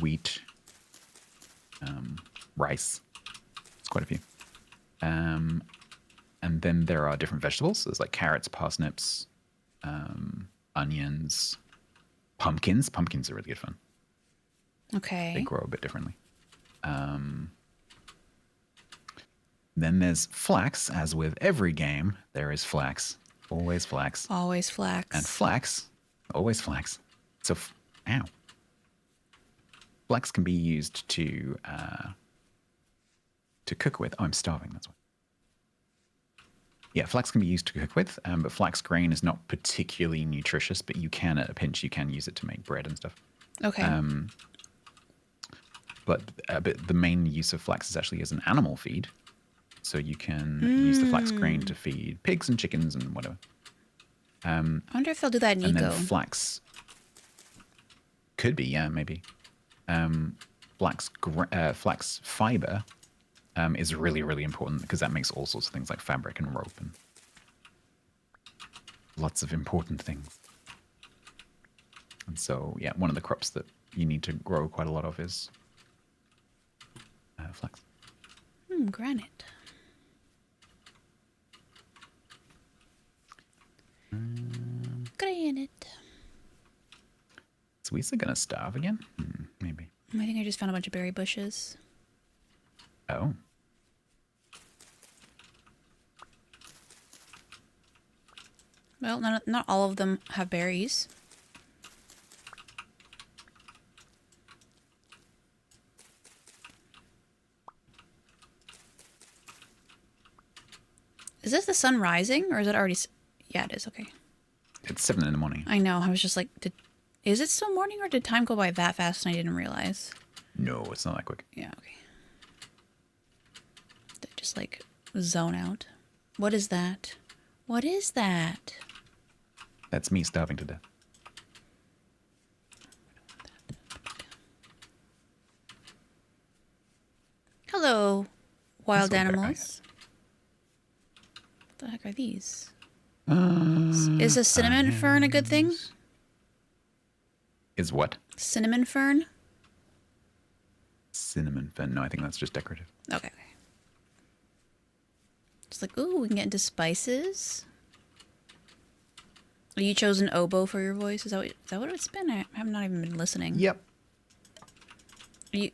wheat, rice. It's quite a few. And then there are different vegetables. There's like carrots, parsnips, onions, pumpkins. Pumpkins are really good fun. Okay. They grow a bit differently. Then there's flax. As with every game, there is flax. Always flax. Always flax. And flax, always flax. So, ow. Flax can be used to cook with. Oh, I'm starving. That's why. Yeah, flax can be used to cook with, but flax grain is not particularly nutritious. But you can, at a pinch, you can use it to make bread and stuff. Okay. But the main use of flax is actually as an animal feed. So you can use the flax grain to feed pigs and chickens and whatever. I wonder if they'll do that in And Eco. then flax could be, yeah, maybe. Flax fiber is really, really important because that makes all sorts of things like fabric and rope and lots of important things. And so, yeah, one of the crops that you need to grow quite a lot of is flax. Granite. Granite. So we are going to starve again? Maybe. I think I just found a bunch of berry bushes. Oh. Well, not all of them have berries. Is this the sun rising, or is it already... Yeah, it is. Okay. It's 7 in the morning. I know. I was just like, is it still morning, or did time go by that fast and I didn't realize? No, it's not that quick. Yeah, okay. Just like zone out. What is that? What is that? That's me starving to death. Hello, wild That's okay. animals. What the heck are these? Is a cinnamon fern a good thing? Is what? Cinnamon fern? Cinnamon fern. No, I think that's just decorative. Okay. Just like, ooh, we can get into spices. You chose an oboe for your voice? Is that what it's been? I have not even been listening. Yep.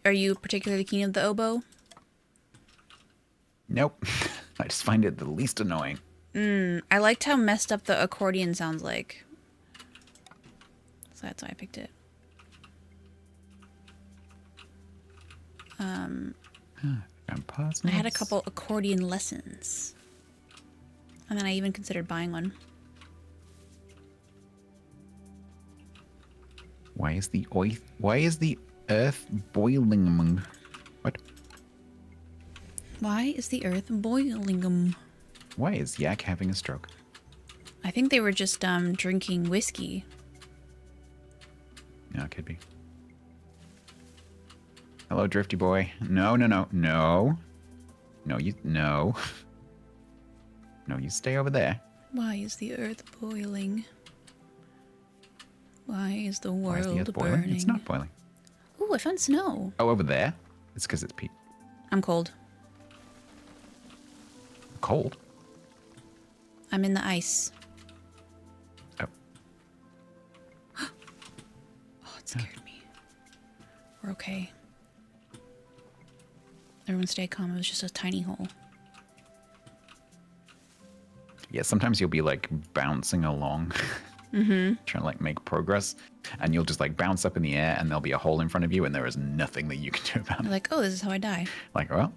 Are you particularly keen of the oboe? Nope. I just find it the least annoying. I liked how messed up the accordion sounds like. So that's why I picked it. I had a couple accordion lessons. And then I even considered buying one. Why is the earth boiling? What? Why is the earth boiling? Why is Yak having a stroke? I think they were just drinking whiskey. No, it could be. Hello, Drifty Boy. No. No, you stay over there. Why is the earth boiling? Why is the Why is world the earth boiling? burning? It's not boiling. Ooh, I found snow. Oh, over there? It's because it's I'm cold. cold. I'm in the ice. Oh. Oh, it scared me. We're okay. Everyone stay calm. It was just a tiny hole. Yeah, sometimes you'll be like bouncing along, trying to like make progress, and you'll just like bounce up in the air, and there'll be a hole in front of you, and there is nothing that you can do about You're it. like, oh, this is how I die. Like, well,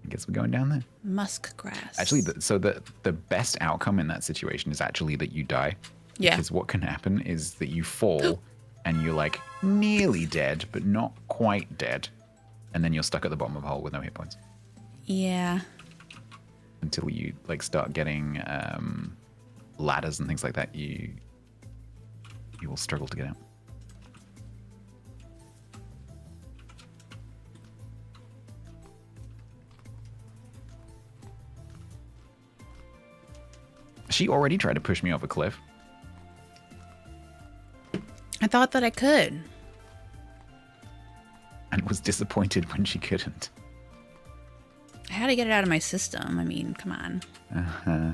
I guess we're going down there. Musk grass. Actually, the best outcome in that situation is actually that you die. Yeah. Because what can happen is that you fall and you're like nearly dead, but not quite dead. And then you're stuck at the bottom of a hole with no hit points. Yeah. Until you like start getting ladders and things like that, you will struggle to get out. She already tried to push me off a cliff. I thought that I could. And was disappointed when she couldn't. I had to get it out of my system. I mean, come on. Uh-huh.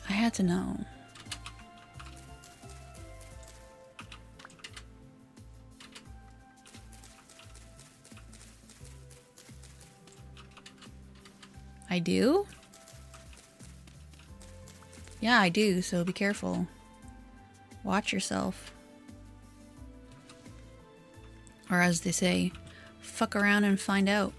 I had to know. I do? Yeah, I do, so be careful. Watch yourself. Or as they say, fuck around and find out.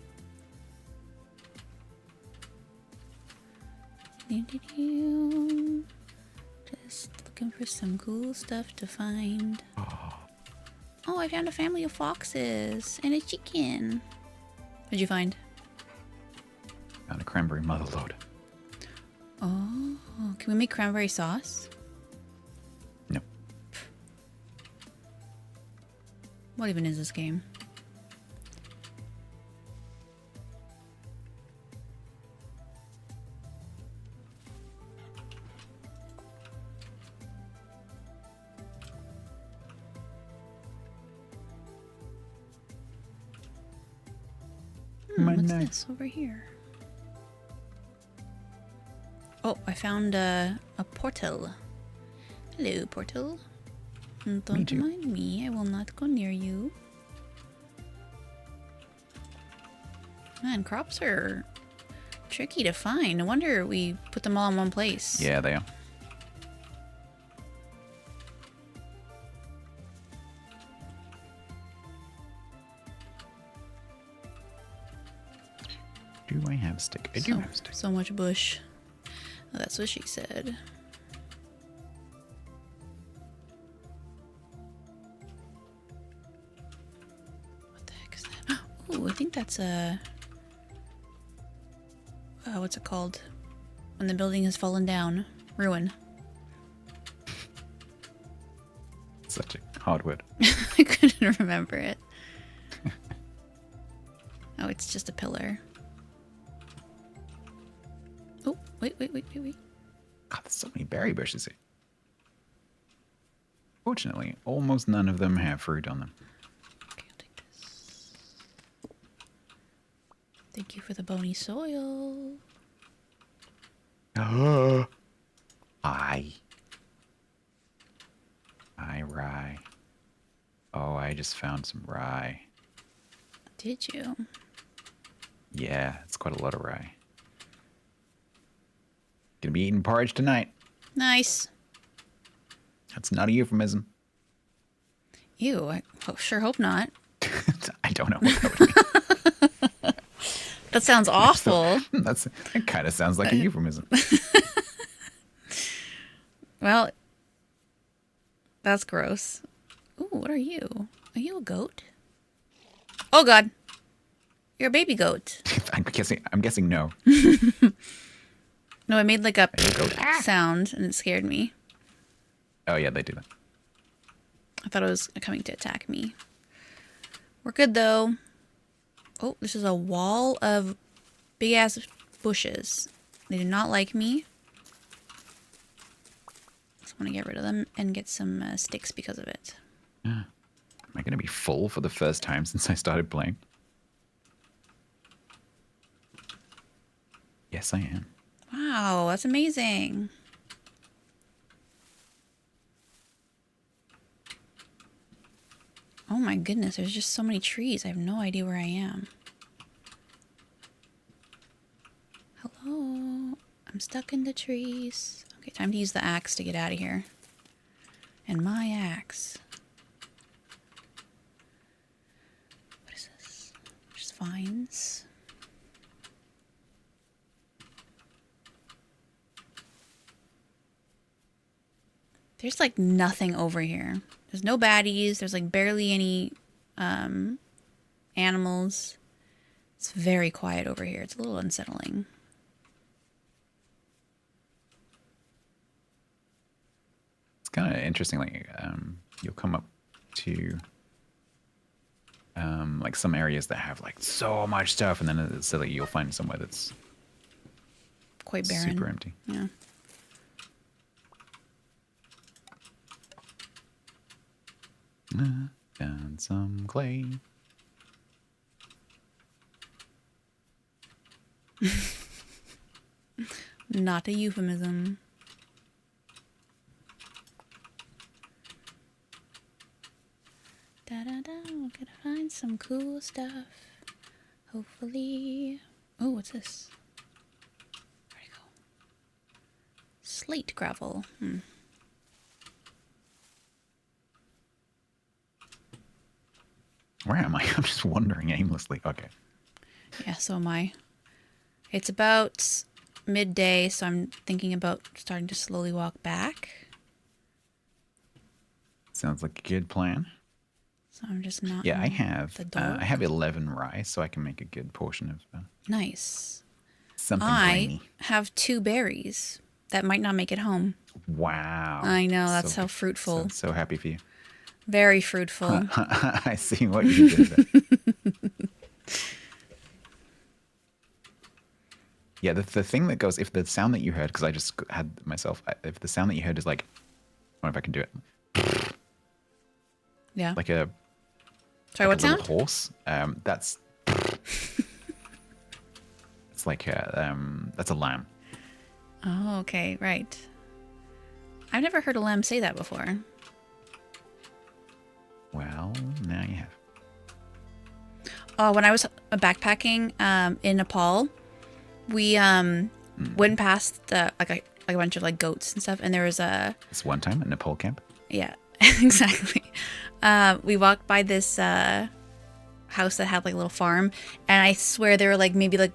Just looking for some cool stuff to find. Oh, I found a family of foxes and a chicken. What'd you find? Found a cranberry motherlode. Oh, can we make cranberry sauce? No. What even is this game? What's this over here? Oh, I found a portal. Hello, portal. Don't mind me. I will not go near you. Man, crops are tricky to find. No wonder we put them all in one place. Yeah, they are. Do I have a stick? I do have a stick. So much bush. Oh, that's what she said. What the heck is that? Oh, I think that's a... what's it called? When the building has fallen down. Ruin. Such a hard word. I couldn't remember it. Oh, it's just a pillar. Oh, wait. God, there's so many berry bushes here. Fortunately, almost none of them have fruit on them. Okay, I'll take this. Thank you for the bony soil. Aye, rye. Oh, I just found some rye. Did you? Yeah, it's quite a lot of rye. Gonna be eating porridge tonight. Nice. That's not a euphemism. Ew, I sure hope not. I don't know what that would mean. That sounds awful. That kind of sounds like a euphemism. Well, that's gross. Ooh, what are you? Are you a goat? Oh God, you're a baby goat. I'm guessing no. No, I made like a sound and it scared me. Oh yeah, they do that. I thought it was coming to attack me. We're good though. Oh, this is a wall of big ass bushes. They do not like me. Just want to get rid of them and get some sticks because of it. Yeah. Am I going to be full for the first time since I started playing? Yes, I am. Wow, that's amazing. Oh my goodness, there's just so many trees. I have no idea where I am. Hello? I'm stuck in the trees. Okay, time to use the axe to get out of here. And my axe. What is this? Just vines. There's like nothing over here. There's no baddies. There's like barely any animals. It's very quiet over here. It's a little unsettling. It's kind of interesting. Like you'll come up to like some areas that have like so much stuff, and then it's silly. You'll find somewhere that's Quite barren. super empty. Yeah. And some clay. Not a euphemism. Da da da, we're gonna find some cool stuff. Hopefully. Oh, what's this? Where'd it go? Slate gravel. Where am I? I'm just wandering aimlessly. Okay. Yeah, so am I. It's about midday, so I'm thinking about starting to slowly walk back. Sounds like a good plan. So I'm just not. Yeah, I in have. the dark. I have 11 rye, so I can make a good portion of Nice. something I grainy. have 2 berries that might not make it home. Wow. I know, that's So how good. fruitful. So happy for you. Very fruitful. I see what you did there. Yeah, the thing that goes, if the sound that you heard, because I just had myself, if the sound that you heard is like, I wonder if I can do it, Yeah. like a, Sorry, like what a little sound? horse, that's, it's like that's a lamb. Oh, okay, right. I've never heard a lamb say that before. Well, now you have. Oh, when I was backpacking in Nepal, we went past like a bunch of like goats and stuff, and there was a This one time at Nepal camp. yeah, exactly. We walked by this house that had like a little farm, and I swear they were like maybe like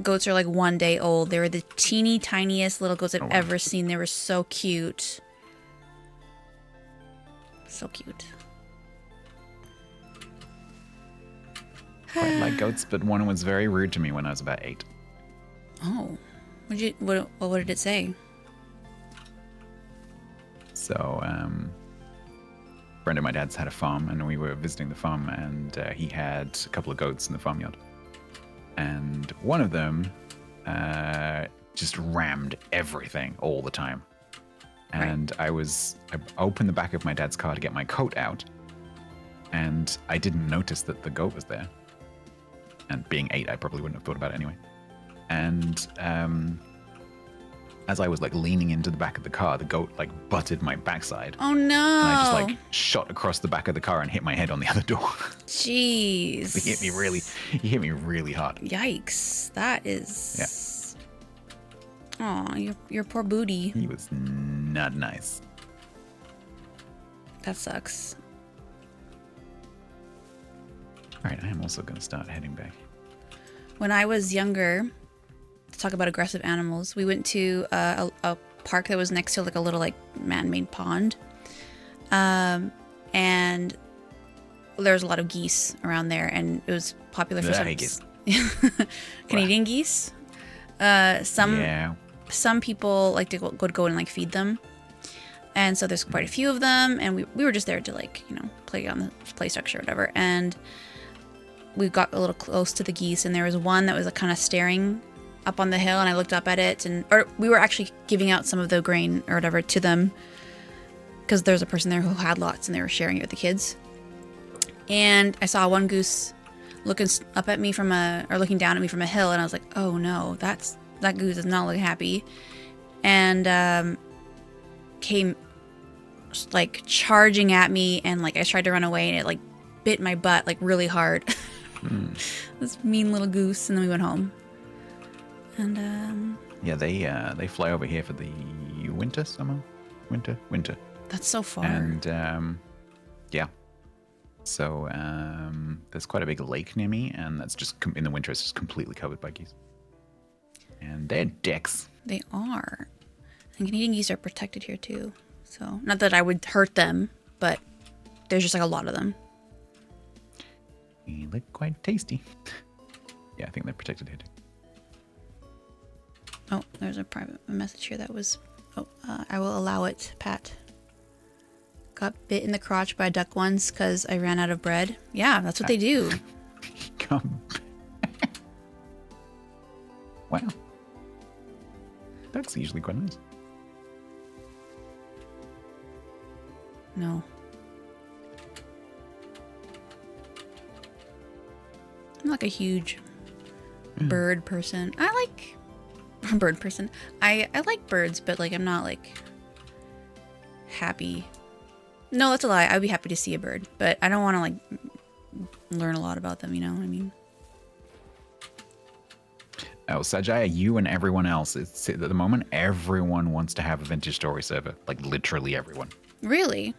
goats are like 1 day old. They were the teeny tiniest little goats I've ever seen. They were so cute. So cute. Quite like goats, but one was very rude to me when I was about 8. Oh, what did it say? So, a friend of my dad's had a farm, and we were visiting the farm, and he had a couple of goats in the farmyard. And one of them just rammed everything all the time. And I opened the back of my dad's car to get my coat out, and I didn't notice that the goat was there. And being 8, I probably wouldn't have thought about it anyway. And as I was like leaning into the back of the car, the goat like butted my backside. Oh no! And I just like shot across the back of the car and hit my head on the other door. Jeez. He hit me really hard. Yikes! That is. Yeah. Aw, your poor booty. He was not nice. That sucks. All right, I am also going to start heading back. When I was younger, to talk about aggressive animals, we went to a park that was next to like a little like man-made pond, and there was a lot of geese around there, and it was popular for Geese. Canadian geese. Some people like to go and like feed them, and so there's quite a few of them, and we were just there to like play on the play structure or whatever, and we got a little close to the geese, and there was one that was like, kind of staring up on the hill, and I looked up at it, or we were actually giving out some of the grain or whatever to them because there's a person there who had lots, and they were sharing it with the kids. And I saw one goose looking up at me looking down at me from a hill, and I was like, oh no, that goose is not looking happy, and came like charging at me, and like I tried to run away, and it like bit my butt like really hard. This mean little goose, and then we went home. And yeah, they fly over here for the winter. That's so far. And yeah, So there's quite a big lake near me, and that's just in the winter it's just completely covered by geese. And they're dicks. They are. And Canadian geese are protected here too. So, not that I would hurt them, but there's just like a lot of them. They look quite tasty. Yeah, I think they're protected here too. Oh, there's a private message here that was... Oh, I will allow it, Pat. Got bit in the crotch by a duck once because I ran out of bread. Yeah, that's what they do. Come. Wow. Ducks are usually quite nice. No. I'm like a huge bird person. I like... bird person. I like birds, but like I'm not like happy. No, that's a lie. I'd be happy to see a bird, but I don't want to like learn a lot about them, you know what I mean? Oh, Sajaya, you and everyone else. It's, at the moment, everyone wants to have a vintage story server. Like literally everyone. Really?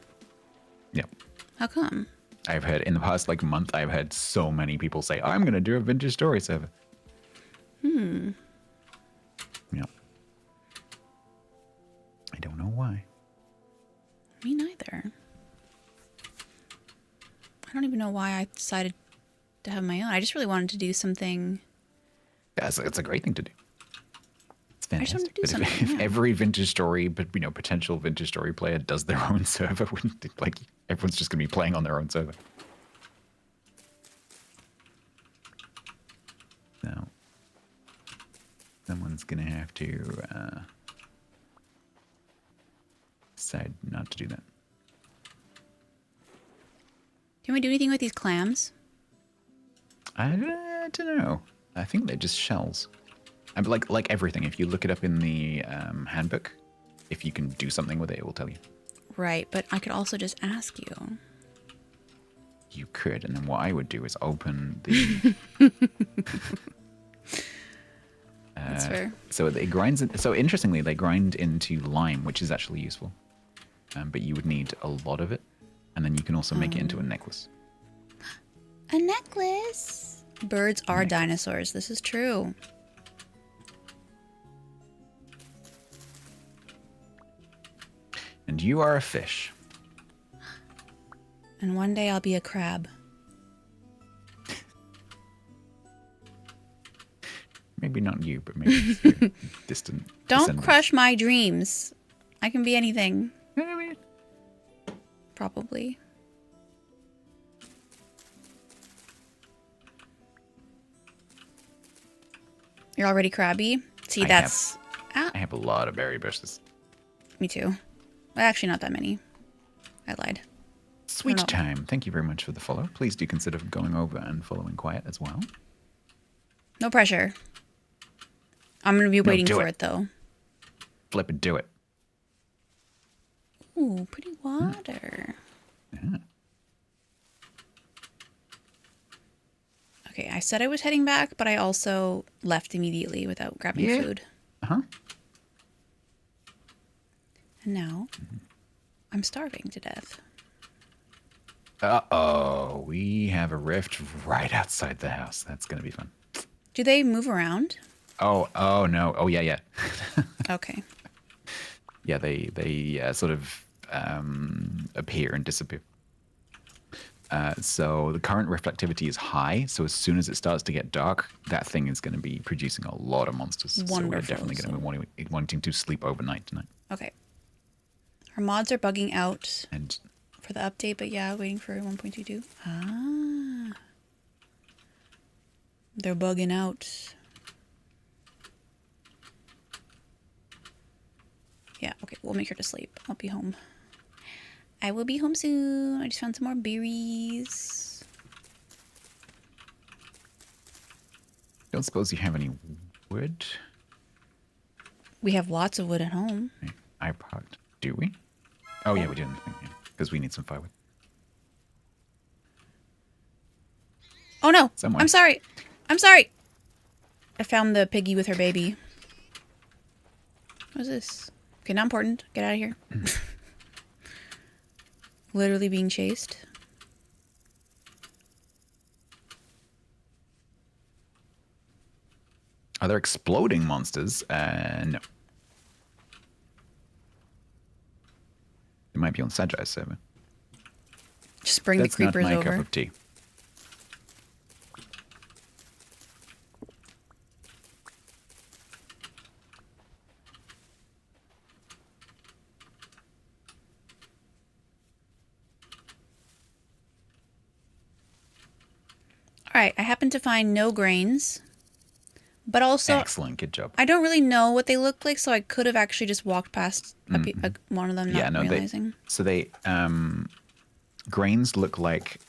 Yep. How come? I've heard in the past like month, I've had so many people say, I'm going to do a vintage story server. Hmm. Yep. I don't know why. Me neither. I don't even know why I decided to have my own. I just really wanted to do something. Yeah, it's a great thing to do. It's I just fantastic. wanted to do But something. if every vintage story, but potential vintage story player does their own server, wouldn't it, like everyone's just gonna be playing on their own server. So someone's gonna have to decide not to do that. Can we do anything with these clams? I don't know. I think they're just shells. And like everything, if you look it up in the handbook, if you can do something with it, it will tell you. Right, but I could also just ask you. You could, and then what I would do is open the. That's fair. So it grinds. So interestingly, they grind into lime, which is actually useful. But you would need a lot of it, and then you can also make it into a necklace. A necklace. Birds are dinosaurs. This is true. And you are a fish. And one day I'll be a crab. Maybe not you, but maybe it's your distant. Don't descendants. crush my dreams. I can be anything. I mean, Probably. You're already crabby? See, that's... I have a lot of berry bushes. Me too. Well, actually, not that many. I lied. Sweet know. time. Thank you very much for the follow. Please do consider going over and following Quiet as well. No pressure. I'm going to be waiting do for it. it, though. Flip it, do it. Ooh, pretty water. Yeah. Okay, I said I was heading back, but I also left immediately without grabbing food. Uh-huh. And now, I'm starving to death. Uh-oh. We have a rift right outside the house. That's going to be fun. Do they move around? Oh no. Oh, yeah. Okay. Yeah, they sort of appear and disappear. So the current reflectivity is high. So as soon as it starts to get dark, that thing is going to be producing a lot of monsters. Wonderful. So we're definitely going to be wanting to sleep overnight tonight. Okay. Our mods are bugging out And for the update, but yeah, waiting for 1.22. Ah. They're bugging out. Yeah, okay, we'll make sure to sleep. I'll be home. I will be home soon. I just found some more berries. don't suppose you have any wood? We have lots of wood at home. I parked. Do we? Oh, yeah, we didn't. Because we need some firewood. Oh no! Somewhere. I'm sorry! I'm sorry! I found the piggy with her baby. What is this? Okay, not important. Get out of here. Literally being chased. Are there exploding monsters? No. It might be on Sajai's server. Just bring the creepers not my over. cup of tea. All right, I happen to find no grains, but also Excellent, good job. I don't really know what they look like, so I could have actually just walked past one of them, not realizing. They grains look like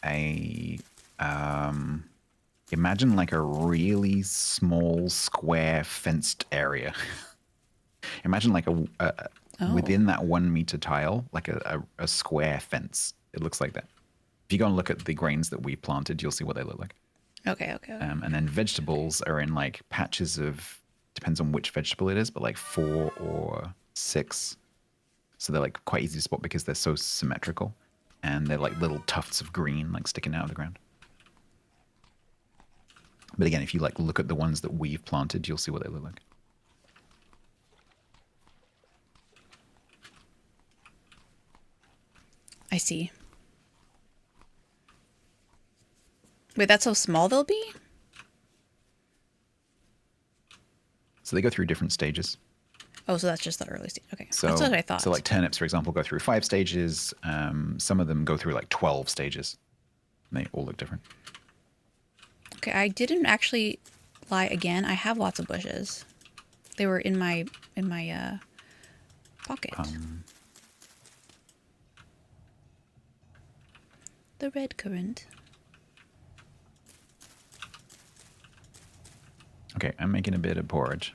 imagine like a really small square fenced area. Imagine like within that 1 meter tile, like a square fence. It looks like that. If you go and look at the grains that we planted, you'll see what they look like. Okay. And then vegetables are in like patches of, depends on which vegetable it is, but like 4 or 6. So they're like quite easy to spot because they're so symmetrical. And they're like little tufts of green like sticking out of the ground. But again, if you like look at the ones that we've planted, you'll see what they look like. I see. Wait, that's how small they'll be? So they go through different stages. Oh, so that's just the early stage. Okay, So, that's what I thought. So like turnips, for example, go through 5 stages. Some of them go through like 12 stages. And they all look different. Okay, I didn't actually lie again. I have lots of bushes. They were in my pocket. The red currant. Okay, I'm making a bit of porridge.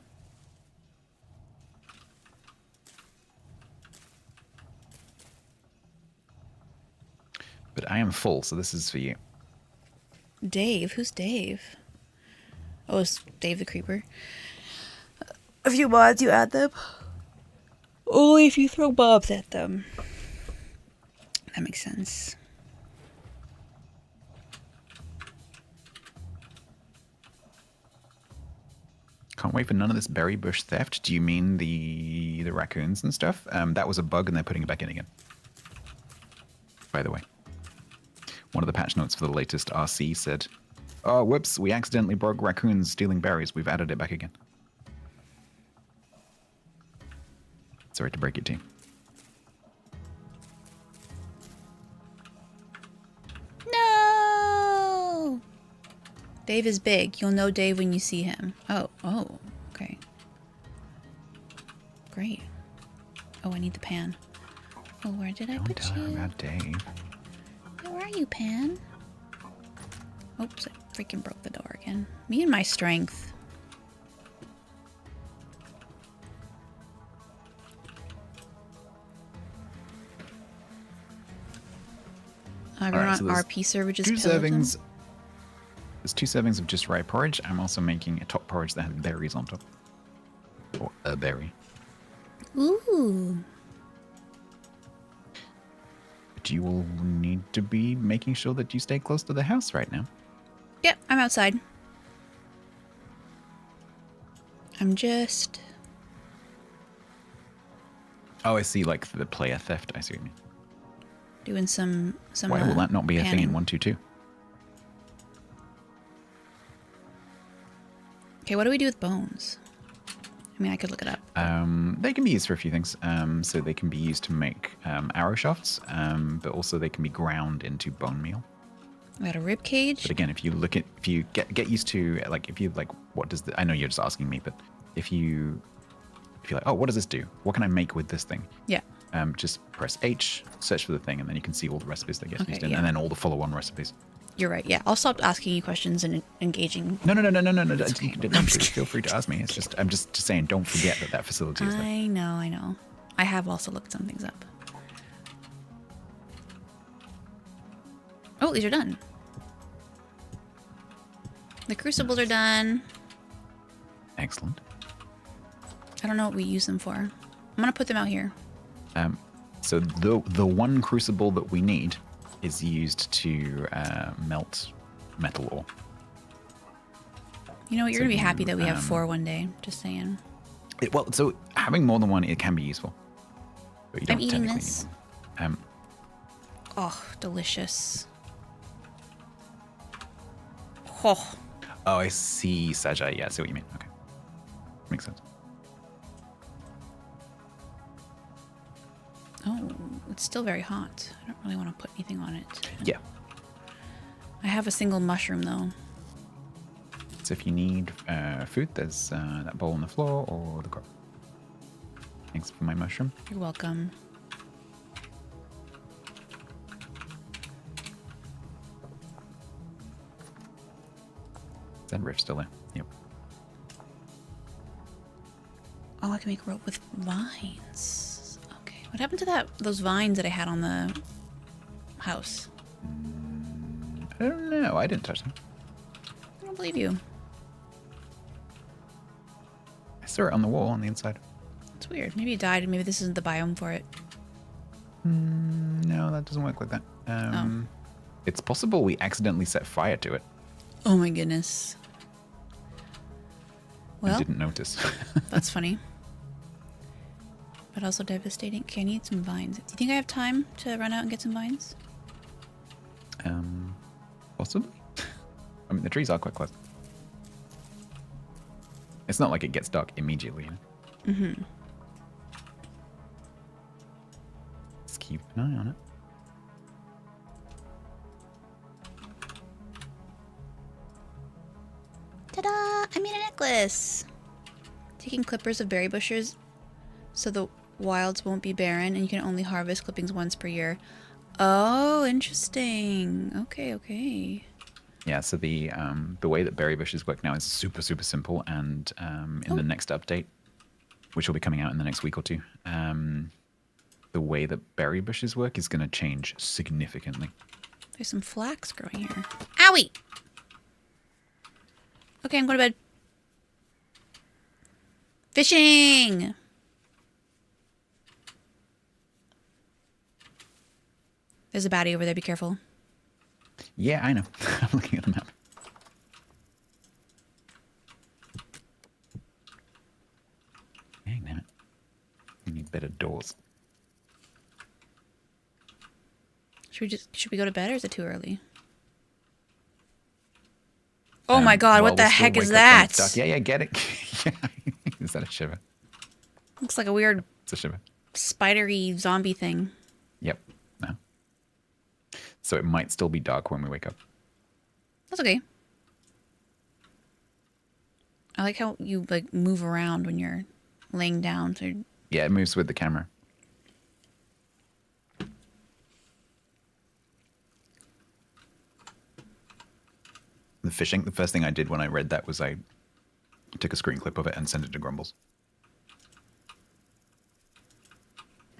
But I am full, so this is for you. Dave? Who's Dave? Oh, it's Dave the Creeper. A few mods, you add them. Only if you throw mobs at them. That makes sense. Can't wait for none of this berry bush theft. Do you mean the raccoons and stuff? That was a bug and they're putting it back in again. By the way. One of the patch notes for the latest RC said, "Oh, whoops, we accidentally broke raccoons stealing berries. We've added it back again." Sorry to break it to you. No! Dave is big. You'll know Dave when you see him. Oh, okay. Great. Oh, I need the pan. Oh, where did I put Don't tell her you? about Dave. Where are you, Pan? Oops, I freaking broke the door again. Me and my strength. Everyone on RP server just 2 pillaged them. servings. There's 2 servings of just right porridge. I'm also making a top porridge that has berries on top. Or a berry. Ooh. But you will need to be making sure that you stay close to the house right now. Yep, I'm outside. I'm just... Oh, I see, like the player theft. I see what you mean. doing some Why will that not be a thing in panning. 1.2.2? Okay, what do we do with bones? I mean, I could look it up. They can be used for a few things. So they can be used to make arrow shafts, but also they can be ground into bone meal. We got a rib cage. But again, if you get used to, like, if you like, what does I know you're just asking me, but if you're like, oh, what does this do? What can I make with this thing? Yeah. Just press H, search for the thing, and then you can see all the recipes that get used in, yeah. and then all the follow-on recipes. You're right. Yeah, I'll stop asking you questions and engaging. No. Feel free to ask me. It's just I'm just saying, don't forget that facility is there. I know. I have also looked some things up. Oh, these are done. The crucibles are done. Excellent. I don't know what we use them for. I'm gonna put them out here. So the one crucible that we need is used to melt metal ore. You know what? You're going to be happy that we have you, 4 one day. Just saying. Well, so having more than one, it can be useful. But you don't I'm eating technically this. need one. Oh, delicious. Oh. Oh, I see, Sajai. Yeah, I see what you mean. Okay. Makes sense. Oh, it's still very hot. I don't really want to put anything on it. Yeah. I have a single mushroom, though. So if you need food, there's that bowl on the floor or the car. Thanks for my mushroom. You're welcome. Is that rift still there? Yep. Oh, I can make rope with vines. Okay. What happened to those vines that I had on the house? I don't know. I didn't touch them. I don't believe you. I saw it on the wall on the inside. It's weird. Maybe it died. Maybe this isn't the biome for it. No, that doesn't work like that. It's possible we accidentally set fire to it. Oh my goodness. I Well, didn't notice. that's funny. But also devastating. Okay, I need some vines. Do you think I have time to run out and get some vines? Possibly. I mean, the trees are quite close. It's not like it gets dark immediately. You know? Mm-hmm. Let's keep an eye on it. Ta-da! I made a necklace! Taking clippers of berry bushes so the wilds won't be barren and you can only harvest clippings once per year. Oh, interesting. Okay, okay. Yeah, so the way that berry bushes work now is super, super simple. And in the next update, which will be coming out in the next week or two, the way that berry bushes work is going to change significantly. There's some flax growing here. Owie! Okay, I'm going to bed. Fishing! There's a baddie over there. Be careful. Yeah, I know. I'm looking at the map. Dang, damn it. We need better doors. Should we go to bed or is it too early? Oh my god, what the heck is that? Yeah, yeah, get it. Yeah. Is that a shiver? Looks like a weird It's a shiver. spidery zombie thing. Yep. No. So it might still be dark when we wake up. That's okay. I like how you like move around when you're laying down. So Yeah, it moves with the camera. The fishing, the first thing I did when I read that was I took a screen clip of it and sent it to Grumbles.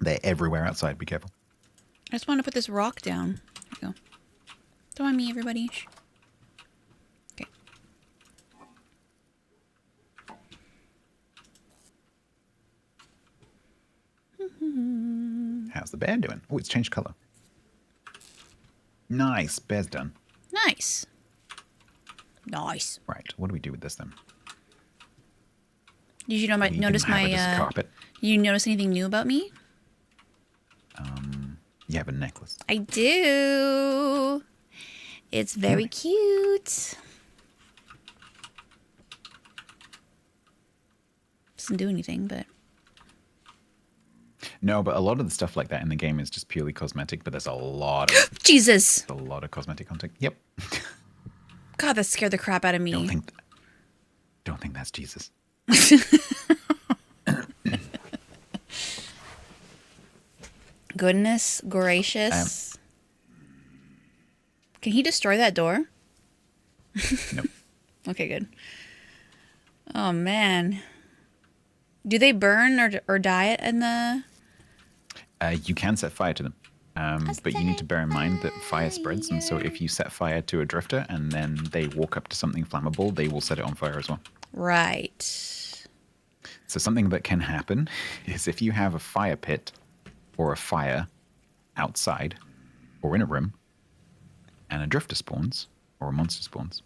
They're everywhere outside. Be careful. I just want to put this rock down. There we go. Don't mind me, everybody. Shh. Okay. How's the bear doing? Oh, it's changed color. Nice. Bear's done. Nice. Nice. Right. What do we do with this then? Did you know We can notice have it as my? carpet. You notice anything new about me? You have a necklace. I do. It's very cute. Doesn't do anything, but No, but a lot of the stuff like that in the game is just purely cosmetic. But there's a lot of Jesus. cosmetic content. Yep. God, that scared the crap out of me. Don't think that's Jesus. Goodness gracious. Can he destroy that door? No. Okay, good. Oh, man. Do they burn or die in the... You can set fire to them. But you need to bear in mind that fire spreads. And so if you set fire to a drifter and then they walk up to something flammable, they will set it on fire as well. Right. So something that can happen is if you have a fire pit or a fire outside or in a room and a drifter spawns or a monster spawns,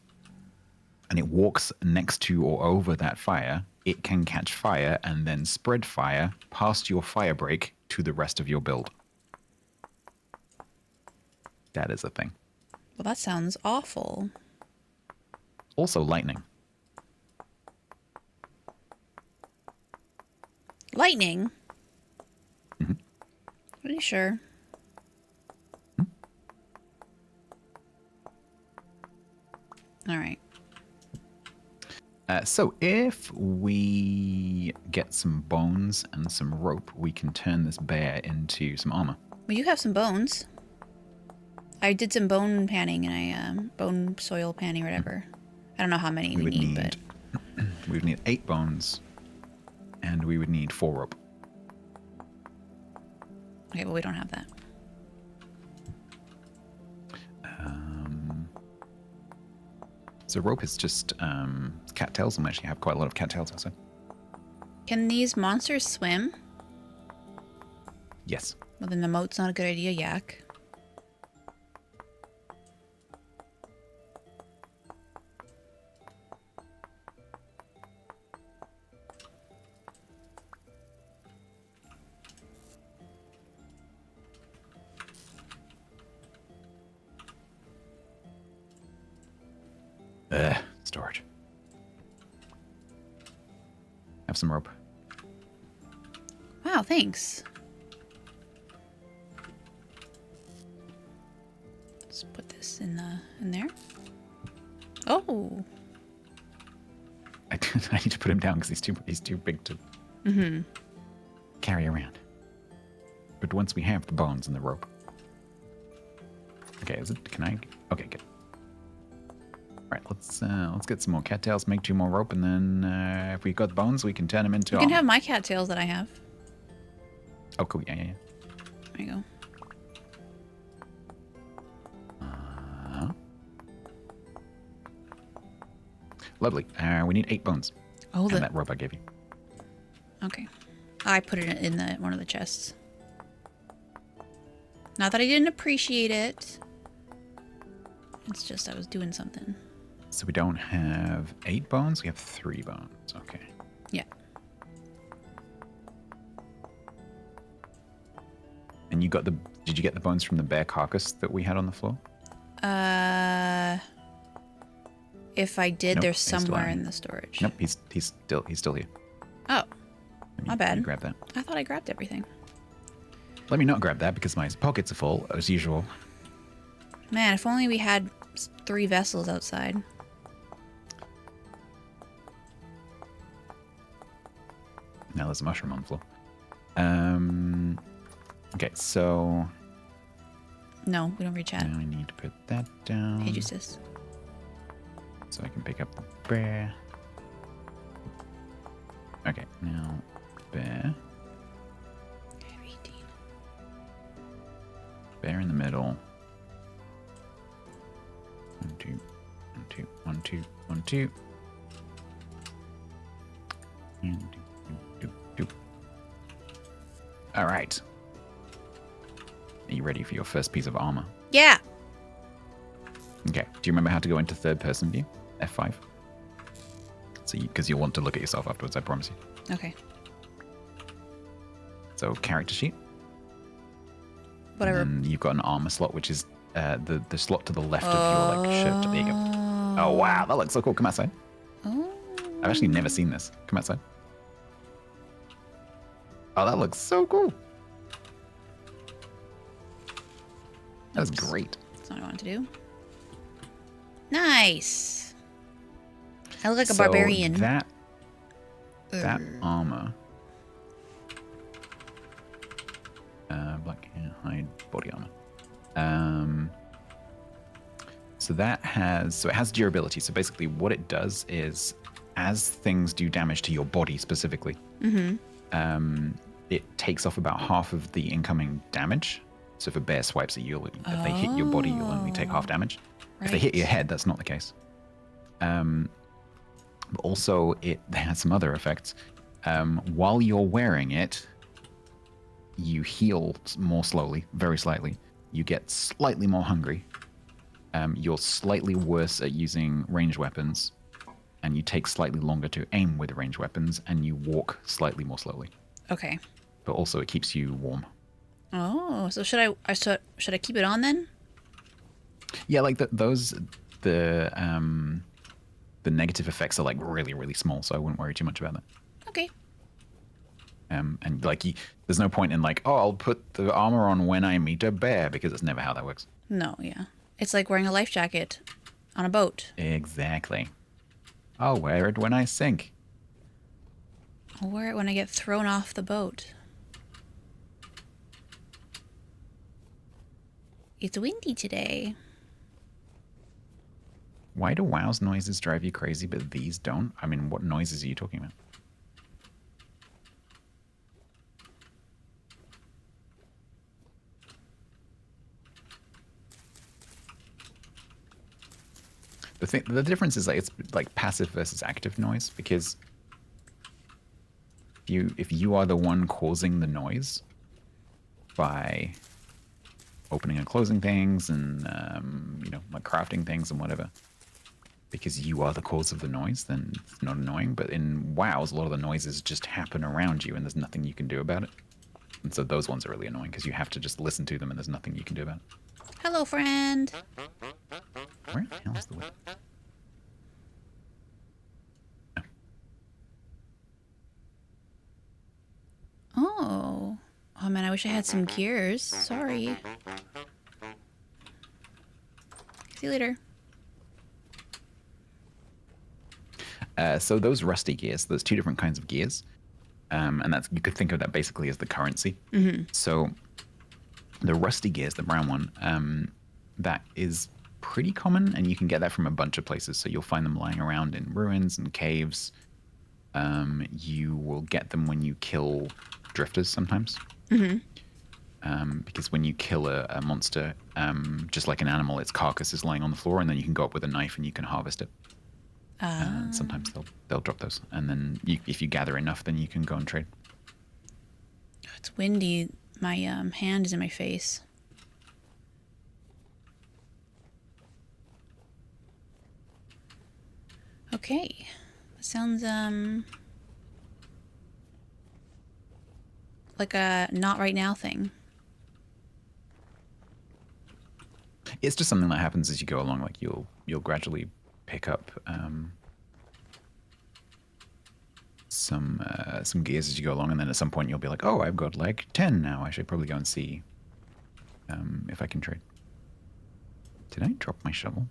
and it walks next to or over that fire, it can catch fire and then spread fire past your fire break to the rest of your build. That is a thing. Well, that sounds awful. Also lightning. Lightning? Mm-hmm. Are you sure? All right. So if we get some bones and some rope, we can turn this bear into some armor. Well, you have some bones. I did some bone panning and bone soil panning, whatever. I don't know how many we need, but we would need 8 bones, and we would need 4 rope. Okay, well, we don't have that. So rope is just cattails, and we actually have quite a lot of cattails also. Can these monsters swim? Yes. Well, then the moat's not a good idea, Yak. Storage. Have some rope. Wow, thanks. Let's put this in there. Oh. I need to put him down because he's too big to carry around. But once we have the bones and the rope. Okay, can I? Okay, good. All right, let's get some more cattails, make 2 more rope, and then if we've got bones, we can turn them into You can have my cattails that I have. Oh, cool. Yeah. There you go. Lovely. We need 8 bones. Oh, and that rope I gave you. Okay. I put it in one of the chests. Not that I didn't appreciate it. It's just I was doing something. So we don't have 8 bones, we have 3 bones. Okay. Yeah. And did you get the bones from the bear carcass that we had on the floor? If I did, Nope, there's he's still somewhere out. in the storage. Nope, he's still here. Oh, my bad. You grab that. I thought I grabbed everything. Let me not grab that because my pockets are full, as usual. Man, if only we had 3 vessels outside. Now there's a mushroom on the floor. Okay, so No, we don't reach out. now I need to put that down Hey, Jesus. so I can pick up the bear. Okay, now bear. 18. Bear in the middle. 1, 2, 1, 2, 1, 2, 1, 2. And 2, 2, 2, 2. All right. Are you ready for your first piece of armor? Yeah. Okay. Do you remember how to go into third person view? F5. So because you'll want to look at yourself afterwards, I promise you. Okay. So character sheet. Whatever. And you've got an armor slot, which is the slot to the left of your shirt. There you go. Oh wow, that looks so cool. Come outside. Oh. I've actually never seen this. Come outside. Oh, that looks so cool. That is great. That's not what I wanted to do. Nice. I look like a So barbarian. That armor. Black hair, hide, body armor. So it has durability. So basically, what it does is, as things do damage to your body specifically, it takes off about half of the incoming damage. So if a bear swipes at you, if they hit your body, you'll only take half damage. If they hit your head, that's not the case. But also, it has some other effects. While you're wearing it, you heal more slowly, very slightly. You get slightly more hungry. You're slightly worse at using ranged weapons. and you take slightly longer to aim with ranged weapons, and you walk slightly more slowly. Okay. But also, it keeps you warm. Oh, so should I keep it on then? Yeah, like the negative effects are like really, really small, so I wouldn't worry too much about that. Okay. And like, there's no point in like, oh, I'll put the armor on when I meet a bear, because it's never how that works. No, yeah. It's like wearing a life jacket on a boat. Exactly. I'll wear it when I sink. I'll wear it when I get thrown off the boat. It's windy today. Why do WoW's noises drive you crazy, but these don't? I mean, what noises are you talking about? The difference is like it's like passive versus active noise, because if you are the one causing the noise by opening and closing things and like crafting things and whatever, because you are the cause of the noise, then it's not annoying. But in WoWs, a lot of the noises just happen around you and there's nothing you can do about it. And so those ones are really annoying because you have to just listen to them and there's nothing you can do about it. Hello, friend. Where the hell is the way? Oh. Oh man, I wish I had some gears. Sorry. See you later. So those rusty gears, there's two different kinds of gears. And that's, you could think of that basically as the currency. Mm-hmm. So the rusty gears, the brown one, that is pretty common, and you can get that from a bunch of places. So you'll find them lying around in ruins and caves. You will get them when you kill drifters sometimes. Mm-hmm. Because when you kill a monster, just like an animal, its carcass is lying on the floor, and then you can go up with a knife and you can harvest it. And sometimes they'll drop those, and then if you gather enough, then you can go and trade. It's windy. My hand is in my face. Okay, that sounds like a not right now thing. It's just something that happens as you go along. Like you'll gradually pick up some gears as you go along, and then at some point you'll be like, oh, I've got like 10 now. I should probably go and see if I can trade. Did I drop my shovel?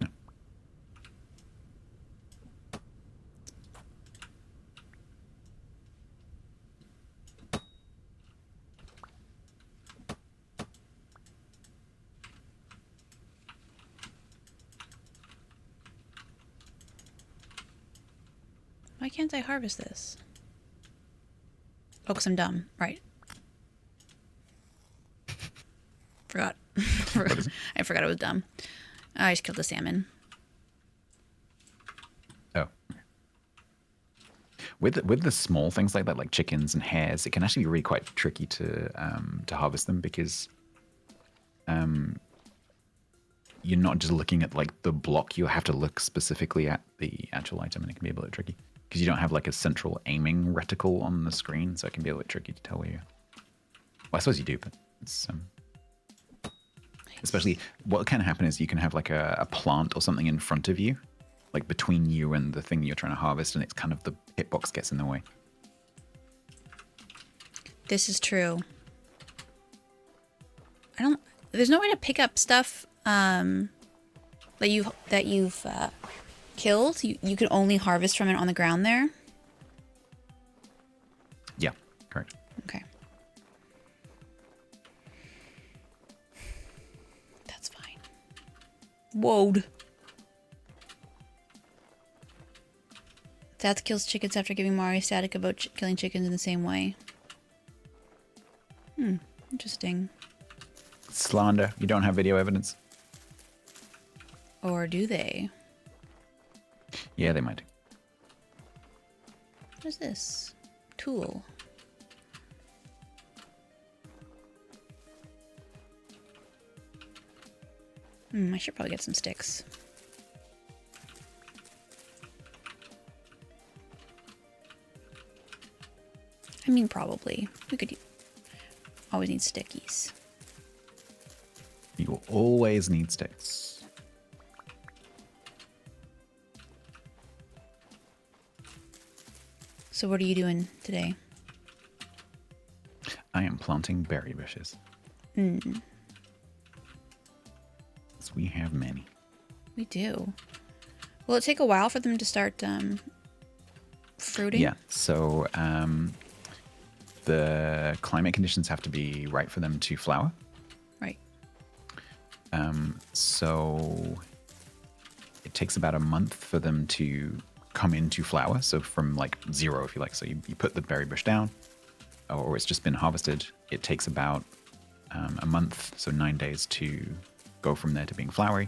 No. Why can't I harvest this? Oh, because I'm dumb. Right. Forgot. I forgot I was dumb. I just killed a salmon. Oh. With the small things like that, like chickens and hares, it can actually be really quite tricky to harvest them, because you're not just looking at like the block. You'll have to look specifically at the actual item, and it can be a bit tricky because you don't have like a central aiming reticle on the screen, so it can be a bit tricky to tell where you. Well, I suppose you do, but it's especially what can happen is you can have like a plant or something in front of you, like between you and the thing you're trying to harvest, and it's kind of the hitbox gets in the way. This is true. There's no way to pick up stuff that you've killed. You can only harvest from it on the ground there. Yeah, correct. Okay. That's fine. Whoa. Stats kills chickens after giving Mari static about killing chickens in the same way. Interesting. Slander. You don't have video evidence. Or do they? Yeah, they might. What is this? Tool. I should probably get some sticks. I mean, probably. We could always need stickies. You will always need sticks. So what are you doing today? I am planting berry bushes. Hmm. So we have many. We do. Will it take a while for them to start fruiting? Yeah, so the climate conditions have to be right for them to flower. Right. So it takes about a month for them to come into flower. So from like 0, if you like. So you put the berry bush down, or it's just been harvested. It takes about a month, so 9 days to go from there to being flowery.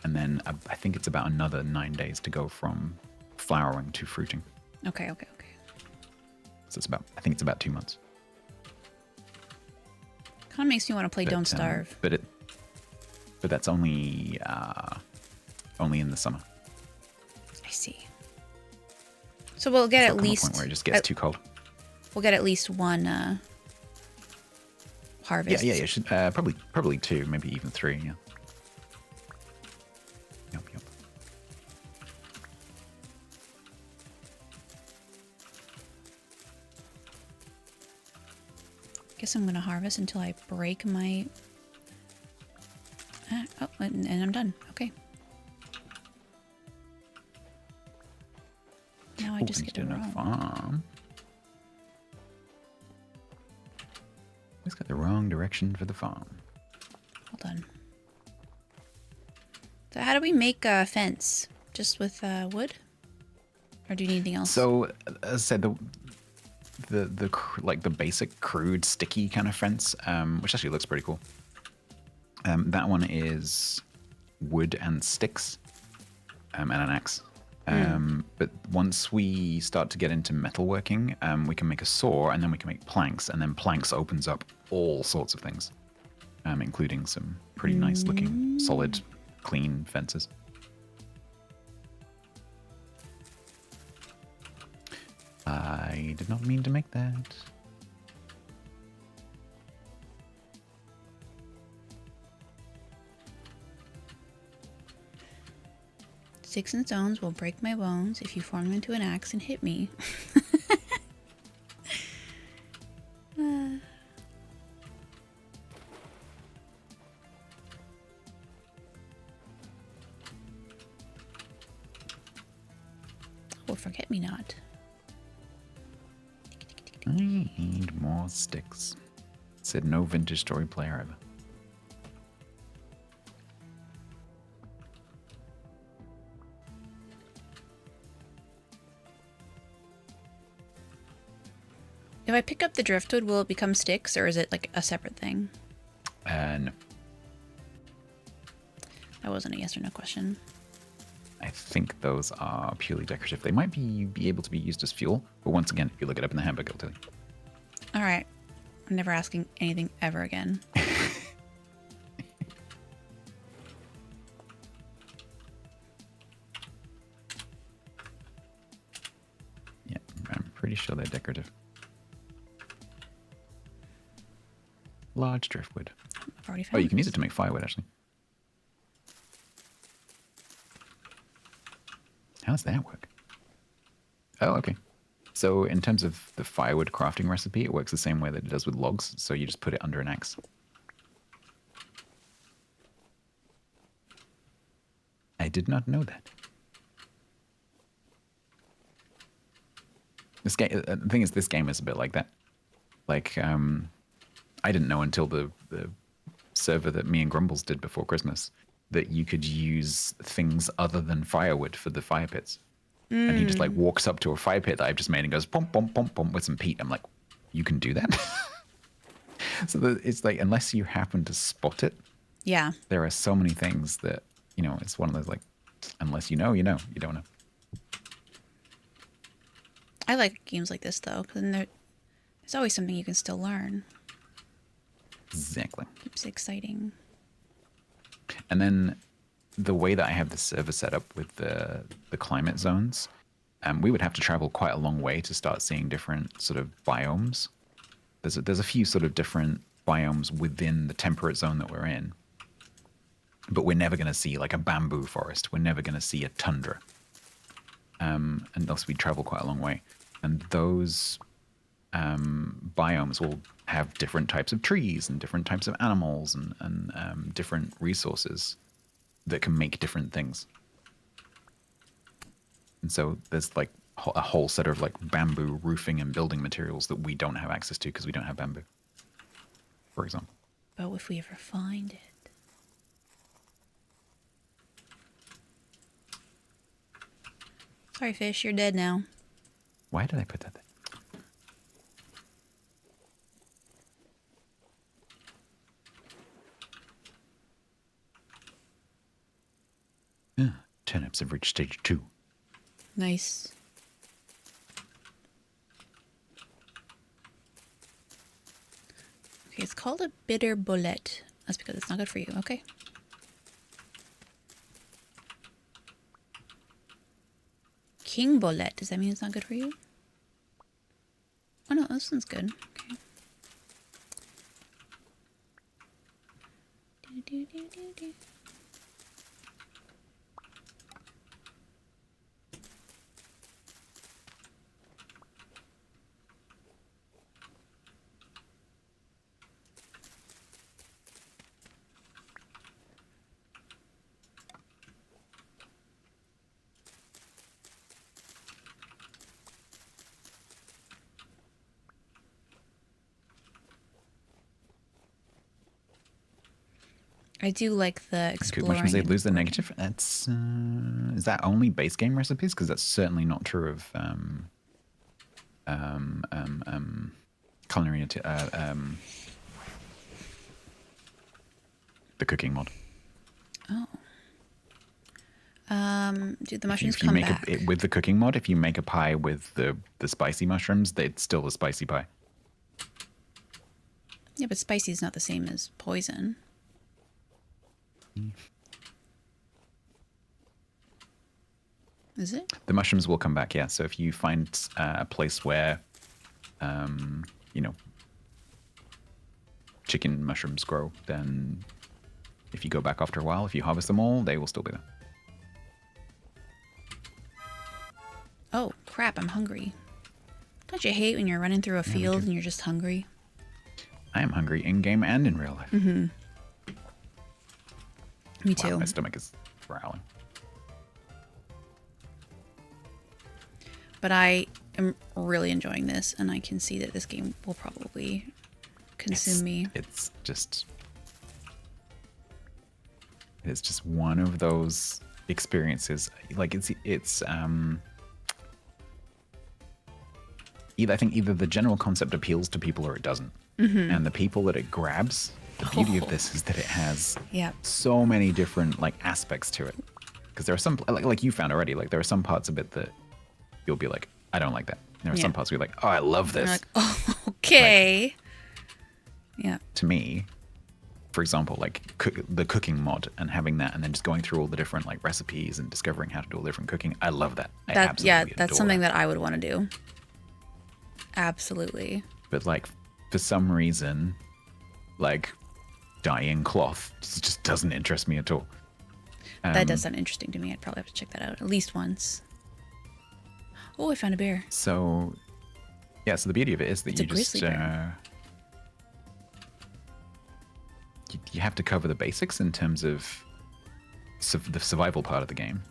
And then I think it's about another 9 days to go from flowering to fruiting. Okay. So I think it's about 2 months. Kind of makes me want to play Don't Starve. But that's only in the summer. I see. So we'll get at least... a point where it just gets too cold. We'll get at least one harvest. Yeah. Should, probably 2, maybe even 3, yeah. Yep. Guess I'm going to harvest until I break my... and I'm done. Okay. Now I just get to roam. Farm. He's got the wrong direction for the farm. Hold on. So how do we make a fence? Just with wood? Or do you need anything else? So, as I said, the basic crude sticky kind of fence, which actually looks pretty cool. That one is wood and sticks, and an axe. But once we start to get into metalworking, we can make a saw, and then we can make planks, and then planks opens up all sorts of things, including some pretty nice looking, solid, clean fences. I did not mean to make that. Sticks and stones will break my bones if you form them into an axe and hit me. Oh, forget me not. I need more sticks. Said no vintage story player ever. If I pick up the driftwood, will it become sticks, or is it like a separate thing? No. That wasn't a yes or no question. I think those are purely decorative. They might be able to be used as fuel, but once again, if you look it up in the handbook, it'll tell you. All right. I'm never asking anything ever again. Yeah, I'm pretty sure they're decorative. Large driftwood. I've already found Oh, you can use this. it to make firewood, actually. How does that work? Oh, okay. So in terms of the firewood crafting recipe, it works the same way that it does with logs. So you just put it under an axe. I did not know that. This game, the thing is, this game is a bit like that. Like, I didn't know until the server that me and Grumbles did before Christmas that you could use things other than firewood for the fire pits. And he just like walks up to a fire pit that I've just made and goes, pom, pom, pom, pom, with some peat. I'm like, you can do that? So it's like, unless you happen to spot it, Yeah. there are so many things that, you know, it's one of those like, unless you know, you know, you don't know. I like games like this, though, because there's always something you can still learn. Exactly. Keeps it exciting. And then the way that I have the server set up with the climate zones, we would have to travel quite a long way to start seeing different sort of biomes. There's a few sort of different biomes within the temperate zone that we're in, but we're never going to see like a bamboo forest. We're never going to see a tundra, unless we travel quite a long way. And those biomes will have different types of trees and different types of animals and different resources that can make different things. And so there's like a whole set of like bamboo roofing and building materials that we don't have access to because we don't have bamboo, for example. But if we ever find it. Sorry, fish, you're dead now. Why did I put that there? Turnips have reached stage 2. Nice. Okay, it's called a bitter bullet. That's because it's not good for you. Okay. King bullet. Does that mean it's not good for you? Oh no, this one's good. Okay. Do. I do like the exploring. Good mushrooms, they lose their negative. That's is that only base game recipes? Because that's certainly not true of culinary. The cooking mod. Oh. Do the mushrooms if you come make back? with the cooking mod, if you make a pie with the spicy mushrooms, it's still a spicy pie. Yeah, but spicy is not the same as poison. Is it? The mushrooms will come back, yeah. So if you find a place where, chicken mushrooms grow, then if you go back after a while, if you harvest them all, they will still be there. Oh, crap, I'm hungry. Don't you hate when you're running through a field and you're just hungry? I am hungry in-game and in real life. Mm-hmm. Me too. Wow, my stomach is growling. But I am really enjoying this, and I can see that this game will probably consume me. It's just one of those experiences. Like it's I think either the general concept appeals to people or it doesn't. Mm-hmm. And the people that it grabs, the beauty of this is that it has so many different like aspects to it. Because there are some like you found already, like there are some parts of it that you'll be like, I don't like that. And there are some parts where you're like, oh, I love this. Like, oh, okay. Like, to me, for example, like the cooking mod and having that, and then just going through all the different like recipes and discovering how to do all different cooking. I love that. I absolutely that's something that I would want to do. Absolutely. But like, for some reason, like dyeing cloth just doesn't interest me at all. That does sound interesting to me. I'd probably have to check that out at least once. Oh, I found a bear. So, yeah. So the beauty of it is that you just you have to cover the basics in terms of the survival part of the game.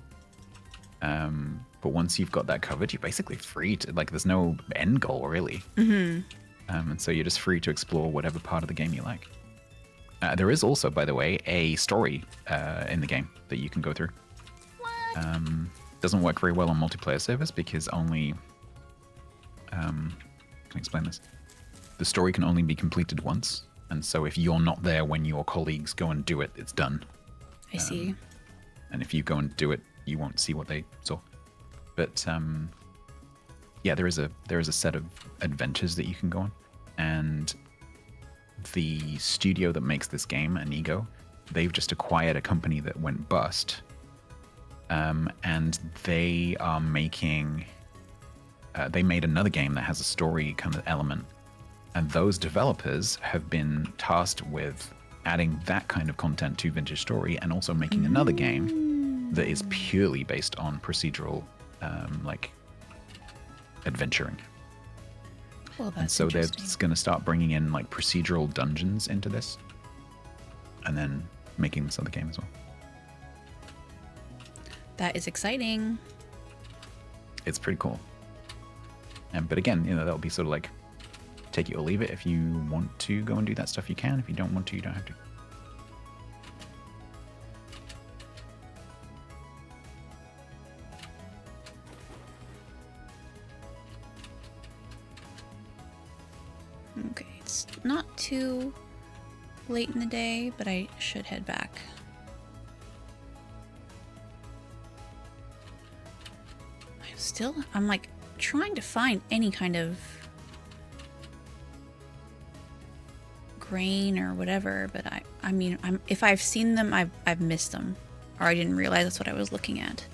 But once you've got that covered, you're basically free to, like, there's no end goal really. Mm-hmm. And so you're just free to explore whatever part of the game you like. There is also, by the way, a story in the game that you can go through. What? Doesn't work very well on multiplayer servers because only... can I explain this? The story can only be completed once. And so if you're not there when your colleagues go and do it, it's done. I see. And if you go and do it, you won't see what they saw. But yeah, there is a set of adventures that you can go on. And the studio that makes this game, Anigo, they've just acquired a company that went bust. And they are making they made another game that has a story kind of element. And those developers have been tasked with adding that kind of content to Vintage Story and also making another game that is purely based on procedural, like, adventuring. Well, that's and so they're interesting. going to start bringing in like procedural dungeons into this, and then making this other game as well. That is exciting. It's pretty cool. But again, that'll be sort of like take it or leave it. If you want to go and do that stuff, you can. If you don't want to, you don't have to. Okay, it's not too late in the day, but I should head back. I'm like trying to find any kind of grain or whatever, but I mean, if I've seen them, I've missed them, or I didn't realize that's what I was looking at.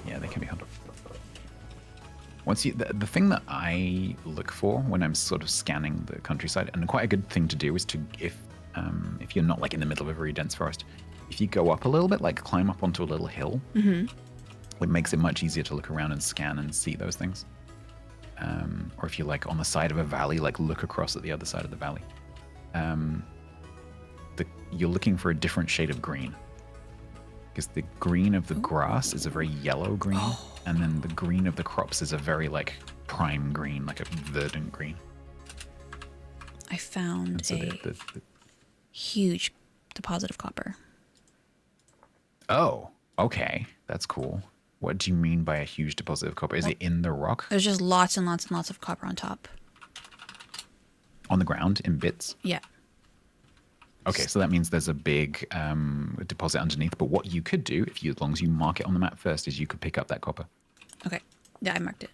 Yeah, they can be hard. Once the thing that I look for when I'm sort of scanning the countryside, and quite a good thing to do is to, if you're not like in the middle of a very dense forest, if you go up a little bit, like climb up onto a little hill, it makes it much easier to look around and scan and see those things. Or if you're like on the side of a valley, like look across at the other side of the valley. You're looking for a different shade of green. Because the green of the grass is a very yellow green, and then the green of the crops is a very like prime green, like a verdant green. I found a huge deposit of copper. Oh, okay. That's cool. What do you mean by a huge deposit of copper? Is it in the rock? There's just lots and lots and lots of copper on top. On the ground, in bits? Yeah. Okay, so that means there's a big deposit underneath. But what you could do, as long as you mark it on the map first, is you could pick up that copper. Okay. Yeah, I marked it.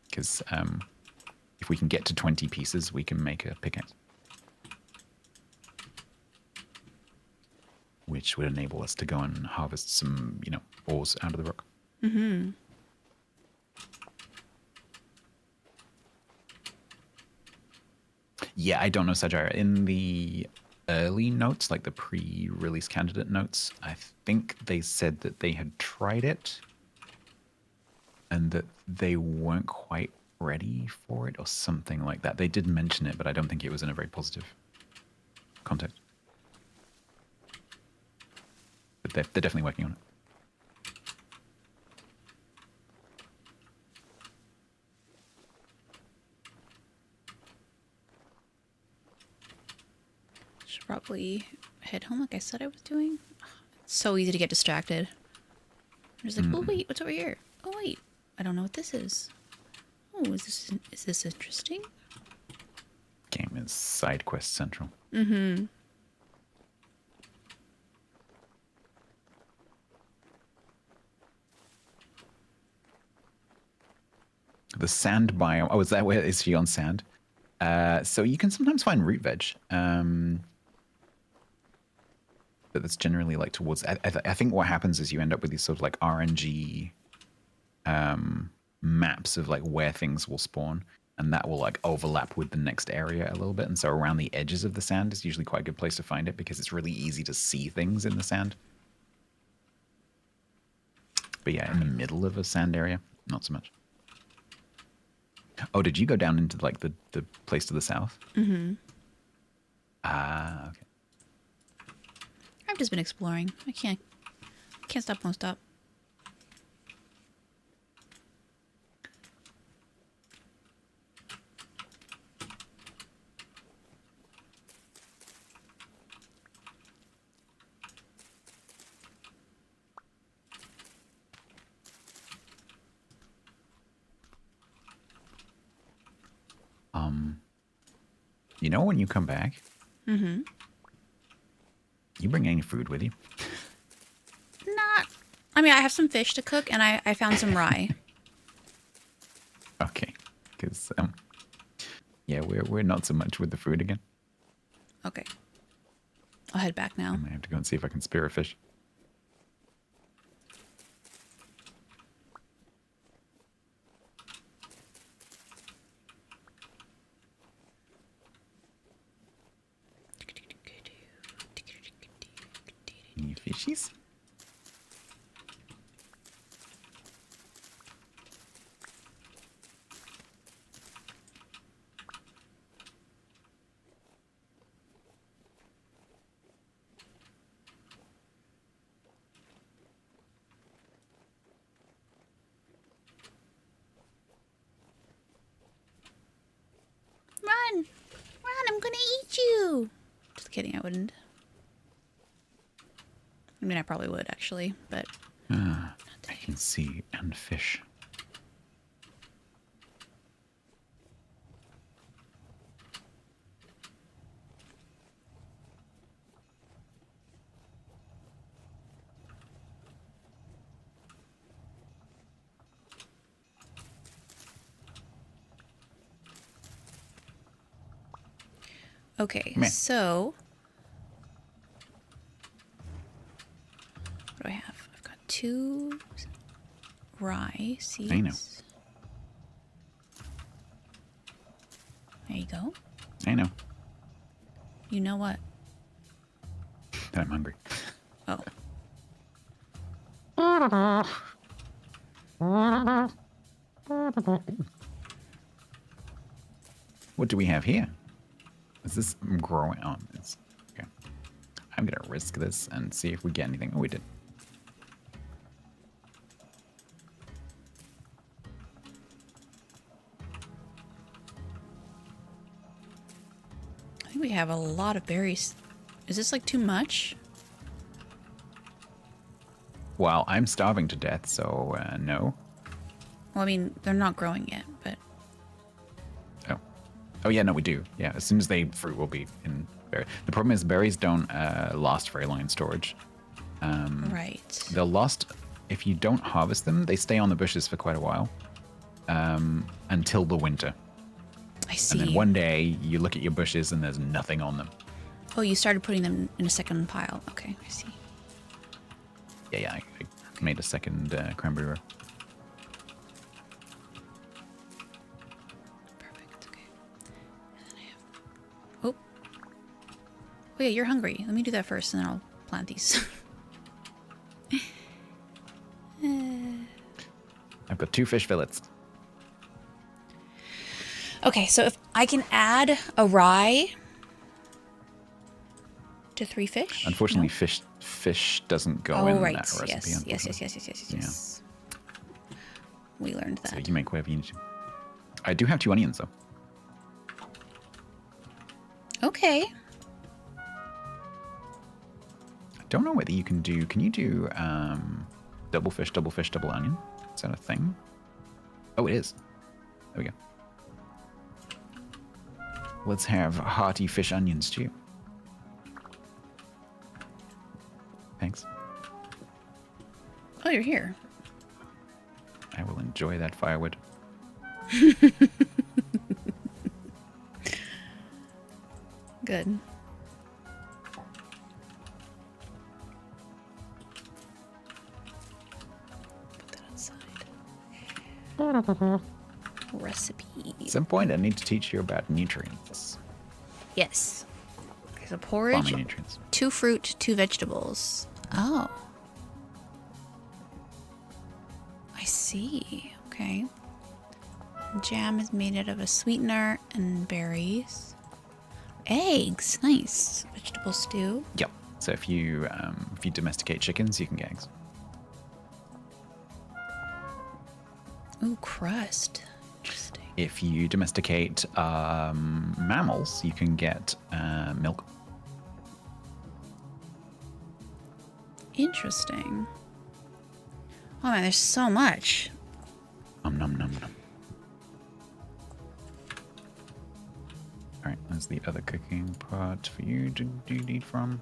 Because if we can get to 20 pieces, we can make a pickaxe. Which would enable us to go and harvest some, ores out of the rock. Mm-hmm. Yeah, I don't know, Sajira. In the early notes, like the pre-release candidate notes, I think they said that they had tried it and that they weren't quite ready for it or something like that. They did mention it, but I don't think it was in a very positive context. But they're definitely working on it. Should probably head home like I said I was doing. It's so easy to get distracted. I'm just like, oh wait, what's over here? Oh wait, I don't know what this is. Oh, is this interesting? Game is side quest central. Mm-hmm. The sand biome. Oh, is that where is she on sand? So you can sometimes find root veg. But that's generally like towards. I think what happens is you end up with these sort of like RNG maps of like where things will spawn, and that will like overlap with the next area a little bit. And so around the edges of the sand is usually quite a good place to find it because it's really easy to see things in the sand. But yeah, in the middle of a sand area, not so much. Oh, did you go down into like the place to the south? Mm-hmm. Ah, okay. I've just been exploring. I can't stop, won't stop. When you come back, you bring any food with you? I mean, I have some fish to cook, and I found some rye. Okay, because yeah, we're not so much with the food again. Okay, I'll head back now. I might have to go and see if I can spear a fish. Jeez. Run! Run, I'm gonna eat you! Just kidding, I wouldn't. I mean, I probably would, actually, but... I can see and fish. Okay, Man. so... What do I have? I've got 2 rye seeds. I know. There you go. I know. You know what? That I'm hungry. Oh. What do we have here? Is this growing on? It's okay. I'm gonna risk this and see if we get anything. Oh, we did. I think we have a lot of berries. Is this like too much? Well, I'm starving to death, so no. Well, I mean, they're not growing yet, but... Oh. Oh, yeah, no, we do. Yeah, as soon as they fruit will be in berry. The problem is berries don't last very long in storage. Right. They'll last, if you don't harvest them, they stay on the bushes for quite a while until the winter. I see. And then one day you look at your bushes and there's nothing on them. Oh, you started putting them in a second pile. Okay, I see. Yeah, I made a second cranberry row. Perfect, okay. And then I have... Oh. Oh yeah, you're hungry. Let me do that first and then I'll plant these. I've got 2 fish fillets. Okay, so if I can add a rye to 3 fish? Unfortunately, No? fish doesn't go Oh, in right. that recipe. Yes. We learned that. So you make whatever you need to. I do have 2 onions, though. Okay. I don't know whether you can do... Can you do double fish, double onion? Is that a thing? Oh, it is. There we go. Let's have hearty fish onion stew. Thanks. Oh, you're here. I will enjoy that firewood. Good. Put that outside. Recipe. At some point, I need to teach you about nutrients. Yes. Okay, so porridge, Farming nutrients. 2 fruit, 2 vegetables. Oh. I see. Okay. Jam is made out of a sweetener and berries. Eggs. Nice. Vegetable stew. Yep. So if you domesticate chickens, you can get eggs. Ooh, crust. Interesting. If you domesticate mammals, you can get milk. Interesting. Oh man, there's so much. Nom nom nom nom. All right, there's the other cooking pot for you to eat from.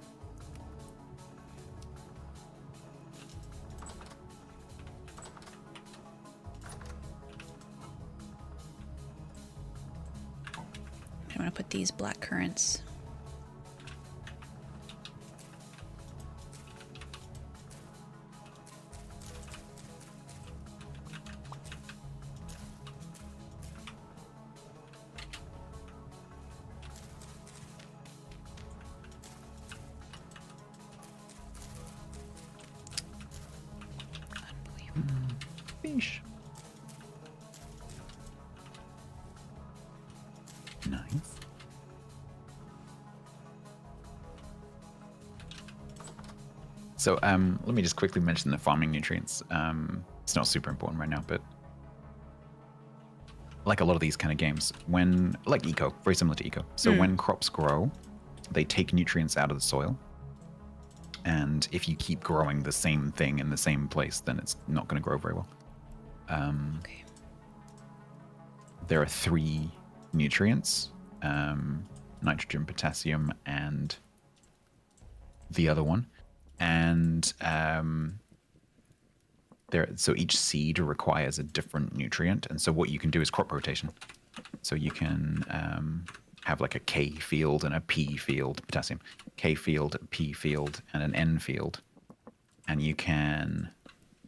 I'm gonna put these black currants. Sheesh. Nice. So let me just quickly mention the farming nutrients. It's not super important right now, but like a lot of these kind of games, when, like Eco, very similar to Eco. So when crops grow, they take nutrients out of the soil. And if you keep growing the same thing in the same place, then it's not going to grow very well. Okay. There are 3 nutrients, nitrogen, potassium, and the other one. And so each seed requires a different nutrient. And so what you can do is crop rotation. So you can have like a K field and a P field, potassium, K field, P field, and an N field. And you can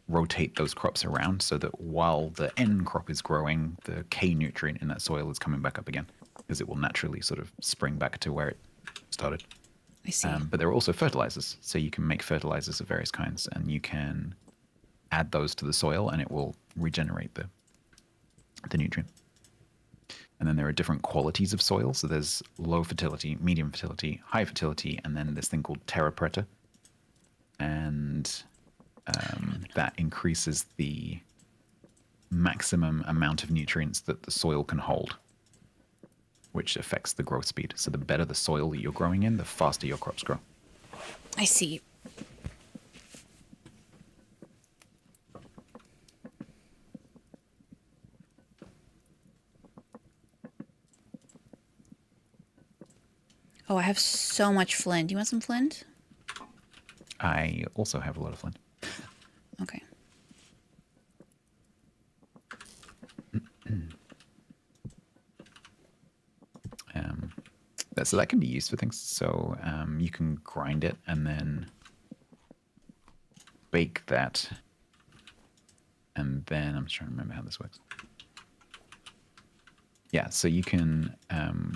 rotate those crops around so that while the N crop is growing, the K nutrient in that soil is coming back up again, because it will naturally sort of spring back to where it started. I see. But there are also fertilizers. So you can make fertilizers of various kinds, and you can add those to the soil and it will regenerate the nutrient. And then there are different qualities of soil. So there's low fertility, medium fertility, high fertility, and then this thing called terra preta. And that increases the maximum amount of nutrients that the soil can hold, which affects the growth speed. So the better the soil that you're growing in, the faster your crops grow. I see. Oh, I have so much flint. Do you want some flint? I also have a lot of flint. Okay. So that can be used for things. So you can grind it and then bake that. And then I'm trying to remember how this works. Yeah, so you can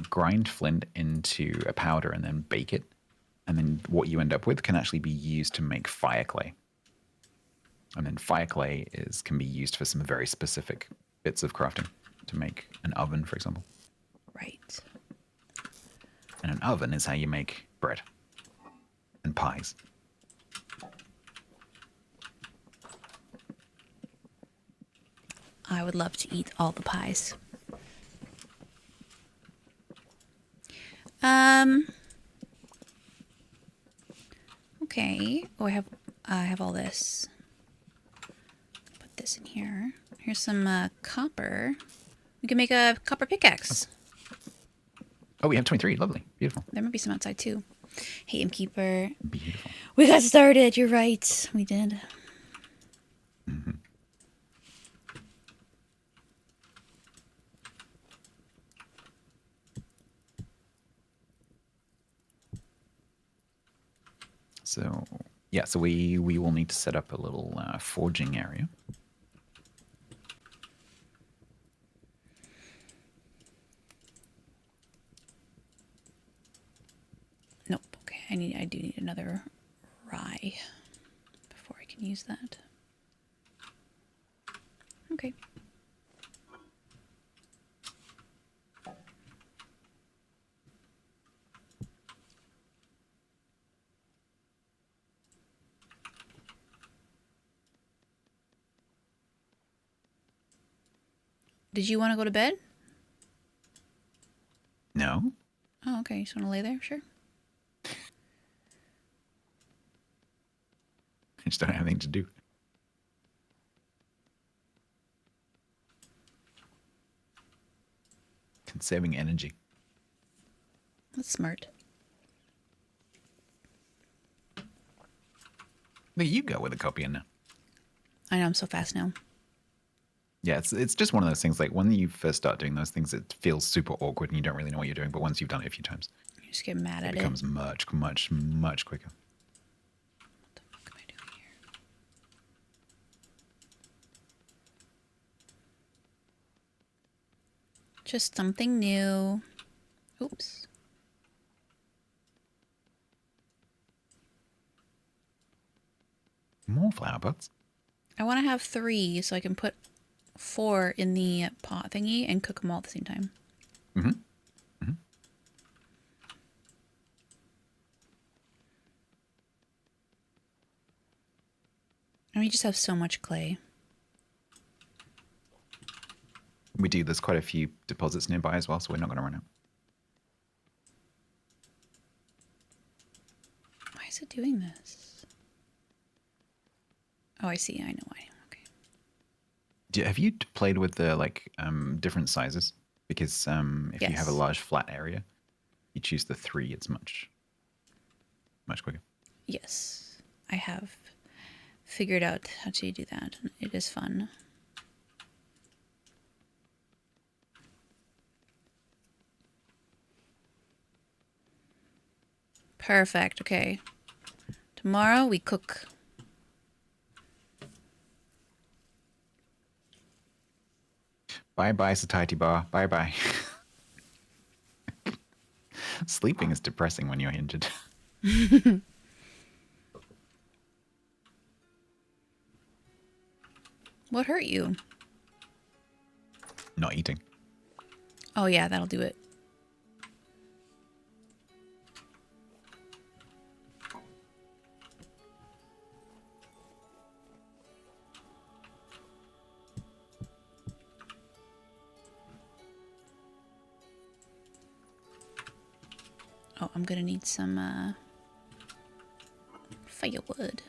grind flint into a powder and then bake it. And then what you end up with can actually be used to make fire clay. And then fire clay can be used for some very specific bits of crafting, to make an oven, for example. Right. And an oven is how you make bread and pies. I would love to eat all the pies. Okay. Oh, I have all this. Put this in here. Here's some copper. We can make a copper pickaxe. Oh, we have 23. Lovely. Beautiful. There might be some outside too. Hey, Innkeeper. Beautiful. We got started. You're right. We did. Mm-hmm. So, yeah, so we will need to set up a little forging area. Nope. Okay, I do need another rye before I can use that. Okay. Did you want to go to bed? No? Oh, okay. You just want to lay there? Sure. I just don't have anything to do. Conserving energy. That's smart. There you go with a copy in now. I know, I'm so fast now. Yeah, it's just one of those things, like when you first start doing those things, it feels super awkward and you don't really know what you're doing. But once you've done it a few times, You just get mad at it it. becomes much, much, much quicker. What the fuck am I doing here? Just something new. Oops. More flower pots. I want to have 3 so I can put 4 in the pot thingy and cook them all at the same time. Mm-hmm. Mm-hmm. And we just have so much clay. We do. There's quite a few deposits nearby as well, so we're not going to run out. Why is it doing this? Oh, I see. I know why. Okay. Have you played with the different sizes? Because if you have a Yes. large flat area, you choose the 3. It's much quicker. Yes. I have figured out how to do that. It is fun. Perfect. Okay. Tomorrow we cook. Bye-bye, satiety bar. Bye-bye. Sleeping is depressing when you're injured. What hurt you? Not eating. Oh, yeah, that'll do it. Oh, I'm gonna need some firewood.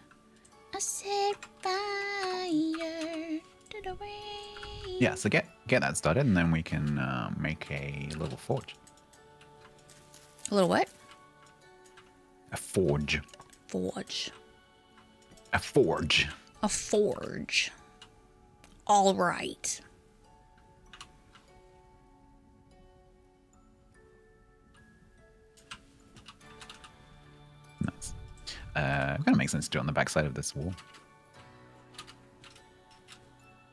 I said fire to the rain. Yeah, so get that started, and then we can make a little forge. A little what? A forge. Forge. A forge. A forge. All right. Nice. Kind of makes sense to do it on the backside of this wall.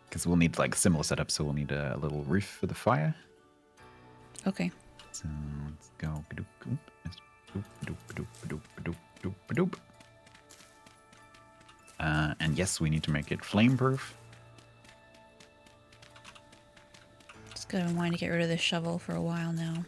Because we'll need similar setup, so we'll need a little roof for the fire. Okay. So let's go. And yes, we need to make it flame proof. Just gonna want to get rid of this shovel for a while now.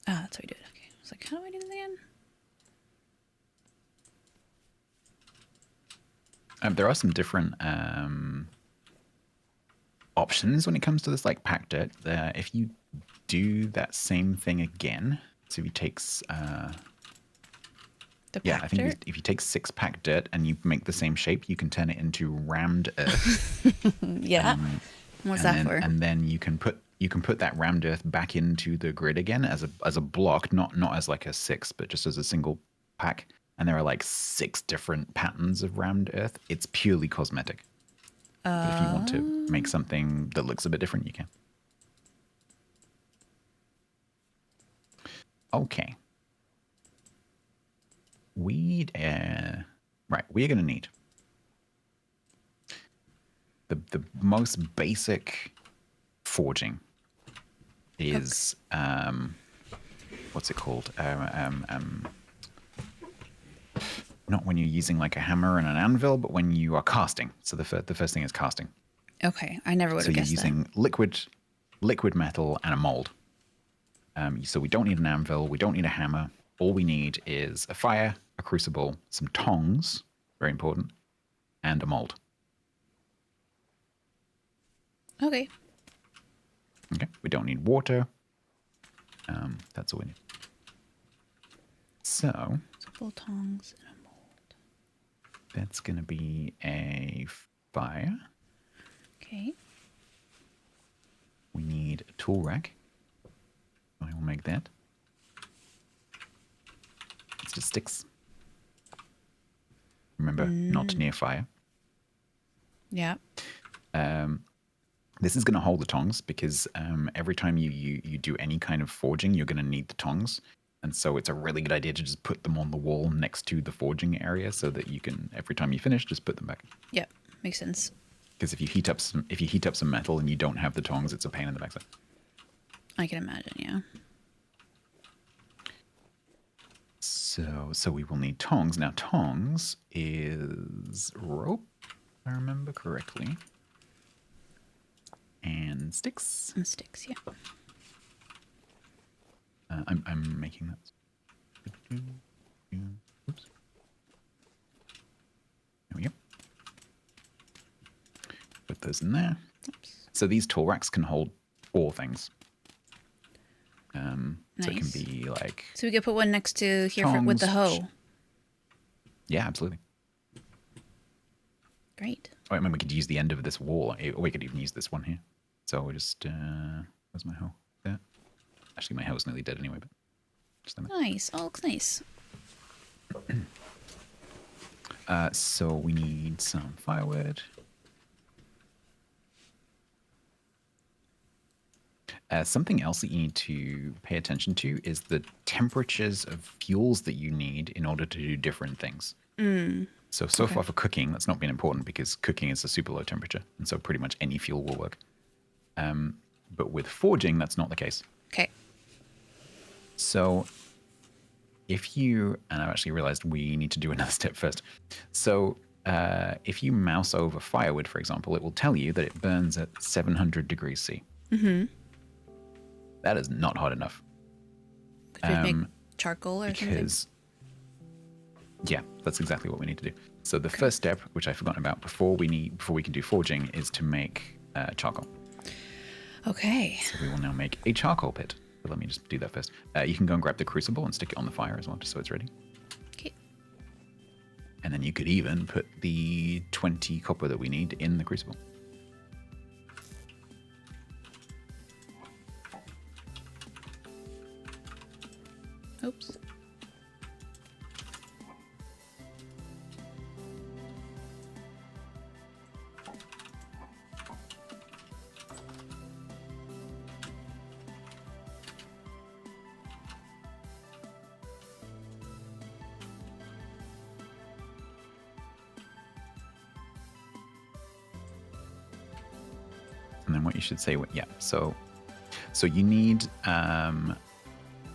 Ah, that's how we do it. Okay. I was like, how do I do this again? There are some different options when it comes to this packed dirt. If you do that same thing again, so if you takes The yeah, packed I think dirt? if you take 6 packed dirt and you make the same shape, you can turn it into rammed earth. Yeah. What's that for? And then you can put that rammed earth back into the grid again as a block, not as a 6, but just as a single pack. And there are 6 different patterns of rammed earth. It's purely cosmetic. But if you want to make something that looks a bit different, you can. Okay. We are going to need the most basic forging is what's it called? Not when you're using a hammer and an anvil, but when you are casting. So the first thing is casting. Okay, I never would So have you're guessed using liquid metal and a mold. So we don't need an anvil. We don't need a hammer. All we need is a fire, a crucible, some tongs, very important, and a mold. that. Okay. Okay. We don't need water. That's all we need. So Couple tongs and a mold. that's going to be a fire. Okay. We need a tool rack. I will make that. which is sticks. Remember, not near fire. Yeah. This is going to hold the tongs because every time you do any kind of forging, you're going to need the tongs. And so it's a really good idea to just put them on the wall next to the forging area so that you can, every time you finish, just put them back. Yep. Makes sense. Because if you heat up some metal and you don't have the tongs, it's a pain in the backside. I can imagine, yeah. So we will need tongs. Now tongs is rope, if I remember correctly. And sticks. And sticks, yeah. I'm making that. Oops. There we go. Put those in there. Oops. So these tool racks can hold 4 things. Nice. So it can be like... So we could put one next to here tongs, with the hoe. Yeah, absolutely. Great. Oh, I mean, we could use the end of this wall, or we could even use this one here. So we'll just... where's my hoe? There. Actually, my hoe's nearly dead anyway, but... Just Nice. Oh, looks nice. So we need some firewood. Something else that you need to pay attention to is the temperatures of fuels that you need in order to do different things. So far for cooking, that's not been important because cooking is a super low temperature. And so pretty much any fuel will work. But with forging, that's not the case. Okay. So if you, and I've actually realized we need to do another step first. So if you mouse over firewood, for example, it will tell you that it burns at 700 degrees C. Mm-hmm. That is not hot enough. Could we make charcoal or something? Yeah, that's exactly what we need to do. So the first step, which I've forgotten about before we can do forging, is to make charcoal. Okay. So we will now make a charcoal pit. But let me just do that first. You can go and grab the crucible and stick it on the fire as well, just so it's ready. Okay. And then you could even put the 20 copper that we need in the crucible. Oops. And then what you should say, yeah. So you need,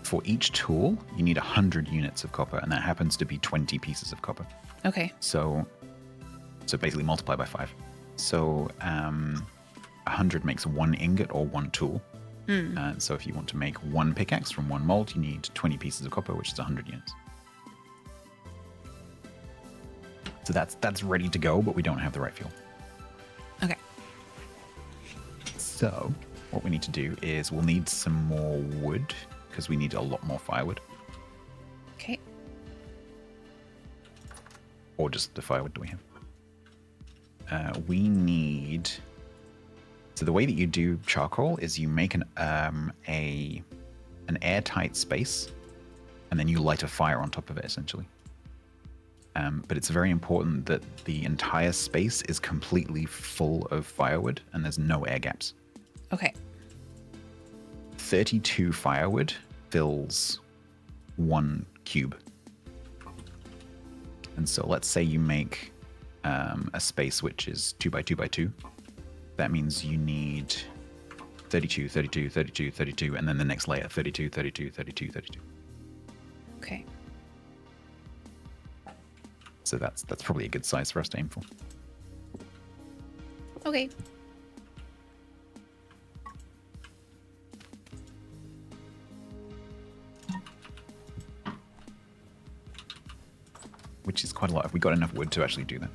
for each tool, you need 100 units of copper, and that happens to be 20 pieces of copper. Okay. So basically multiply by 5. So 100 makes 1 ingot or 1 tool. So if you want to make 1 pickaxe from 1 mold, you need 20 pieces of copper, which is 100 units. So that's ready to go, but we don't have the right fuel. Okay. So what we need to do is we'll need some more wood because we need a lot more firewood. Okay. Or just the firewood that we have. We need... So the way that you do charcoal is you make an airtight space and then you light a fire on top of it, essentially. But it's very important that the entire space is completely full of firewood and there's no air gaps. Okay. 32 firewood fills 1 cube. And so let's say you make a space which is 2 by 2 by 2. That means you need 32, 32, 32, 32, and then the next layer, 32, 32, 32, 32. Okay. So that's probably a good size for us to aim for. Okay. Which is quite a lot. Have we got enough wood to actually do that?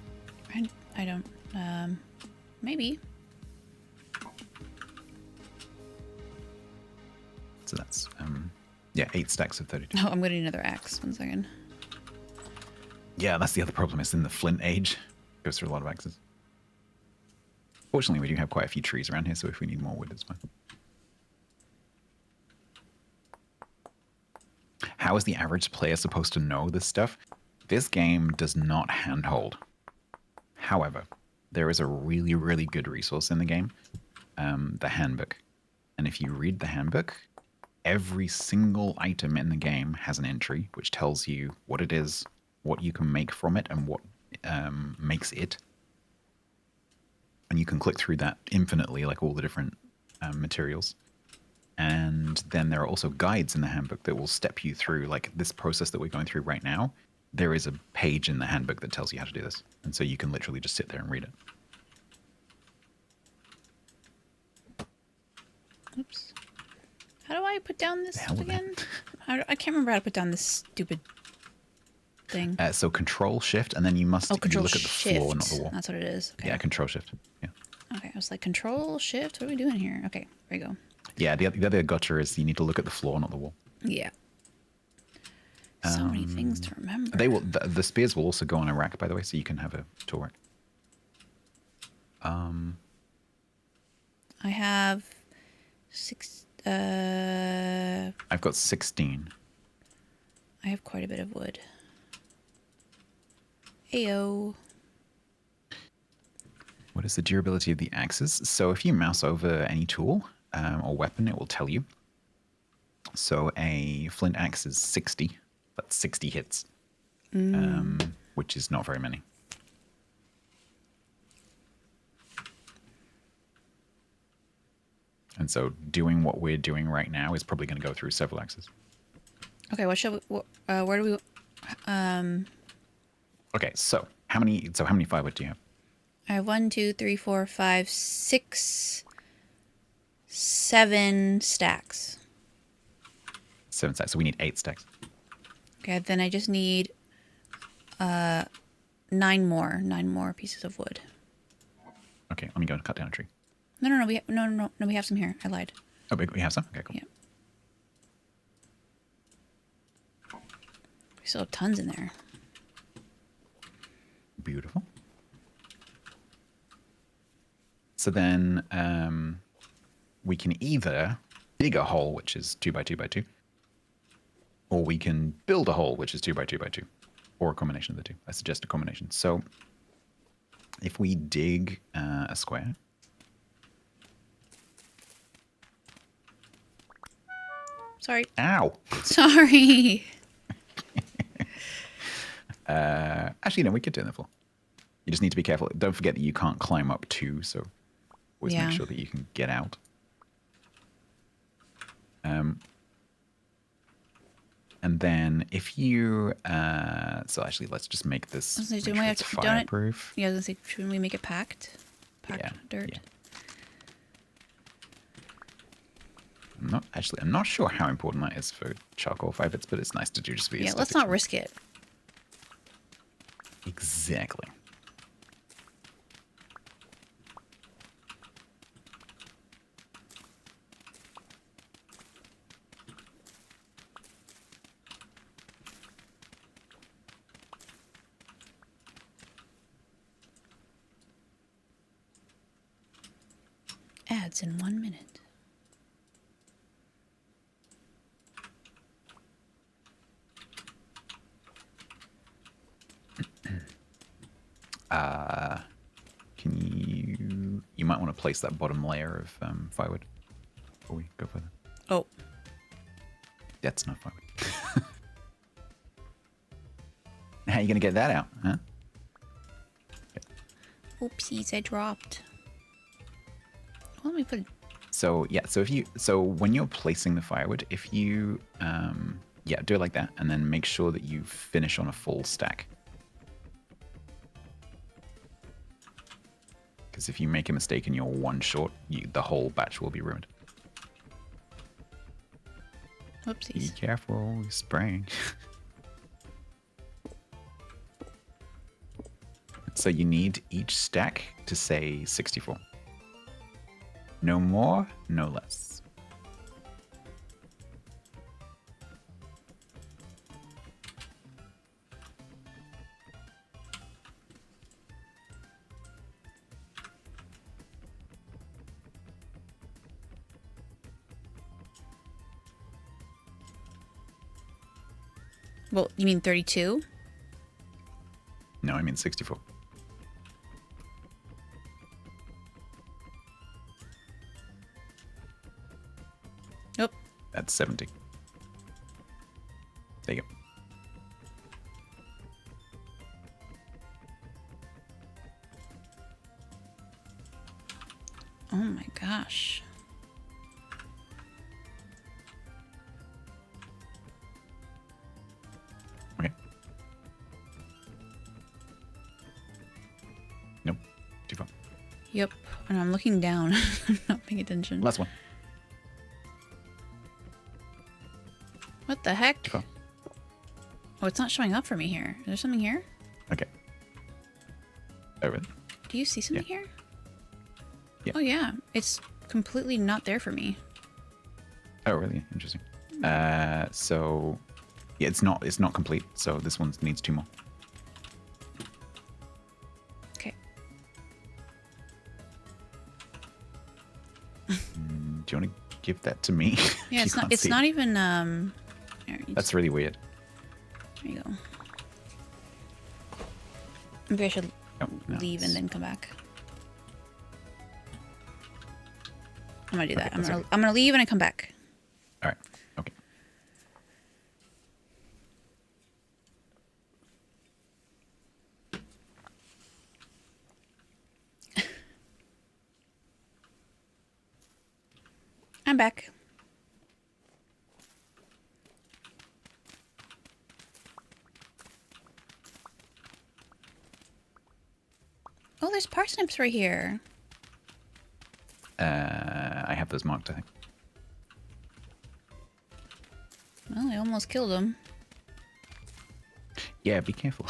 I don't. Maybe. So that's, 8 stacks of 32. Oh, I'm going to need another axe. 1 second. Yeah, that's the other problem. It's in the flint age. It goes through a lot of axes. Fortunately, we do have quite a few trees around here, so if we need more wood, it's fine. how is the average player supposed to know this stuff? This game does not handhold. However, there is a really, really good resource in the game, the handbook. And if you read the handbook, every single item in the game has an entry which tells you what it is, what you can make from it, and what makes it. And you can click through that infinitely, like all the different materials. And then there are also guides in the handbook that will step you through, like this process that we're going through right now. There is a page in the handbook that tells you how to do this. And so you can literally just sit there and read it. Oops. How do I put down this again? I can't remember how to put down this stupid thing. So Control Shift, and then you must look at the floor, not the wall. That's what it is. Okay. Yeah, Control Shift. Yeah. Okay, I was like, Control Shift. What are we doing here? Okay, there you go. Yeah, the other gotcha is you need to look at the floor, not the wall. Yeah. So many things to remember. They will. The spears will also go on a rack, by the way, so you can have a tool rack. I have 6. I've got 16. I have quite a bit of wood. Ayo. What is the durability of the axes? So if you mouse over any tool or weapon, it will tell you. So a flint axe is 60. That's 60 hits, which is not very many. And so doing what we're doing right now is probably going to go through several axes. Okay, what shall we? Where do we? Okay, so how many firewood do you have? I have 1, 2, 3, 4, 5, 6, 7 stacks. 7 stacks. So we need 8 stacks. Okay, then I just need 9 more pieces of wood. Okay, let me go and cut down a tree. No. We have some here. I lied. Oh, we have some? Okay, cool. Yeah. We still have tons in there. Beautiful. So then we can either dig a hole, which is 2 by 2 by 2, or we can build a hole, which is 2 by 2 by 2, or a combination of the two. I suggest a combination. So if we dig a square, Sorry. Ow! Sorry. Actually, no, we could do it on the floor. You just need to be careful. Don't forget that you can't climb up too, so always make sure that you can get out. And then if you... so actually, let's just make this fireproof. Yeah, I was going to say, shouldn't we make it packed? Packed dirt? Yeah. I'm not sure how important that is for charcoal fibers, but it's nice to do just for Yeah, let's not risk it. Exactly. Ads in 1 minute. You might want to place that bottom layer of firewood before we go further. Oh. That's not firewood. How are you going to get that out, huh? Okay. Oopsies, I dropped. Well, let me put it. So yeah, so when you're placing the firewood, if you do it like that, and then make sure that you finish on a full stack. Because if you make a mistake and you're one short, the whole batch will be ruined. Whoopsies. Be careful, you're spraying. So you need each stack to say 64. No more, no less. Well, you mean 32? No, I mean 64. Nope. That's 70. There you go. Oh my gosh. Okay. Nope. Too far. Yep. And I'm looking down. I'm not paying attention. Last one. What the heck? Too far. Oh, it's not showing up for me here. Is there something here? Okay. Over. Do you see something here? Yeah. Oh yeah. It's completely not there for me. Oh, really? Interesting. So yeah, it's not complete. So this one needs 2 more. Okay. Do you want to give that to me? Yeah, it's not. It's not even. There, That's really weird. There you go. Maybe I should Oh, no, leave and then come back. I'm gonna do that. Okay, I'm gonna leave and I come back. All right. Okay. I'm back. Oh, there's parsnips right here. I have those marked, I think. Well, I almost killed them. Yeah, be careful.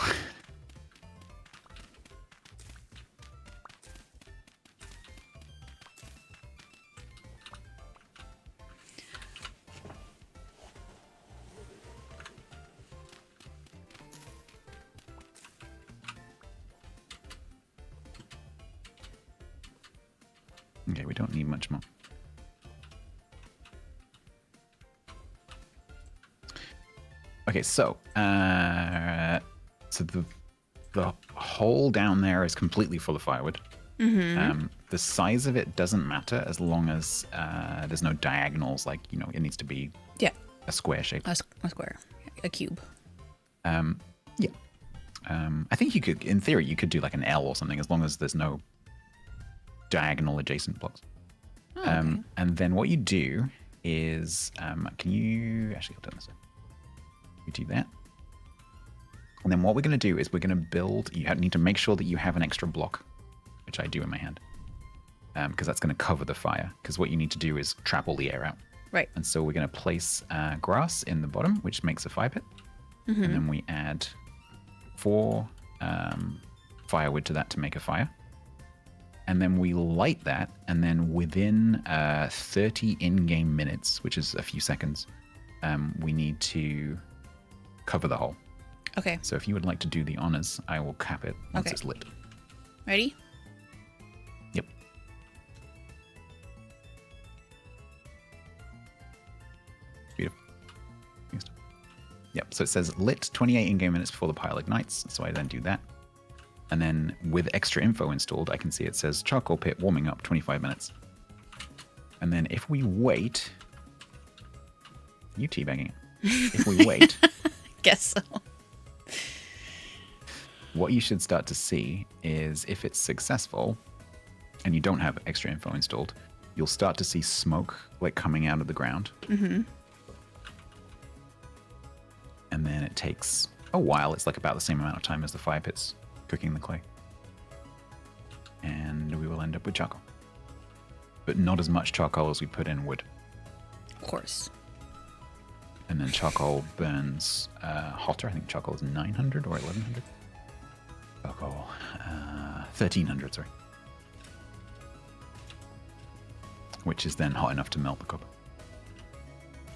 Okay, we don't need much more. Okay, so the hole down there is completely full of firewood. The size of it doesn't matter as long as there's no diagonals. Like, you know, it needs to be a square shape. A square, a cube. Yeah. I think you could, in theory, you could do like an L or something as long as there's no diagonal adjacent blocks. Oh, okay. And then what you do is, can you actually hold on this? You do that. And then what we're going to do is we're going to build, need to make sure that you have an extra block, which I do in my hand, because that's going to cover the fire. Because what you need to do is trap all the air out. Right. And so we're going to place grass in the bottom, which makes a fire pit. And then we add 4 firewood to that to make a fire. And then we light that, and then within 30 in-game minutes, which is a few seconds, we need to cover the hole. Okay. So if you would like to do the honors, I will cap it once Okay. it's lit. Ready? Yep. Beautiful. Yep, so it says lit 28 in-game minutes before the pile ignites, so I then do that. And then with extra info installed, I can see it says charcoal pit warming up 25 minutes. And then if we wait, you teabagging it. If we wait, Guess so. what you should start to see is if it's successful and you don't have extra info installed, you'll start to see smoke like coming out of the ground. And then it takes a while. It's like about the same amount of time as the fire pit's cooking the clay. And we will end up with charcoal. But not as much charcoal as we put in wood. Of course. And then charcoal burns hotter. I think charcoal is 900 or 1100. Charcoal, 1300, sorry. Which is then hot enough to melt the copper.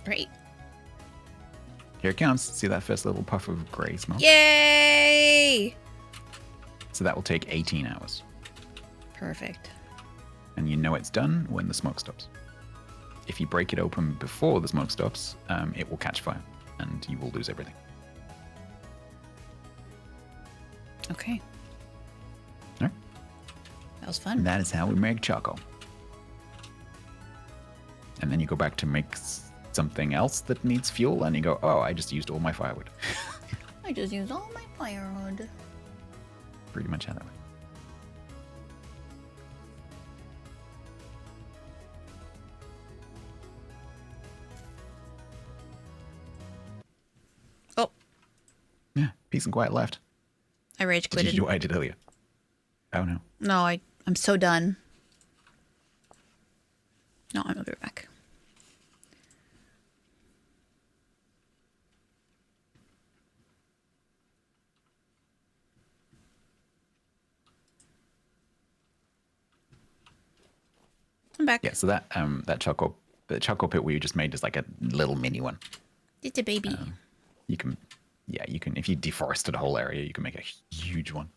Great. Here it comes. See that first little puff of grey smoke? Yay! So that will take 18 hours. Perfect. And you know it's done when the smoke stops. If you break it open before the smoke stops, it will catch fire and you will lose everything. Okay. All right. That was fun. And that is how we make charcoal. And then you go back to make something else that needs fuel, and you go, oh, I just used all my firewood. I just used all my firewood. Pretty much how that went. Oh. Yeah, peace and quiet left. I rage Did you quitted. do what I did earlier? Oh, no. No, I'm so done. No, I'm over back. I'm back. Yeah, so that the charcoal pit we just made is like a little mini one. It's a baby. You can if you deforested a whole area, you can make a huge one.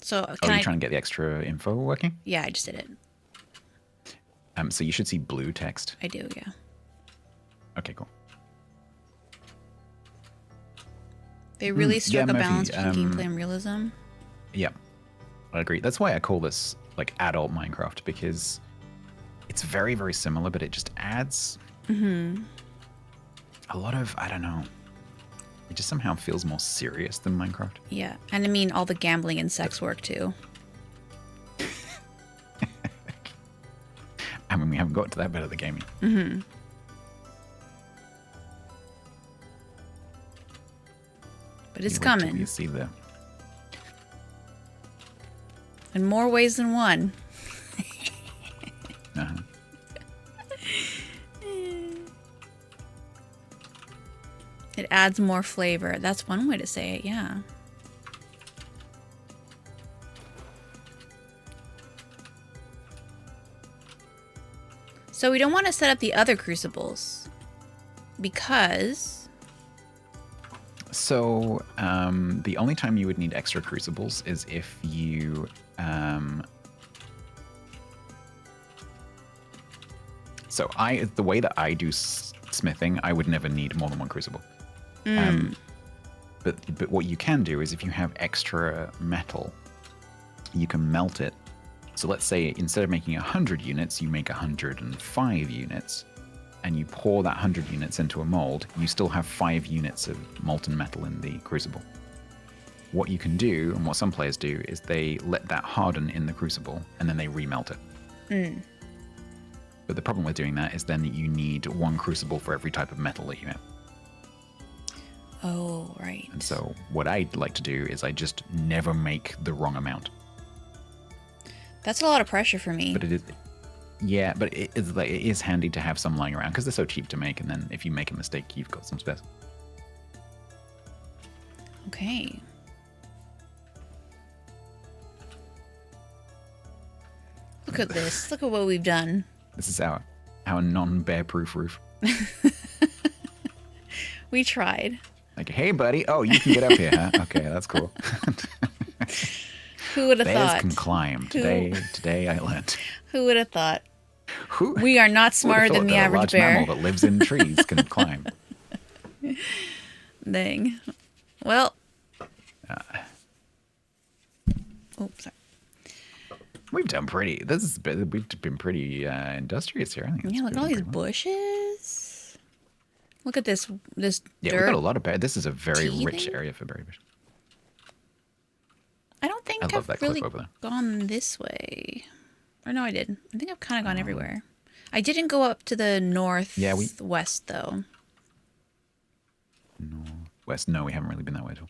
So Oh, can are I? you trying to get the extra info working? Yeah, I just did it. So you should see blue text. I do, yeah. Okay, cool. They really struck a Murphy, balance between gameplay and realism. Yeah, I agree. That's why I call this like adult Minecraft, because it's very, very similar, but it just adds a lot of, I don't know. It just somehow feels more serious than Minecraft. Yeah, and I mean all the gambling and sex work too. I mean, we haven't got to that bit of the gaming. But it's You wait till coming You see the in more ways than one. uh-huh. It adds more flavor. That's one way to say it, yeah. So we don't want to set up the other crucibles because... So the only time you would need extra crucibles is if you the way that I do smithing, I would never need more than one crucible. But what you can do is if you have extra metal, you can melt it. So let's say instead of making 100 units, you make 105 units, and you pour that 100 units into a mold, you still have 5 units of molten metal in the crucible. What you can do, and what some players do, is they let that harden in the crucible, and then they remelt it. But the problem with doing that is then you need one crucible for every type of metal that you have. Oh, right. And so what I like to do is I just never make the wrong amount. That's a lot of pressure for me. But it is, yeah, but it is handy to have some lying around because they're so cheap to make, and then if you make a mistake, you've got some spares. Okay. Look at this. Look at what we've done. This is our non-bear-proof roof. We tried. Like, hey, buddy. Oh, you can get up here, huh? Okay, that's cool. Who would have Bears thought? can climb. Today I learned. Who would have thought? Who We are not who would have smarter thought than the that a average large bear. mammal that lives in trees can climb? Dang. Well. Oh, sorry. We've done pretty. We've been pretty industrious here. I think. Yeah, look at all these pretty well. bushes. Look at this Yeah, dirt. we've got a lot of berry. This is a very rich teething? area for berry bush. I don't think I love I've that really clip over there. gone this way. Or no, I did. I think I've kind of gone everywhere. I didn't go up to the northwest, though. Northwest. No, we haven't really been that way at all.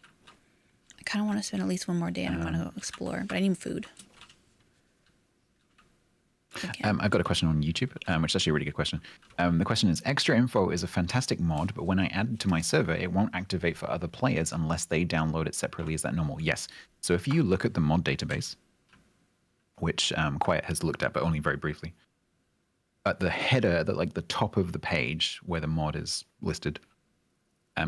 I kind of want to spend at least one more day and I want to go explore, but I need food. Okay. I've got a question on YouTube, which is actually a really good question. The question is, Extra Info is a fantastic mod, but when I add it to my server, it won't activate for other players unless they download it separately. Is that normal? Yes. So if you look at the mod database, which Quiet has looked at, but only very briefly, at the header, the top of the page where the mod is listed,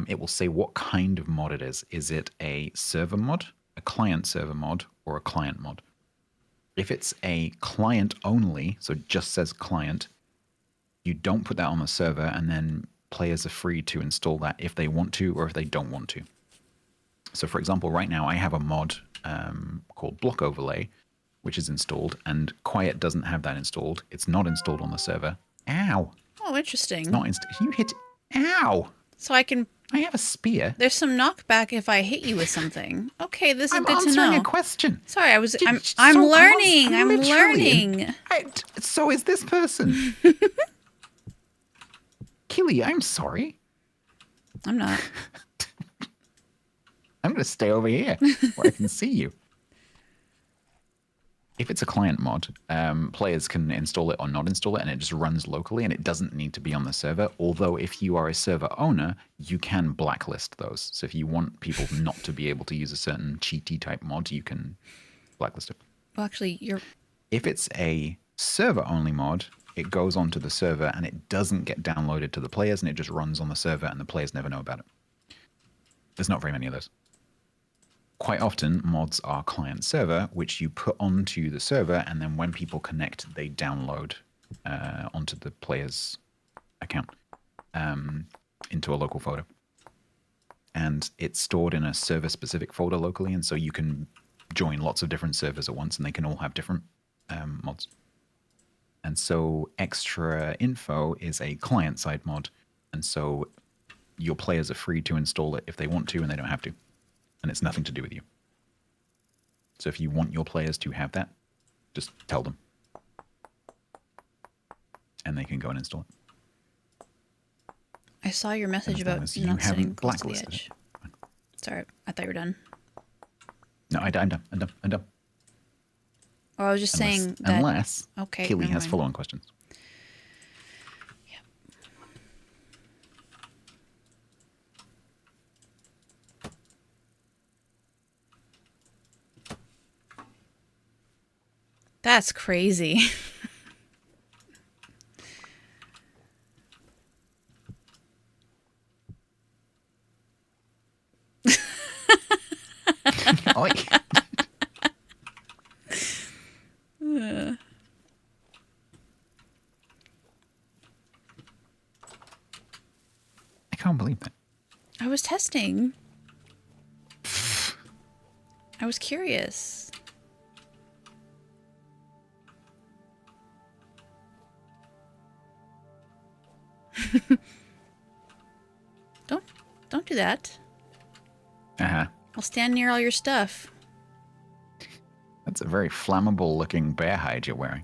it will say what kind of mod it is. Is it a server mod, a client server mod, or a client mod? If it's a client only, so it just says client, you don't put that on the server, and then players are free to install that if they want to or if they don't want to. So for example, right now I have a mod called Block Overlay, which is installed, and Quiet doesn't have that installed. It's not installed on the server. Ow. Oh, interesting. It's not you hit... Ow. So I can... I have a spear. There's some knockback if I hit you with something. Okay, this is good to know. I'm answering a question. Sorry, I'm learning. I'm learning. So is this person. Killy, I'm sorry. I'm not. I'm going to stay over here where I can see you. If it's a client mod, players can install it or not install it, and it just runs locally, and it doesn't need to be on the server. Although if you are a server owner, you can blacklist those. So if you want people not to be able to use a certain cheaty type mod, you can blacklist it. Well, actually, If it's a server-only mod, it goes onto the server, and it doesn't get downloaded to the players, and it just runs on the server, and the players never know about it. There's not very many of those. Quite often, mods are client-server, which you put onto the server, and then when people connect, they download onto the player's account into a local folder. And it's stored in a server-specific folder locally, and so you can join lots of different servers at once, and they can all have different mods. And so Extra Info is a client-side mod, and so your players are free to install it if they want to, and they don't have to. And it's nothing to do with you. So if you want your players to have that, just tell them. And they can go and install it. I saw your message about not sitting close to the edge. Sorry, I thought you were done. No, I'm done. I'm done. Or I was just saying that... Unless okay, Keely has follow-on questions. That's crazy. Oi. I can't believe that. I was testing. I was curious. Don't do that. Uh-huh. I'll stand near all your stuff. That's a very flammable looking bear hide you're wearing.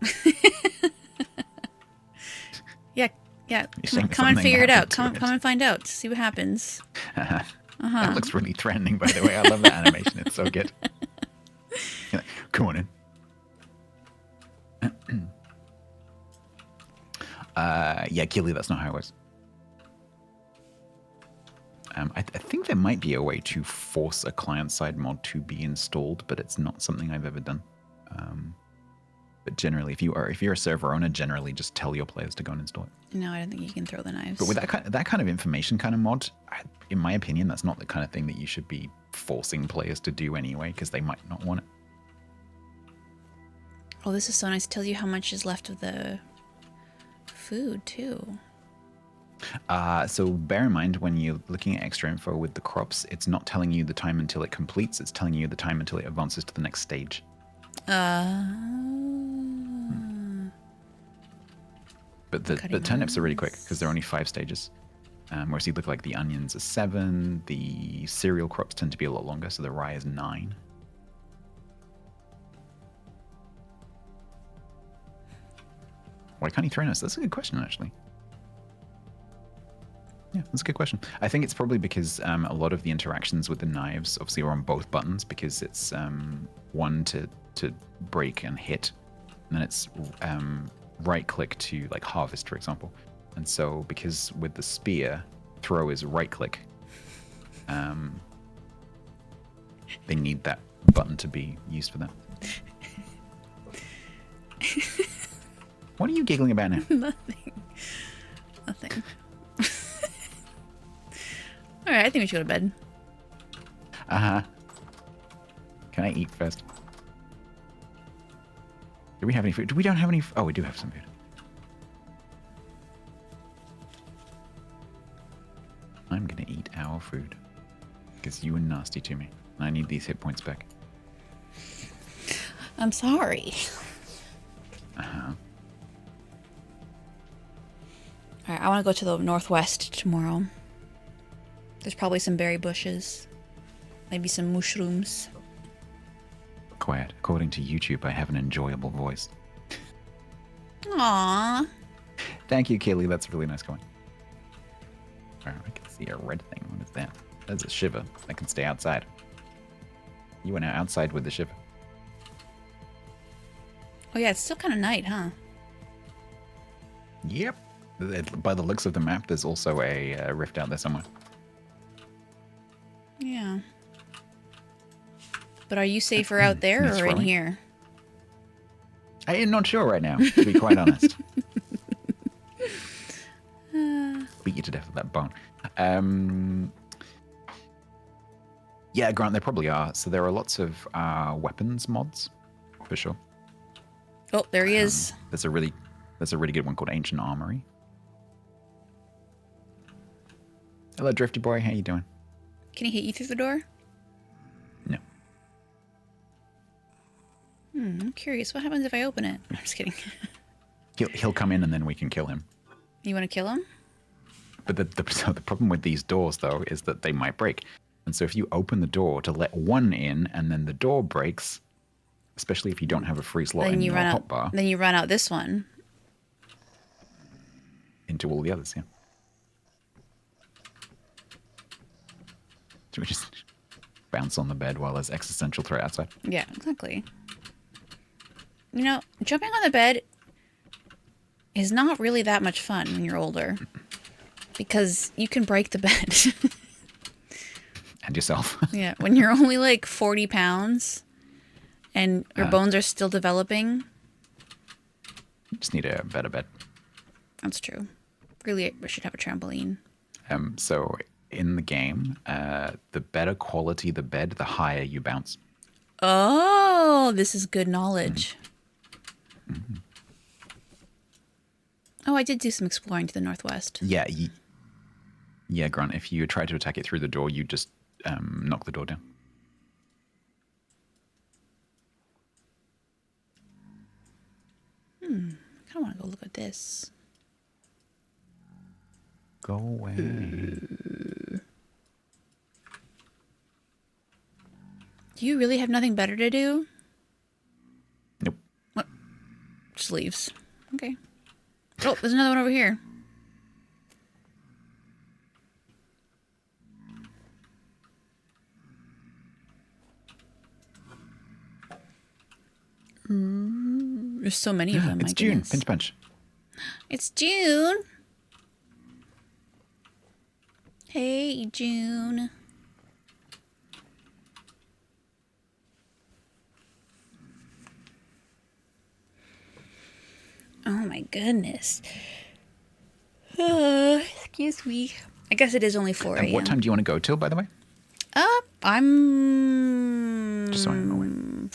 Yeah. Come and figure it out. Come and find out. See what happens. That looks really threatening, by the way. I love that animation. It's so good. Come on in. Yeah, Keely, that's not how it works. I think there might be a way to force a client-side mod to be installed, but it's not something I've ever done. But generally, if you're a server owner, generally just tell your players to go and install it. No, I don't think you can throw the knives. But with that kind of information kind of mod, in my opinion, that's not the kind of thing that you should be forcing players to do anyway, because they might not want it. Oh, this is so nice. It tells you how much is left of the food, too. So bear in mind, when you're looking at extra info with the crops, it's not telling you the time until it completes. It's telling you the time until it advances to the next stage. But the turnips are really quick because they're only 5 stages. Whereas you look like the onions are 7. The cereal crops tend to be a lot longer, so the rye is 9. Why can't he throw us? That's a good question, actually. Yeah, that's a good question. I think it's probably because a lot of the interactions with the knives obviously are on both buttons, because it's one to break and hit, and then it's right click to like harvest, for example. And so because with the spear, throw is right click, they need that button to be used for that. What are you giggling about now? Nothing. All right, I think we should go to bed. Uh-huh. Can I eat first? Do we have any food? We don't have any... Oh, we do have some food. sour food. Because you were nasty to me. And I need these hit points back. I'm sorry. Uh-huh. Alright, I want to go to the northwest tomorrow. There's probably some berry bushes. Maybe some mushrooms. Quiet. According to YouTube, I have an enjoyable voice. Aww. Thank you, Kaylee. That's a really nice comment. Alright, I can see a red thing. What is that? That's a shiver. That can stay outside. You went outside with the shiver. Oh yeah, it's still kind of night, huh? Yep. By the looks of the map, there's also a rift out there somewhere. Yeah. But are you safer out there or in here? I am not sure right now, to be quite honest. Beat you to death with that bone. Yeah, Grant, there probably are. So there are lots of weapons mods, for sure. Oh, there he is. There's a really good one called Ancient Armory. Hello, Drifty Boy. How you doing? Can he hit you through the door? No. I'm curious. What happens if I open it? I'm just kidding. He'll come in and then we can kill him. You want to kill him? But the problem with these doors, though, is that they might break. And so if you open the door to let one in and then the door breaks, especially if you don't have a free slot in your hotbar. Then you run out this one. Into all the others, yeah. Should we just bounce on the bed while there's existential threat outside? Yeah, exactly. You know, jumping on the bed is not really that much fun when you're older. Because you can break the bed. And yourself. Yeah, when you're only like 40 pounds and your bones are still developing. You just need a better bed. That's true. Really, we should have a trampoline. So in the game, the better quality the bed, the higher you bounce. Oh, this is good knowledge. Mm-hmm. Oh, I did do some exploring to the northwest. Yeah, yeah, Grant. If you try to attack it through the door, you just knock the door down. I kind of want to go look at this. Go away. Do you really have nothing better to do? Nope. What? Just leaves. Okay. Oh, there's another one over here. There's so many of them. It's June. Pinch punch. It's June. Hey, June. Oh my goodness. Excuse me. I guess it is only 4 a.m. And what time do you want to go till, by the way? I'm Just so I know.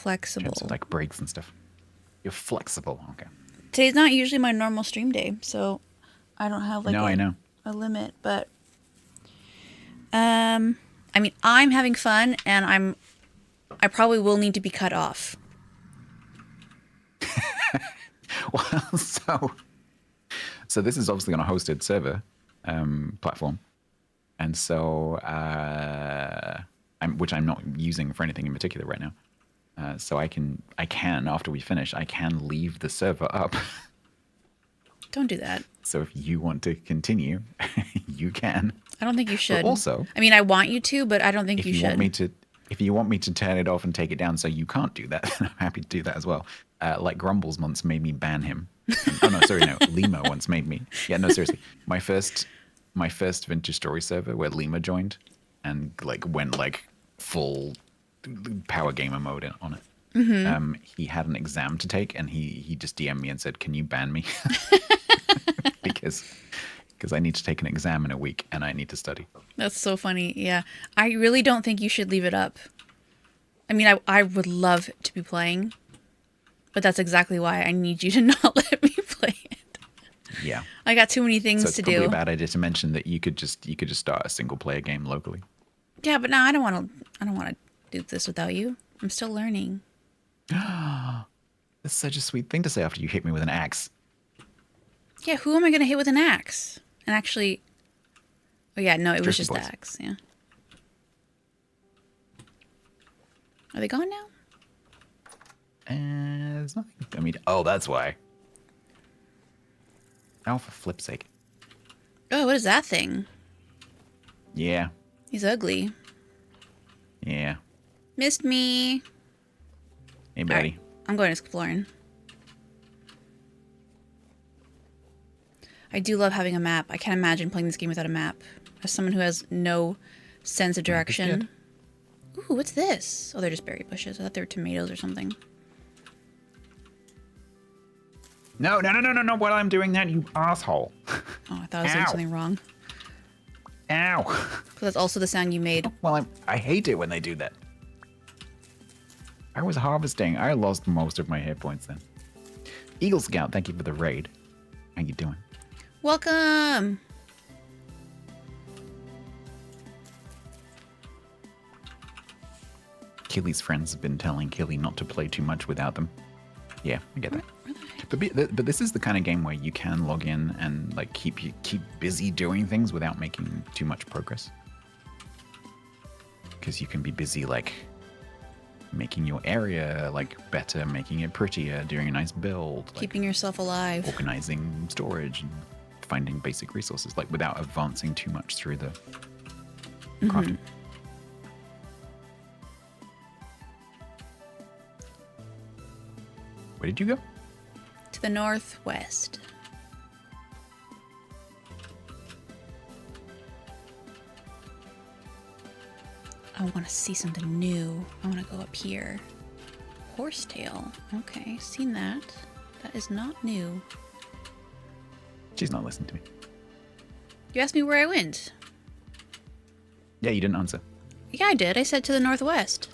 flexible. So like breaks and stuff. You're flexible. Okay. Today's not usually my normal stream day, so I don't have like I know. a limit, but I mean, I'm having fun and I probably will need to be cut off. Well, so this is obviously on a hosted server platform, and so which I'm not using for anything in particular right now. So I can after we finish, I can leave the server up. Don't do that. So if you want to continue, you can. I don't think you should. But also, I mean, I want you to, but I don't think you should. If you want me to turn it off and take it down so you can't do that, then I'm happy to do that as well. Like Grumbles once made me ban him. Oh no, sorry, no. Lima once made me. Yeah, no, seriously. My first Vintage Story server where Lima joined and like went like full power gamer mode on it. Mm-hmm. He had an exam to take and he just DM'd me and said, "Can you ban me?" because I need to take an exam in a week and I need to study. That's so funny. Yeah. I really don't think you should leave it up. I mean, I would love to be playing, but that's exactly why I need you to not let me play it. Yeah. I got too many So things it's to probably do. a bad idea to mention that you could just start a single player game locally. Yeah, but now I don't want to. I don't want to do this without you. I'm still learning. That's such a sweet thing to say after you hit me with an axe. Yeah, who am I gonna hit with an axe? And actually, oh yeah, no, it was Drifty just the boys. axe. Yeah. Are they gone now? There's nothing. I mean, oh, that's why. Oh, for flip's sake. Oh, what is that thing? Yeah. He's ugly. Yeah. Missed me. Hey, All buddy. right, I'm going exploring. I do love having a map. I can't imagine playing this game without a map. As someone who has no sense of direction. Ooh, what's this? Oh, they're just berry bushes. I thought they were tomatoes or something. No. While I'm doing that, you asshole. Oh, I thought I was doing Ow. something wrong. Ow. But that's also the sound you made. Well, I hate it when they do that. I was harvesting. I lost most of my hit points then. Eagle Scout, thank you for the raid. How you doing? Welcome! Killy's friends have been telling Killy not to play too much without them. Yeah, I get that. But this is the kind of game where you can log in and like keep busy doing things without making too much progress. Because you can be busy like making your area like better, making it prettier, doing a nice build, like, Keeping yourself alive. organizing storage and finding basic resources, like without advancing too much through the crafting. Where did you go? To the northwest. I want to see something new. I want to go up here. Horsetail. Okay, seen that. That is not new. She's not listening to me. You asked me where I went. Yeah, you didn't answer. Yeah, I did. I said to the northwest.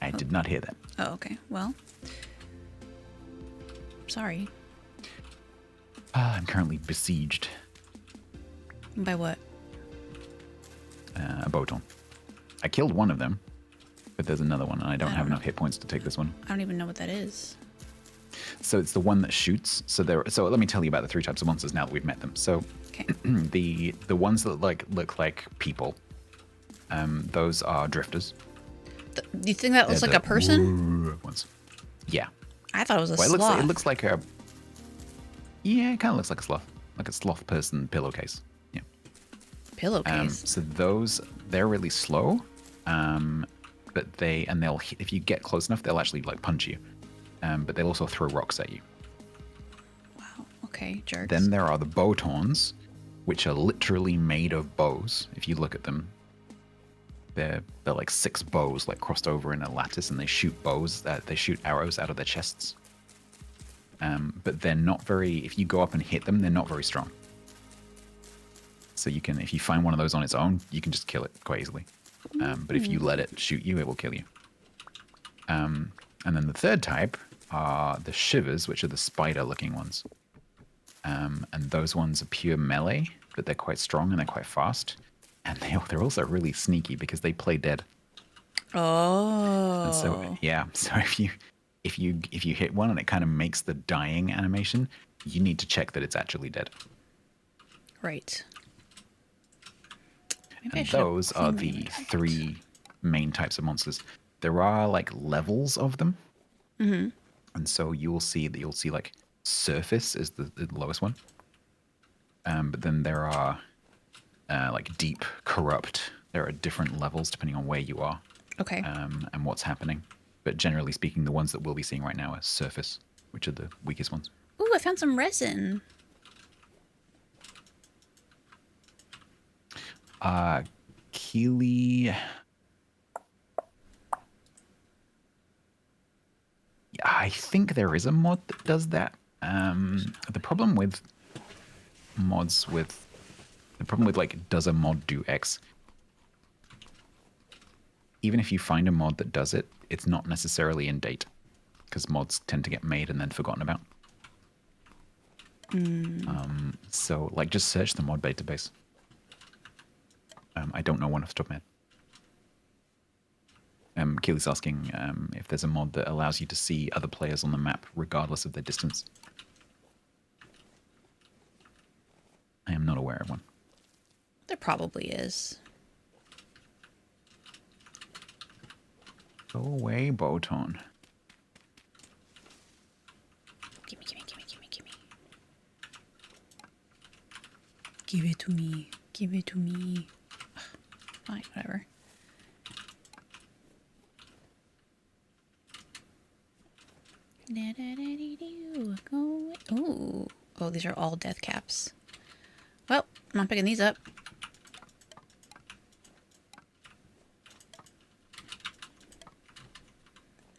I did not hear that. Oh, okay. Well, sorry. I'm currently besieged. By what? A Boton. I killed one of them, but there's another one, and I don't have enough hit points to take this one. I don't even know what that is. So it's the one that shoots. So let me tell you about the three types of monsters now that we've met them. So Okay. the ones that look like people, those are drifters. Do you think that looks like a person? Ones. Yeah. I thought it was a Well, sloth. it looks like a. Yeah, it kind of looks like a sloth person pillowcase. Yeah. Pillowcase. So they're really slow, but they'll hit, if you get close enough, they'll actually like punch you, but they'll also throw rocks at you. Wow. Okay, jerks. Then there are the Bowtons, which are literally made of bows. If you look at them, they're like 6 bows like crossed over in a lattice, and they shoot they shoot arrows out of their chests. But they're not very. If you go up and hit them, they're not very strong. So you can, if you find one of those on its own, you can just kill it quite easily. But if you let it shoot you, it will kill you. And then the third type are the Shivers, which are the spider-looking ones. And those ones are pure melee, but they're quite strong and they're quite fast. And they're also really sneaky because they play dead. Oh. And so yeah, so if you hit one and it kind of makes the dying animation, you need to check that it's actually dead. Right. Maybe I And should have those are cleaned my the inventory. 3 main types of monsters. There are like levels of them. Mm-hmm. And so you'll see like surface is the lowest one. But then there are like deep, corrupt. There are different levels depending on where you are. Okay. And what's happening. But generally speaking, the ones that we'll be seeing right now are surface, which are the weakest ones. Ooh, I found some resin. Keely. I think there is a mod that does that. The problem with like, does a mod do X? Even if you find a mod that does it, it's not necessarily in date, because mods tend to get made and then forgotten about. So, like, just search the mod database. I don't know one off the top of my head. Keely's asking if there's a mod that allows you to see other players on the map regardless of their distance. I am not aware of one. There probably is. Go away, Boton. Gimme, gimme, gimme, gimme, gimme. Give it to me. Give it to me. Ugh, fine, whatever. Go. Ooh. Oh, these are all death caps. Well, I'm not picking these up.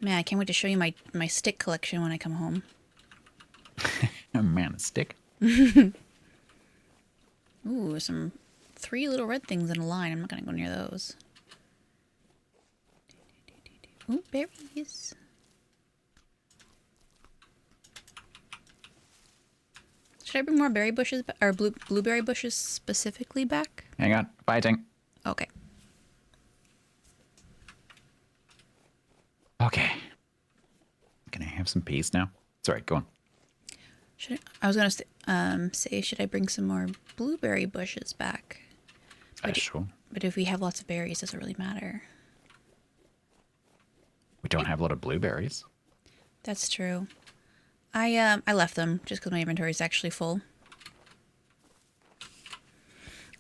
Man, I can't wait to show you my stick collection when I come home. Oh man, a stick. Ooh, some 3 little red things in a line. I'm not gonna go near those. Ooh, berries. Should I bring more berry bushes or blueberry bushes specifically back? Hang on, fighting. Okay. Okay. Can I have some peace now? Sorry, go on. I was gonna say, should I bring some more blueberry bushes back? Sure. But if we have lots of berries, does it really matter? We don't have a lot of blueberries. That's true. I left them just because my inventory is actually full.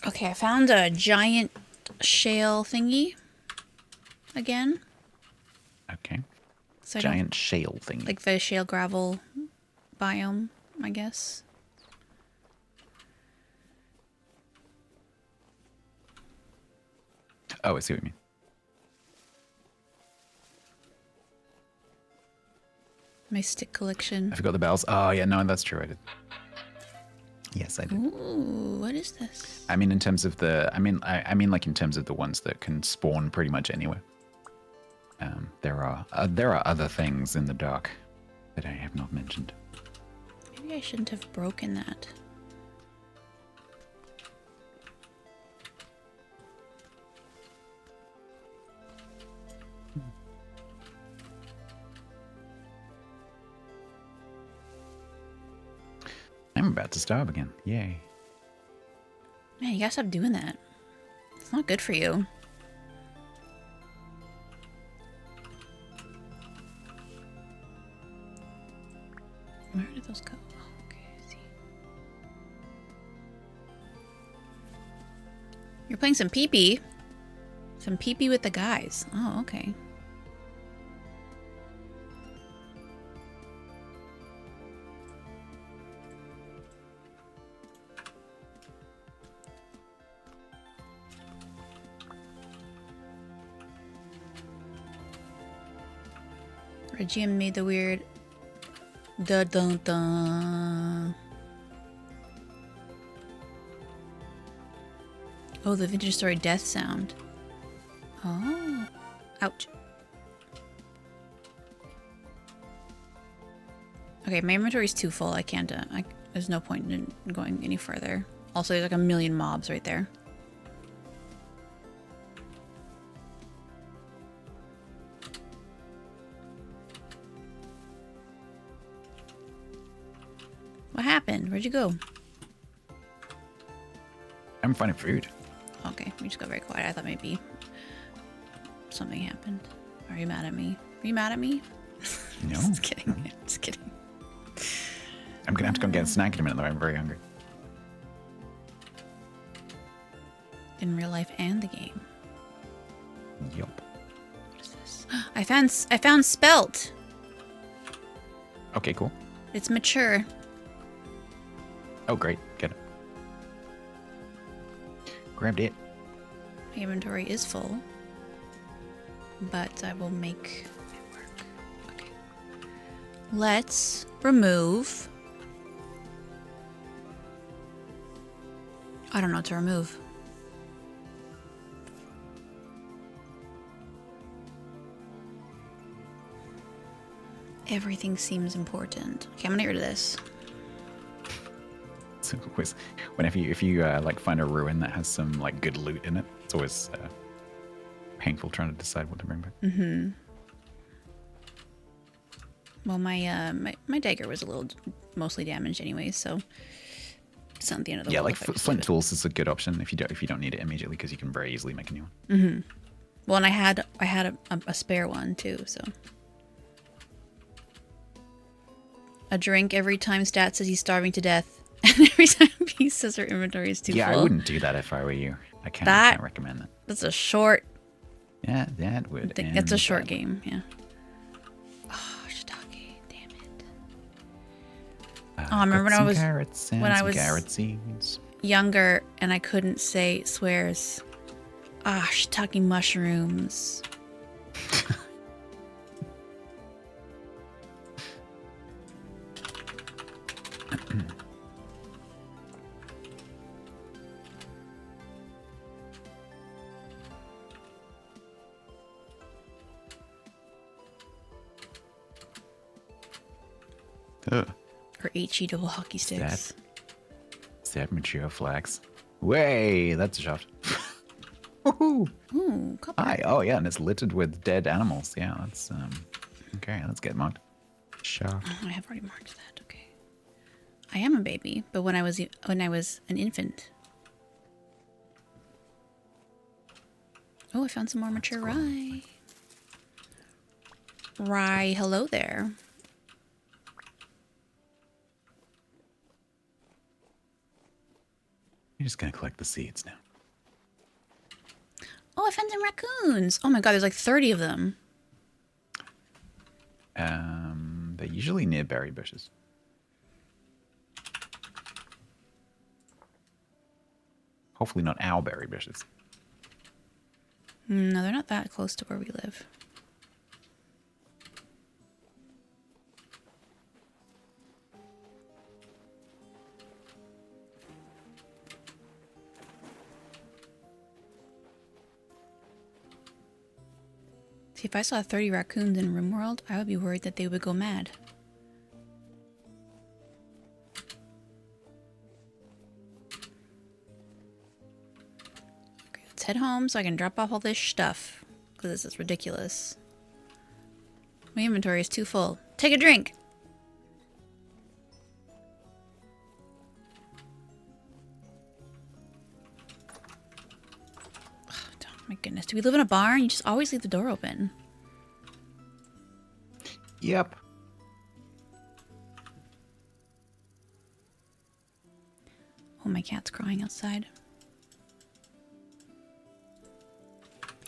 Okay, I found a giant shale thingy again. Okay. So Giant shale thing. like the shale gravel biome, I guess. Oh, I see what you mean. My stick collection. I forgot the bells. Oh, yeah, no, that's true. I did. Yes, I did. Ooh, what is this? I mean, in terms of the, I mean, like in terms of the ones that can spawn pretty much anywhere. There are other things in the dark that I have not mentioned. Maybe I shouldn't have broken that. I'm about to starve again. Yay. Man, you gotta stop doing that. It's not good for you. Where did those go? Oh, okay, I see. You're playing some pee-pee. Some pee-pee with the guys. Oh, okay. GM made the weird da dun dun. Oh, the vintage story death sound. Oh, ouch. Okay, my inventory's too full. I can't. There's no point in going any further. Also, there's like a million mobs right there. What happened? Where'd you go? I'm finding food. Okay, we just got very quiet. I thought maybe something happened. Are you mad at me? Are you mad at me? No. Just kidding. Just kidding. I'm gonna have to go get a snack in a minute though. I'm very hungry. In real life and the game. Yup. What is this? I found spelt. Okay, cool. It's mature. Oh, great. Get it. Grabbed it. My inventory is full, but I will make it work. Okay. Let's remove. I don't know what to remove. Everything seems important. Okay, I'm gonna get rid of this. It's always whenever if you like find a ruin that has some like good loot in it, it's always painful trying to decide what to bring back. Mm-hmm. Well, my dagger was a little mostly damaged anyway, so it's not the end of the Yeah, world. like flint tools is a good option if you don't need it immediately because you can very easily make a new one. Mm-hmm. Well, and I had a spare one too, so. A drink every time Stat says he's starving to death, and every time he says her inventory is too full. Yeah, I wouldn't do that if I were you. I can't recommend that. That's a short. Yeah, that would. That's a short game. Yeah. Oh, shiitake, damn it. I remember when I was carrot seeds. Younger and I couldn't say swears. Shiitake mushrooms. Or HE double hockey sticks. Sad mature flax. Way, that's a shot. Woohoo! Ooh, copper. Hi. Oh yeah, and it's littered with dead animals. Yeah, that's okay. Let's get marked. Shot. Oh, I have already marked that. Okay. I am a baby, but when I was an infant. Oh, I found some more mature rye. Rye, hello there. You're just gonna collect the seeds now. Oh, I found some raccoons. Oh my god, there's like 30 of them. They're usually near berry bushes. Hopefully not our berry bushes. No, they're not that close to where we live. See, if I saw 30 raccoons in RimWorld, I would be worried that they would go mad. Okay, let's head home so I can drop off all this stuff. Because this is ridiculous. My inventory is too full. Take a drink! My goodness, do we live in a barn? You just always leave the door open. Yep. Oh, my cat's crying outside.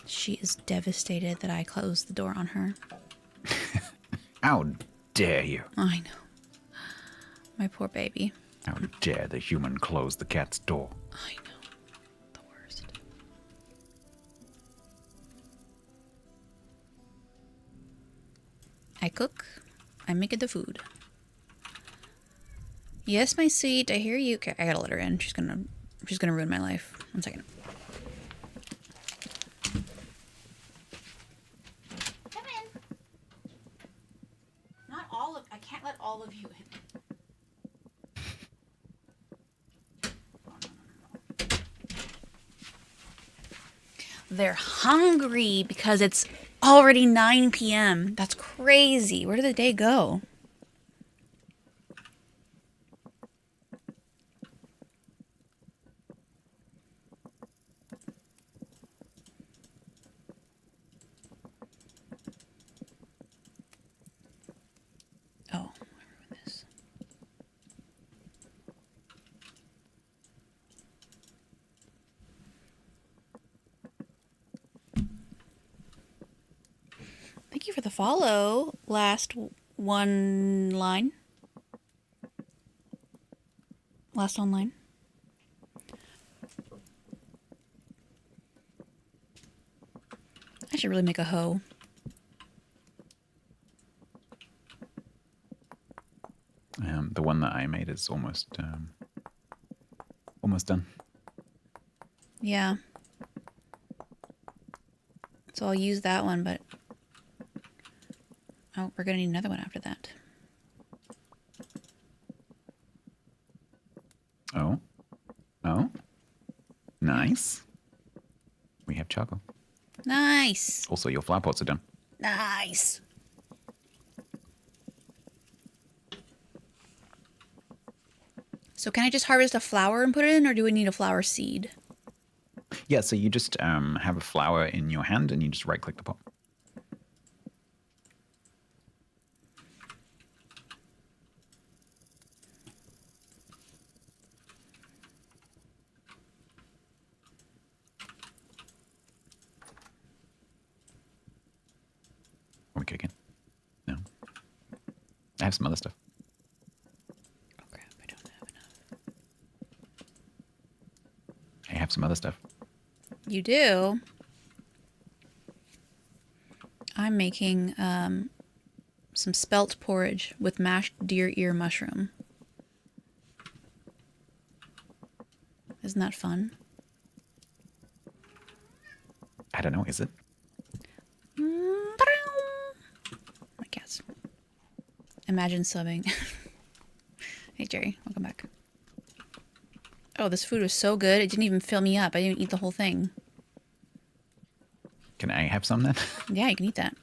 She is devastated that I closed the door on her. How dare you? I know. My poor baby. How dare the human close the cat's door? I know. The worst. I cook. I make the food. Yes, my sweet. I hear you. Okay, I gotta let her in. She's gonna ruin my life. 1 second. Come in. Not all of. I can't let all of you in. They're hungry because it's already 9 p.m. That's crazy. Where did the day go? Oh, I ruined this. Thank you for the follow. Last one line. Last online. I should really make a hoe. The one that I made is almost done. Yeah. So I'll use that one, but... Oh, we're going to need another one after that. Oh. Oh. Nice. We have charcoal. Nice. Also, your flower pots are done. Nice. So can I just harvest a flower and put it in, or do we need a flower seed? Yeah, so you just have a flower in your hand and you just right-click the pot. Are we cooking? No. I have some other stuff. Oh crap, I don't have enough. I have some other stuff. You do? I'm making some spelt porridge with mashed deer ear mushroom. Isn't that fun? I don't know, is it? My cats. Imagine subbing. Hey Jerry, welcome back. Oh, this food was so good, it didn't even fill me up. I didn't eat the whole thing. Can I have some then? Yeah, you can eat that.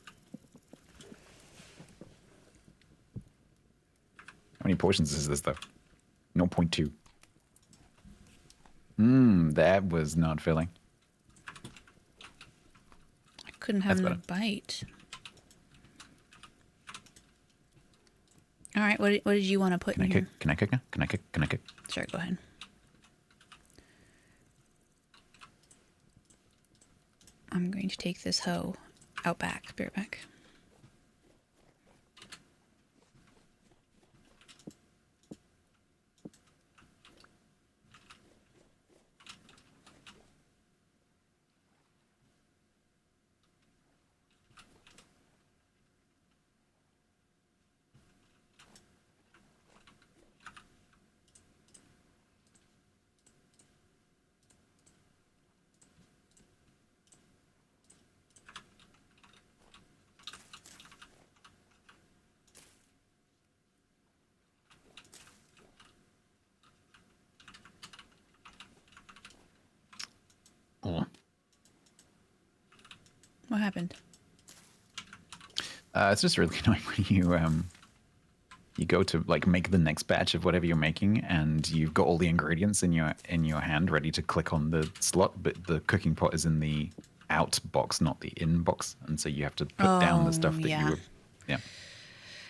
How many portions is this, though? 0.2. That was not filling. I couldn't have That's another bite. All right, what did you want to put Can I in cook? here? Can I cook now? Can I cook? Can I cook? Sure, go ahead. I'm going to take this hoe out back. Be right back. Oh. What happened? It's just really annoying when you go to like make the next batch of whatever you're making, and you've got all the ingredients in your hand ready to click on the slot, but the cooking pot is in the out box, not the in box, and so you have to put down the stuff that yeah. you were. Yeah.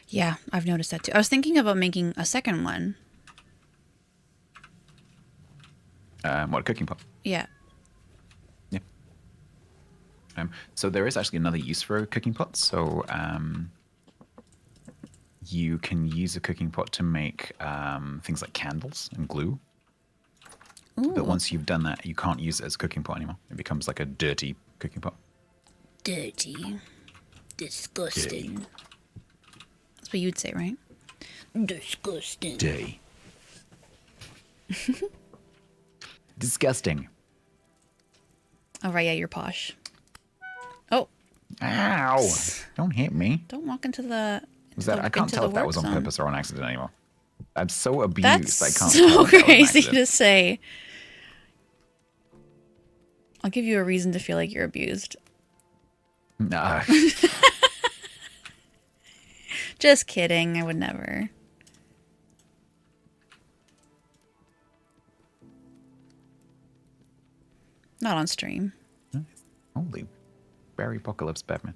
Yeah, I've noticed that too. I was thinking about making a second one. What, a cooking pot? Yeah. Yeah. So there is actually another use for a cooking pot. So you can use a cooking pot to make things like candles and glue. Ooh. But once you've done that, you can't use it as a cooking pot anymore. It becomes like a dirty cooking pot. Dirty. Disgusting. Dirty. That's what you'd say, right? Disgusting. Dirty. Disgusting. Oh, right, yeah, you're posh. Oh, Ow! Don't hit me. don't walk into the... Was that? I can't into tell the if that work was on zone. purpose or on accident anymore. I'm so abused. That's I can't so tell if that was an crazy accident. to say. I'll give you a reason to feel like you're abused. Nah. Just kidding. I would never. Not on stream. Holy berry apocalypse, Batman.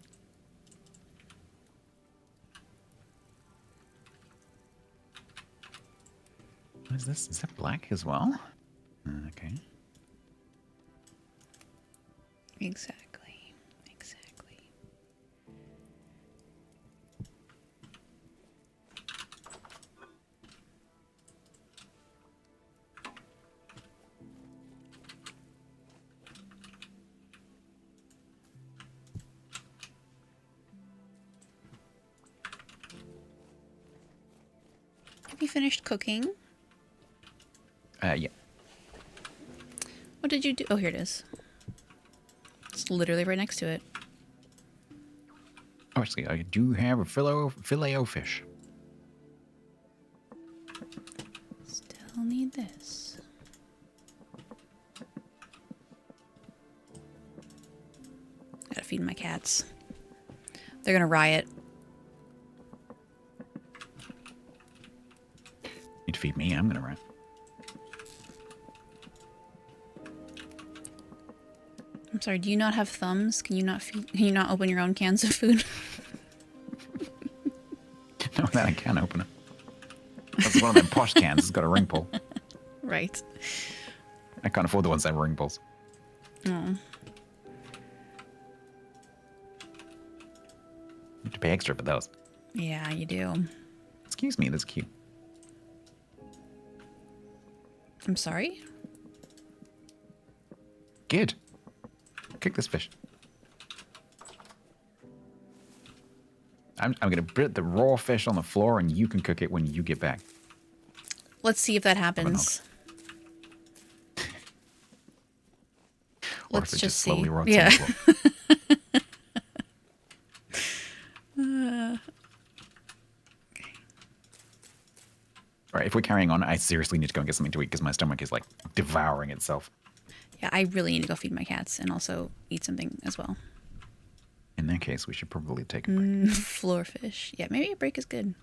What is this? Is that black as well? Okay. Exactly. Exactly. Have you finished cooking? Yeah. What did you do? Oh, here it is. It's literally right next to it. Oh, actually, I do have a filet o fish. Still need this. gotta feed my cats. They're gonna riot. Need to feed me. I'm gonna run. I'm sorry. Do you not have thumbs? Can you not feed? Can you not open your own cans of food? No, that I can open it. That's one of them posh cans. It's got a ring pull. Right. I can't afford the ones that have ring pulls. Oh. You have to pay extra for those. Yeah, you do. Excuse me, that's cute. I'm sorry? Good. Cook this fish. I'm going to put the raw fish on the floor and you can cook it when you get back. Let's see if that happens. Or Let's if it just see. slowly rots Yeah. on the floor. All right, if we're carrying on, I seriously need to go and get something to eat because my stomach is like devouring itself. Yeah, I really need to go feed my cats and also eat something as well. In that case, we should probably take a break. Floor fish. Yeah, maybe a break is good.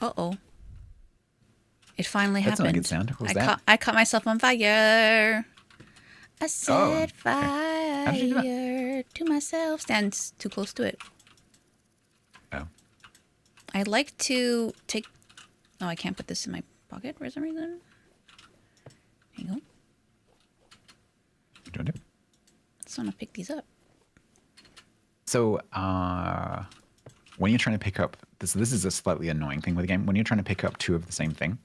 Uh-oh. It finally That's not a happened. good sound. What was that? I caught myself on fire. I set okay. How did you do that? fire to myself. Stand too close to it. Oh. I like to take... Oh, I can't put this in my pocket for some reason. There you go. What do you want to do? I just want to pick these up. So, when you're trying to pick up... This is a slightly annoying thing with the game. When you're trying to pick up two of the same thing,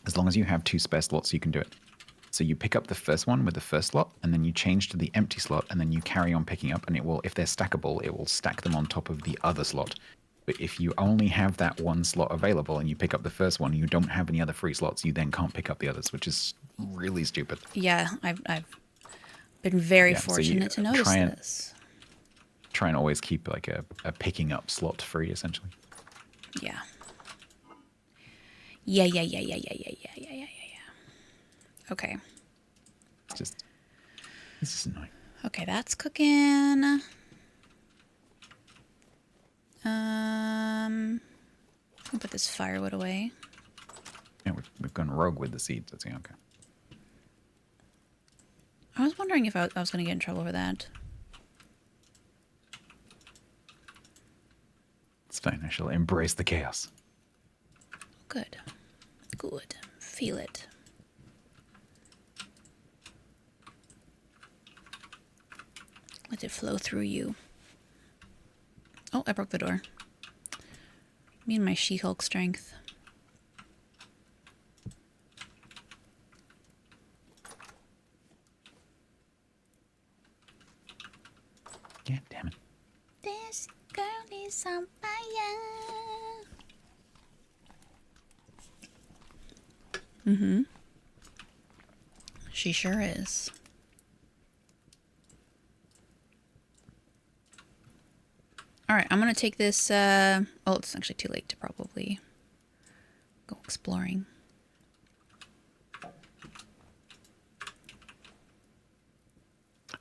as long as you have two spare slots, you can do it. So you pick up the first one with the first slot, and then you change to the empty slot, and then you carry on picking up, and it will, if they're stackable, it will stack them on top of the other slot. But if you only have that one slot available and you pick up the first one, you don't have any other free slots, you then can't pick up the others, which is really stupid. Yeah, I've been very fortunate to notice this. Try and always keep like a picking up slot free, essentially. Yeah. Yeah. Okay. It's just annoying. Okay, that's cooking. I'll put this firewood away. Yeah, we've gone rogue with the seeds. That's okay. I was wondering if I was going to get in trouble for that. It's fine. I shall embrace the chaos. Good. Good. Feel it. Let it flow through you. Oh, I broke the door. Me and my She-Hulk strength. Yeah, damn it. This girl is on fire. Mm-hmm. She sure is. All right, I'm going to take this... oh, it's actually too late to probably go exploring.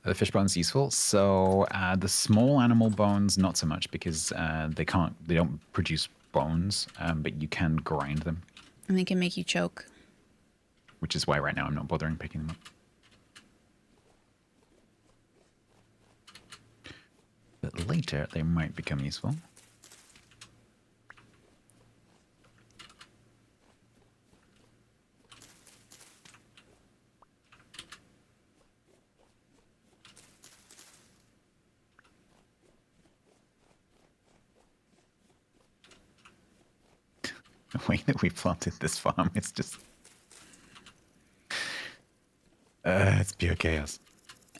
The fish bone's useful. So the small animal bones, not so much because they don't produce bones, but you can grind them. And they can make you choke. Which is why right now I'm not bothering picking them up. But later they might become useful. The way that we planted this farm is just... it's pure chaos.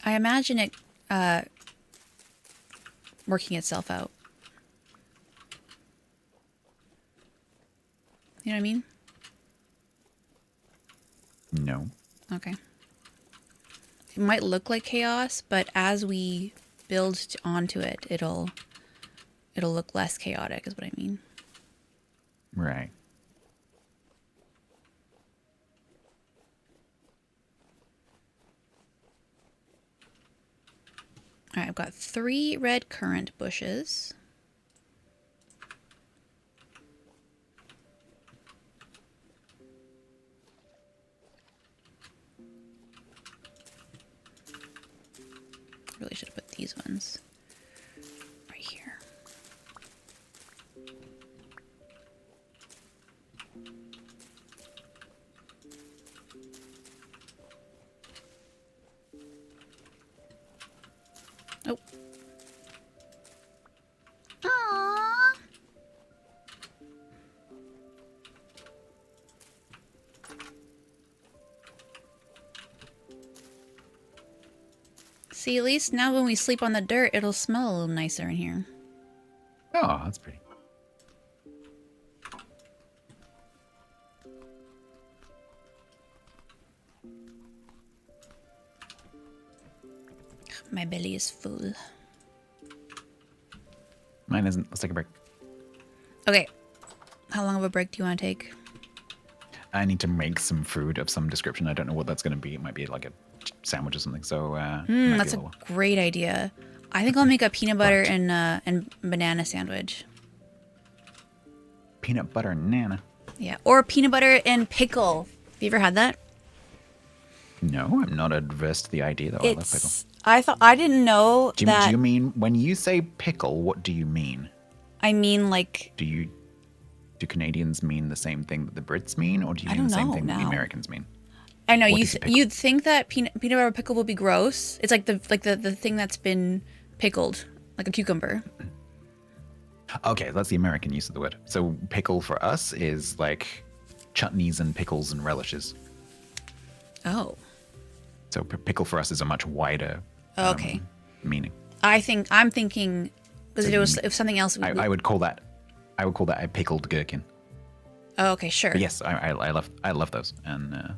I imagine it working itself out. You know what I mean? No. Okay. It might look like chaos, but as we build onto it, it'll look less chaotic, is what I mean. Right. I've got 3 red currant bushes. Really should have put these ones right here. Oh. Aww. See, at least now when we sleep on the dirt, it'll smell a little nicer in here. Oh, that's pretty. My belly is full. Mine isn't. Let's take a break. Okay. How long of a break do you want to take? I need to make some food of some description. I don't know what that's going to be. It might be like a sandwich or something. So That's a great idea. I think I'll make a peanut butter and banana sandwich. Peanut butter and nana. Yeah, or peanut butter and pickle. Have you ever had that? No, I'm not adverse to the idea though. I love pickle. I didn't know that. Do you mean when you say pickle? What do you mean? I mean, like. Do Canadians mean the same thing that the Brits mean, or do you mean the same thing that the Americans mean? I know you'd think that peanut butter pickle would be gross. It's like the thing that's been pickled, like a cucumber. Okay, that's the American use of the word. So pickle for us is like chutneys and pickles and relishes. Oh. So pickle for us is a much wider meaning. I'm thinking because if something else, I would call that a pickled gherkin. Oh, okay, sure. But yes, I love those, and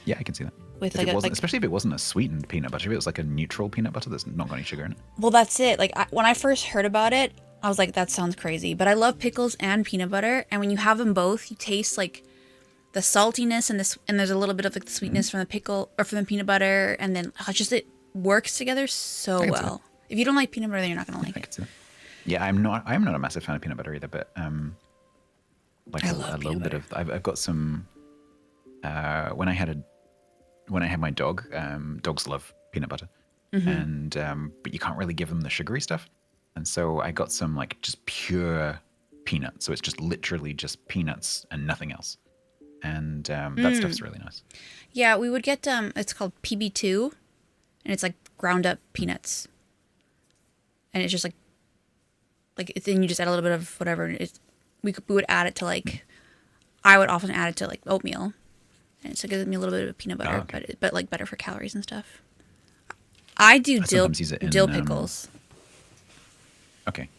yeah, I can see that. With Especially if it wasn't a sweetened peanut butter, if it was like a neutral peanut butter that's not got any sugar in it. Well, that's it. Like when I first heard about it, I was like, that sounds crazy. But I love pickles and peanut butter, and when you have them both, you taste like the saltiness and there's a little bit of like the sweetness from the pickle or from the peanut butter, and then it works together so well. If you don't like peanut butter, then you're not gonna like it. Yeah, I'm not a massive fan of peanut butter either, but like a little bit of. I've got some. When I had my dog, dogs love peanut butter, and but you can't really give them the sugary stuff, and so I got some like just pure peanuts. So it's just literally just peanuts and nothing else, and that stuff's really nice. Yeah, we would get it's called PB2, and it's like ground up peanuts, and it's just like then you just add a little bit of whatever. We would add it to like, I would often add it to like oatmeal, and so it gives me a little bit of peanut butter, but like better for calories and stuff. I do dill pickles. Okay.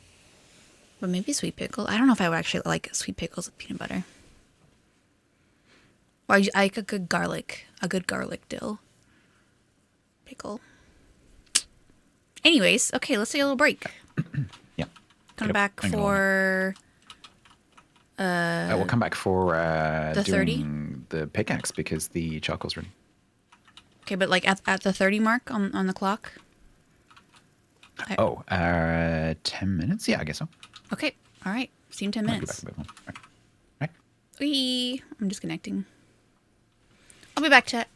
But maybe sweet pickle. I don't know if I would actually like sweet pickles with peanut butter. Or I like a good garlic dill pickle. Anyways, okay, let's take a little break. Yeah. Come back for. We'll come back for the 30? doing the pickaxe because the charcoal's ready. Okay, but like at the 30 mark on the clock. 10 minutes? Yeah, I guess so. Okay, all right. See you in 10 minutes. All right. I'm disconnecting. I'll be back, chat.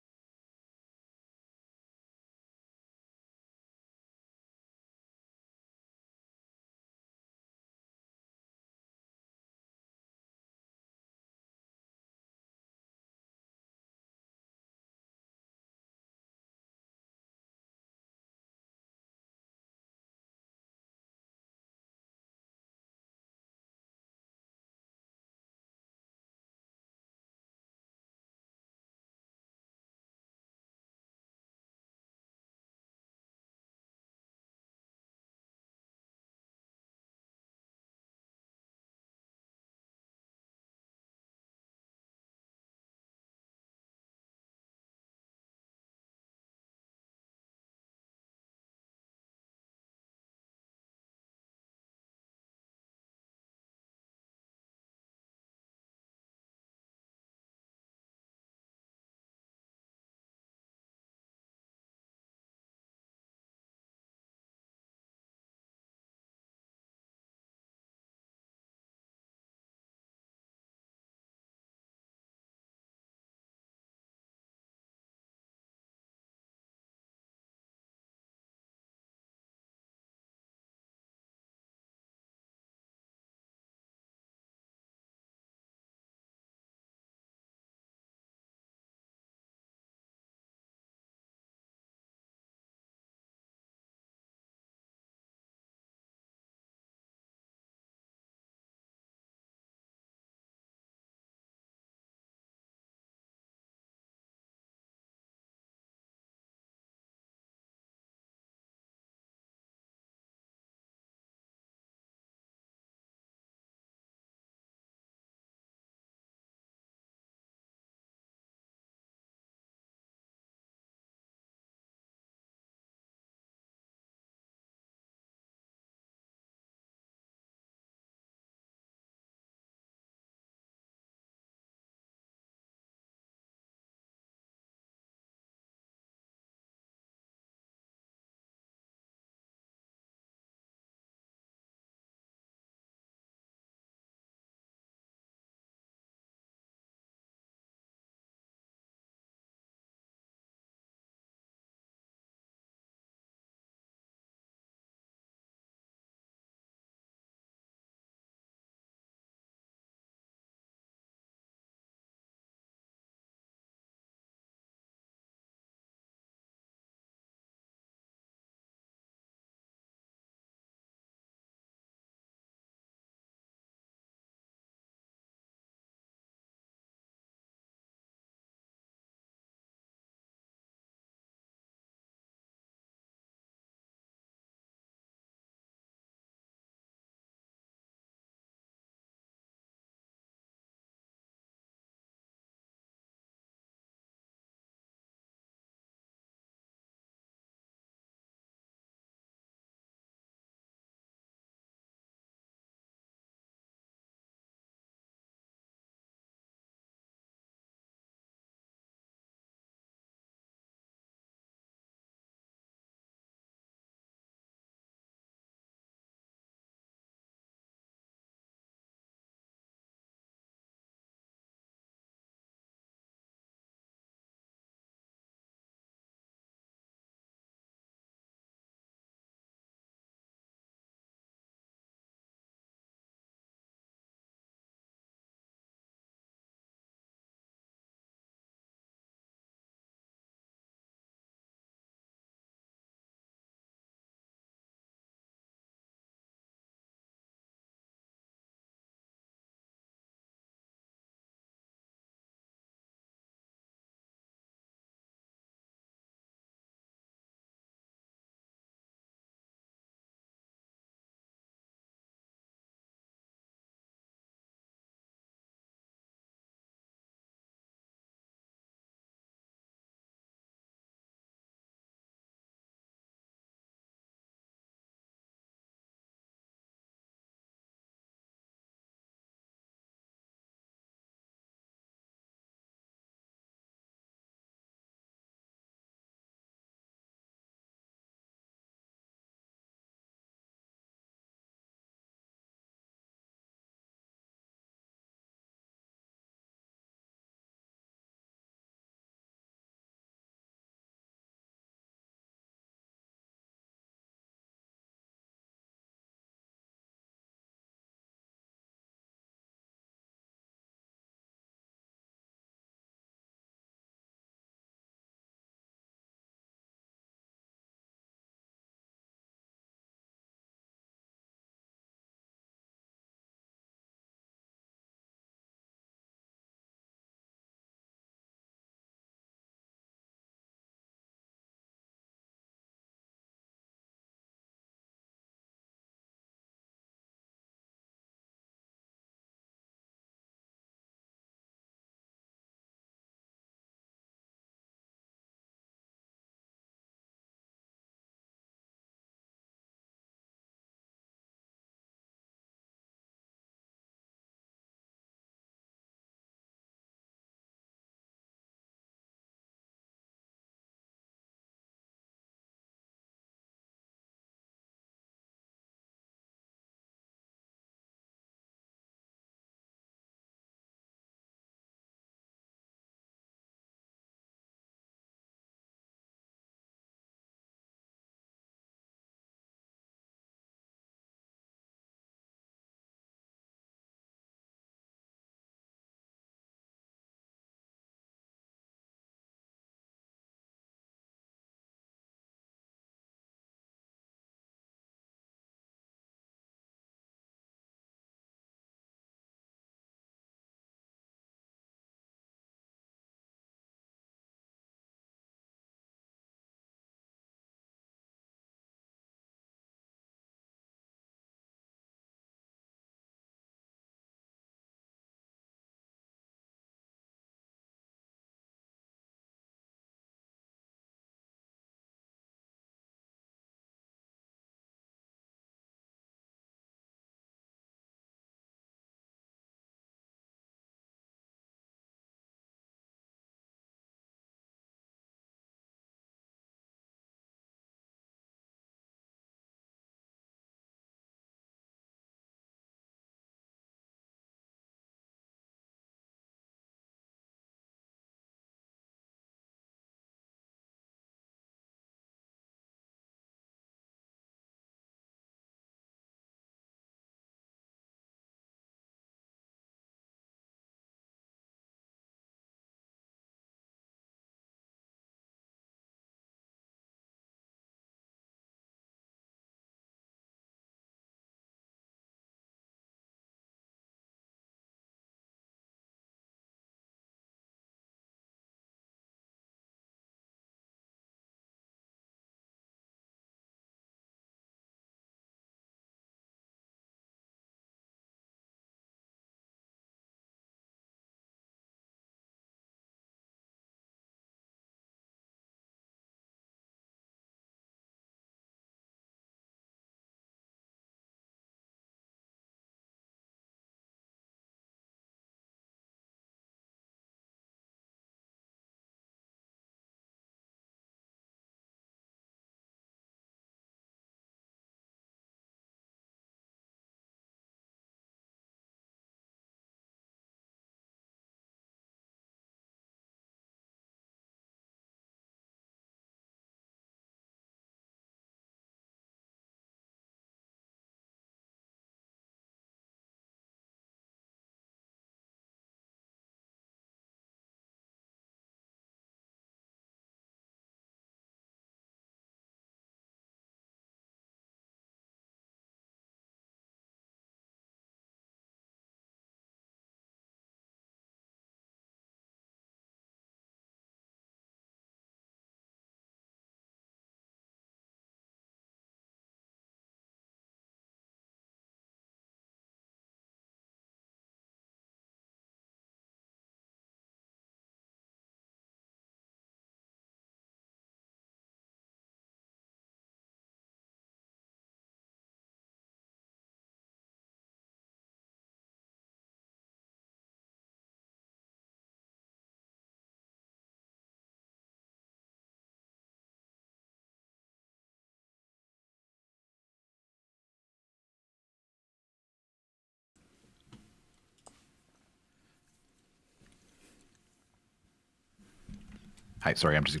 Hi, sorry, I'm just...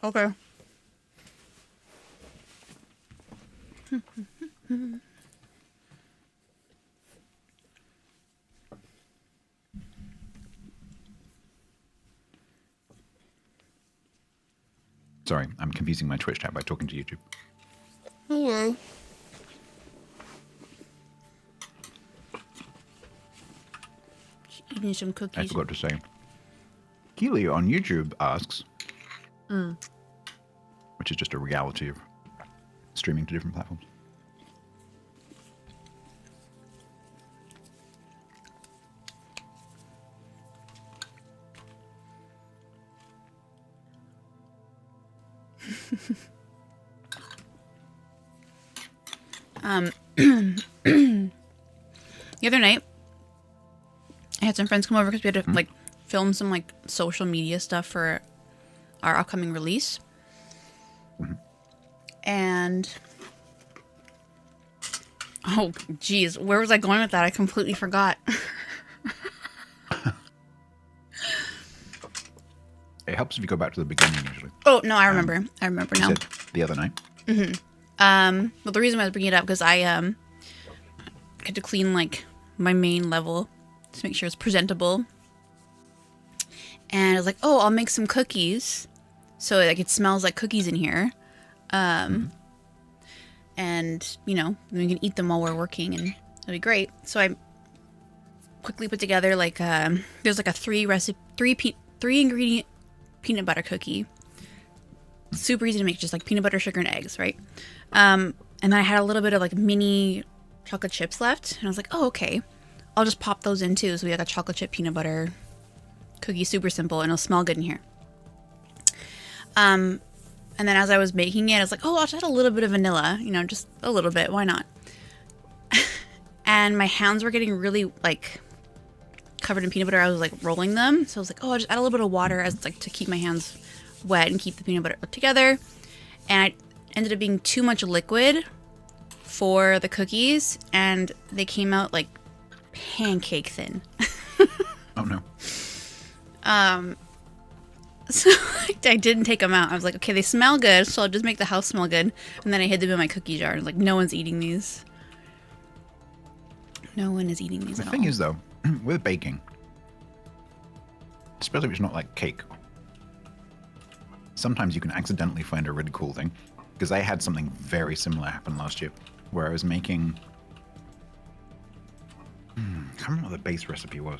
Okay. Sorry, I'm confusing my Twitch chat by talking to YouTube. Hello. Eating some cookies. I forgot to say. Keely on YouTube asks, which is just a reality of streaming to different platforms. The other night, I had some friends come over because we had to like film some like social media stuff for our upcoming release. And oh geez, where was I going with that? I completely forgot. It helps if you go back to the beginning usually. Oh no, I remember. I remember now. You said the other night. Well, the reason why I was bringing it up because I had to clean like my main level to make sure it's presentable. And I was like, oh, I'll make some cookies, so like it smells like cookies in here, and you know we can eat them while we're working, and it'll be great. So I quickly put together like there's like a three ingredient peanut butter cookie. Super easy to make, just like peanut butter, sugar, and eggs, right? And then I had a little bit of like mini chocolate chips left, and I was like, oh, okay, I'll just pop those in too. So we have a chocolate chip peanut butter cookie, super simple, and it'll smell good in here. And then as I was making it, I was like, oh, I'll just add a little bit of vanilla, you know, just a little bit, why not? And my hands were getting really like covered in peanut butter. I was like rolling them, so I was like, oh, I'll just add a little bit of water as like to keep my hands wet and keep the peanut butter together. And it ended up being too much liquid for the cookies, and they came out like pancake thin. Oh no. So I didn't take them out. I was like, okay, they smell good, so I'll just make the house smell good. And then I hid them in my cookie jar. I was like, no one's eating these. No one is eating these at all. The thing is, though, with baking, especially if it's not like cake, sometimes you can accidentally find a really cool thing. Because I had something very similar happen last year, where I was making... I can't remember what the base recipe was.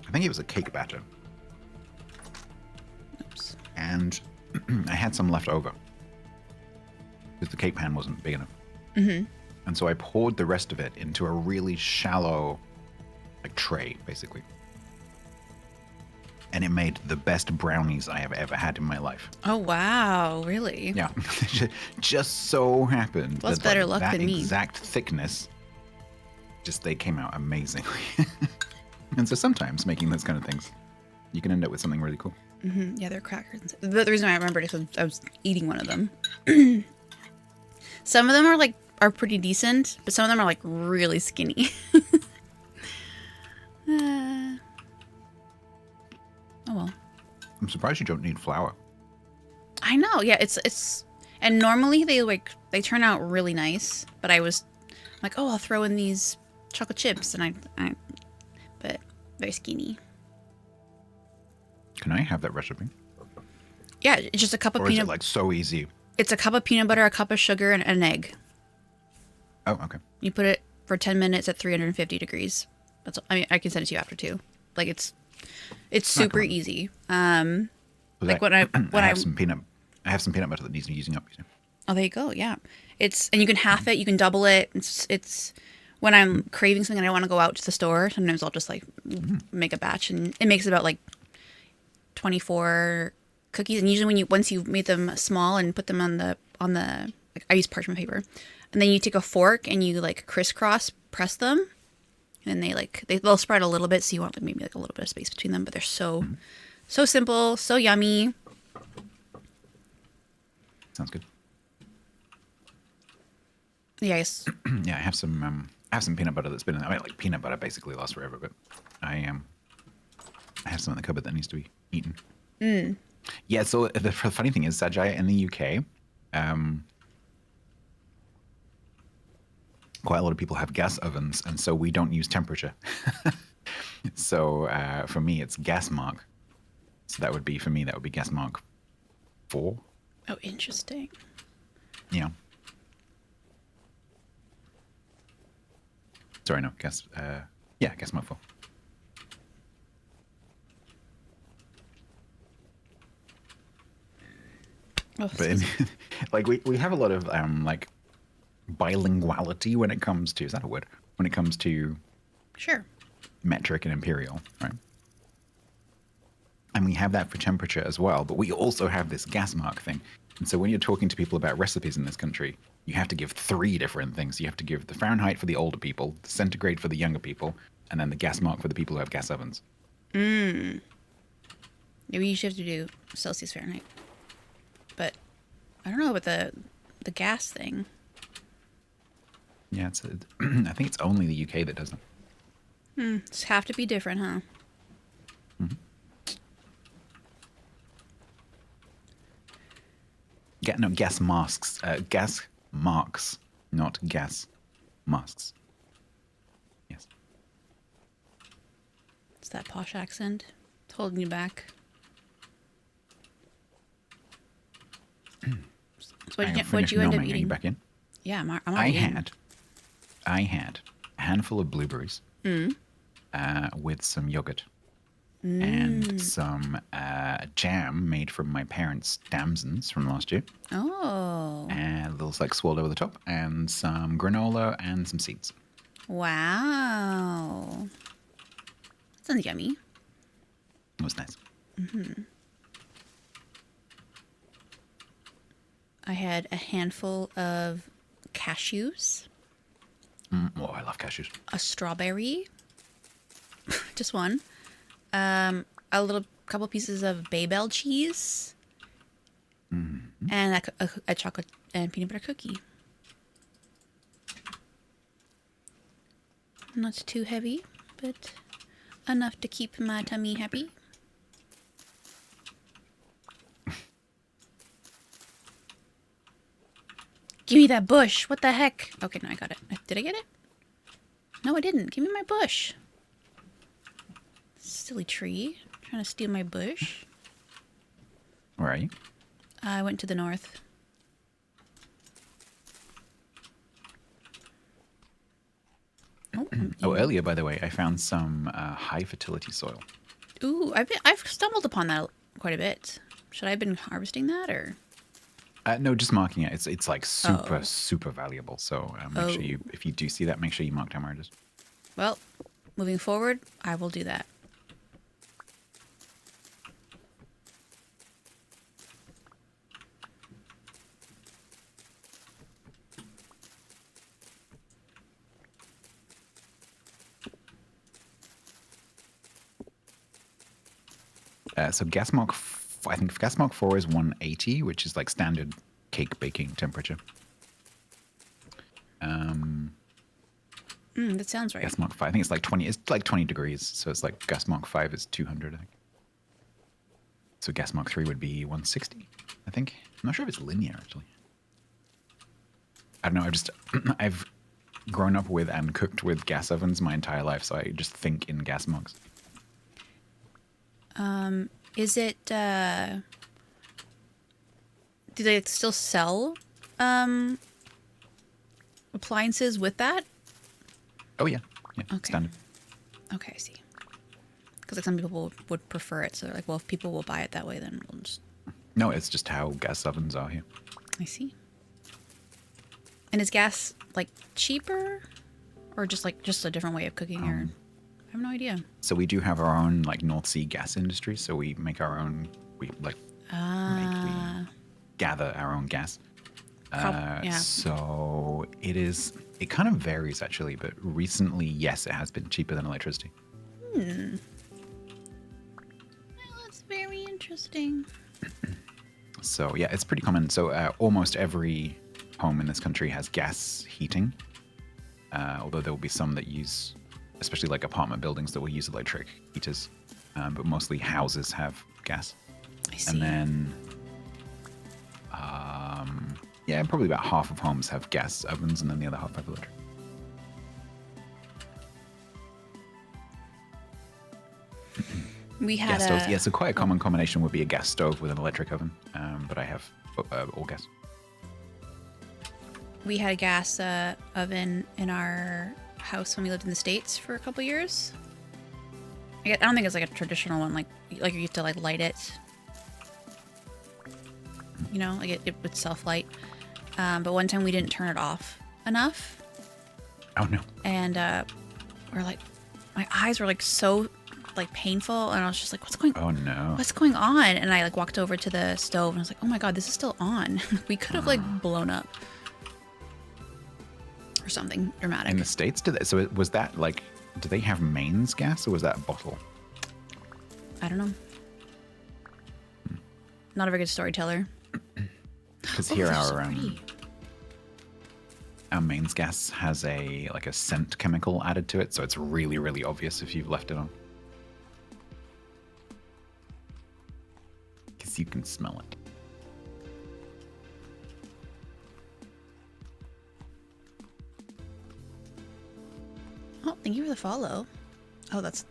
I think it was a cake batter. Oops. And I had some left over because the cake pan wasn't big enough. And so I poured the rest of it into a really shallow like tray, basically. And it made the best brownies I have ever had in my life. Oh, wow. Really? Yeah. Just so happened That's that better like, luck than me. that exact thickness, just they came out amazingly. And so sometimes making those kind of things, you can end up with something really cool. Yeah, they're crackers. But the reason I remembered is because I was eating one of them. Some of them are pretty decent, but some of them are like really skinny. Oh well. I'm surprised you don't need flour. I know. Yeah, it's and normally they turn out really nice, but I was like, oh, I'll throw in these chocolate chips, and I but very skinny. Can I have that recipe? Yeah, it's just a cup of Or is peanut. it like so easy? It's a cup of peanut butter, a cup of sugar, and an egg. Oh, okay. You put it for 10 minutes at 350 degrees. That's. I mean, I can send it to you after too. Like it's super easy. Like when I have some peanut butter that needs using up. You know? Oh, there you go. Yeah, and you can half it. You can double it. It's when I'm craving something and I want to go out to the store. Sometimes I'll just like make a batch, and it makes about like 24 cookies. And usually once you've made them small and put them on the like I use parchment paper, and then you take a fork and you like crisscross press them, and they'll spread a little bit, so you want like maybe like a little bit of space between them. But they're so simple, so yummy. Sounds good. Yes. Yeah, I have some peanut butter that's been in there. I mean, like peanut butter basically lasts forever, but I have some in the cupboard that needs to be eaten. Yeah, so the funny thing is, Sajai, in the UK, quite a lot of people have gas ovens, and so we don't use temperature. So for me, it's gas mark. So that would be, for me, that would be gas mark 4. Oh, interesting. Yeah. Sorry, no, gas. Yeah, gas mark 4. Oh, But like we have a lot of like bilinguality when it comes to, is that a word? When it comes to sure. metric and imperial, right? And we have that for temperature as well, but we also have this gas mark thing. And so when you're talking to people about recipes in this country, you have to give 3 different things. You have to give the Fahrenheit for the older people, the centigrade for the younger people, and then the gas mark for the people who have gas ovens. Yeah, we usually have to do Celsius Fahrenheit. But I don't know about the gas thing. Yeah, it's I think it's only the UK that does it. It's have to be different, huh? No, gas masks. Gas marks, not gas masks. Yes. It's that posh accent. It's holding you back. So what'd you end up eating? Back in. Yeah, I'm I already in. had a handful of blueberries with some yogurt and some jam made from my parents' damsons from last year. Oh. And a little like swirled over the top, and some granola and some seeds. Wow. Sounds yummy. It was nice. I had a handful of cashews, Oh, I love cashews. a strawberry, just one, a little couple pieces of Babel cheese, and a chocolate and peanut butter cookie. Not too heavy, but enough to keep my tummy happy. Give me that bush. What the heck? Okay, no, I got it. Did I get it? No, I didn't. Give me my bush. Silly tree. Trying to steal my bush. Where are you? I went to the north. Oh, earlier, by the way, I found some high fertility soil. Ooh, I've stumbled upon that quite a bit. Should I have been harvesting that or? No, just marking it. It's like super valuable. So make sure you, if you do see that, make sure you mark down where it is. Well, moving forward, I will do that. So gas mark, I think gas mark 4 is 180, which is like standard cake baking temperature. That sounds right. Gas mark 5, I think it's like 20. It's like 20 degrees. So it's like gas mark 5 is 200, I think. So gas mark 3 would be 160, I think. I'm not sure if it's linear actually. I don't know. I've grown up with and cooked with gas ovens my entire life, so I just think in gas marks. Is it, do they still sell, appliances with that? Oh yeah, yeah, Okay. standard. Okay, I see. Because like some people would prefer it, so they're like, well, if people will buy it that way, then we'll just... No, it's just how gas ovens are here. I see. And is gas like cheaper, or just a different way of cooking? Or I have no idea. So we do have our own like North Sea gas industry. So we make our own. We gather our own gas. Yeah. So it is. It kind of varies actually, but recently, yes, it has been cheaper than electricity. Well, that's very interesting. So yeah, it's pretty common. So almost every home in this country has gas heating. Although there will be some that use, especially like apartment buildings, that will use electric heaters. But mostly houses have gas. I see. And then, yeah, probably about half of homes have gas ovens, and then the other half have electric. We had gas stoves. Yeah, so quite a common combination would be a gas stove with an electric oven, but I have all gas. We had a gas oven in our house when we lived in the States for a couple years. I don't think it's like a traditional one, like you have to like light it. You know, like it would self-light. But one time we didn't turn it off enough. Oh no. And we're like, my eyes were like so like painful, and I was just like, oh no, what's going on? And I like walked over to the stove and I was like, oh my god, this is still on. We could have like blown up or something dramatic. In the States, was that like, do they have mains gas, or was that a bottle? I don't know. Not a very good storyteller. Because here our mains gas has a scent chemical added to it, so it's really, really obvious if you've left it on. Because you can smell it. Oh, thank you for the follow. Oh, that's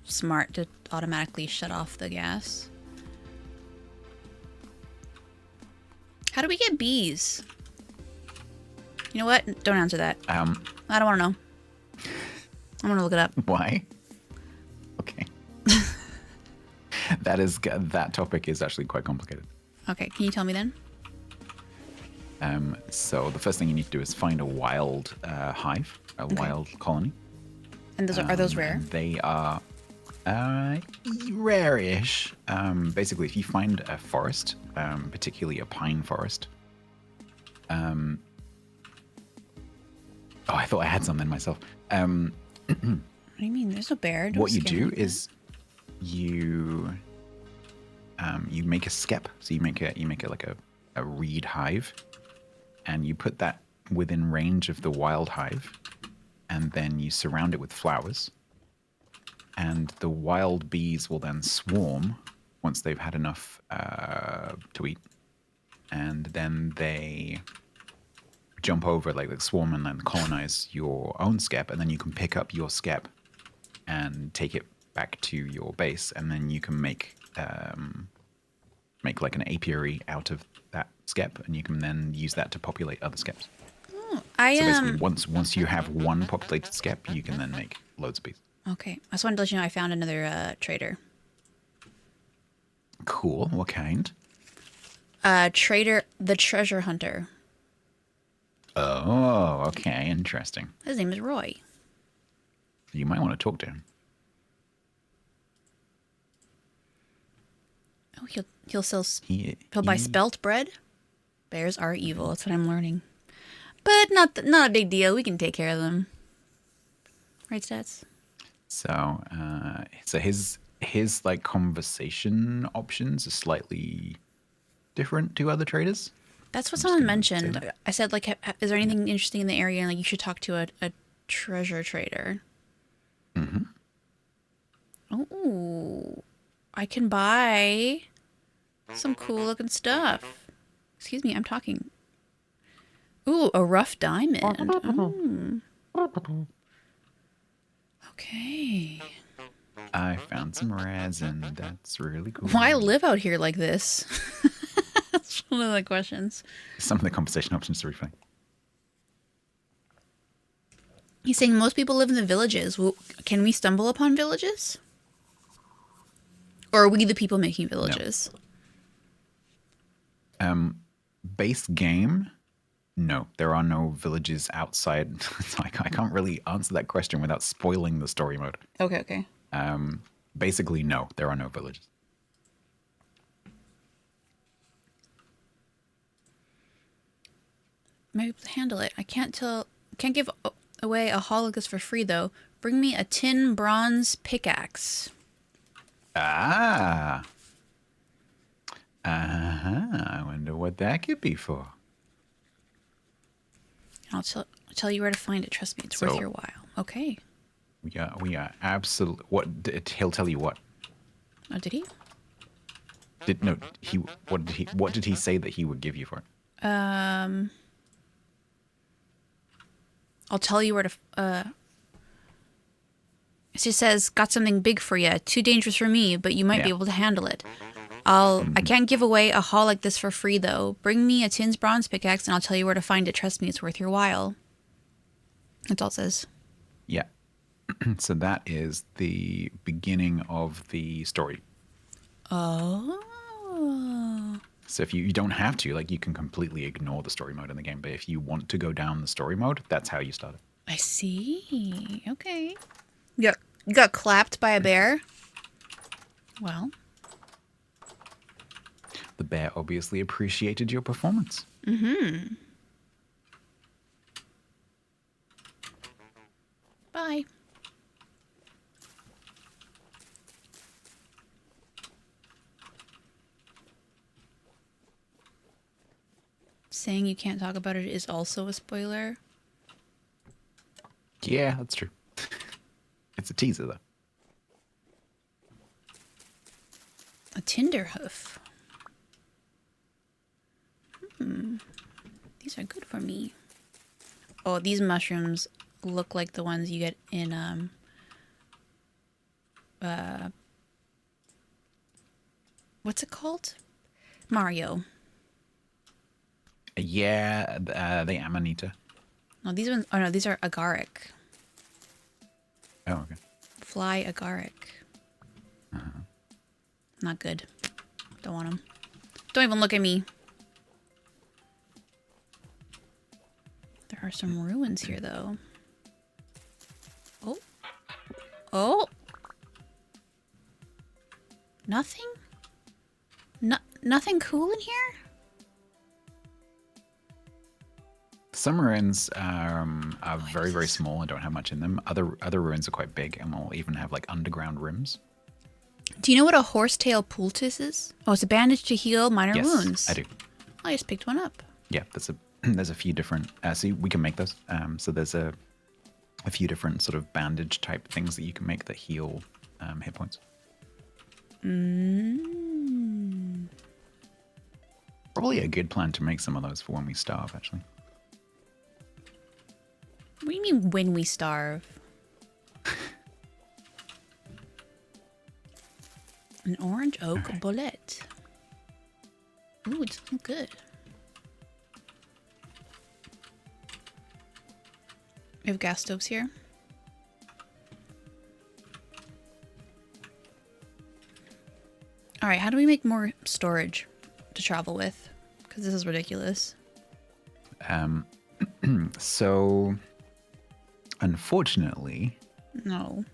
smart to automatically shut off the gas. How do we get bees? You know what? Don't answer that. I don't want to know. I'm gonna look it up. Why? Okay. That topic is actually quite complicated. Okay, can you tell me then? So the first thing you need to do is find a wild hive, wild colony. And those are those rare? They are rare-ish. Basically, if you find a forest, particularly a pine forest. Oh, I thought I had something myself. What do you mean? There's no bear. What you do is you make a skep. So you make a reed hive, and you put that within range of the wild hive, and then you surround it with flowers. And the wild bees will then swarm once they've had enough to eat, and then they jump over, like they swarm and then colonize your own skep, and then you can pick up your skep and take it back to your base, and then you can make like an apiary out of that skep, and you can then use that to populate other skeps. Oh, so basically, once you have one populated skep, you can then make loads of bees. Okay, I just wanted to let you know I found another trader. Cool. What kind? Trader, the treasure hunter. Oh, okay. Interesting. His name is Roy. You might want to talk to him. Oh, he'll sell. He'll buy spelt bread. Bears are evil. That's what I'm learning. But not a big deal. We can take care of them. Right, Stats? So, his like conversation options are slightly different to other traders. That's what someone mentioned. I said, like, is there anything interesting in the area? And like, you should talk to a treasure trader. Mm-hmm. Oh, I can buy some cool looking stuff. Excuse me, I'm talking. Ooh, a rough diamond. Okay. I found some resin. That's really cool. Why live out here like this? That's one of the questions. Some of the conversation options are really funny. He's saying most people live in the villages. Well, can we stumble upon villages? Or are we the people making villages? No. Base game, no. There are no villages outside. So I can't really answer that question without spoiling the story mode. Okay. Basically, no. There are no villages. Maybe handle it. I can't give away a hologus for free, though. Bring me a tin bronze pickaxe. Ah. I wonder what that could be for. I'll tell you where to find it. Trust me, it's worth your while. Okay. We are absolutely. What he'll tell you what? Oh, did he? What did he say that he would give you for it? I'll tell you where to. She says, "Got something big for you. Too dangerous for me, but you might be Yeah. able to handle it. I can't give away a haul like this for free, though. Bring me a tin's bronze pickaxe, and I'll tell you where to find it. Trust me, it's worth your while." That's all it says. Yeah. So that is the beginning of the story. Oh. So if you don't have to, like, you can completely ignore the story mode in the game. But if you want to go down the story mode, that's how you start it. I see. Okay. You got clapped by a bear? Well. The bear obviously appreciated your performance. Mm-hmm. Bye. Saying you can't talk about it is also a spoiler. Yeah, that's true. It's a teaser, though. A Tinderhoof. These are good for me. Oh, these mushrooms look like the ones you get in what's it called? Mario. Yeah, the Amanita. No, these ones. Oh no, these are agaric. Oh, okay. Fly agaric. Not good. Don't want them. Don't even look at me. There are some ruins here, though. Oh. Oh. Nothing? Nothing cool in here? Some ruins are very, very small and don't have much in them. Other ruins are quite big and will even have, like, underground rooms. Do you know what a horsetail poultice is? Oh, it's a bandage to heal minor wounds. I do. I just picked one up. Yeah, there's a few different. See, we can make those. So there's a few different sort of bandage type things that you can make that heal hit points. Probably a good plan to make some of those for when we starve, actually. What do you mean when we starve? An orange oak bullet. Ooh, it smells good. We have gas stoves here. All right, how do we make more storage to travel with? Because this is ridiculous. So, unfortunately, No.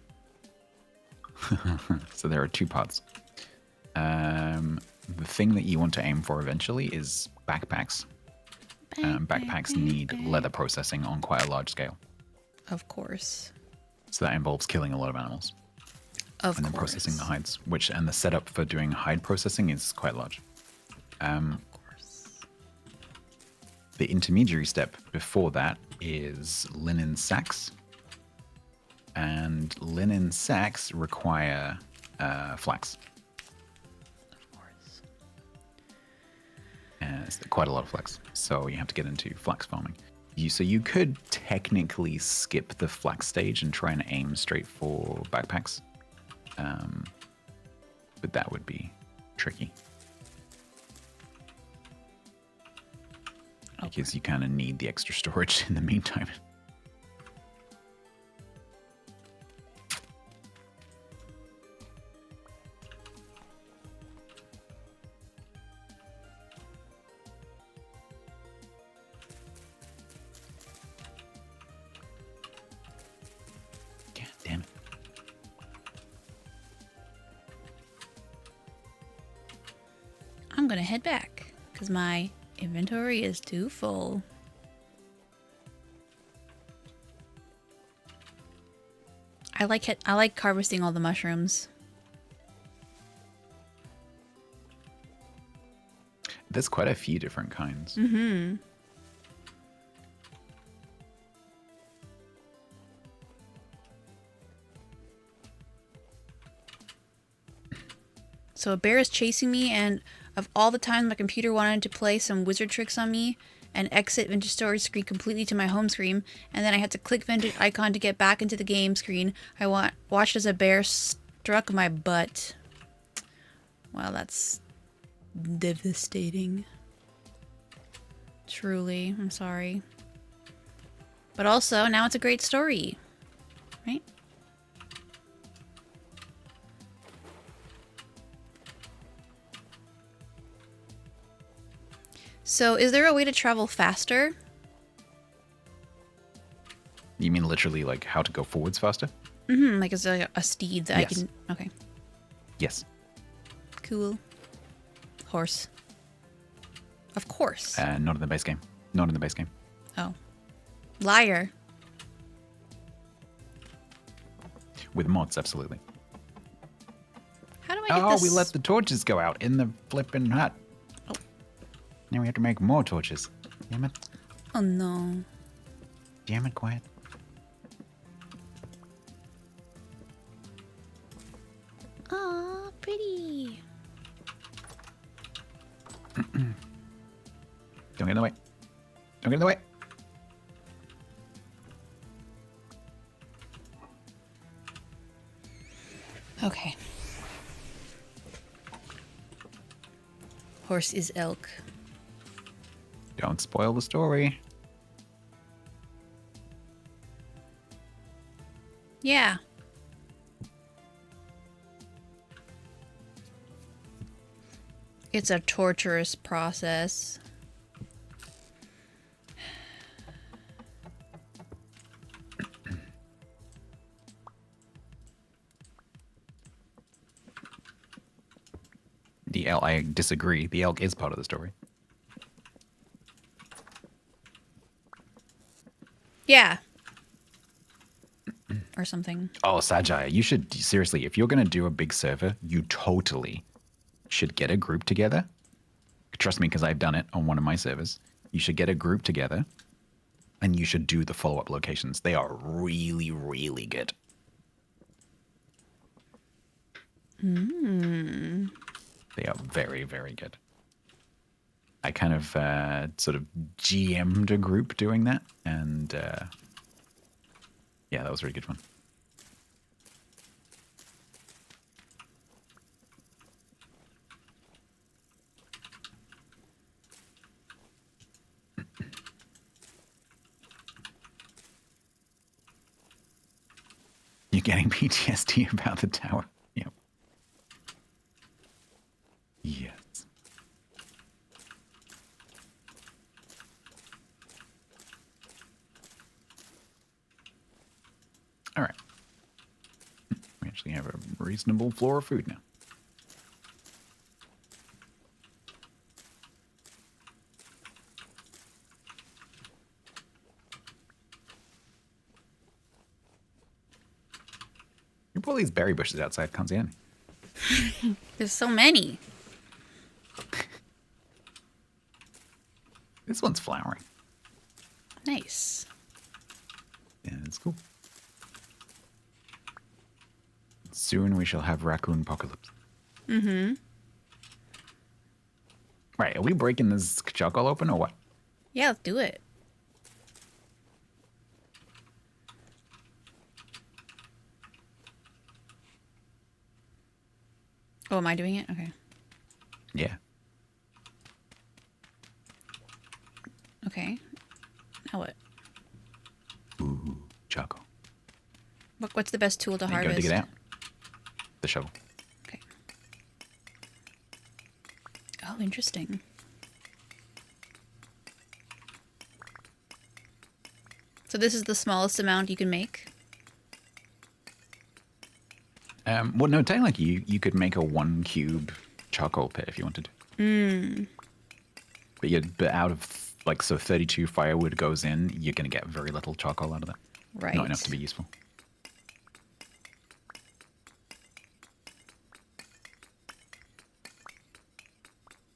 so there are two parts. The thing that you want to aim for eventually is backpacks. Backpacks need leather processing on quite a large scale. Of course. So that involves killing a lot of animals. Of and then course. processing the hides, and the setup for doing hide processing is quite large. Of course. The intermediary step before that is linen sacks. And linen sacks require flax. Of course. And it's quite a lot of flax. So you have to get into flax farming. So you could technically skip the flax stage and try and aim straight for backpacks. But that would be tricky. Because you kind of need the extra storage in the meantime. God damn it. I'm gonna head back because my inventory is too full. I like harvesting all the mushrooms. There's quite a few different kinds. Mm-hmm. So a bear is chasing me, and of all the times my computer wanted to play some wizard tricks on me and exit vintage storage screen completely to my home screen, and then I had to click vintage icon to get back into the game screen, I watched as a bear struck my butt. Wow, that's devastating. Truly, I'm sorry. But also, now it's a great story, right? So, is there a way to travel faster? You mean literally like how to go forwards faster? Mm-hmm, like is there a steed that Yes. I can... Okay, Yes. cool. Horse. Of course. Not in the base game. Not in the base game. Oh. Liar. With mods, absolutely. How do I get Oh, this? we let the torches go out in the flipping hut. Oh. Now we have to make more torches. Damn it. Oh no. Damn it, quiet. Aw, pretty. Don't get in the way. Don't get in the way. Okay. Horse is elk. Don't spoil the story. Yeah. It's a torturous process. The elk, I disagree. The elk is part of the story. Yeah. Or something. Oh, Sajai, you should seriously, if you're going to do a big server, you totally should get a group together. Trust me, because I've done it on one of my servers. You should get a group together and you should do the follow-up locations. They are really, really good. Mm. They are very, very good. I kind of sort of GM'd a group doing that, and yeah, that was a really good fun. You're getting PTSD about the tower. Yep. Yes. All right. We actually have a reasonable floor of food now. You pull these berry bushes outside, can't see any. There's so many. This one's flowering. Nice. Yeah, it's cool. Soon we shall have raccoon apocalypse. Mm-hmm. Right, are we breaking this charcoal open or what? Yeah, let's do it. Oh, am I doing it? Okay. Yeah. Okay. Now what? Ooh, charcoal. What's the best tool to There you harvest? go, dig it out. The shovel. Okay. Oh, interesting. So this is the smallest amount you can make? Well, no, technically you could make a 1 cube charcoal pit if you wanted to. Mm. But out of, like, so 32 firewood goes in, you're going to get very little charcoal out of that. Right. Not enough to be useful.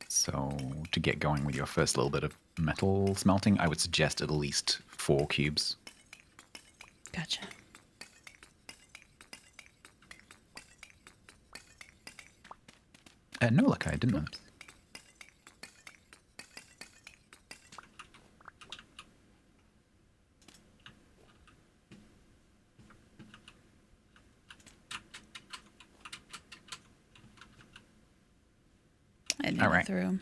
So to get going with your first little bit of metal smelting, I would suggest at least 4 cubes. Gotcha. No, look, I didn't know that. I didn't All go right. through.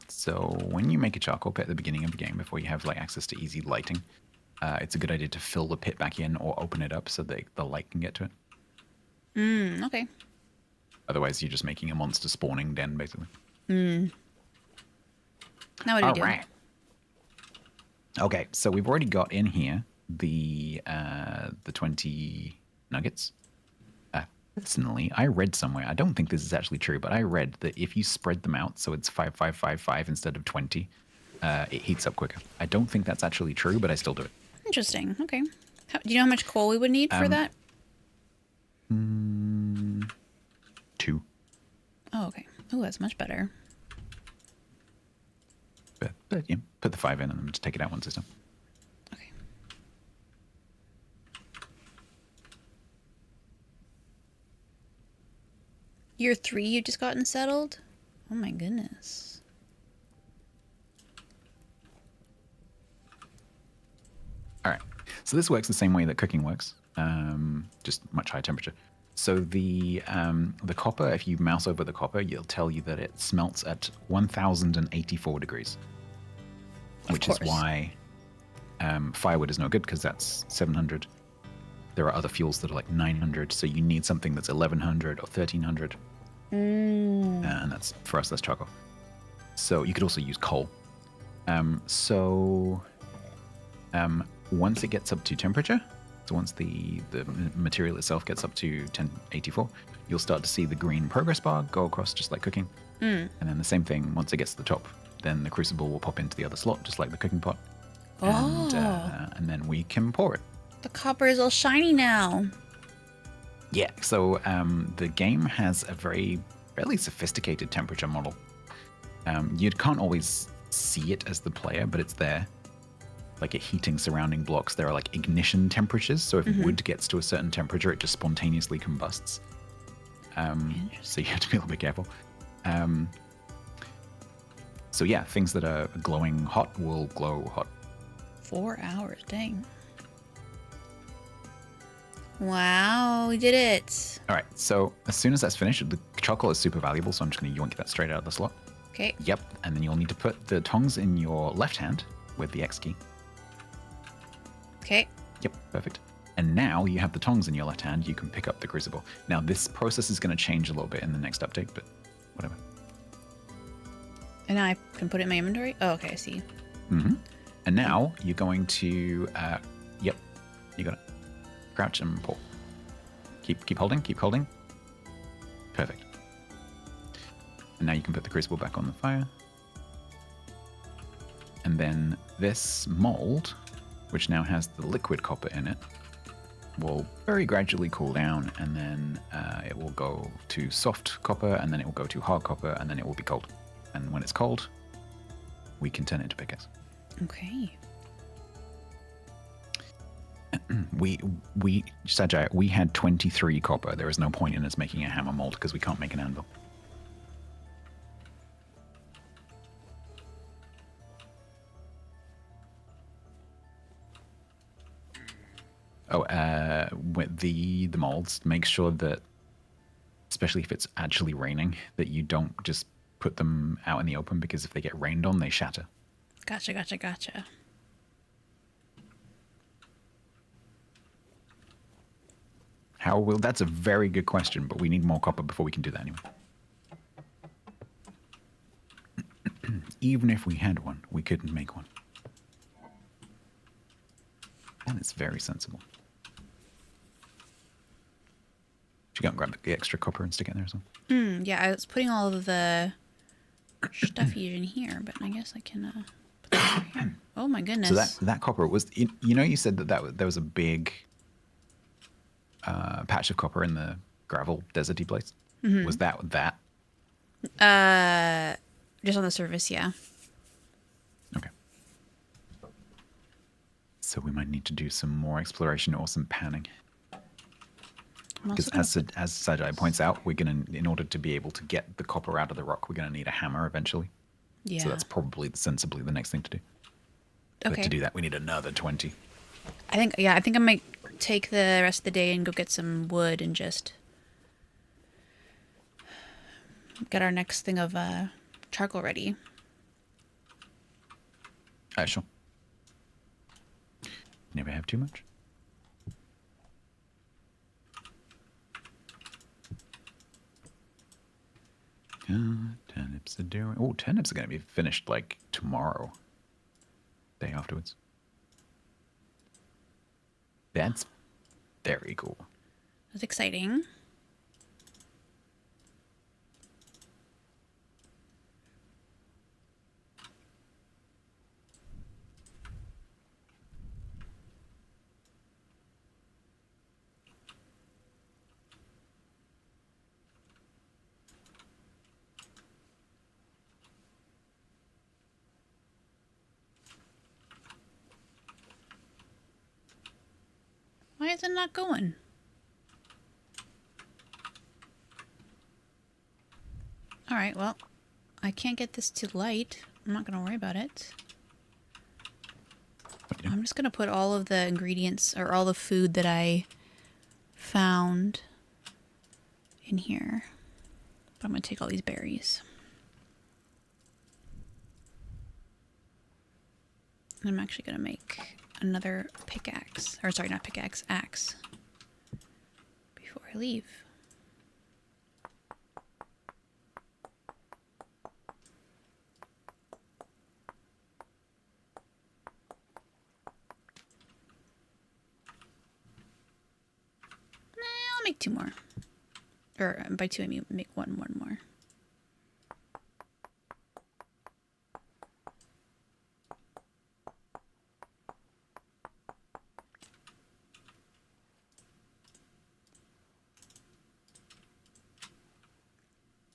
So when you make a charcoal pit at the beginning of the game, before you have like access to easy lighting, it's a good idea to fill the pit back in or open it up so that the light can get to it. Okay. Otherwise, you're just making a monster spawning den, basically. Now what do we All do? right. Okay, so we've already got in here the 20 nuggets. Personally, I read somewhere, I don't think this is actually true, but I read that if you spread them out, so it's 5, 5, 5, 5 instead of 20, it heats up quicker. I don't think that's actually true, but I still do it. Interesting. Okay. Do you know how much coal we would need for that? 2. Oh, okay. Oh, that's much better. But yeah, put the 5 in and then just take it out once it's done. Okay. Year 3 you just gotten settled? Oh my goodness. All right. So this works the same way that cooking works, just much higher temperature. So the copper, if you mouse over the copper, it'll tell you that it smelts at 1084 degrees, which is why firewood is no good because that's 700. There are other fuels that are like 900, so you need something that's 1100 or 1300. And that's, for us, that's charcoal. So you could also use coal. Once it gets up to temperature, so once the material itself gets up to 1084, you'll start to see the green progress bar go across just like cooking. And then the same thing, once it gets to the top, then the crucible will pop into the other slot, just like the cooking pot. And then we can pour it. The copper is all shiny now. Yeah, so the game has a fairly sophisticated temperature model. You can't always see it as the player, but it's there. Like heating surrounding blocks, there are like ignition temperatures. So if wood gets to a certain temperature, it just spontaneously combusts. So you have to be a little bit careful. So yeah, things that are glowing hot will glow hot. 4 hours, dang. Wow, we did it. All right, so as soon as that's finished, the charcoal is super valuable, so I'm just going to yoink that straight out of the slot. Okay. Yep, and then you'll need to put the tongs in your left hand with the X key. Okay. Yep, perfect. And now you have the tongs in your left hand, you can pick up the crucible. Now this process is going to change a little bit in the next update, but whatever. And now I can put it in my inventory? Oh, okay, I see. And now you're going to, yep, you got it. Crouch and pull. Keep holding, keep holding. Perfect. And now you can put the crucible back on the fire. And then this mold, which now has the liquid copper in it, will very gradually cool down, and then it will go to soft copper, and then it will go to hard copper, and then it will be cold. And when it's cold, we can turn it into pickaxe. Okay. Sajai, we had 23 copper. There is no point in us making a hammer mold because we can't make an anvil. With the molds, make sure that, especially if it's actually raining, that you don't just put them out in the open, because if they get rained on, they shatter. Gotcha. How will? That's a very good question, but we need more copper before we can do that anyway. Even if we had one, we couldn't make one. And it's very sensible. Should go and grab the extra copper and stick it in there as well. Yeah, I was putting all of the stuff in here, but I guess I can put that over here. Oh my goodness. So that copper was, you know, you said that there was a big patch of copper in the gravel deserty place. Was that? Just on the surface, yeah. Okay. So we might need to do some more exploration or some panning. I'm Because also gonna as Sajai points out, we're gonna, in order to be able to get the copper out of the rock, we're gonna need a hammer eventually. yeah. So that's probably sensibly the next thing to do. But to Okay. do that, we need another 20. I think I might take the rest of the day and go get some wood and just get our next thing of charcoal ready. Sure. Never have too much. Turnips are doing. Oh, turnips are going to be finished like tomorrow. Day afterwards. That's very cool. That's exciting. Why is it not going? Alright, well, I can't get this to light. I'm not going to worry about it. Okay. I'm just going to put all of the ingredients, or all the food that I found in here. But I'm going to take all these berries. And I'm actually going to make another pickaxe. Or sorry, not pickaxe, axe. Before I leave. I'll make 2 more. Or by 2 I mean make one more.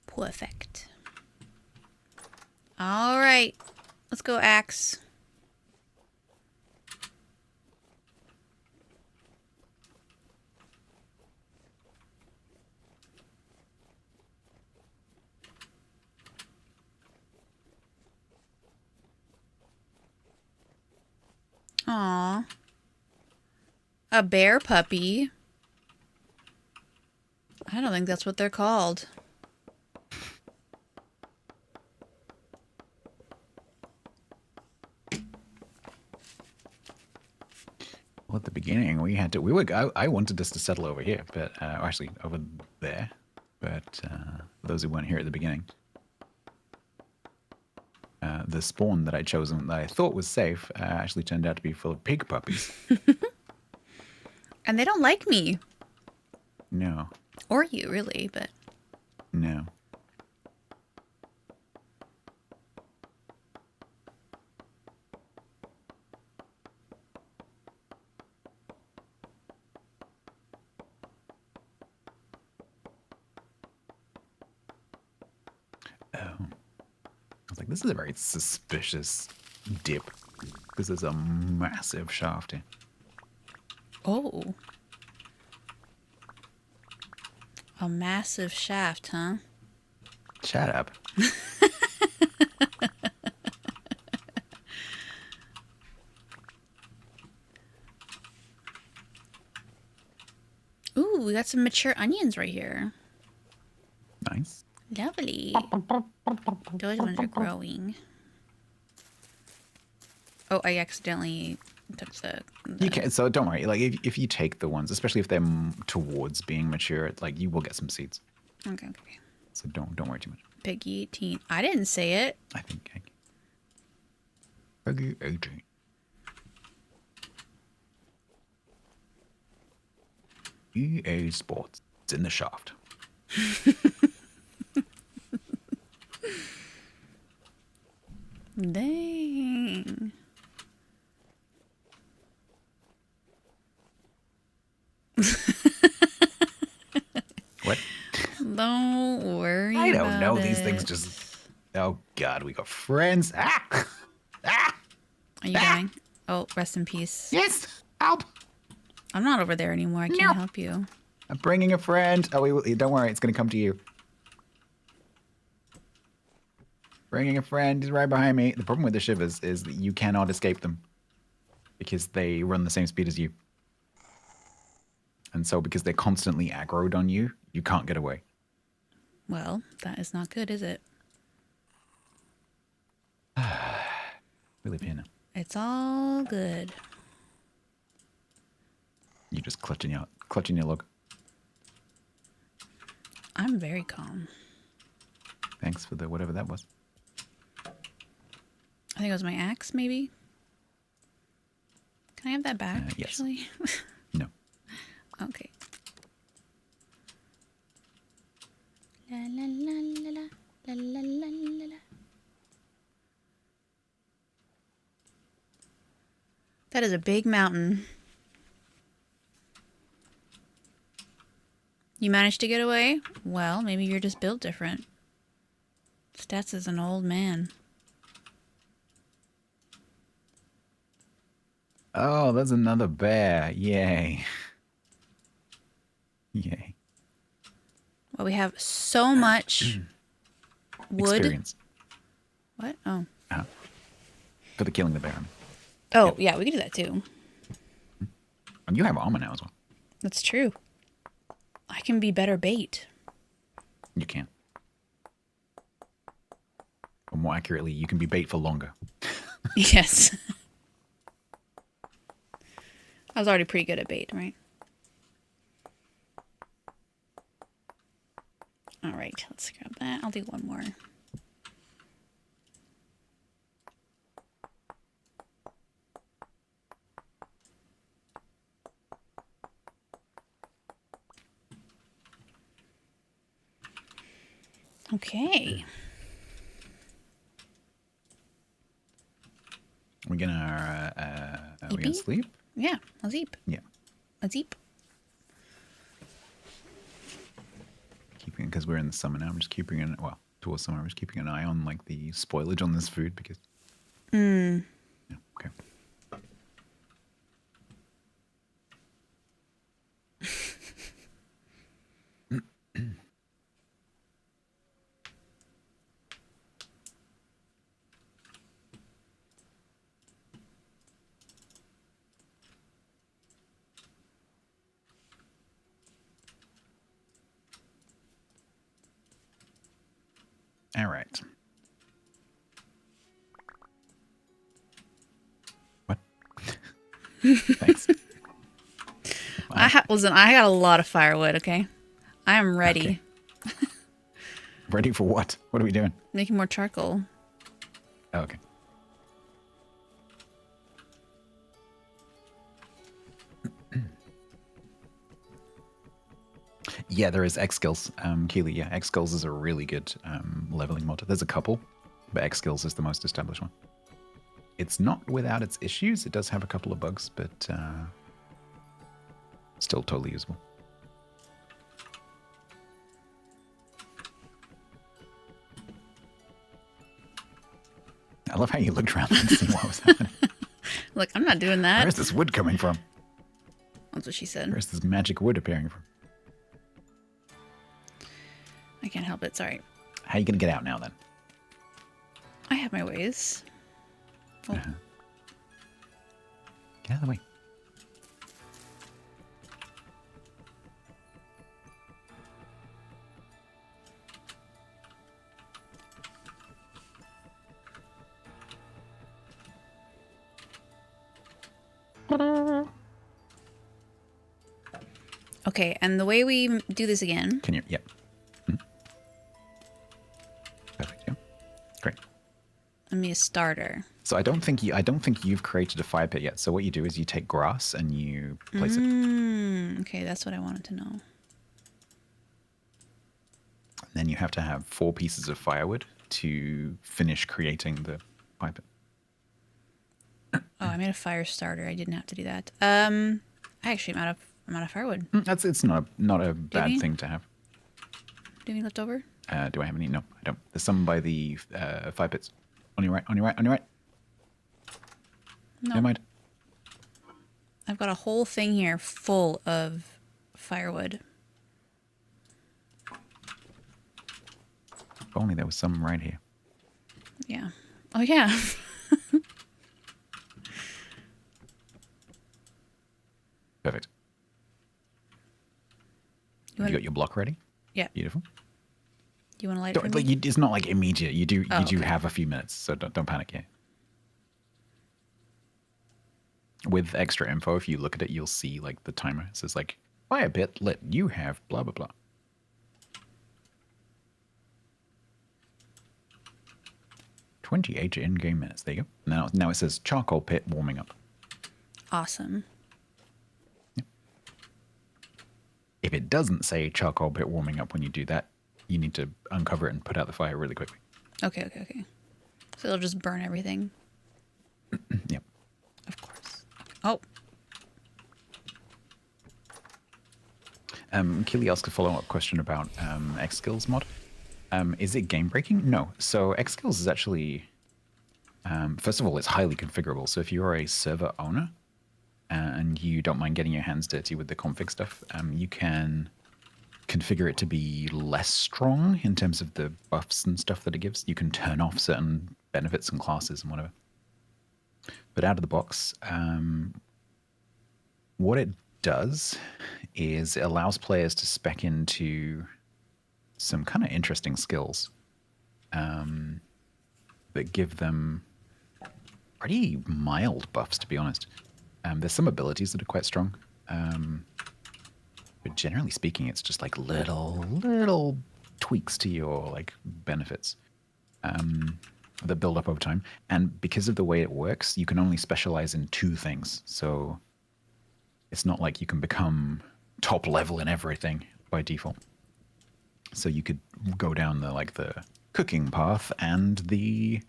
Perfect. Alright. Let's go axe. Aw. A bear puppy? I don't think that's what they're called. Well, at the beginning, I wanted us to settle over here, but actually over there. But for those who weren't here at the beginning, the spawn that I'd chosen that I thought was safe actually turned out to be full of pig puppies. And they don't like me. No, Or you, really, but... no. Oh. I was like, this is a very suspicious dip. This is a massive shaft here. Oh. A massive shaft, huh? Shut up. Ooh, we got some mature onions right here. Nice. Lovely. Those ones are growing. Oh, I accidentally touched the... You can, so don't worry. Like if you take the ones, especially if they're towards being mature, like you will get some seeds. Okay. So don't worry too much. Piggy 18. I didn't say it. I think. Peggy 18. EA Sports. It's in the shaft. Dang. What? Don't worry. I don't know. about These things it. just. Oh God, we got friends. Ah! Ah! Are you going? Oh, rest in peace. Yes! Help! I'm not over there anymore. I can't No. help you. I'm bringing a friend. Oh, don't worry. It's going to come to you. Bringing a friend. He's right behind me. The problem with the shivers is that you cannot escape them because they run the same speed as you. And so because they're constantly aggroed on you, you can't get away. Well, that is not good, is it? We live here now. It's all good. You just clutching your log. I'm very calm. Thanks for the whatever that was. I think it was my axe, maybe? Can I have that back, Yes. actually? No. Okay. La la la la la la la la la la. That is a big mountain. You managed to get away? Well, maybe you're just built different. Stats is an old man. Oh, there's another bear. Yay. Yay. Well, we have so much wood. Experience. What? Oh. For the killing the bear. Oh, Yep. yeah, we can do that too. And you have armor now as well. That's true. I can be better bait. You can. Or more accurately, you can be bait for longer. Yes. I was already pretty good at bait, right? All right, let's grab that. I'll do one more. Okay. We're gonna sleep? Yeah, I'll zeep. Yeah. I'll zeep. Keeping because we're in the summer now. I'm just keeping towards summer. I'm just keeping an eye on like the spoilage on this food because. Yeah. Okay. All right. What? Thanks. I got a lot of firewood, okay? I am ready. Okay. Ready for what? What are we doing? Making more charcoal. Oh, okay. Yeah, there is X skills. Keely, yeah, X skills is a really good leveling mod. There's a couple, but X skills is the most established one. It's not without its issues. It does have a couple of bugs, but still totally usable. I love how you looked around and see what was happening. Look, I'm not doing that. Where's this wood coming from? That's what she said. Where's this magic wood appearing from? I can't help it. Sorry. How are you going to get out now, then? I have my ways. Oh. Get out of the way. Okay, and the way we do this again. Can you? Yep. Perfect. Yeah. Great. Let me a starter. So I don't think you've created a fire pit yet. So what you do is you take grass and you place it. Okay, that's what I wanted to know. And then you have to have 4 pieces of firewood to finish creating the fire pit. Oh, I made a fire starter. I didn't have to do that. I actually am out of firewood. It's not a bad thing to have. Do you have any left over? Do I have any? No, I don't. There's some by the fire pits. On your right, on your right, on your right. No. Never mind. I've got a whole thing here full of firewood. If only there was some right here. Yeah. Oh, yeah. Perfect. You got your block ready? Yeah. Beautiful. Do you want to light it for me? Like, it's not like immediate. You do okay. have a few minutes, so don't panic yet. With extra info, if you look at it, you'll see like the timer. It says like, by a bit, let you have blah blah blah. 28 in-game minutes. There you go. Now it says charcoal pit warming up. Awesome. Yeah. If it doesn't say charcoal pit warming up when you do that, you need to uncover it and put out the fire really quickly. Okay. So it'll just burn everything. Yep. Of course. Oh. Keely asked a follow-up question about X Skills mod. Is it game breaking? No. So X Skills is actually, first of all, it's highly configurable. So if you're a server owner and you don't mind getting your hands dirty with the config stuff, you can configure it to be less strong in terms of the buffs and stuff that it gives. You can turn off certain benefits and classes and whatever. But out of the box, what it does is it allows players to spec into some kind of interesting skills that give them pretty mild buffs, to be honest. There's some abilities that are quite strong, but generally speaking, it's just like little tweaks to your like benefits that build up over time. And because of the way it works, you can only specialize in 2 things. So it's not like you can become top level in everything by default. So you could go down the cooking path and the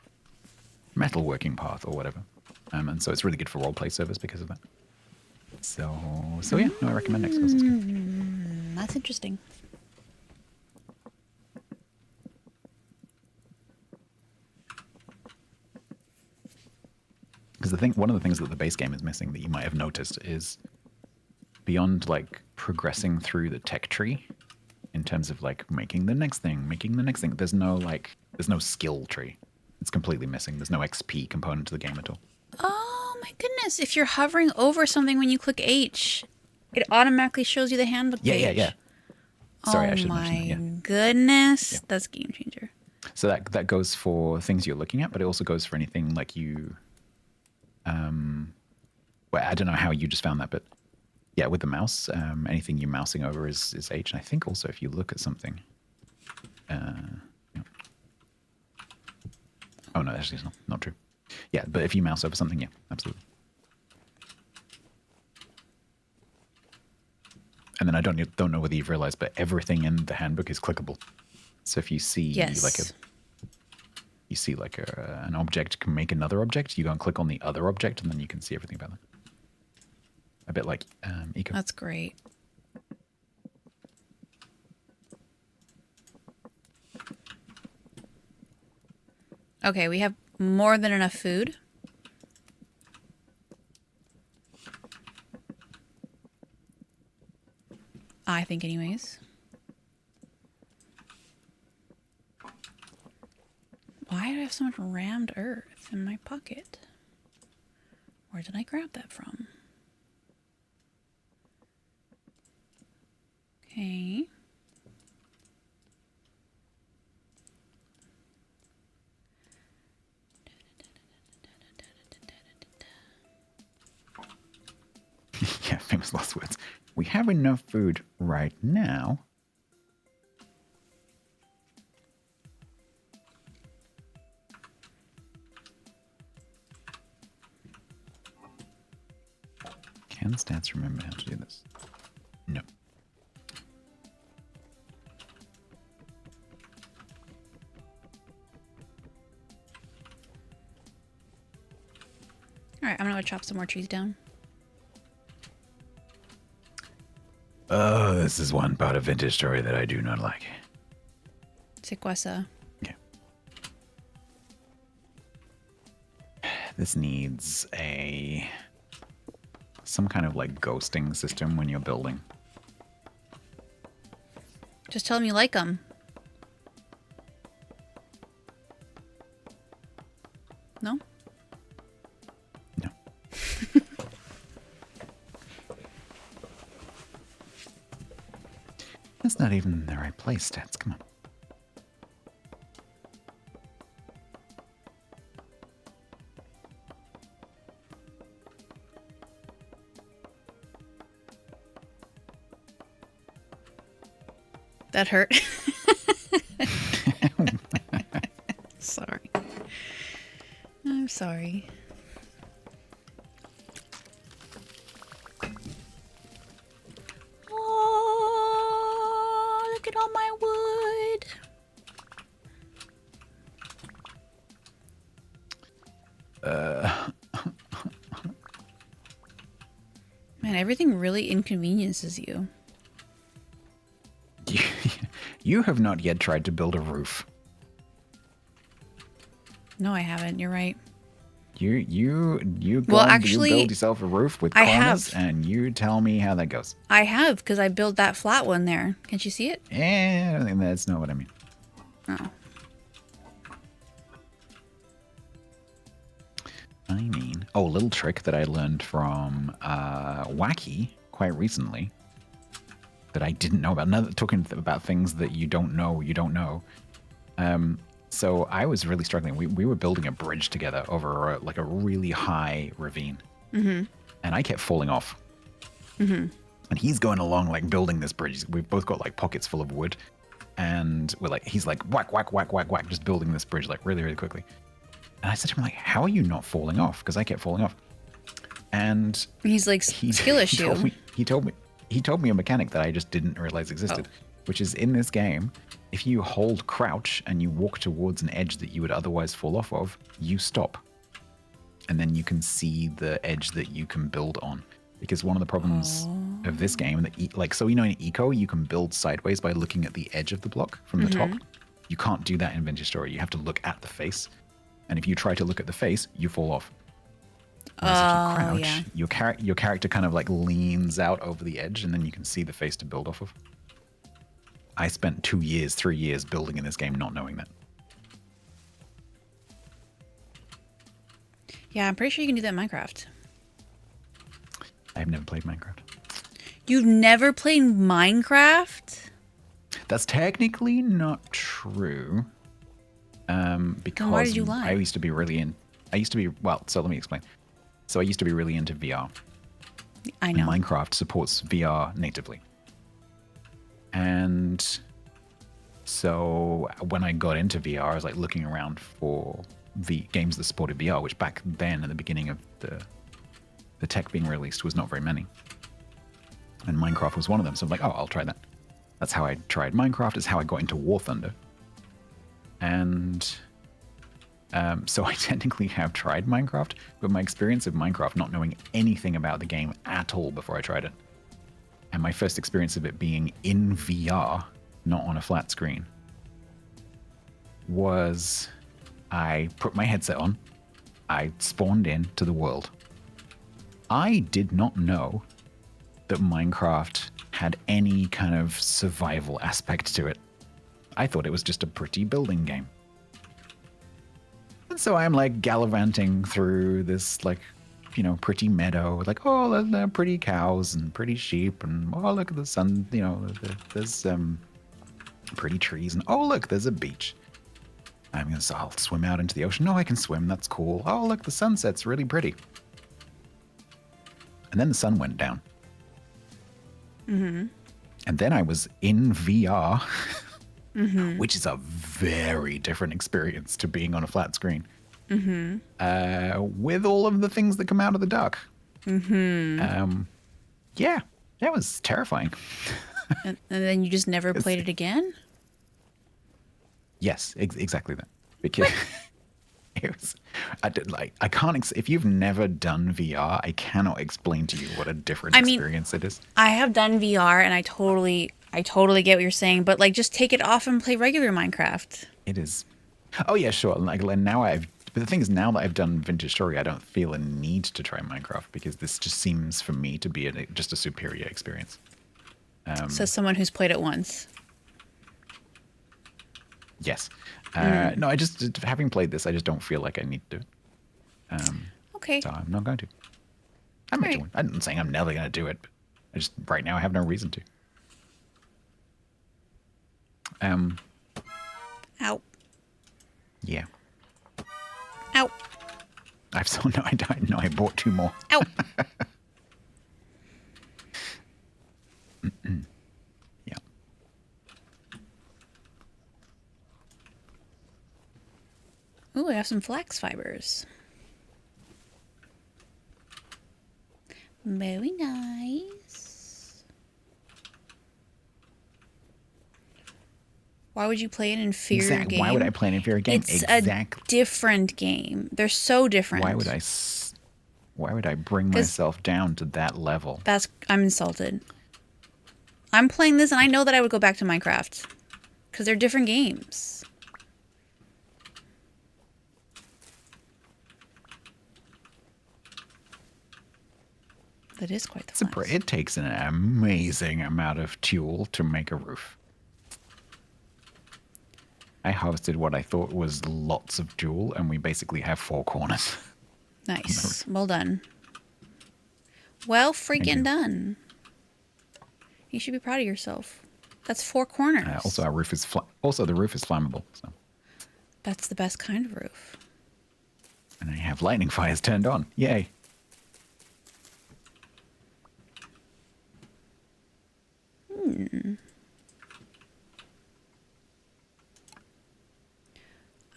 metalworking path or whatever. And so it's really good for roleplay servers because of that. So yeah, no, I recommend X Skills. That's interesting. Because one of the things that the base game is missing that you might have noticed is beyond like progressing through the tech tree in terms of like making the next thing. There's no skill tree. It's completely missing. There's no XP component to the game at all. Oh my goodness. If you're hovering over something when you click H, it automatically shows you the handbook page. Yeah. Sorry, I should mention mention that. Yeah. Oh my goodness. Yeah. That's game changer. So that goes for things you're looking at, but it also goes for anything like you. Well, I don't know how you just found that, but yeah, with the mouse, anything you're mousing over is H. And I think also if you look at something. Oh no, actually, it's not true. Yeah, but if you mouse over something, yeah, absolutely. And then I don't know whether you've realized, but everything in the handbook is clickable. So if you see an object can make another object, you go and click on the other object, and then you can see everything about that. A bit like Eco. That's great. Okay, we have more than enough food. I think anyways. Why do I have so much rammed earth in my pocket? Where did I grab that from? Okay. Yeah, famous last words. We have enough food right now. Can stats remember how to do this? No. Alright, I'm gonna go chop some more trees down. Oh, this is one part of Vintage Story that I do not like. Sequessa. Yeah. This needs some kind of like ghosting system when you're building. Just tell them you like them. not even the right place, Stats. Come on. That hurt. Sorry. I'm sorry. Oh, look at all my wood. Man, everything really inconveniences you. You have not yet tried to build a roof. No, I haven't. You're right. You Well, actually, you build yourself a roof with I corners, have. and you tell me how that goes. I have, because I built that flat one there. Can't you see it? I don't think that's not what I mean. Oh. I mean, a little trick that I learned from Wacky quite recently that I didn't know about. Another talking about things that you don't know. So I was really struggling. We were building a bridge together over like a really high ravine, and I kept falling off. And he's going along like building this bridge. We've both got like pockets full of wood, and we're like, he's like whack whack whack whack whack, just building this bridge like really really quickly. And I said to him like, "How are you not falling off?" Because I kept falling off. And He's like, skill issue. He told me a mechanic that I just didn't realize existed, which is in this game. If you hold crouch and you walk towards an edge that you would otherwise fall off of, you stop. And then you can see the edge that you can build on. Because one of the problems of this game, so in Eco, you can build sideways by looking at the edge of the block from the top. You can't do that in Vintage Story. You have to look at the face. And if you try to look at the face, you fall off. Whereas if you crouch, your character kind of like leans out over the edge, and then you can see the face to build off of. I spent 2 years, 3 years building in this game not knowing that. Yeah, I'm pretty sure you can do that in Minecraft. I've never played Minecraft. You've never played Minecraft? That's technically not true. Because why did you lie? I used to be really so let me explain. So I used to be really into VR. I know. And Minecraft supports VR natively. And so when I got into VR, I was like looking around for games that supported VR, which back then at the beginning of the tech being released was not very many. And Minecraft was one of them. So I'm like, oh, I'll try that. That's how I tried Minecraft. It's how I got into War Thunder. And so I technically have tried Minecraft, but my experience of Minecraft, not knowing anything about the game at all before I tried it, and my first experience of it being in VR, not on a flat screen, was I put my headset on, I spawned into the world. I did not know that Minecraft had any kind of survival aspect to it. I thought it was just a pretty building game. And so I'm like gallivanting through this like, pretty meadow. Like, oh, there are pretty cows and pretty sheep. And oh, look at the sun, there's pretty trees. And oh, look, there's a beach. I'll swim out into the ocean. No, I can swim. That's cool. Oh, look, the sunset's really pretty. And then the sun went down. And then I was in VR. Which is a very different experience to being on a flat screen. With all of the things that come out of the dark. Yeah, that was terrifying. and then you just never played it again? Yes, exactly that. Because I can't, if you've never done VR, I cannot explain to you what a different experience it is. I have done VR and I totally get what you're saying, but like just take it off and play regular Minecraft. It is. Oh yeah, sure. Like now but the thing is, now that I've done Vintage Story, I don't feel a need to try Minecraft because this just seems for me to be just a superior experience. Says someone who's played it once. Yes. No, I just having played this, I just don't feel like I need to do it. Okay. So I'm not going to. I'm not saying I'm never going to do it, but right now I have no reason to. Ow. Yeah. Ow. I've so no, I don't know. I bought 2 more. Ow. Yeah. Ooh, I have some flax fibers. Very nice. Why would you play an inferior game? Why would I play an inferior game? It's a different game. They're so different. Why would I bring myself down to that level? I'm insulted. I'm playing this and I know that I would go back to Minecraft. Because they're different games. That is quite the flex. It takes an amazing amount of fuel to make a roof. I harvested what I thought was lots of fuel, and we basically have 4 corners. Nice. Well done. Well freaking done. You should be proud of yourself. That's 4 corners. Also, our roof is the roof is flammable. So. That's the best kind of roof. And I have lightning fires turned on. Yay.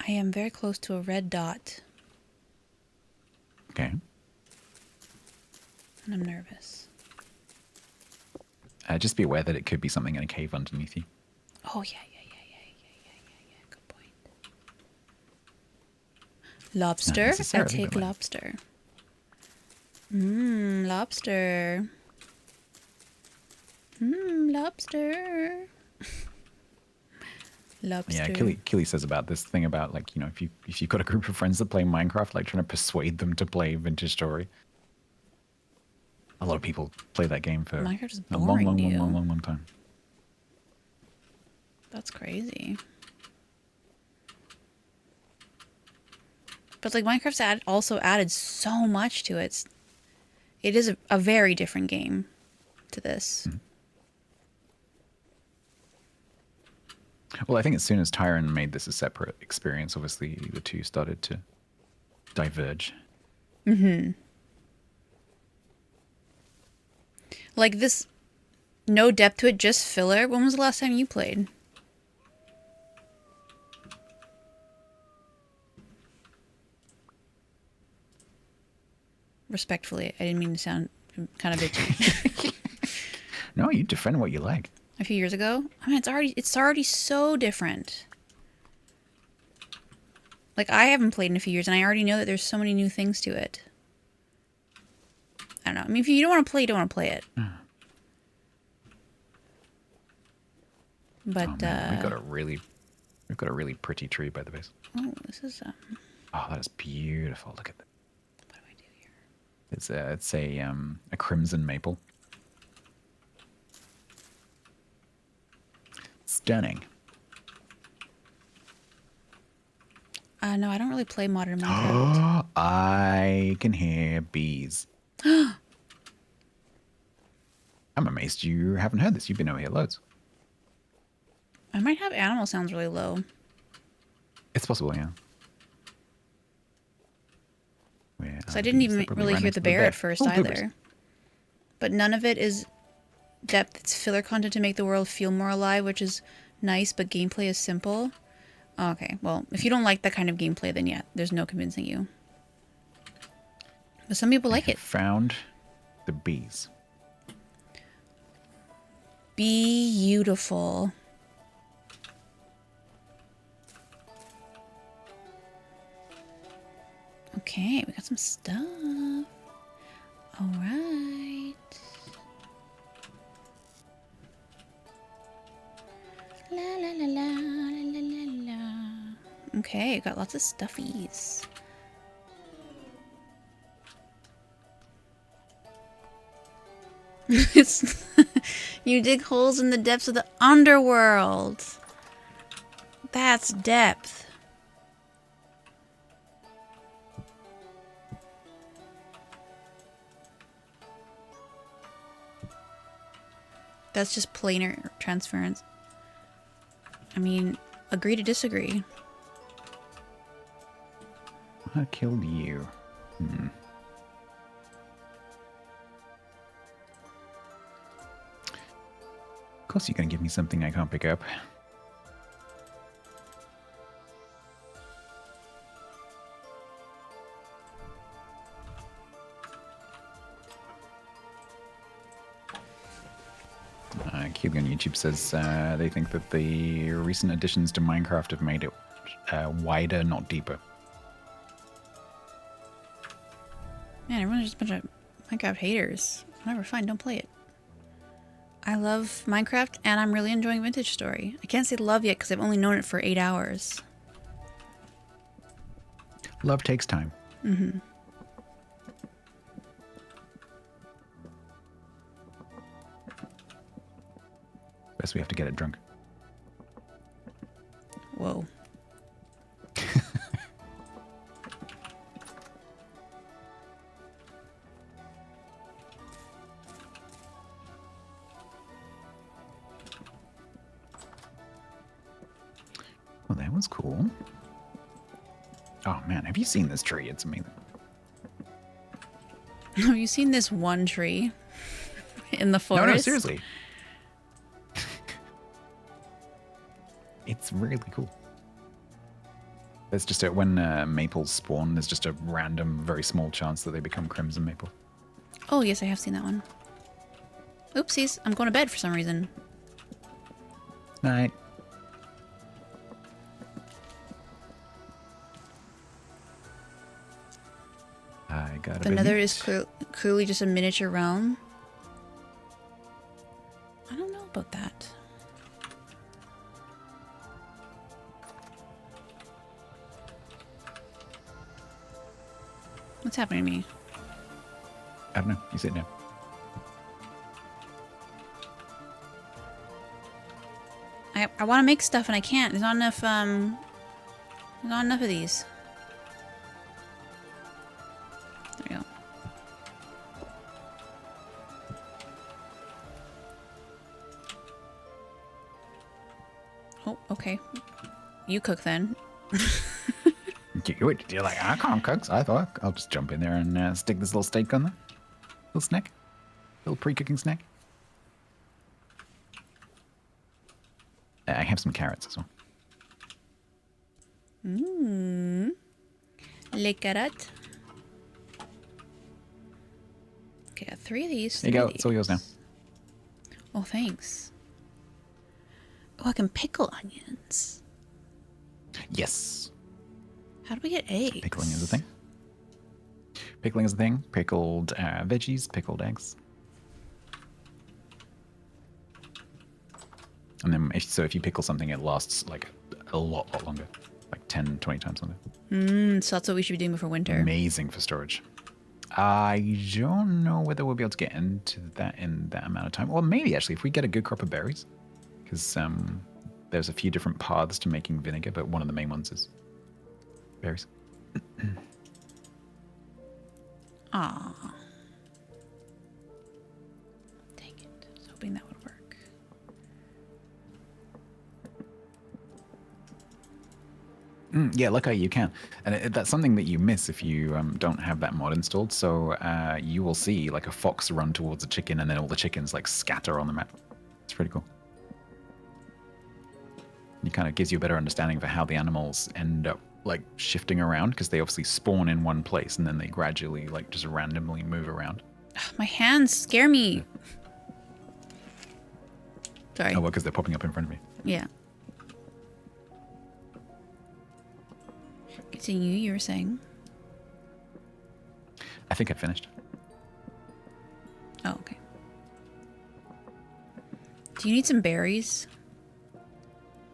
I am very close to a red dot. Okay. And I'm nervous. Just be aware that it could be something in a cave underneath you. Oh, yeah. Good point. Lobster? I take lobster. Lobster. Lobster. Lobster. Yeah, Killy says about this thing about, like, you know, if you've got a group of friends that play Minecraft, like trying to persuade them to play Vintage Story. A lot of people play that game for Minecraft is a boring long time. That's crazy. But like Minecraft's also added so much to it. It is a very different game to this. Well, I think as soon as Tyron made this a separate experience, obviously the two started to diverge. Like this, no depth to it, just filler. When was the last time you played? Respectfully, I didn't mean to sound kind of bitchy. No, you defend what you like. A few years ago? I mean, it's already so different. Like, I haven't played in a few years, and I already know that there's so many new things to it. I don't know. I mean, if you don't want to play, you don't want to play it. But, oh, man, we've got a really pretty tree by the base. Oh, this is, Oh, that is beautiful. Look at that. What do I do here? It's a crimson maple. Stunning. No, I don't really play modern Minecraft. I can hear bees. I'm amazed you haven't heard this. You've been over here loads. I might have animal sounds really low. It's possible, yeah. So I didn't even really hear the bear at first either. But none of it is depth. It's filler content to make the world feel more alive, which is nice, but gameplay is simple. Okay, well, if you don't like that kind of gameplay, then yeah, there's no convincing you. But some people like it. Found the bees. Beautiful. Okay, we got some stuff. All right. La la la la la la la. Okay, got lots of stuffies. It's you dig holes in the depths of the underworld. That's depth. That's just planar transference. I mean, agree to disagree. I killed you. Of course you're going to give me something I can't pick up. Cube on YouTube says they think that the recent additions to Minecraft have made it wider, not deeper. Man, everyone's just a bunch of Minecraft haters. Whatever, fine, don't play it. I love Minecraft, and I'm really enjoying Vintage Story. I can't say love yet because I've only known it for 8 hours. Love takes time. Mm-hmm. Guess we have to get it drunk. Whoa. Well, that was cool. Oh man, have you seen this tree? It's amazing. Have you seen this one tree in the forest? No, seriously. It's really cool. There's just when maples spawn, there's just a random, very small chance that they become crimson maple. Oh, yes, I have seen that one. Oopsies, I'm going to bed for some reason. Night. I got The Nether is clearly just a miniature realm. I don't know about that. What's happening to me? I don't know. You sit down. I want to make stuff and I can't. There's not enough of these. There we go. Oh, okay. You cook then. You're like, I can't cook, so I thought I'll just jump in there and stick this little steak on there. Little snack. Little pre-cooking snack. I have some carrots as well. Mmm. Les carottes. Okay, got 3 of these. There you go. It's all yours now. Oh, thanks. Oh, I can pickle onions. Yes. How do we get eggs? Pickling is a thing. Pickling is a thing. Pickled veggies, pickled eggs. And then, if you pickle something, it lasts like a lot longer. Like 10, 20 times longer. So that's what we should be doing before winter. Amazing for storage. I don't know whether we'll be able to get into that in that amount of time. Or maybe, actually, if we get a good crop of berries. Because there's a few different paths to making vinegar, but one of the main ones is berries. Ah. Dang it. I was hoping that would work. Yeah, luckily you can. And that's something that you miss if you don't have that mod installed. So you will see like a fox run towards a chicken and then all the chickens like scatter on the map. It's pretty cool. It kind of gives you a better understanding for how the animals end up like shifting around, because they obviously spawn in one place and then they gradually like just randomly move around. My hands scare me. Sorry. Oh, well, because they're popping up in front of me. Yeah. Continue, you were saying. I think I finished. Oh, okay. Do you need some berries?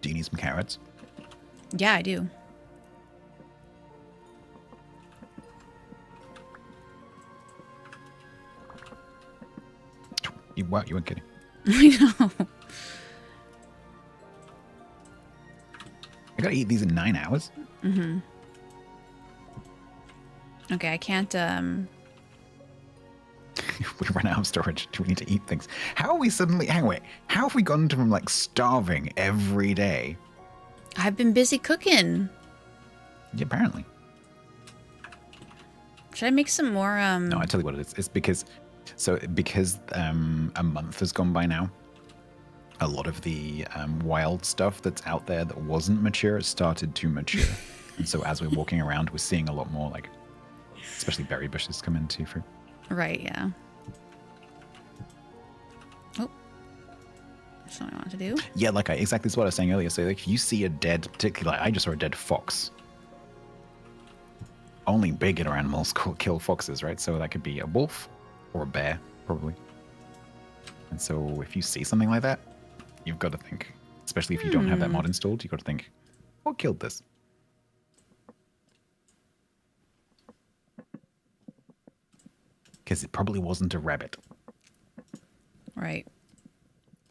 Do you need some carrots? Yeah, I do. Wow, you weren't kidding. I know. I gotta eat these in 9 hours? Mm-hmm. Okay, I can't, We run out of storage. Do we need to eat things? How are we suddenly... Hang on, wait. How have we gone from, like, starving every day I've been busy cooking. Yeah, apparently. Should I make some more? No, I tell you what it is. It's because a month has gone by now. A lot of the wild stuff that's out there that wasn't mature has started to mature. And so as we're walking around, we're seeing a lot more, like, especially berry bushes come into fruit. Right, yeah. Oh. That's not what I want to do. Yeah, like exactly that's what I was saying earlier. So like, if you see a dead, particularly, like, I just saw a dead fox. Only bigger animals kill foxes, right? So that could be a wolf or a bear, probably. And so if you see something like that, you've got to think, especially if you don't have that mod installed, you've got to think, what killed this? Because it probably wasn't a rabbit. Right.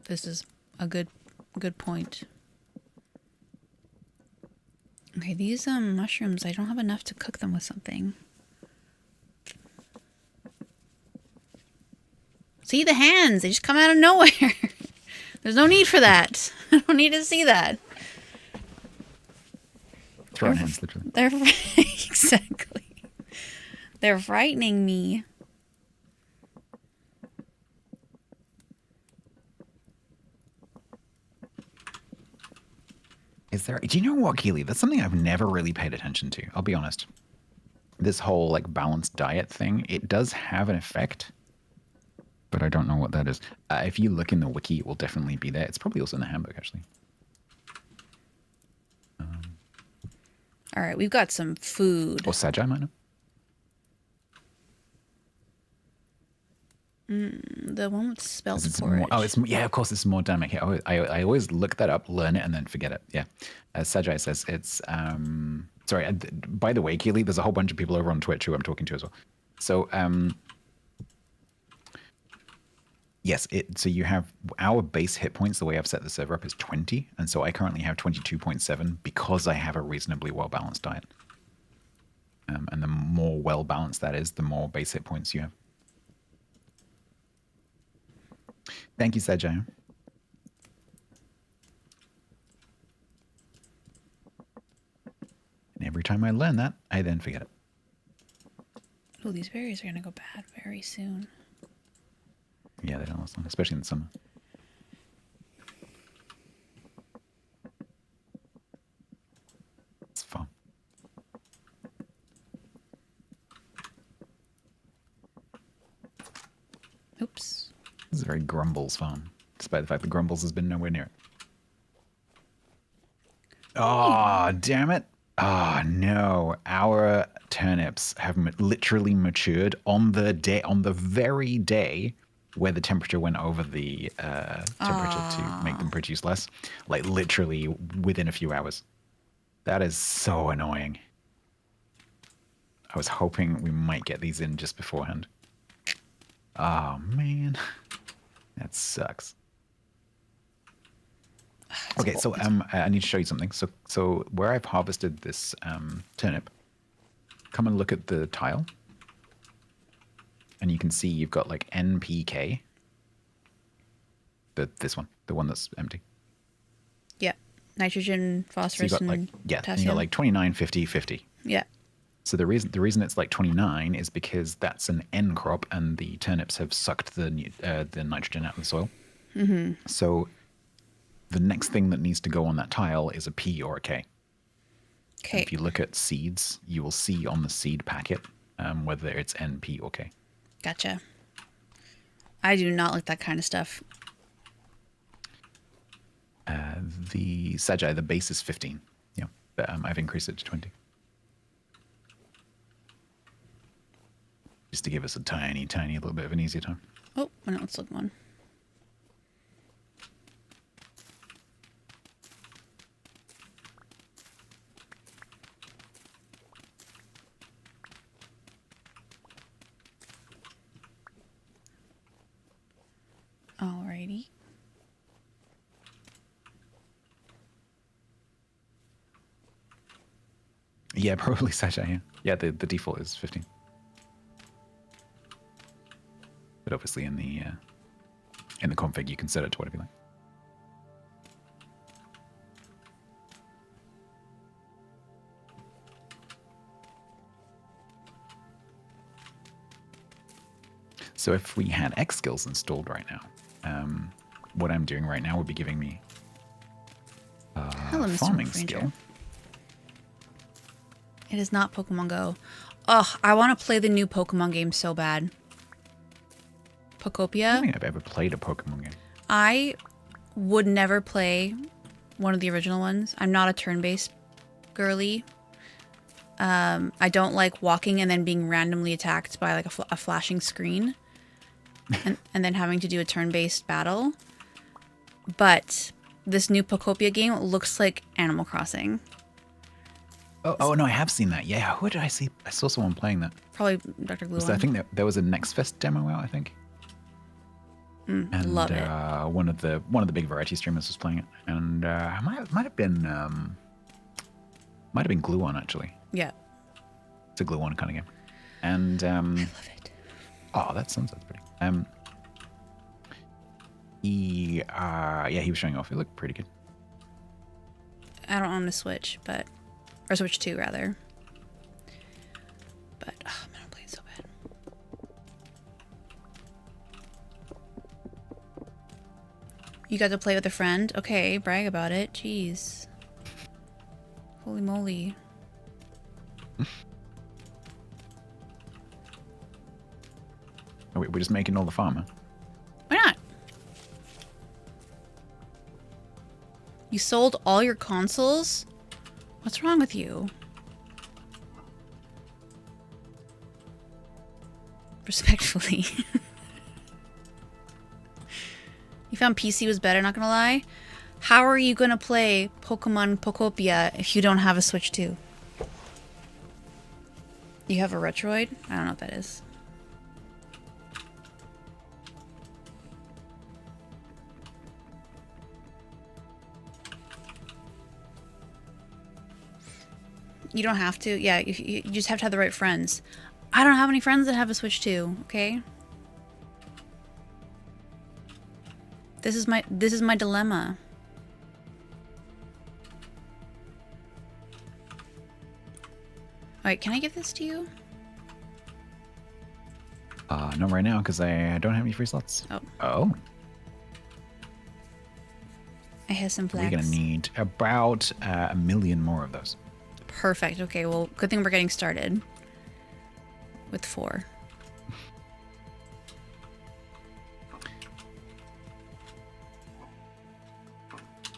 This is a good point. Okay, these mushrooms, I don't have enough to cook them with something. See the hands, they just come out of nowhere. There's no need for that. I don't need to see that. Throwing hands, literally. They're exactly. They're frightening me. Is there? Do you know what, Keely? That's something I've never really paid attention to. I'll be honest. This whole like balanced diet thing, it does have an effect, but I don't know what that is. If you look in the wiki, it will definitely be there. It's probably also in the handbook, actually. All right, we've got some food. Or Sajai might know. The one with spelt It's porridge. more, yeah, of course, it's more dynamic. I always look that up, learn it, and then forget it. Yeah, as Sajai says, it's sorry. By the way, Keely, there's a whole bunch of people over on Twitch who I'm talking to as well. So yes, so you have our base hit points. The way I've set the server up is 20, and so I currently have 22.7 because I have a reasonably well balanced diet. And the more well balanced that is, the more base hit points you have. Thank you, Sajai. And every time I learn that, I then forget it. Oh, these berries are going to go bad very soon. Yeah, they don't last long, especially in the summer. It's fun. Oops. This is very Grumbles farm, despite the fact that Grumbles has been nowhere near it. Oh, damn it. Oh, no. Our turnips have literally matured on the very day where the temperature went over the temperature to make them produce less. Like, literally within a few hours. That is so annoying. I was hoping we might get these in just beforehand. Oh, man. That sucks. Okay, so I need to show you something. So where I've harvested this turnip, come and look at the tile. And you can see you've got like NPK. This one, the one that's empty. Yeah. Nitrogen, phosphorus, so you got and and potassium. you got like 29, 50, 50. Yeah. So the reason it's like 29 is because that's an N crop, and the turnips have sucked the nitrogen out of the soil. Mm-hmm. So the next thing that needs to go on that tile is a P or a K. Okay. If you look at seeds, you will see on the seed packet whether it's N, P, or K. Gotcha. I do not like that kind of stuff. The Sajai, the base is 15. Yeah, but I've increased it to 20. Just to give us a tiny little bit of an easier time. Oh, no, let's look one. Alrighty. Yeah, probably Sajai, yeah. Yeah, the default is 15. But obviously in the config you can set it to whatever you like. So if we had X skills installed right now, what I'm doing right now would be giving me Hello, Mr. farming Ranger. skill. It is not Pokemon Go. Oh, I want to play the new Pokemon game so bad. I Pokopia. don't think I've ever played a Pokemon game. I would never play one of the original ones. I'm not a turn-based girly. I don't like walking and then being randomly attacked by like a flashing screen and then having to do a turn-based battle. But this new Pokopia game looks like Animal Crossing. Oh no, I have seen that. Yeah, who did I see? I saw someone playing that. Probably Dr. Glue. I think there was a Next Fest demo out, I think. And love it. one of the big variety streamers was playing it, and might have been Glue On actually. Yeah. It's a Glue On kind of game, and I love it. oh, that sounds pretty. He was showing off. It looked pretty good. I don't own a Switch, or Switch 2 rather. But oh man, I'm playing so bad. You got to play with a friend? Okay, brag about it. Jeez. Holy moly. Oh, we're just making all the farmer. Why not? You sold all your consoles? What's wrong with you? Respectfully. You found PC was better, not gonna lie? How are you gonna play Pokemon Pokopia if you don't have a Switch 2? You have a Retroid? I don't know what that is. You don't have to. Yeah, you just have to have the right friends. I don't have any friends that have a Switch 2, okay? This is my dilemma. Alright, can I give this to you? Not right now because I don't have any free slots. Oh. Oh. I have some flags. We're gonna need about 1 million more of those. Perfect. Okay, well, good thing we're getting started. With 4.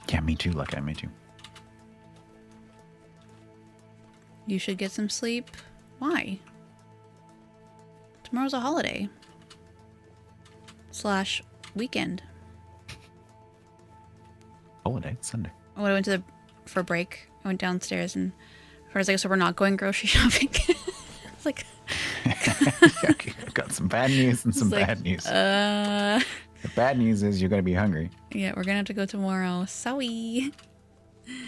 Yeah, me too, Lucky. Me too. You should get some sleep. Why? Tomorrow's a holiday. / weekend. Holiday, it's Sunday. Oh, I went for a break. I went downstairs and I was like, so we're not going grocery shopping. It's like... Okay, I've got some bad news and some bad news. The bad news is you're going to be hungry. Yeah, we're going to have to go tomorrow. Sorry.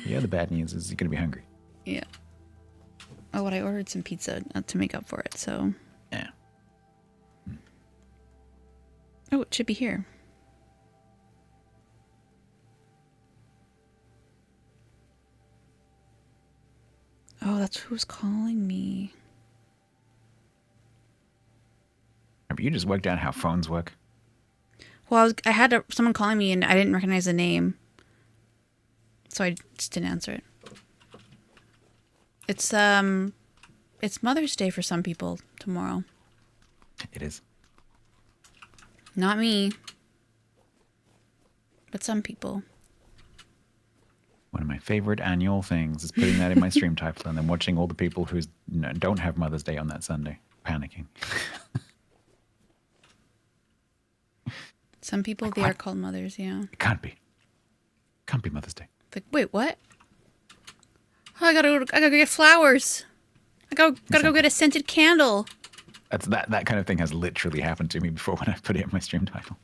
Yeah, the bad news is you're going to be hungry. Yeah. Oh, but I ordered some pizza to make up for it, so... Yeah. Oh, it should be here. Oh, that's who's calling me. You just worked out how phones work. Well, I had someone calling me and I didn't recognize the name. So I just didn't answer it. It's Mother's Day for some people tomorrow. It is. Not me. But some people. One of my favorite annual things is putting that in my stream title and then watching all the people who don't have Mother's Day on that Sunday panicking. Some people, like, they what? are called mothers, yeah. It can't be. Can't be Mother's Day. Like, wait, what? Oh, I gotta go get flowers. Gotta go get a scented candle. That kind of thing has literally happened to me before when I put it in my stream title.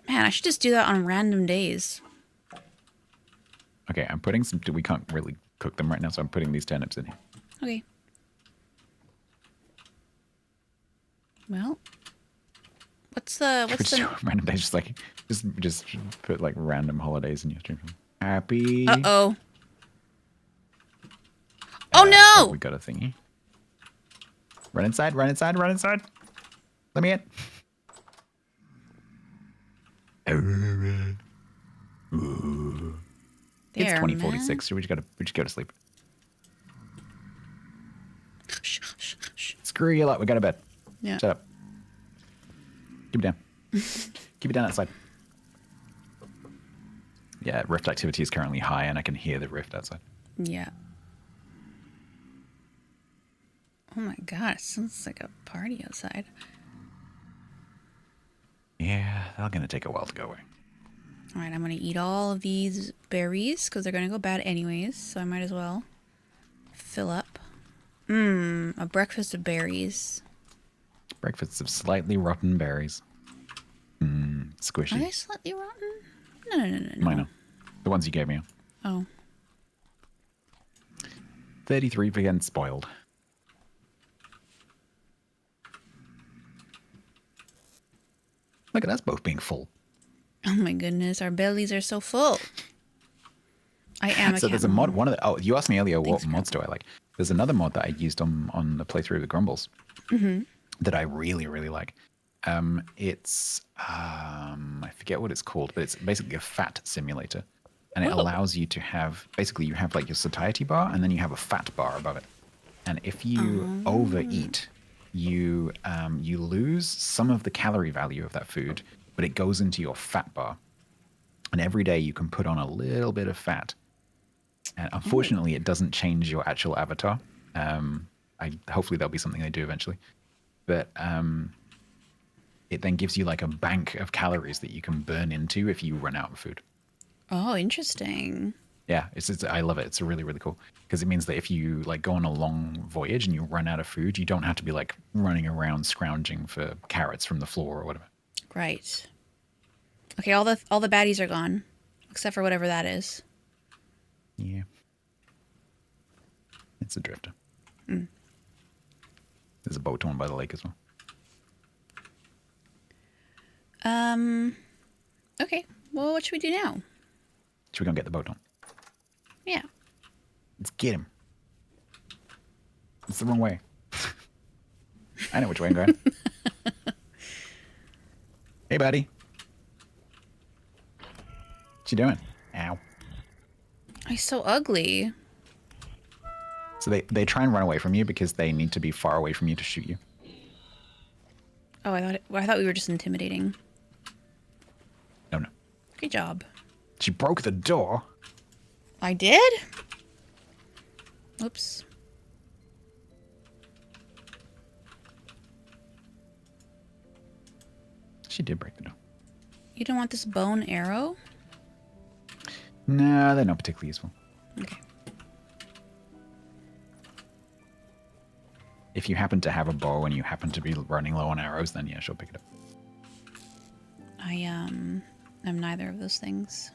Man, I should just do that on random days. Okay, I'm putting some... We can't really cook them right now, so I'm putting these turnips in here. Okay. Well, what's the random days? Just put like random holidays in your stream. Happy. Uh-oh. Oh no! We got a thingy. Run inside, run inside, run inside. Let me in. It's There, 2046. man. So we just go to sleep. Shh, shh, shh. Screw you lot. We go to bed. Yeah. Shut up. Keep it down. Keep it down outside. Yeah, rift activity is currently high, and I can hear the rift outside. Yeah. Oh my god, it sounds like a party outside. Yeah, they're going to take a while to go away. All right, I'm going to eat all of these berries because they're going to go bad anyways, so I might as well fill up. A breakfast of berries. Breakfasts of slightly rotten berries. Squishy. Are they slightly rotten? No. Mine are. The ones you gave me. Oh. 33% spoiled. Look at us both being full. Oh my goodness, our bellies are so full. I am a So there's a mod. You asked me earlier Thanks, what mods do I like. There's another mod that I used on the playthrough of the Grumbles that I really, really like. It's I forget what it's called, but it's basically a fat simulator, and it allows you to have you have like your satiety bar, and then you have a fat bar above it. And if you overeat, you lose some of the calorie value of that food, but it goes into your fat bar. And every day you can put on a little bit of fat. And unfortunately, it doesn't change your actual avatar. Hopefully there'll be something they do eventually. But it then gives you like a bank of calories that you can burn into if you run out of food. Oh, interesting. Yeah, I love it. It's really, really cool. Because it means that if you like go on a long voyage and you run out of food, you don't have to be like running around scrounging for carrots from the floor or whatever. Right. Okay, all the baddies are gone, except for whatever that is. Yeah. It's a drifter. Mm. There's a boat torn by the lake as well. Okay. Well, what should we do now? Should we go and get the boat on? Yeah. Let's get him. It's the wrong way. I know which way I'm going. Hey, buddy. What you doing? Ow. He's so ugly. So they try and run away from you because they need to be far away from you to shoot you. Oh, I thought we were just intimidating. No. Good job. She broke the door. I did? Oops. She did break the door. You don't want this bone arrow? No, they're not particularly useful. Okay. If you happen to have a bow and you happen to be running low on arrows, then yeah, she'll pick it up. I'm neither of those things.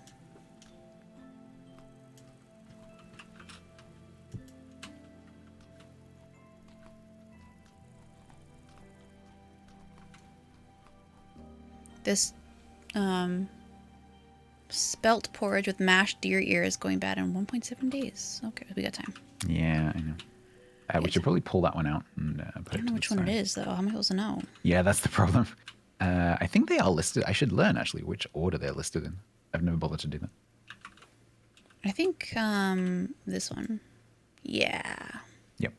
This spelt porridge with mashed deer ear is going bad in 1.7 days. Okay, we got time. Yeah, I know. We should probably pull that one out and put I don't know which one it is, though. How am I supposed to know? Yeah, that's the problem. I think they are listed. I should learn, actually, which order they're listed in. I've never bothered to do that. I think this one. Yeah. Yep.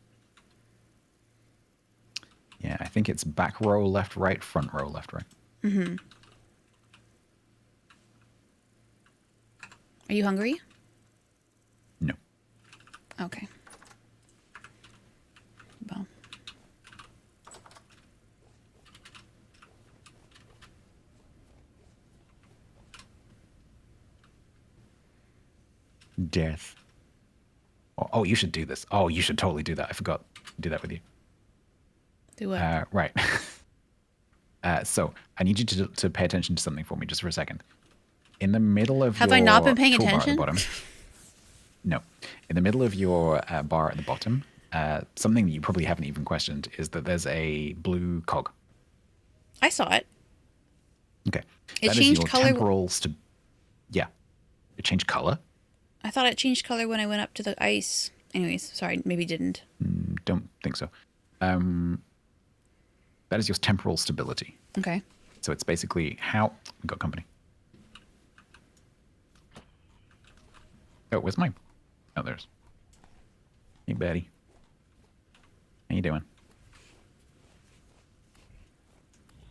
Yeah, I think it's back row, left, right, front row, left, right. Mm-hmm. Are you hungry? No. Okay. Well. Death. Oh, you should do this. Oh, you should totally do that. I forgot to do that with you. Do what? Right. So I need you to pay attention to something for me just for a second. In the middle of Have your I not been paying toolbar attention? at the bottom. No. In the middle of your bar at the bottom, something that you probably haven't even questioned is that there's a blue cog. I saw it. Okay. It That is changed your color. temporal Yeah. It changed color? I thought it changed color when I went up to the ice. Anyways, sorry, maybe it didn't. Don't think so. That is your temporal stability. Okay. So it's basically how... We've got company. Oh, where's my... Oh, there's... Hey, Betty. How you doing?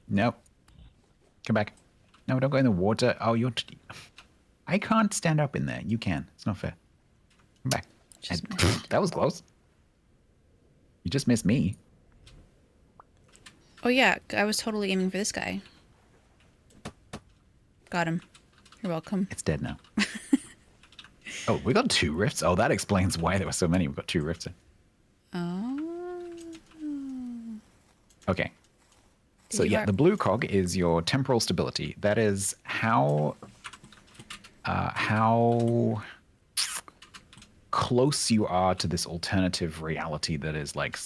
Nope. Come back. No, don't go in the water. Oh, you're... I can't stand up in there. You can. It's not fair. Come back. Just missed. That was close. You just missed me. Oh yeah, I was totally aiming for this guy. Got him. You're welcome. It's dead now. Oh, we got 2 rifts. Oh, that explains why there were so many. We've got 2 rifts. Oh. Okay. So yeah, the blue cog is your temporal stability. That is how close you are to this alternative reality that is like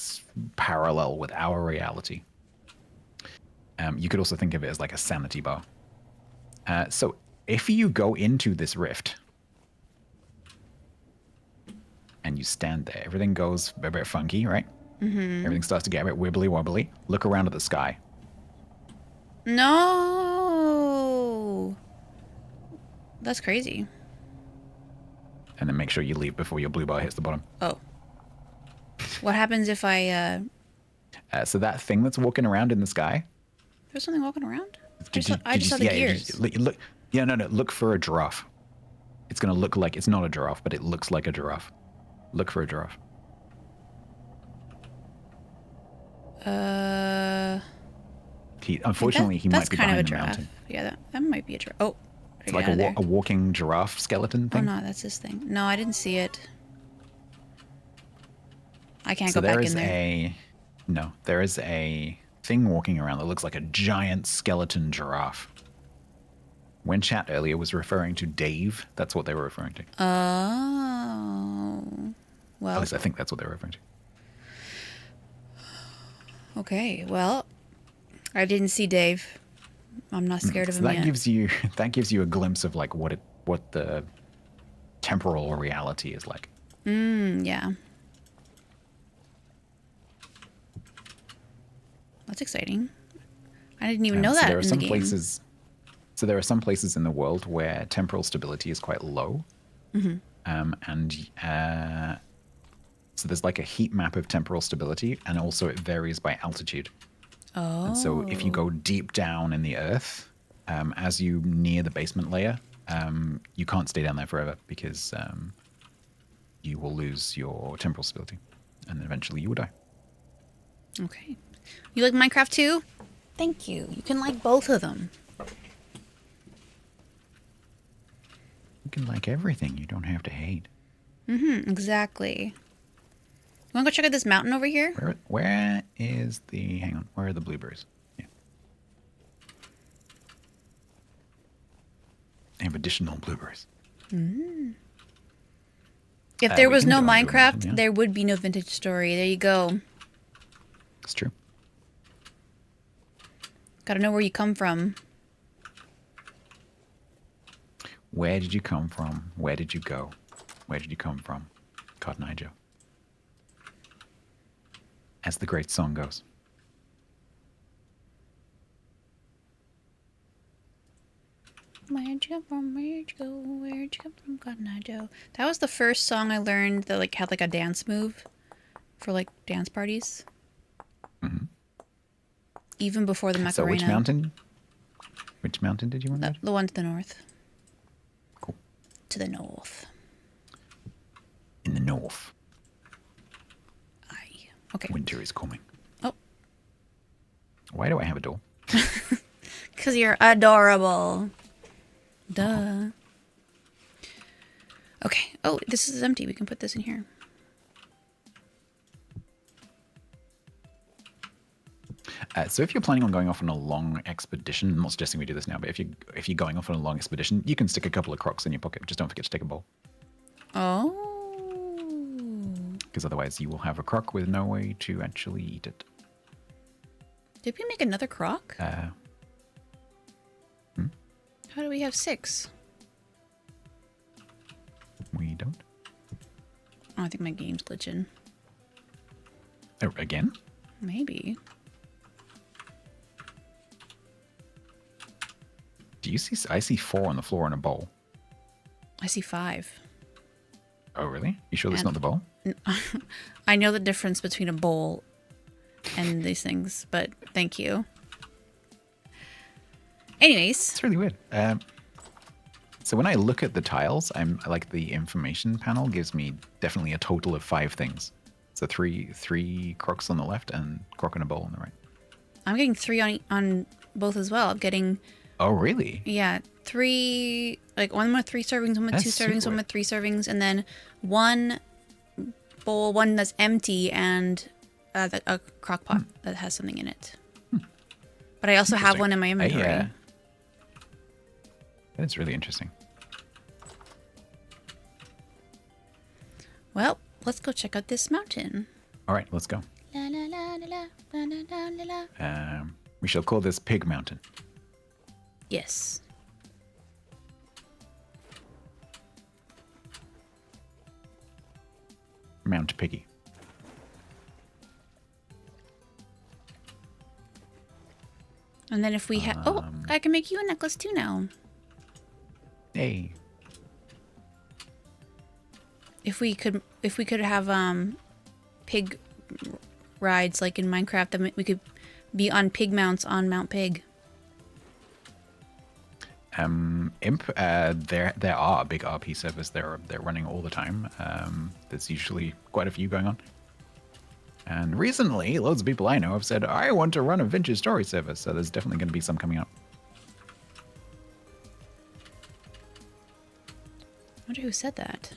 parallel with our reality. You could also think of it as like a sanity bar. So if you go into this rift and you stand there, everything goes a bit funky, right? Mm-hmm. Everything starts to get a bit wibbly wobbly. Look around at the sky. No. That's crazy. And then make sure you leave before your blue bar hits the bottom. Oh. What happens if I... So that thing that's walking around in the sky... There's something walking around? I just saw the gears. Look, look for a giraffe. It's going to look like... It's not a giraffe, but it looks like a giraffe. Look for a giraffe. Unfortunately, he might be behind the mountain. Yeah, that might be a giraffe. Oh. It's like a walking giraffe skeleton thing. Oh, no, that's this thing. No, I didn't see it. I can't go back in there. There is a thing walking around that looks like a giant skeleton giraffe. When chat earlier was referring to Dave, that's what they were referring to. Oh. Well. At least I think that's what they were referring to. Okay, well, I didn't see Dave. I'm not scared of him yet. That gives you a glimpse of like what the temporal reality is like. Yeah. That's exciting. I didn't even know that in the game. So there are some places in the world where temporal stability is quite low. Mm-hmm. So there's like a heat map of temporal stability, and also it varies by altitude. Oh. And so if you go deep down in the earth, as you near the basement layer, you can't stay down there forever because you will lose your temporal stability, and then eventually you will die. Okay. You like Minecraft too? Thank you. You can like both of them. You can like everything. You don't have to hate. Exactly. You want to go check out this mountain over here? Where is the... Hang on. Where are the blueberries? Yeah. I have additional blueberries. If there was no Minecraft, there would be no Vintage Story. There you go. It's true. Gotta know where you come from. Where did you come from? Where did you go? Where did you come from? Cotton Eye Joe. As the great song goes. Where'd you come from? Where'd you go? Where'd you come from, Cotton Eye Joe? That was the first song I learned that like had like a dance move for like dance parties. Mm-hmm. Even before the Macarena. So which mountain? Which mountain did you want to go to? The one to the north. Cool. To the north. In the north. Aye. Okay. Winter is coming. Oh. Why do I have a door? Because you're adorable. Duh. Okay. Oh, this is empty. We can put this in here. So if you're planning on going off on a long expedition, I'm not suggesting we do this now, but if you're going off on a long expedition, you can stick a couple of crocs in your pocket. Just don't forget to take a bowl. Oh. Because otherwise you will have a croc with no way to actually eat it. Did we make another croc? How do we have 6? We don't. Oh, I think my game's glitching. Oh, again? Maybe. Do you see? I see 4 on the floor in a bowl. I see 5. Oh, really? You sure that's not the bowl? I know the difference between a bowl and these things, but thank you. Anyways. It's really weird. So when I look at the tiles, I'm like the information panel gives me definitely a total of 5 things. So three crocs on the left and croc in a bowl on the right. I'm getting 3 on both as well. I'm getting... Oh, really? Yeah, 3... Like, one with 3 servings, one with That's 2 servings, one weird. with 3 servings, and then 1 bowl, 1 that's empty, and a crock pot that has something in it. But I also have one in my inventory. That's really interesting. Well, let's go check out this mountain. All right, let's go. La, la, la, la, la, la, la, la. We shall call this Pig Mountain. Yes. Mount Piggy. And then if we have... Oh, I can make you a necklace too now. Hey. If we could have pig rides like in Minecraft, then we could be on pig mounts on Mount Pig. Imp, there are big RP servers. They're running all the time. There's usually quite a few going on. And recently, loads of people I know have said, I want to run a vintage story server. So there's definitely going to be some coming up. I wonder who said that.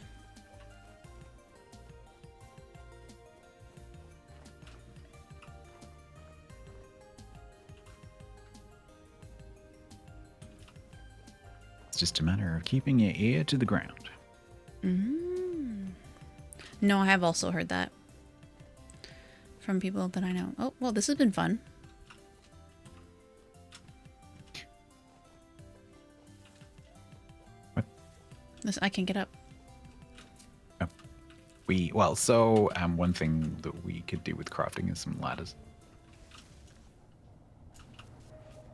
It's just a matter of keeping your ear to the ground. No, I have also heard that from people that I know. Oh, well, this has been fun. What? This, I can get up. Oh. One thing that we could do with crafting is some ladders.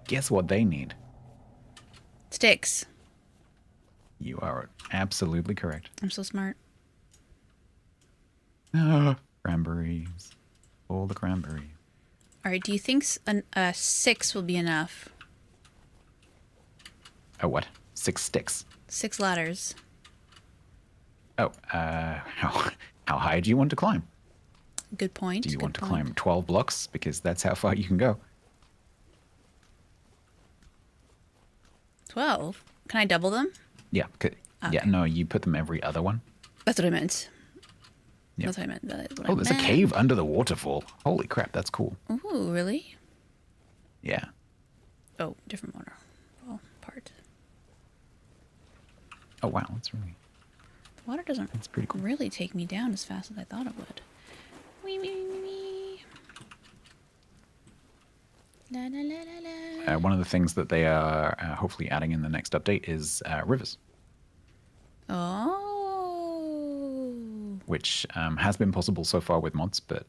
Guess what they need? Sticks. You are absolutely correct. I'm so smart. Cranberries. All the cranberries. All right, do you think a 6 will be enough? Oh, what? 6 sticks. 6 ladders. Oh, how high do you want to climb? Good point. Do you good want to point. climb 12 blocks? Because that's how far you can go. 12? Can I double them? Yeah. Yeah, no, you put them every other one. That's what I meant. Yeah. That's what I meant. That is what Oh, I there's a meant. cave under the waterfall. Holy crap, that's cool. Ooh, really? Yeah. Oh, different waterfall part. Oh, wow, that's really... The water doesn't That's pretty cool. really take me down as fast as I thought it would. Wee, wee, wee, wee. La, la, la, la, la. One of the things that they are hopefully adding in the next update is rivers, Oh. which has been possible so far with mods, but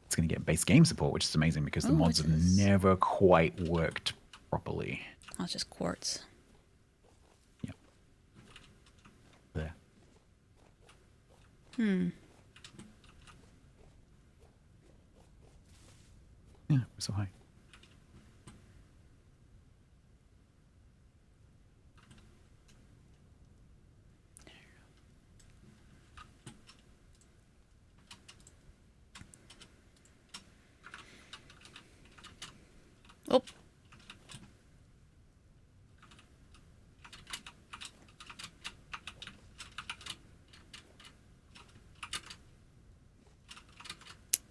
it's going to get base game support, which is amazing because the Oh, mods it have is. never quite worked properly. Oh, it's just quartz. Yeah. There. Yeah, we're so high. Oh.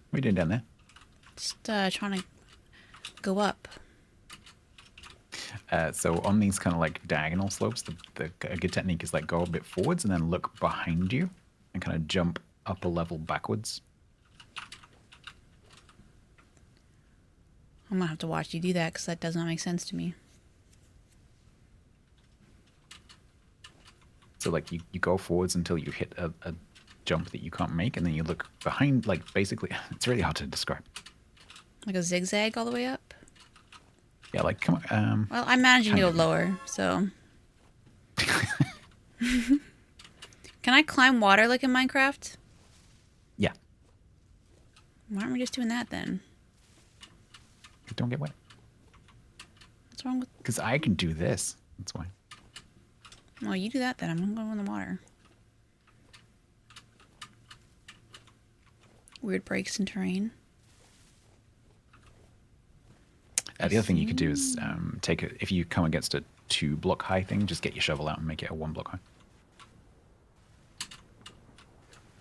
What are you doing down there? Just trying to go up. So on these kind of like diagonal slopes, a good technique is like go a bit forwards and then look behind you and kind of jump up a level backwards. I'm gonna have to watch you do that because that does not make sense to me. So like you go forwards until you hit a jump that you can't make, and then you look behind, like basically, it's really hard to describe. Like a zigzag all the way up? Yeah, like come on. Well, I'm managing to kind go of. lower, so. Can I climb water like in Minecraft? Yeah, Why aren't we just doing that then? don't get wet. What's wrong with... Because I can do this. That's why. Well, you do that then. I'm going to go in the water. Weird breaks in terrain. The other thing you could do is take it if you come against a 2-block high thing, just get your shovel out and make it a 1-block high.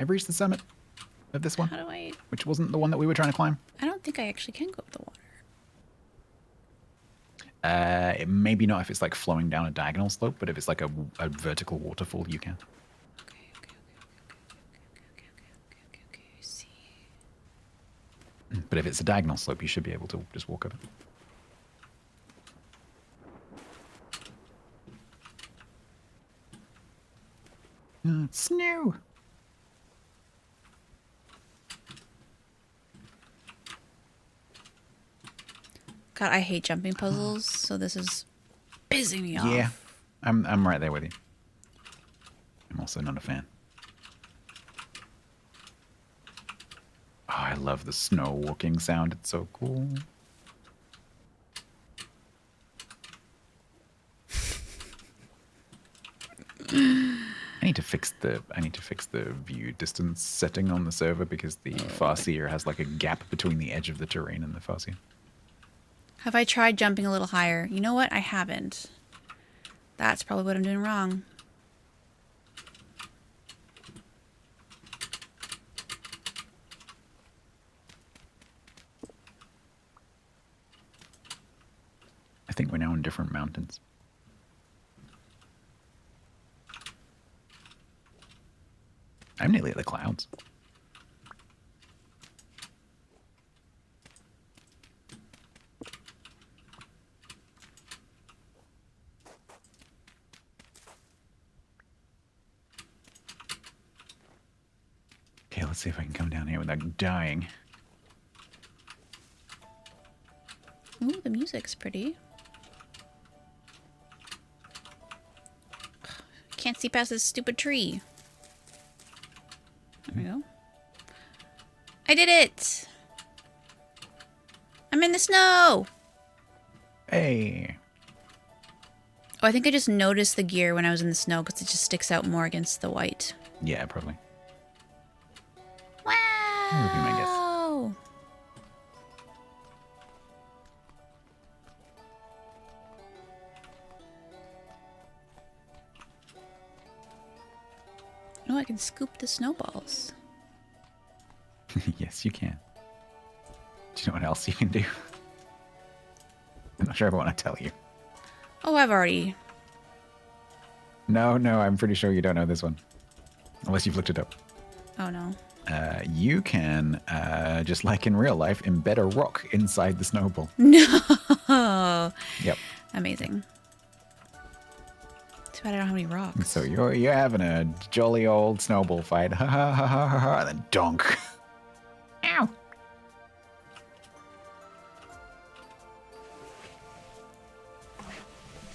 I've reached the summit of this one, How do I... which wasn't the one that we were trying to climb. I don't think I actually can go up the water. Maybe not if it's like flowing down a diagonal slope, but if it's like a vertical waterfall, you can. Okay. I see. But if it's a diagonal slope, you should be able to just walk up it. Snow. God, I hate jumping puzzles, so this is pissing me off. Yeah, I'm right there with you. I'm also not a fan. Oh, I love the snow walking sound. It's so cool. I need to fix the view distance setting on the server because the Farseer has like a gap between the edge of the terrain and the Farseer. Have I tried jumping a little higher? You know what? I haven't. That's probably what I'm doing wrong. I think we're now in different mountains. I'm nearly at the clouds. Okay, let's see if I can come down here without dying. Ooh, the music's pretty. Can't see past this stupid tree. There we go. I did it! I'm in the snow! Hey! Oh, I think I just noticed the gear when I was in the snow because it just sticks out more against the white. Yeah, probably. Wow! That would be my guess. Oh, I can scoop the snowballs. Yes, you can. Do you know what else you can do? I'm not sure if I want to tell you. Oh, I've already... No, I'm pretty sure you don't know this one. Unless you've looked it up. Oh, no. You can, just like in real life, embed a rock inside the snowball. No! Yep. Amazing. Too bad I don't have any rocks. So you're having a jolly old snowball fight. Ha ha ha ha ha ha. And then donk. Ow.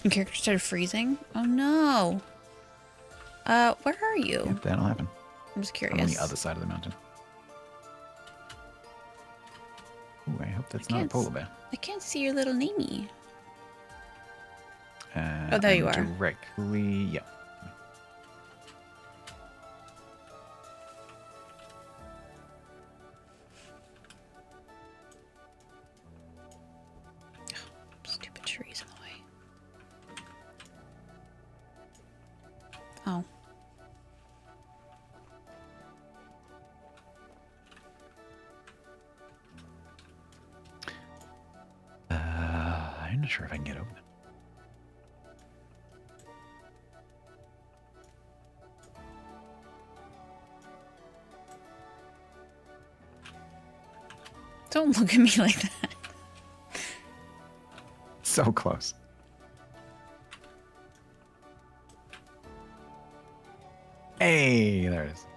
And character started freezing? Oh, no. Where are you? Yep, that'll happen. I'm just I'm curious. on the other side of the mountain. Ooh, I hope that's not a polar bear. I can't see your little namey. Oh, there you are. Directly, yeah. Stupid trees in the way. Oh. I'm not sure if I can get over them. Don't look at me like that. So close. Hey, there it is.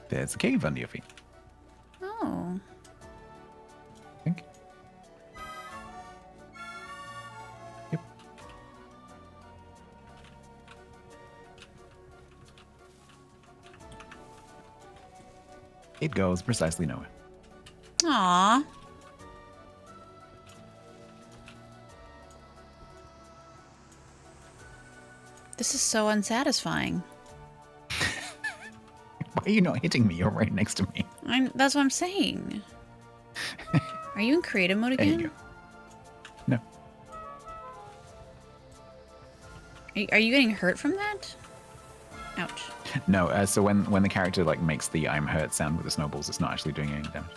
There's a cave under your feet. Oh. It goes precisely nowhere. Aw. This is so unsatisfying. Why are you not hitting me? You're right next to me. That's what I'm saying. Are you in creative mode again? There you go. No. Are you getting hurt from that? Ouch. No, so when the character like makes the I'm hurt sound with the snowballs, it's not actually doing any damage.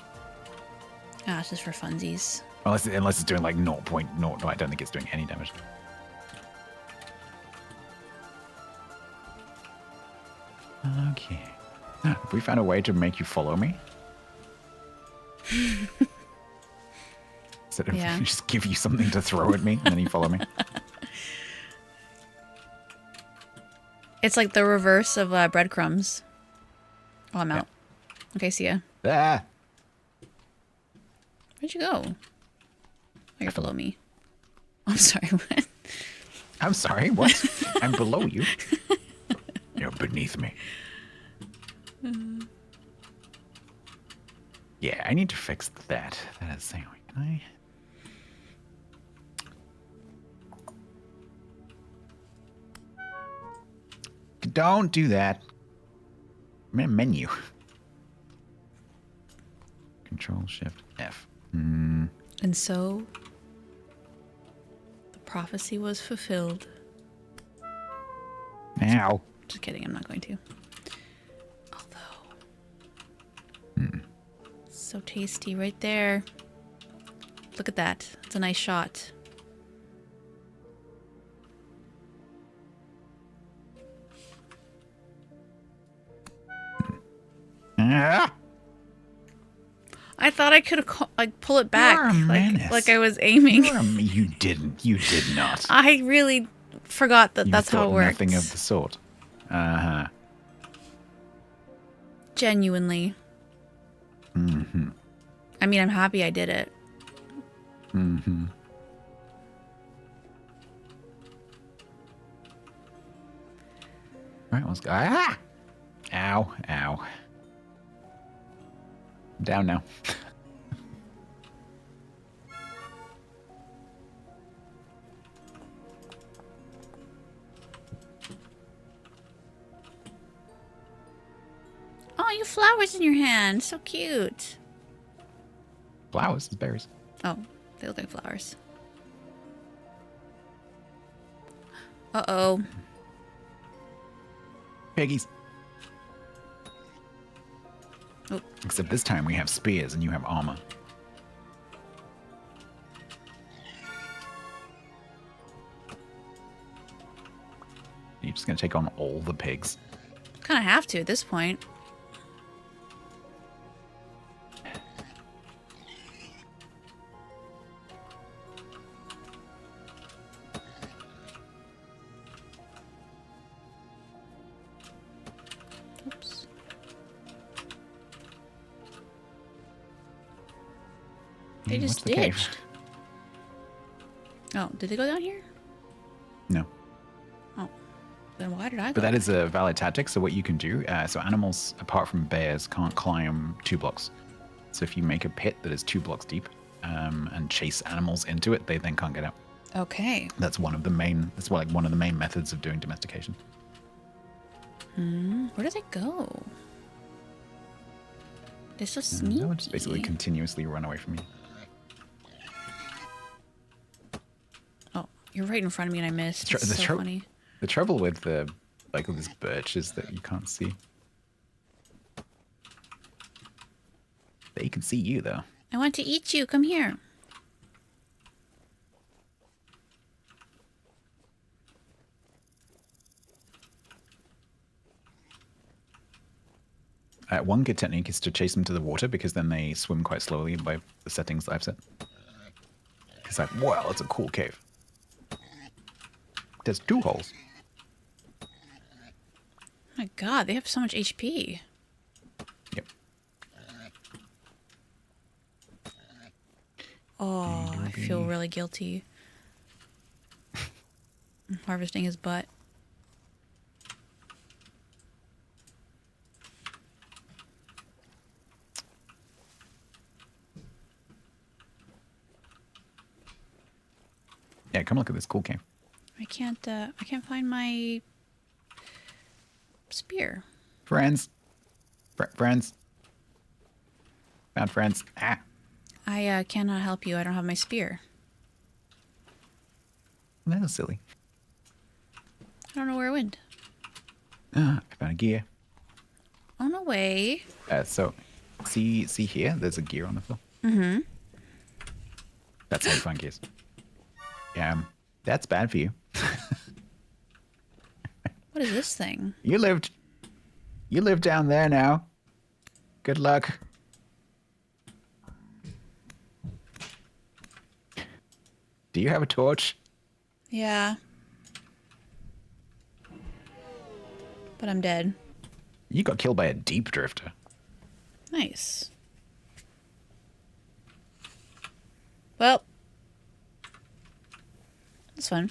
Ah, it's just for funsies. Unless it's doing like 0.0. No, I don't think it's doing any damage. Okay. Have we found a way to make you follow me? Instead of just give you something to throw at me and then you follow me. It's like the reverse of breadcrumbs. Oh, I'm out. Okay, see ya. Ah! Where'd you go? Oh, you're below me. I'm sorry, what? I'm sorry, what? I'm below you. You're beneath me. Yeah, I need to fix that. That is saying, can I? Don't do that. I'm in a menu. Control Shift F. And so the prophecy was fulfilled. Ow. Just kidding, I'm not going to. Although, so tasty right there. Look at that. It's a nice shot. Ah! I thought I could like pull it back, You're a menace. like I was aiming. You didn't. You did not. I really forgot that that's how it works. Nothing of the sort. Uh-huh. Genuinely. Mm-hmm. I mean, I'm happy I did it. Mm-hmm. Right, let's go. Ah! Ow, ow. I'm down now. Oh, you have flowers in your hand. So cute. Flowers, it's berries. Oh, they look like flowers. Uh-oh. Piggies. Oh. Except this time we have spears and you have armor. You're just going to take on all the pigs. Kind of have to at this point. Oops. They just What's the cave? ditched. Oh, did they go down here? No. Oh, then why did I go? But that is a valid tactic. So what you can do, so animals, apart from bears, can't climb 2 blocks. So if you make a pit that is 2 blocks deep and chase animals into it, they then can't get out. Okay. That's one of the main. That's like one of the main methods of doing domestication. Where do they go? They're so sneaky. They would just basically continuously run away from you. Oh, you're right in front of me and I missed. It's so funny. The trouble with the with this birch is that you can't see. They can see you though. I want to eat you. Come here. One good technique is to chase them to the water because then they swim quite slowly by the settings that I've set. It's like, wow, that's a cool cave. There's 2 holes. Oh my god, they have so much HP. Yep. Oh, I feel really guilty. I'm harvesting his butt. Yeah, come look at this cool cave. I can't find my spear. Friends. Friends. Found friends. Ah. I cannot help you. I don't have my spear. That was silly. I don't know where it went. I found a gear. On a way. So, see here? There's a gear on the floor. Mm-hmm. That's how you find gears. Yeah, that's bad for you. What is this thing? You live down there now. Good luck. Do you have a torch? Yeah. But I'm dead. You got killed by a deep drifter. Nice. Well. That's fun.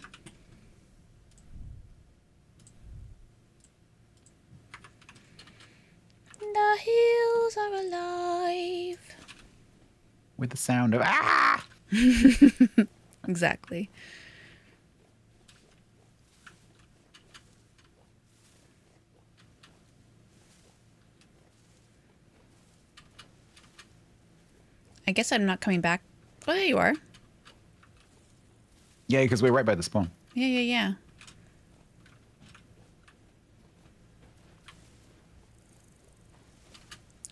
The hills are alive. With the sound of ah! Exactly. I guess I'm not coming back. Oh, there you are. Yeah, because we're right by the spawn. Yeah.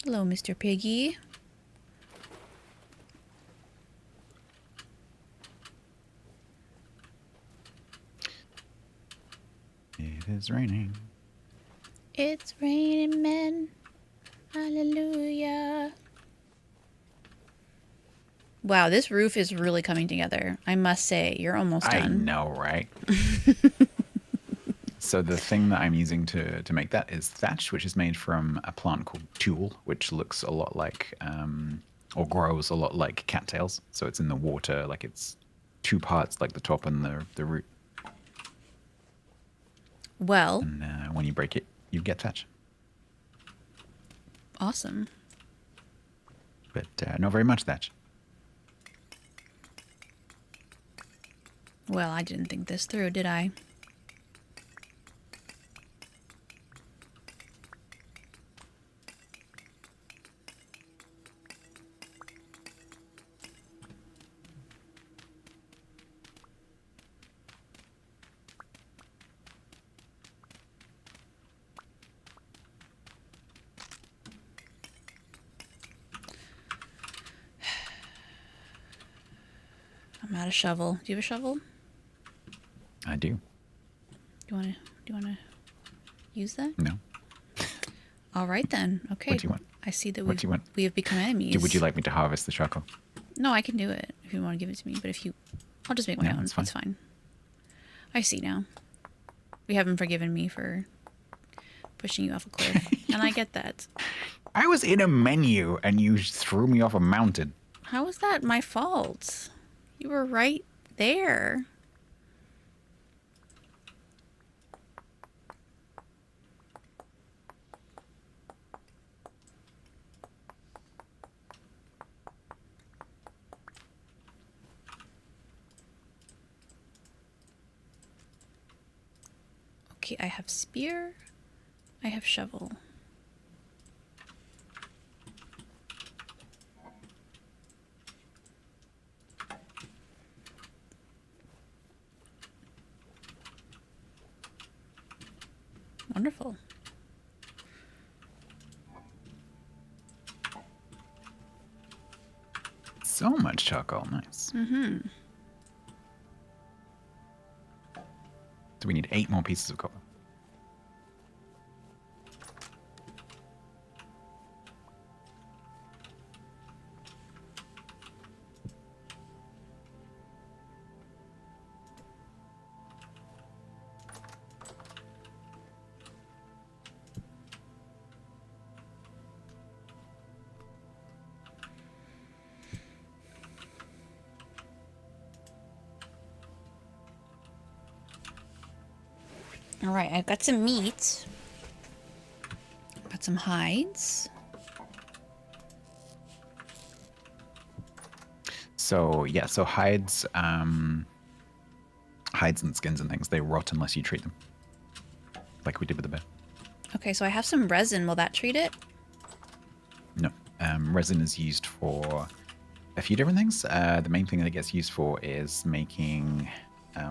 Hello, Mr. Piggy. It is raining. It's raining men. Hallelujah. Wow, this roof is really coming together. I must say, you're almost done. I know, right? So the thing that I'm using to make that is thatch, which is made from a plant called tulle, which looks a lot like, or grows a lot like cattails. So it's in the water, like it's two parts, like the top and the root. Well, And when you break it, you get thatch. awesome. But not very much thatch. Well, I didn't think this through, did I? I'm out of shovel. Do you have a shovel? I do. Do you wanna use that? No. All right then. Okay. What do you want? I see that What do you want? we have become enemies. Would you like me to harvest the charcoal? No, I can do it if you want to give it to me. But I'll just make my No, own. it's fine. It's fine. I see now. You haven't forgiven me for pushing you off a cliff, and I get that. I was in a menu and you threw me off a mountain. How is that my fault? You were right there. Okay, I have spear. I have shovel. Wonderful. So much charcoal. Nice. Mm-hmm. So we need 8 more pieces of copper. All right, I've got some meat. Got some hides. So yeah, so hides. hides and skins and things, they rot unless you treat them. Like we did with the bed. Okay, so I have some resin. Will that treat it? No. Resin is used for a few different things. The main thing that it gets used for is making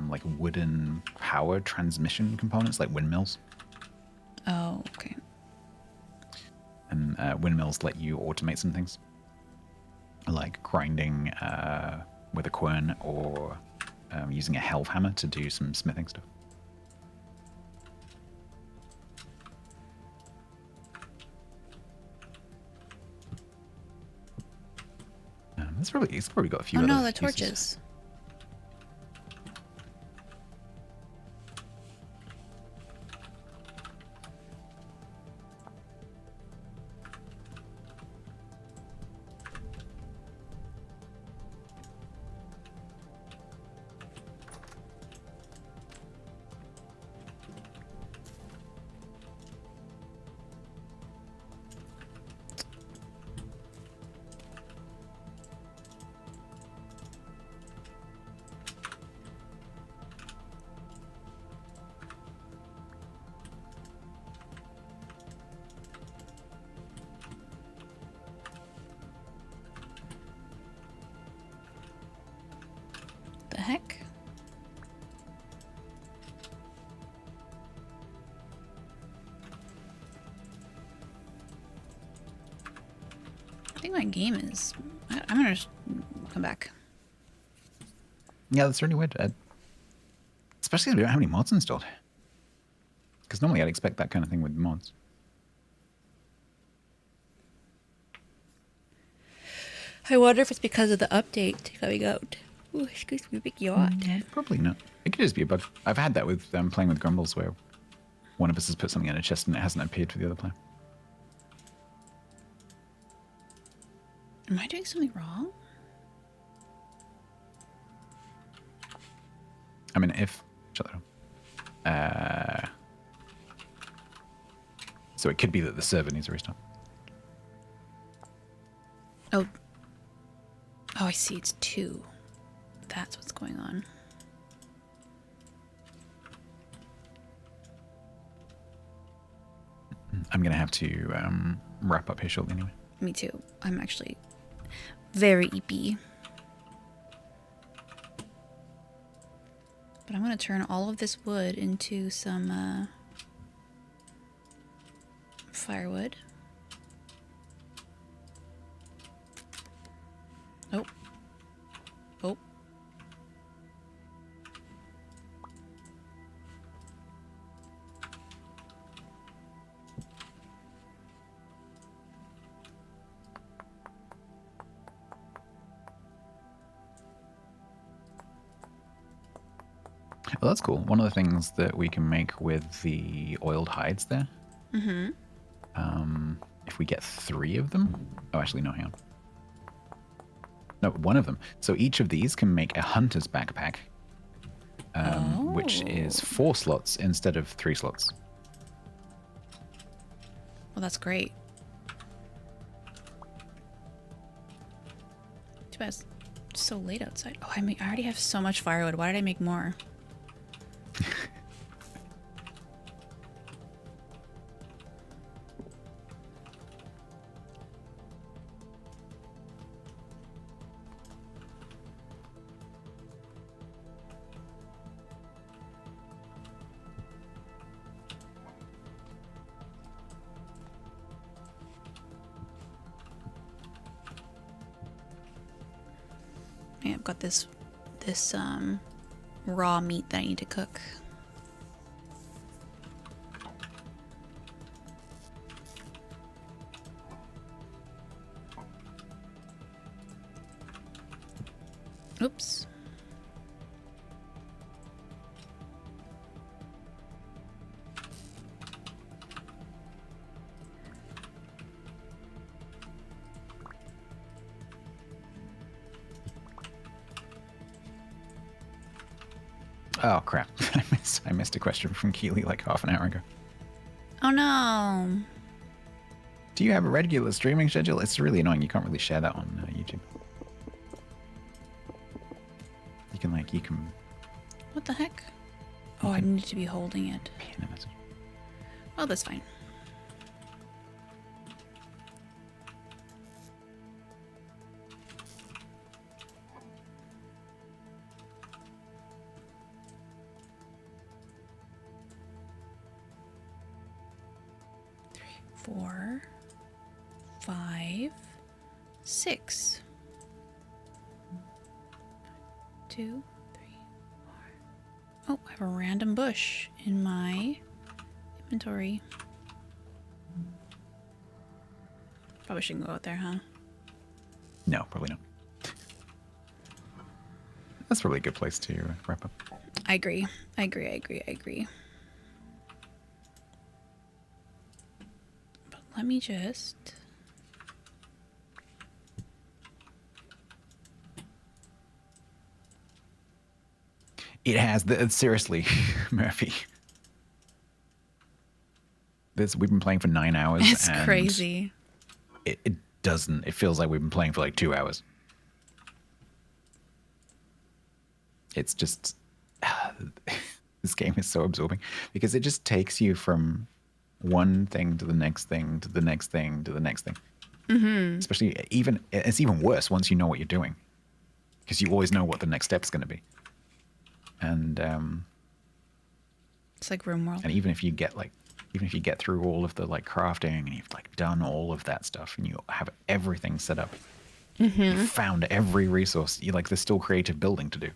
like wooden power transmission components, like windmills. Oh, okay. And windmills let you automate some things, like grinding with a quern or using a helve hammer to do some smithing stuff. It's probably got a few. Oh other no, the uses. torches. The heck? I think my game is... I'm gonna just come back. Yeah, that's really weird. Especially if we don't have any mods installed. Because normally I'd expect that kind of thing with mods. I wonder if it's because of the update coming out. Ooh, excuse me, big yacht. Probably not. It could just be a bug. I've had that with playing with Grumbles where one of us has put something in a chest and it hasn't appeared for the other player. Am I doing something wrong? I mean, if... Shut that up. So it could be that the server needs a restart. Oh. Oh, I see. It's 2. That's what's going on. I'm going to have to wrap up here shortly anyway. Me too. I'm actually very EP. But I'm going to turn all of this wood into some firewood. Oh. Oh. Well, that's cool. One of the things that we can make with the oiled hides there. Mm-hmm. If we get 3 of them. Oh, actually, no, hang on. No, 1 of them. So each of these can make a hunter's backpack, which is 4 slots instead of 3 slots. Well, that's great. Too bad it's so late outside. Oh, I already have so much firewood. Why did I make more? Yeah, I've got this raw meat that I need to cook. Oops. Oh, crap. I missed a question from Keely like half an hour ago. Oh no. Do you have a regular streaming schedule? It's really annoying. You can't really share that on YouTube. You can What the heck? Oh, I need to be holding it. Pin a message. Oh, that's fine. Four, 5, 6. 2, 3, 4. Oh, I have a random bush in my inventory. Probably shouldn't go out there, huh? No, probably not. That's probably a good place to wrap up. I agree. I agree. But let me just... It has, seriously, Murphy. We've been playing for 9 hours. It's crazy. It doesn't, it feels like we've been playing for like 2 hours. It's just, this game is so absorbing because it just takes you from one thing to the next thing, to the next thing, to the next thing. Mm-hmm. Especially it's even worse once you know what you're doing because you always know what the next step's going to be. And it's like RimWorld. And even if you get through all of the like crafting and you've like done all of that stuff and you have everything set up, you've found every resource, there's still creative building to do.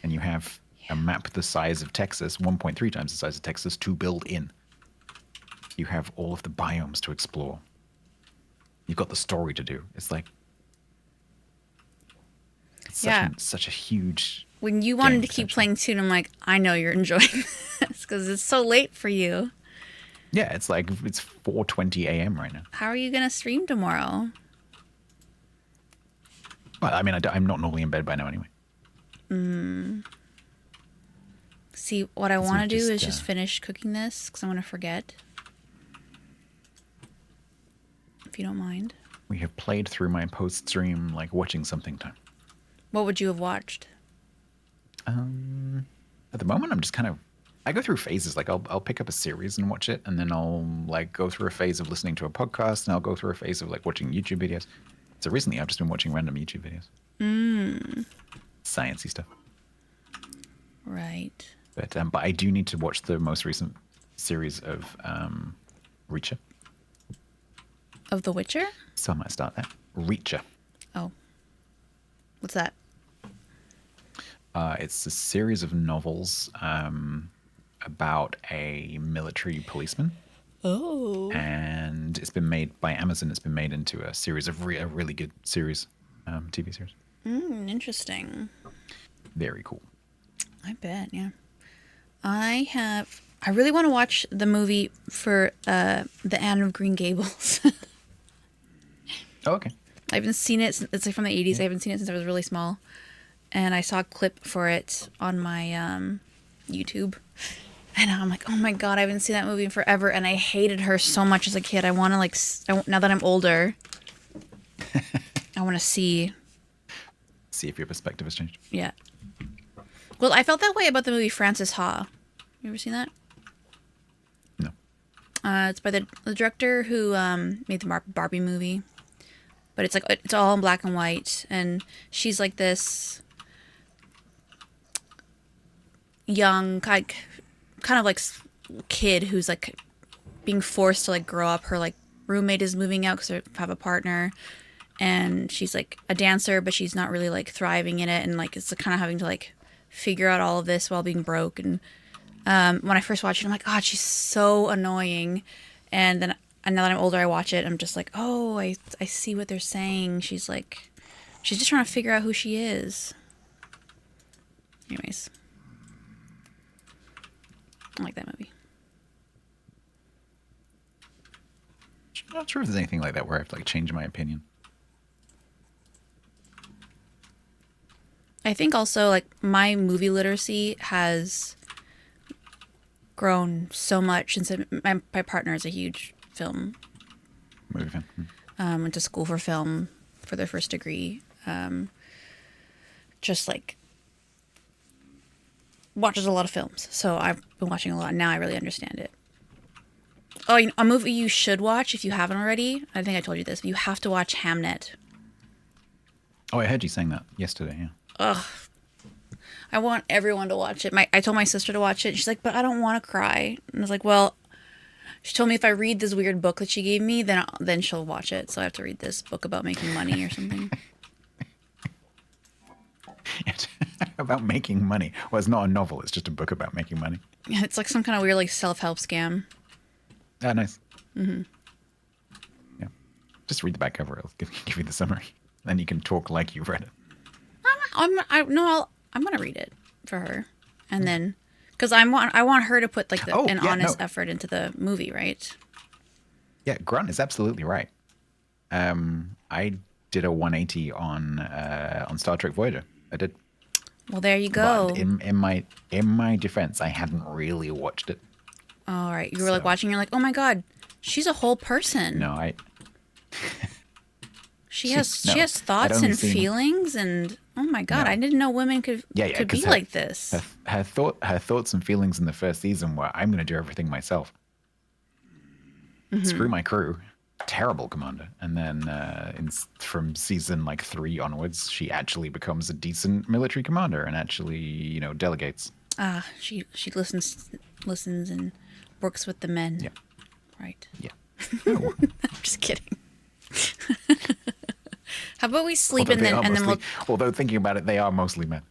And you have a map the size of Texas, 1.3 times the size of Texas to build in. You have all of the biomes to explore. You've got the story to do. It's like such a huge. When you wanted to keep playing too, I'm like, I know you're enjoying this because it's so late for you. Yeah, it's 4:20 a.m. right now. How are you gonna stream tomorrow? Well, I mean, I'm not normally in bed by now anyway. See, what I want to do is just finish cooking this because I'm going to forget. If you don't mind. We have played through my post-stream, watching something time. What would you have watched? At the moment, I'm just kind of... I go through phases. I'll pick up a series and watch it, and then I'll, go through a phase of listening to a podcast, and I'll go through a phase of, watching YouTube videos. So recently, I've just been watching random YouTube videos. Sciencey stuff. Right. But I do need to watch the most recent series of Reacher. Of The Witcher? So I might start that. Reacher. Oh. What's that? It's a series of novels about a military policeman. Oh. And it's been made by Amazon. It's been made into a series of a really good series, TV series. Interesting. Very cool. I bet, yeah. I really want to watch the movie for the Anne of Green Gables. Oh, okay. I haven't seen it. It's from the 80s. I haven't seen it since I was really small. And I saw a clip for it on my YouTube. And I'm like, oh my God, I haven't seen that movie in forever. And I hated her so much as a kid. I want to, now that I'm older, I want to see if your perspective has changed. Yeah. Well, I felt that way about the movie Frances Ha. You ever seen that? No. It's by the director who made the Barbie movie. But it's all in black and white. And she's like this young, kind of kid who's being forced to grow up. Her roommate is moving out because they have a partner. And she's a dancer, but she's not really thriving in it. And it's kind of having to figure out all of this while being broke. And when I first watched it, I'm like, God, she's so annoying. And then now that I'm older, I watch it. I'm just like, oh, I see what they're saying. She's just trying to figure out who she is. Anyways, I like that movie. I'm not sure if there's anything like that where I have to change my opinion. I think also my movie literacy has grown so much since my partner is a huge movie fan. Went to school for film for their first degree. Just watches a lot of films, so I've been watching a lot. Now I really understand it. Oh, a movie you should watch if you haven't already. I think I told you this. But you have to watch Hamnet. Oh, I heard you saying that yesterday. Yeah. Ugh. I want everyone to watch it. I told my sister to watch it. And she's like, but I don't want to cry. And I was like, well, she told me if I read this weird book that she gave me, then she'll watch it. So I have to read this book about making money or something. About making money. Well, it's not a novel. It's just a book about making money. Yeah, it's like some kind of weird like self-help scam. Ah, nice. Mm-hmm. Yeah. Just read the back cover. I'll give you the summary. Then you can talk like you've read it. I'm gonna read it for her, and then because I want her to put like an honest effort into the movie, right? Yeah, Grunt is absolutely right. I did a 180 on Star Trek Voyager. I did. Well, there you go. But in my defense, I hadn't really watched it. All right, you were like watching. You're like, oh my god, she's a whole person. No, She has thoughts and feelings, and oh my god, I didn't know women could be like this. Her thoughts and feelings in the first season were, I'm going to do everything myself. Mm-hmm. Screw my crew. Terrible commander. And then from season 3 onwards, she actually becomes a decent military commander and actually, delegates. She listens and works with the men. Yeah. Right. Yeah. I'm just kidding. How about we sleep and then we'll. Although thinking about it, they are mostly men.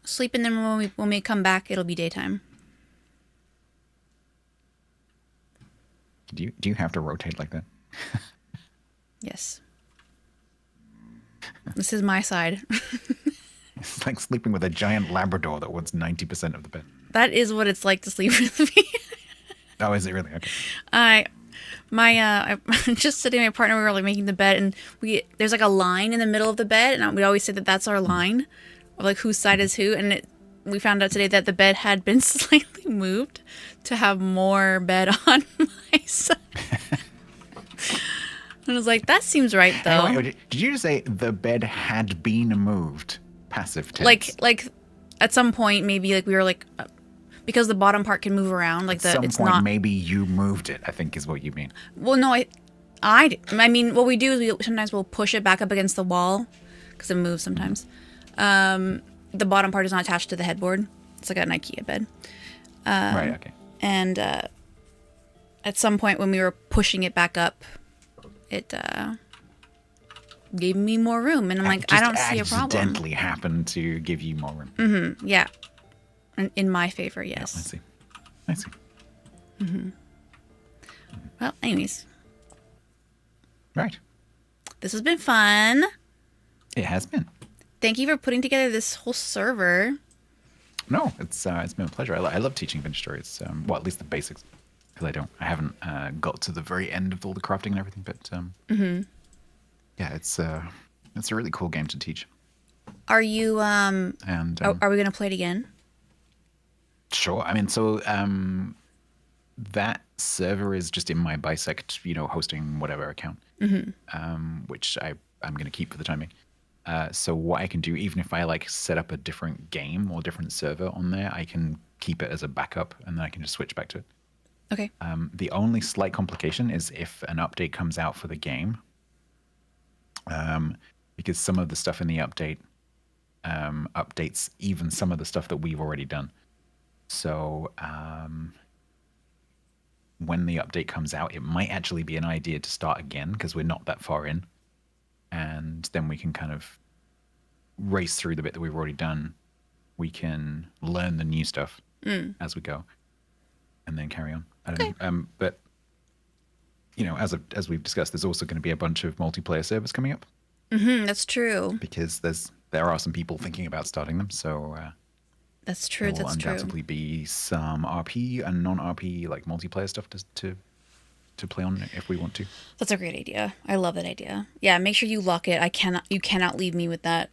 Sleep and then when we come back, it'll be daytime. Do you have to rotate like that? Yes. This is my side. It's like sleeping with a giant Labrador that wants 90% of the bed. That is what it's like to sleep with me. Oh, is it really? Okay. I'm just sitting with my partner. We were like making the bed, and there's like a line in the middle of the bed, and we always say that that's our line of like whose side is who. And we found out today that the bed had been slightly moved to have more bed on my side. And I was like, that seems right though. Wait, did you just say the bed had been moved? Passive tense. Like at some point maybe like we were like. Because the bottom part can move around, like At some point, maybe you moved it, I think is what you mean. Well, no, I mean, what we do is sometimes we'll push it back up against the wall because it moves sometimes. The bottom part is not attached to the headboard. It's like an IKEA bed. Right. Okay. And at some point when we were pushing it back up, it gave me more room, and I'm like, I don't see a problem. Accidentally happened to give you more room. Mm-hmm. Yeah. In my favor, yes. Yeah, I see. Mm-hmm. Well, anyways. Right. This has been fun. It has been. Thank you for putting together this whole server. No, it's been a pleasure. I love teaching vintage stories. Well, at least the basics, because I haven't got to the very end of all the crafting and everything. But yeah, it's a really cool game to teach. Are you are we gonna play it again? Sure. I mean, so that server is just in my Bisect, hosting whatever account, which I'm going to keep for the time being. So what I can do, even if I set up a different game or different server on there, I can keep it as a backup and then I can just switch back to it. Okay. The only slight complication is if an update comes out for the game, because some of the stuff in the update updates even some of the stuff that we've already done. So when the update comes out, it might actually be an idea to start again because we're not that far in. And then we can kind of race through the bit that we've already done. We can learn the new stuff as we go and then carry on. I don't know. But, as we've discussed, there's also going to be a bunch of multiplayer servers coming up. Mm-hmm, that's true. Because there are some people thinking about starting them. So... That's true. There will undoubtedly be some RP and non-RP multiplayer stuff to play on if we want to. That's a great idea. I love that idea. Yeah, make sure you lock it. You cannot leave me with that.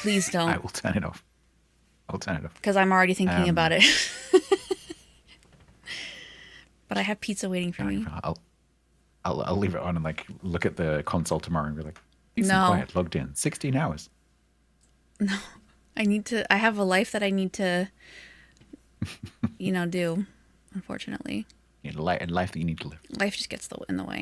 Please don't. I will turn it off. Because I'm already thinking about it. But I have pizza waiting for me. I'll leave it on and look at the console tomorrow and be like, peace and quiet, logged in, 16 hours. No. I have a life that I need to do, unfortunately. A life that you need to live. Life just gets in the way.